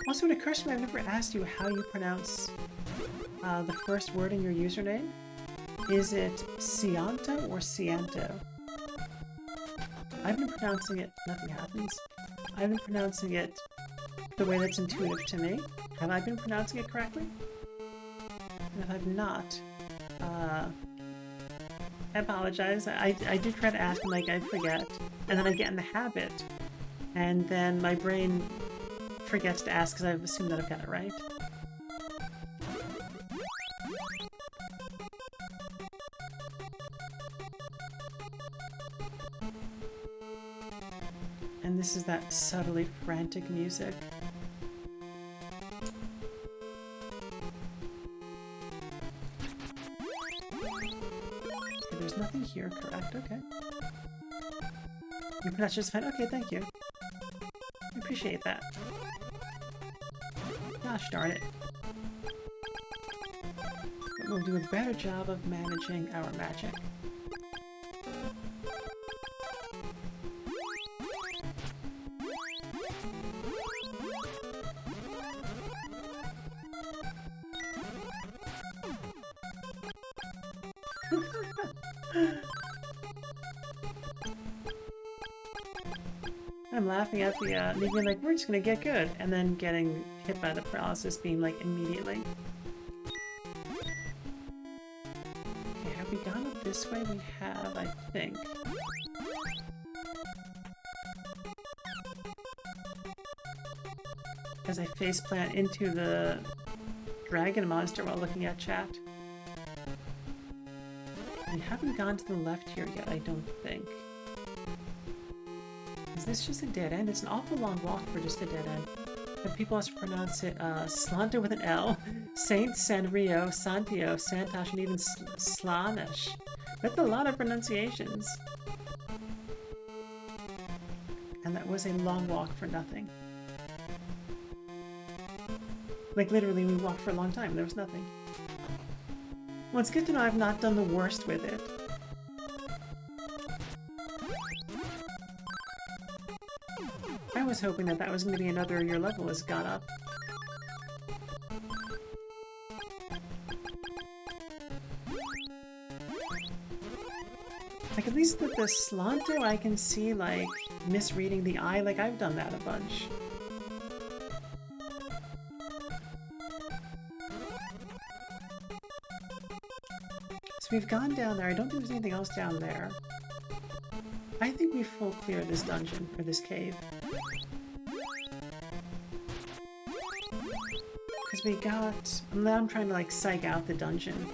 S1: Also, it occurs to me I've never asked you how you pronounce the first word in your username. Is it Cianto or Cianto? I've been pronouncing it, nothing happens. I've been pronouncing it the way that's intuitive to me. Have I been pronouncing it correctly? And if I've not, I apologize. I do try to ask, and like I forget, and then I get in the habit, and then my brain forgets to ask because I've assumed that I've got it right. And this is that subtly frantic music. Okay, there's nothing here, correct? Okay. Your pronunciation is fine. Okay, thank you. I appreciate that. Gosh darn it. But we'll do a better job of managing our magic. I'm laughing at the, me being like, we're just gonna get good, and then getting hit by the paralysis beam, like, immediately. Okay, have we gone up this way? We have, I think. As I faceplant into the dragon monster while looking at chat. We haven't gone to the left here yet, I don't think. Is this just a dead end? It's an awful long walk for just a dead end. But people also pronounce it Slanta with an L, Saint, Sanrio, Santio, Santosh, and even Slanish. That's a lot of pronunciations. And that was a long walk for nothing. Like literally we walked for a long time and there was nothing. Well, it's good to know I've not done the worst with it. I was hoping that that was going to be another your level has gone up. Like at least with the Slanto I can see like misreading the eye, like I've done that a bunch. So we've gone down there. I don't think there's anything else down there. I think we full cleared this dungeon, or this cave. Because we got... Now I'm trying to like psych out the dungeon.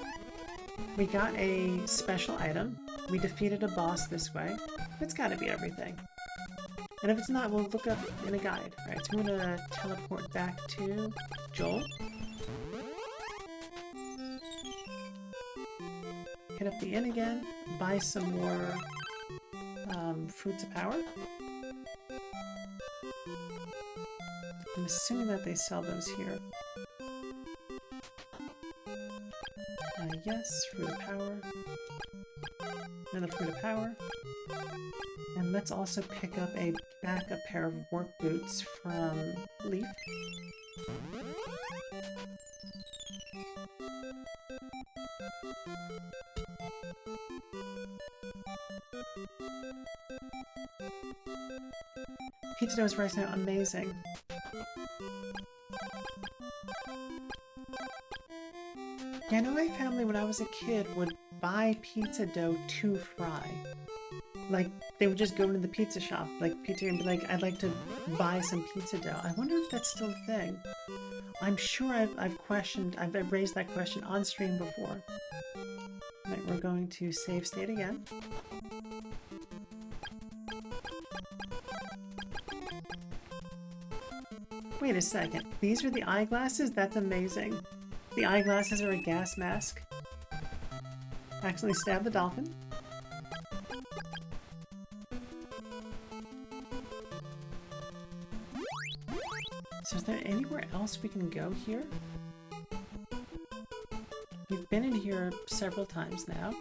S1: We got a special item. We defeated a boss this way. It's gotta be everything. And if it's not, we'll look up in a guide. Alright, so I'm gonna teleport back to Joel. Hit up the inn again, buy some more fruits of power. I'm assuming that they sell those here. Yes, fruit of power. Another fruit of power. And let's also pick up a backup pair of work boots from Leaf. Pizza dough is right now amazing. Yeah, I know my family when I was a kid would buy pizza dough to fry. Like, they would just go into the pizza shop, like pizza, and be like, I'd like to buy some pizza dough. I wonder if that's still a thing. I'm sure I've raised that question on stream before. Right, we're going to save state again. Wait a second, these are the eyeglasses? That's amazing. The eyeglasses are a gas mask. Accidentally stabbed the dolphin. So is there anywhere else we can go here? We've been in here several times now.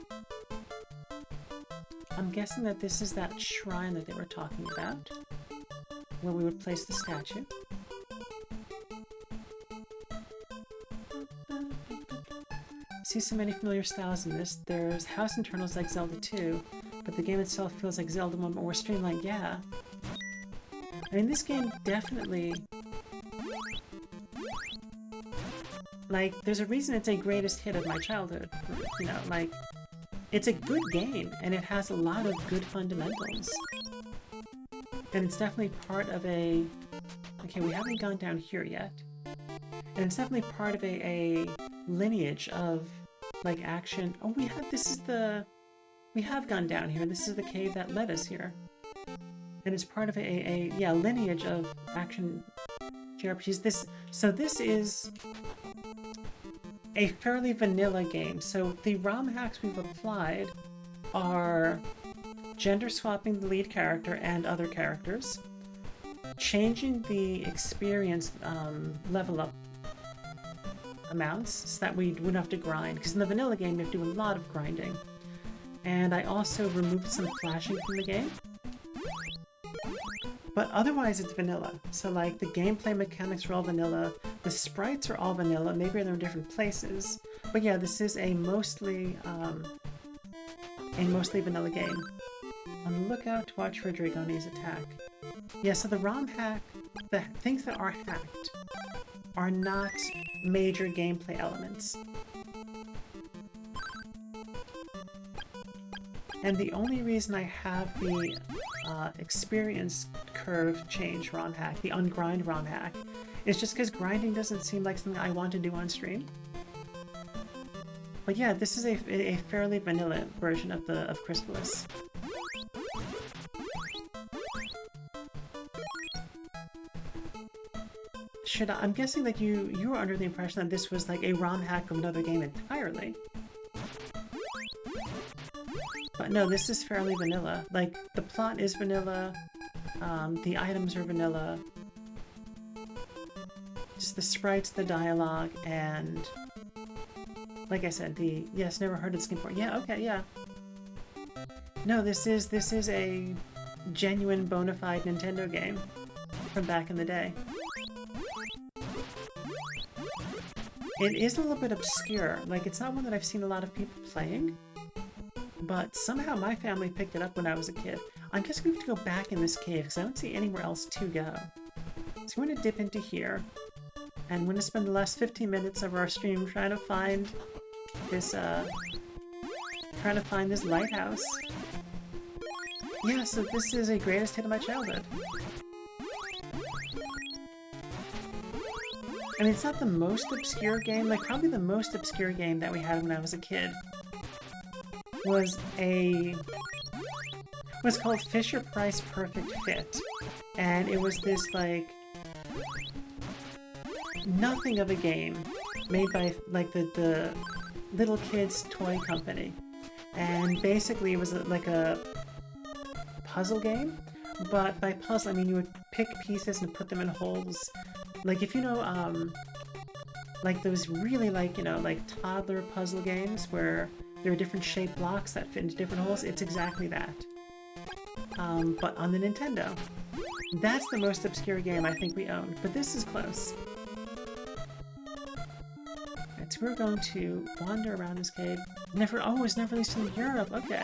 S1: I'm guessing that this is that shrine that they were talking about, where we would place the statue. See so many familiar styles in this. There's house internals like Zelda 2, but the game itself feels like Zelda 1, but more streamlined. Yeah. I mean, this game definitely... Like, there's a reason it's a greatest hit of my childhood. You know, like, it's a good game, and it has a lot of good fundamentals. And it's definitely part of a... Okay, we haven't gone down here yet. And it's definitely part of a lineage of, like, action. Oh, we have... This is the... We have gone down here. This is the cave that led us here. And it's part of a lineage of action JRPGs. So this is a fairly vanilla game. So the ROM hacks we've applied are gender swapping the lead character and other characters, changing the experience level up amounts so that we wouldn't have to grind, because in the vanilla game you have to do a lot of grinding. And I also removed some flashing from the game. But otherwise it's vanilla. So like the gameplay mechanics are all vanilla, the sprites are all vanilla, maybe they're in different places. But yeah, this is a mostly vanilla game. On the lookout to watch for Dragoni's attack. Yeah, so the ROM hack, the things that are hacked are not major gameplay elements. And the only reason I have the experience curve change ROM hack, the ungrind ROM hack, is just because grinding doesn't seem like something I want to do on stream. But yeah, this is a fairly vanilla version of Crystalis. I'm guessing that you were under the impression that this was like a ROM hack of another game entirely. But no, this is fairly vanilla. Like, the plot is vanilla, the items are vanilla, just the sprites, the dialogue, and like I said, yes, never heard of this game before. Yeah, okay, yeah. No, this is a genuine bona fide Nintendo game from back in the day. It is a little bit obscure. Like, it's not one that I've seen a lot of people playing, but somehow my family picked it up when I was a kid. I guess we have to go back in this cave because I don't see anywhere else to go. So we're going to dip into here, and we're going to spend the last 15 minutes of our stream trying to find this lighthouse. Yeah, so this is a greatest hit of my childhood. I mean, it's not the most obscure game. Like, probably the most obscure game that we had when I was a kid was called Fisher-Price Perfect Fit. And it was this, like, nothing of a game made by, like, the little kids' toy company. And basically it was like a puzzle game, but by puzzle I mean you would pick pieces and put them in holes. Like, if you know, like those really, like, you know, like toddler puzzle games where there are different shaped blocks that fit into different holes, it's exactly that. But on the Nintendo. That's the most obscure game I think we owned, but this is close. Right, so we're going to wander around this cave. It was never released in Europe, okay.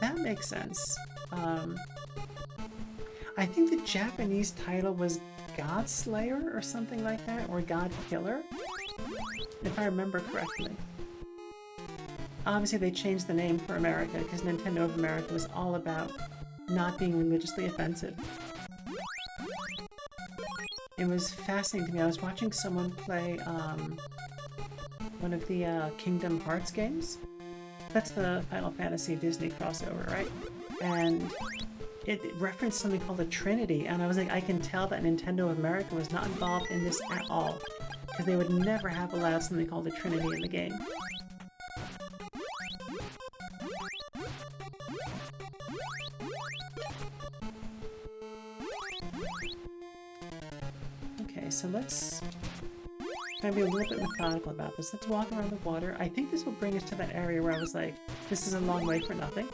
S1: That makes sense. I think the Japanese title was God Slayer or something like that, or God Killer, if I remember correctly. Obviously they changed the name for America because Nintendo of America was all about not being religiously offensive. It was fascinating to me. I was watching someone play one of the Kingdom Hearts games. That's the Final Fantasy Disney crossover, right? And it referenced something called the Trinity, and I was like, I can tell that Nintendo of America was not involved in this at all, because they would never have allowed something called the Trinity in the game. Okay, so let's try to be a little bit methodical about this. Let's walk around the water. I think this will bring us to that area where I was like, this is a long way for nothing.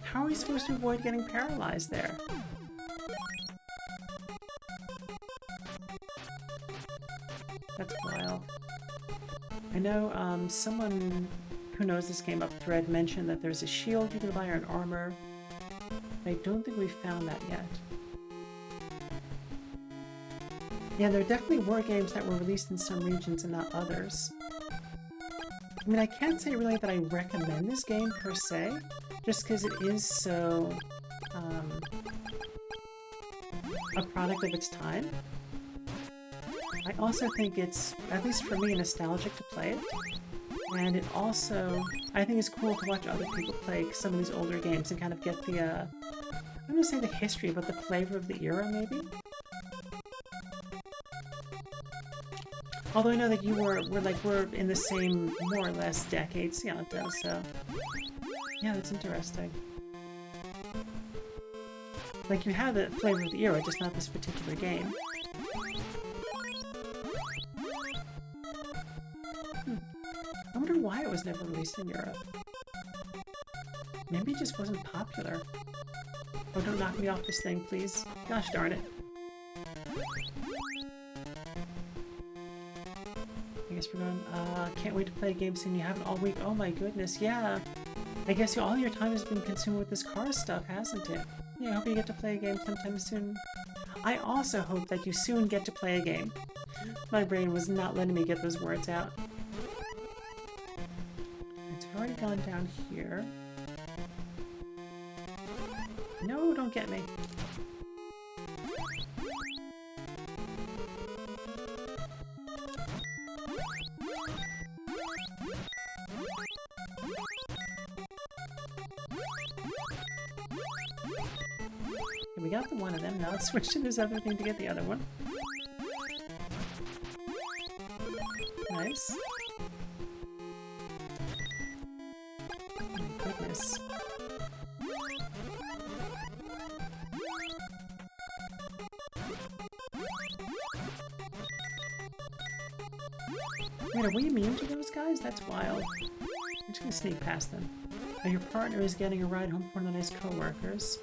S1: How are we supposed to avoid getting paralyzed there? That's wild. I know someone who knows this game up thread mentioned that there's a shield you can buy or an armor. I don't think we've found that yet. Yeah, there definitely were games that were released in some regions and not others. I mean, I can't say really that I recommend this game per se, just because it is so a product of its time. I also think it's, at least for me, nostalgic to play it. And it also, I think it's cool to watch other people play some of these older games and kind of get the, I'm going to say the history, but the flavor of the era, maybe? Although I know that you we're in the same, more or less, decades, yeah, so... Yeah, that's interesting. Like, you have the flavor of the era, just not this particular game. I wonder why it was never released in Europe. Maybe it just wasn't popular. Oh, don't knock me off this thing, please. Gosh darn it. I guess we're going, can't wait to play a game soon. You haven't all week. Oh my goodness, yeah. I guess all your time has been consumed with this car stuff, hasn't it? Yeah, I hope you get to play a game sometime soon. I also hope that you soon get to play a game. My brain was not letting me get those words out. It's already gone down here. No, don't get me. Okay, we got the one of them. Now let's switch to this other thing to get the other one. Nice. Oh my goodness. Wait, are we immune to those guys? That's wild. I'm just gonna sneak past them. Now your partner is getting a ride home from one of the nice co-workers.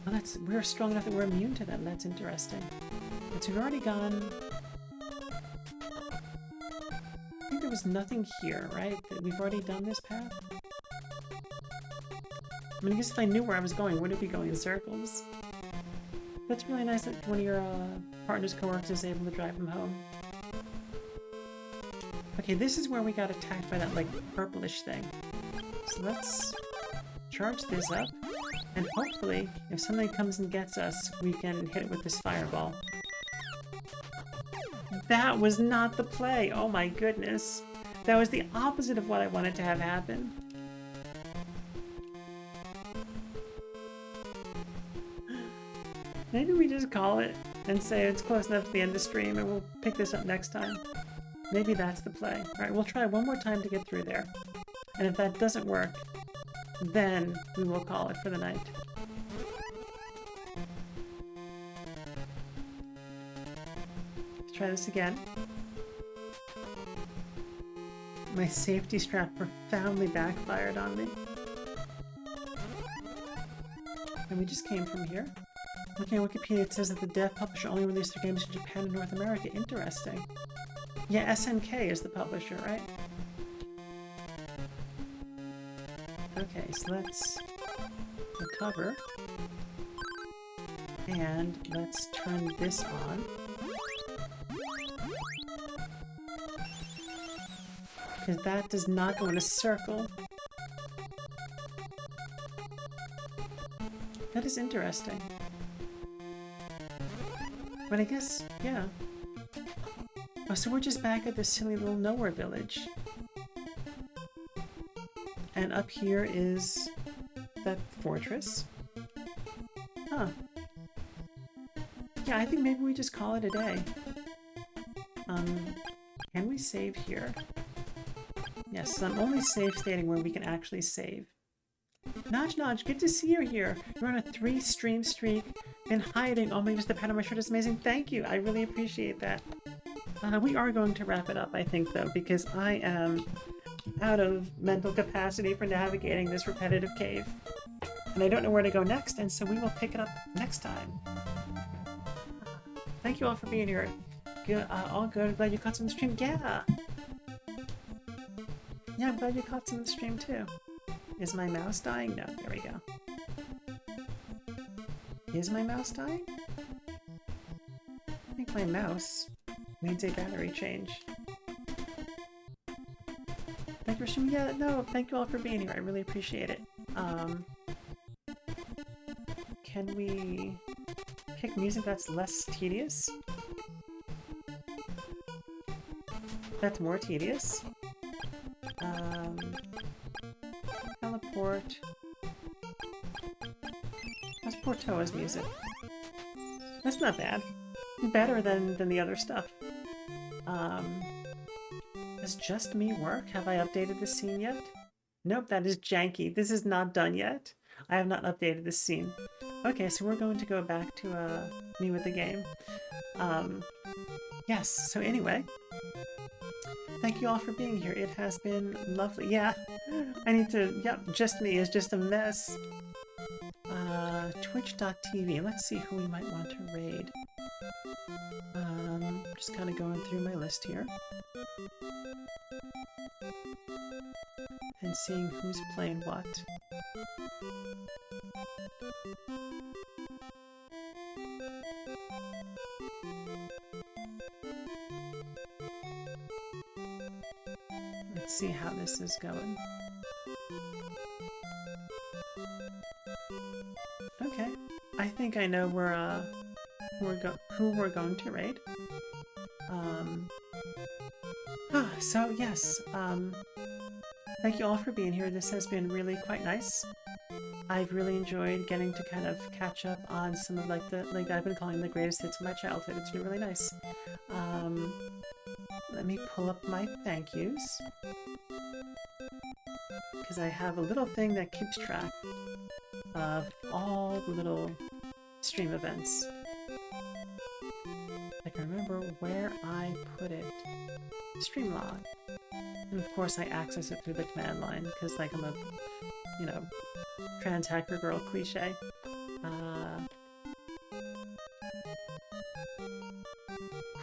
S1: Oh, we're strong enough that we're immune to them. That's interesting. But we've already gone... I think there was nothing here, right? We've already done this path? I mean, I guess if I knew where I was going, wouldn't it be going in circles? That's really nice that one of your partner's co-workers is able to drive him home. Okay, this is where we got attacked by that, like, purplish thing. So let's charge this up, and hopefully, if something comes and gets us, we can hit it with this fireball. That was not the play! Oh my goodness! That was the opposite of what I wanted to have happen. Maybe we just call it and say it's close enough to the end of the stream and we'll pick this up next time. Maybe that's the play. Alright, we'll try one more time to get through there. And if that doesn't work, then we will call it for the night. Let's try this again. My safety strap profoundly backfired on me. And we just came from here. Looking at Wikipedia, it says that the dev publisher only released their games in Japan and North America. Interesting. Yeah, SNK is the publisher, right? Okay, so let's recover. And let's turn this on. Because that does not go in a circle. That is interesting. But I guess, yeah. Oh, so we're just back at this silly little nowhere village. And up here is that fortress. Huh. Yeah, I think maybe we just call it a day. Can we save here? Yes, I'm only save stating where we can actually save. Nodge Nodge, good to see you here. You're on a 3-stream streak. Been hiding. Oh my goodness, the pattern on my shirt is amazing. Thank you. I really appreciate that. We are going to wrap it up, I think, though, because I am out of mental capacity for navigating this repetitive cave. And I don't know where to go next, and so we will pick it up next time. Thank you all for being here. Good, all good. Glad you caught some stream. Yeah! Yeah, I'm glad you caught some of the stream too. Is my mouse dying? No, there we go. Is my mouse dying? I think my mouse needs a battery change. Thank you for streaming. Yeah, no, thank you all for being here. I really appreciate it. Can we pick music that's less tedious? That's more tedious. Teleport. That's Portoa's music. That's not bad. Better than the other stuff. Does Just Me work? Have I updated the scene yet? Nope, that is janky. This is not done yet. I have not updated this scene. Okay, so we're going to go back to me with the game. Yes, so anyway. Thank you all for being here. It has been lovely. Yeah, I need to... Yep, Just Me is just a mess. Twitch.tv. Let's see who we might want to raid. Just kind of going through my list here. And seeing who's playing what. Let's see how this is going. Okay, I think I know where who we're going to raid. So yes, thank you all for being here. This has been really quite nice. I've really enjoyed getting to kind of catch up on some of like I've been calling the greatest hits of my childhood. It's been really nice. Let me pull up my thank yous, because I have a little thing that keeps track of all the little stream events. I can remember where I put it. Stream log. And of course I access it through the command line, because like I'm a, you know, trans hacker girl cliche.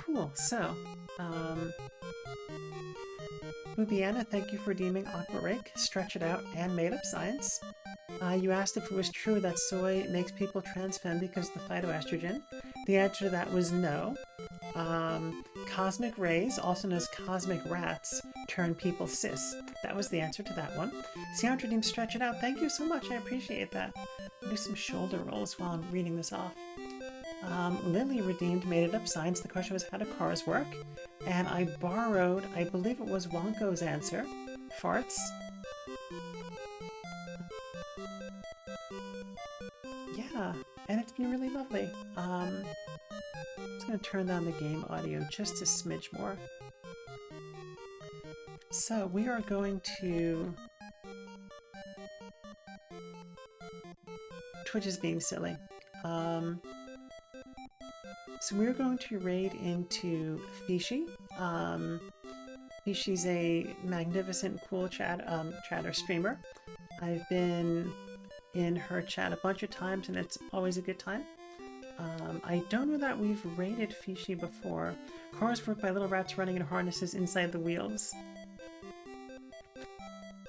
S1: Cool, so, Bubiana, thank you for deeming Aqua Rake, Stretch It Out, and Made Up Science. You asked if it was true that soy makes people trans femme because of the phytoestrogen. The answer to that was no. Cosmic rays, also known as cosmic rats, turn people cis. That was the answer to that one. Seandra redeemed Stretch It Out. Thank you so much. I appreciate that. I'll do some shoulder rolls while I'm reading this off. Lily redeemed Made It Up Science. The question was, how do cars work? And I borrowed, I believe it was Wonko's answer, farts. Yeah, and it's been really lovely. I'm just going to turn down the game audio just a smidge more. So we are going to... Twitch is being silly. So we're going to raid into Fishy. Fishy's a magnificent, cool chatter streamer. I've been in her chat a bunch of times, and it's always a good time. I don't know that we've raided Fishy before. Cars work by little rats running in harnesses inside the wheels.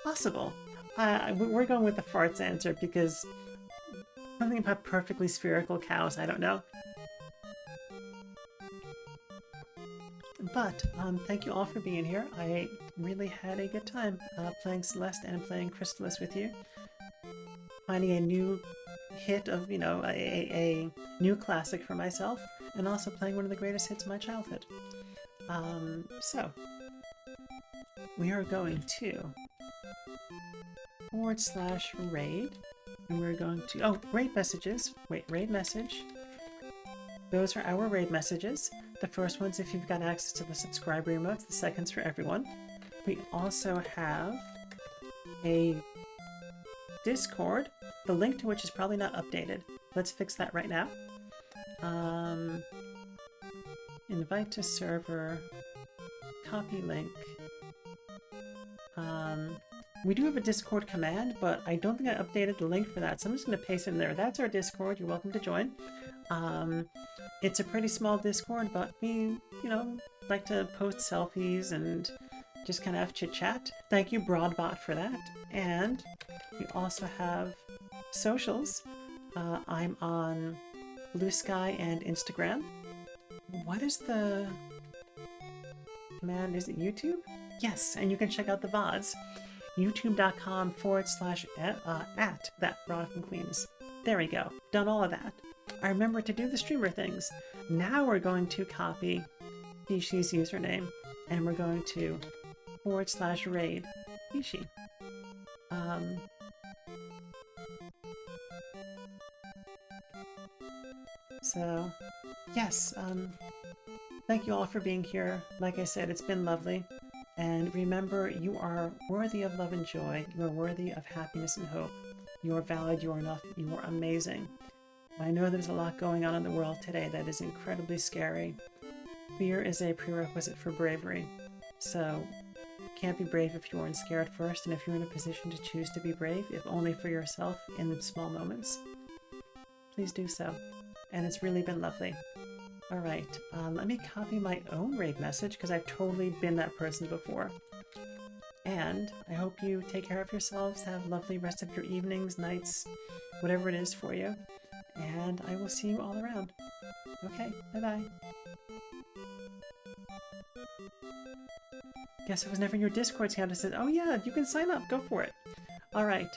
S1: Possible. We're going with the farts answer because something about perfectly spherical cows, I don't know. But thank you all for being here. I really had a good time playing Celeste and playing Crystalis with you. Finding a new hit of, you know, a new classic for myself, and also playing one of the greatest hits of my childhood. So, we are going to /raid, and we're going to, oh, raid messages. Wait, raid message. Those are our raid messages. The first one's if you've got access to the subscriber emotes, the second's for everyone. We also have a Discord, the link to which is probably not updated. Let's fix that right now. Invite to server, copy link. We do have a Discord command, but I don't think I updated the link for that, so I'm just going to paste it in there. That's our Discord. You're welcome to join. It's a pretty small Discord, but we, you know, like to post selfies and just kind of chit chat. Thank you, Broadbot, for that. And we also have socials. I'm on Blue Sky and Instagram. What is the... Man, is it YouTube? Yes, and you can check out the VODs. youtube.com/at that Broad from Queens. There we go. Done all of that. I remember to do the streamer things. Now we're going to copy Pishi's username and we're going to /raid Pishi. So, yes, thank you all for being here. Like I said, it's been lovely. And remember, you are worthy of love and joy. You are worthy of happiness and hope. You are valid, you are enough, you are amazing. I know there's a lot going on in the world today that is incredibly scary. Fear is a prerequisite for bravery. So, can't be brave if you aren't scared first, and if you're in a position to choose to be brave, if only for yourself in small moments, please do so. And it's really been lovely. Alright, let me copy my own raid message, because I've totally been that person before. And I hope you take care of yourselves, have a lovely rest of your evenings, nights, whatever it is for you. And I will see you all around. Okay, bye-bye. Guess I was never in your Discord account. I said, oh yeah, you can sign up, go for it. Alright,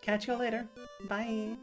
S1: catch you all later. Bye.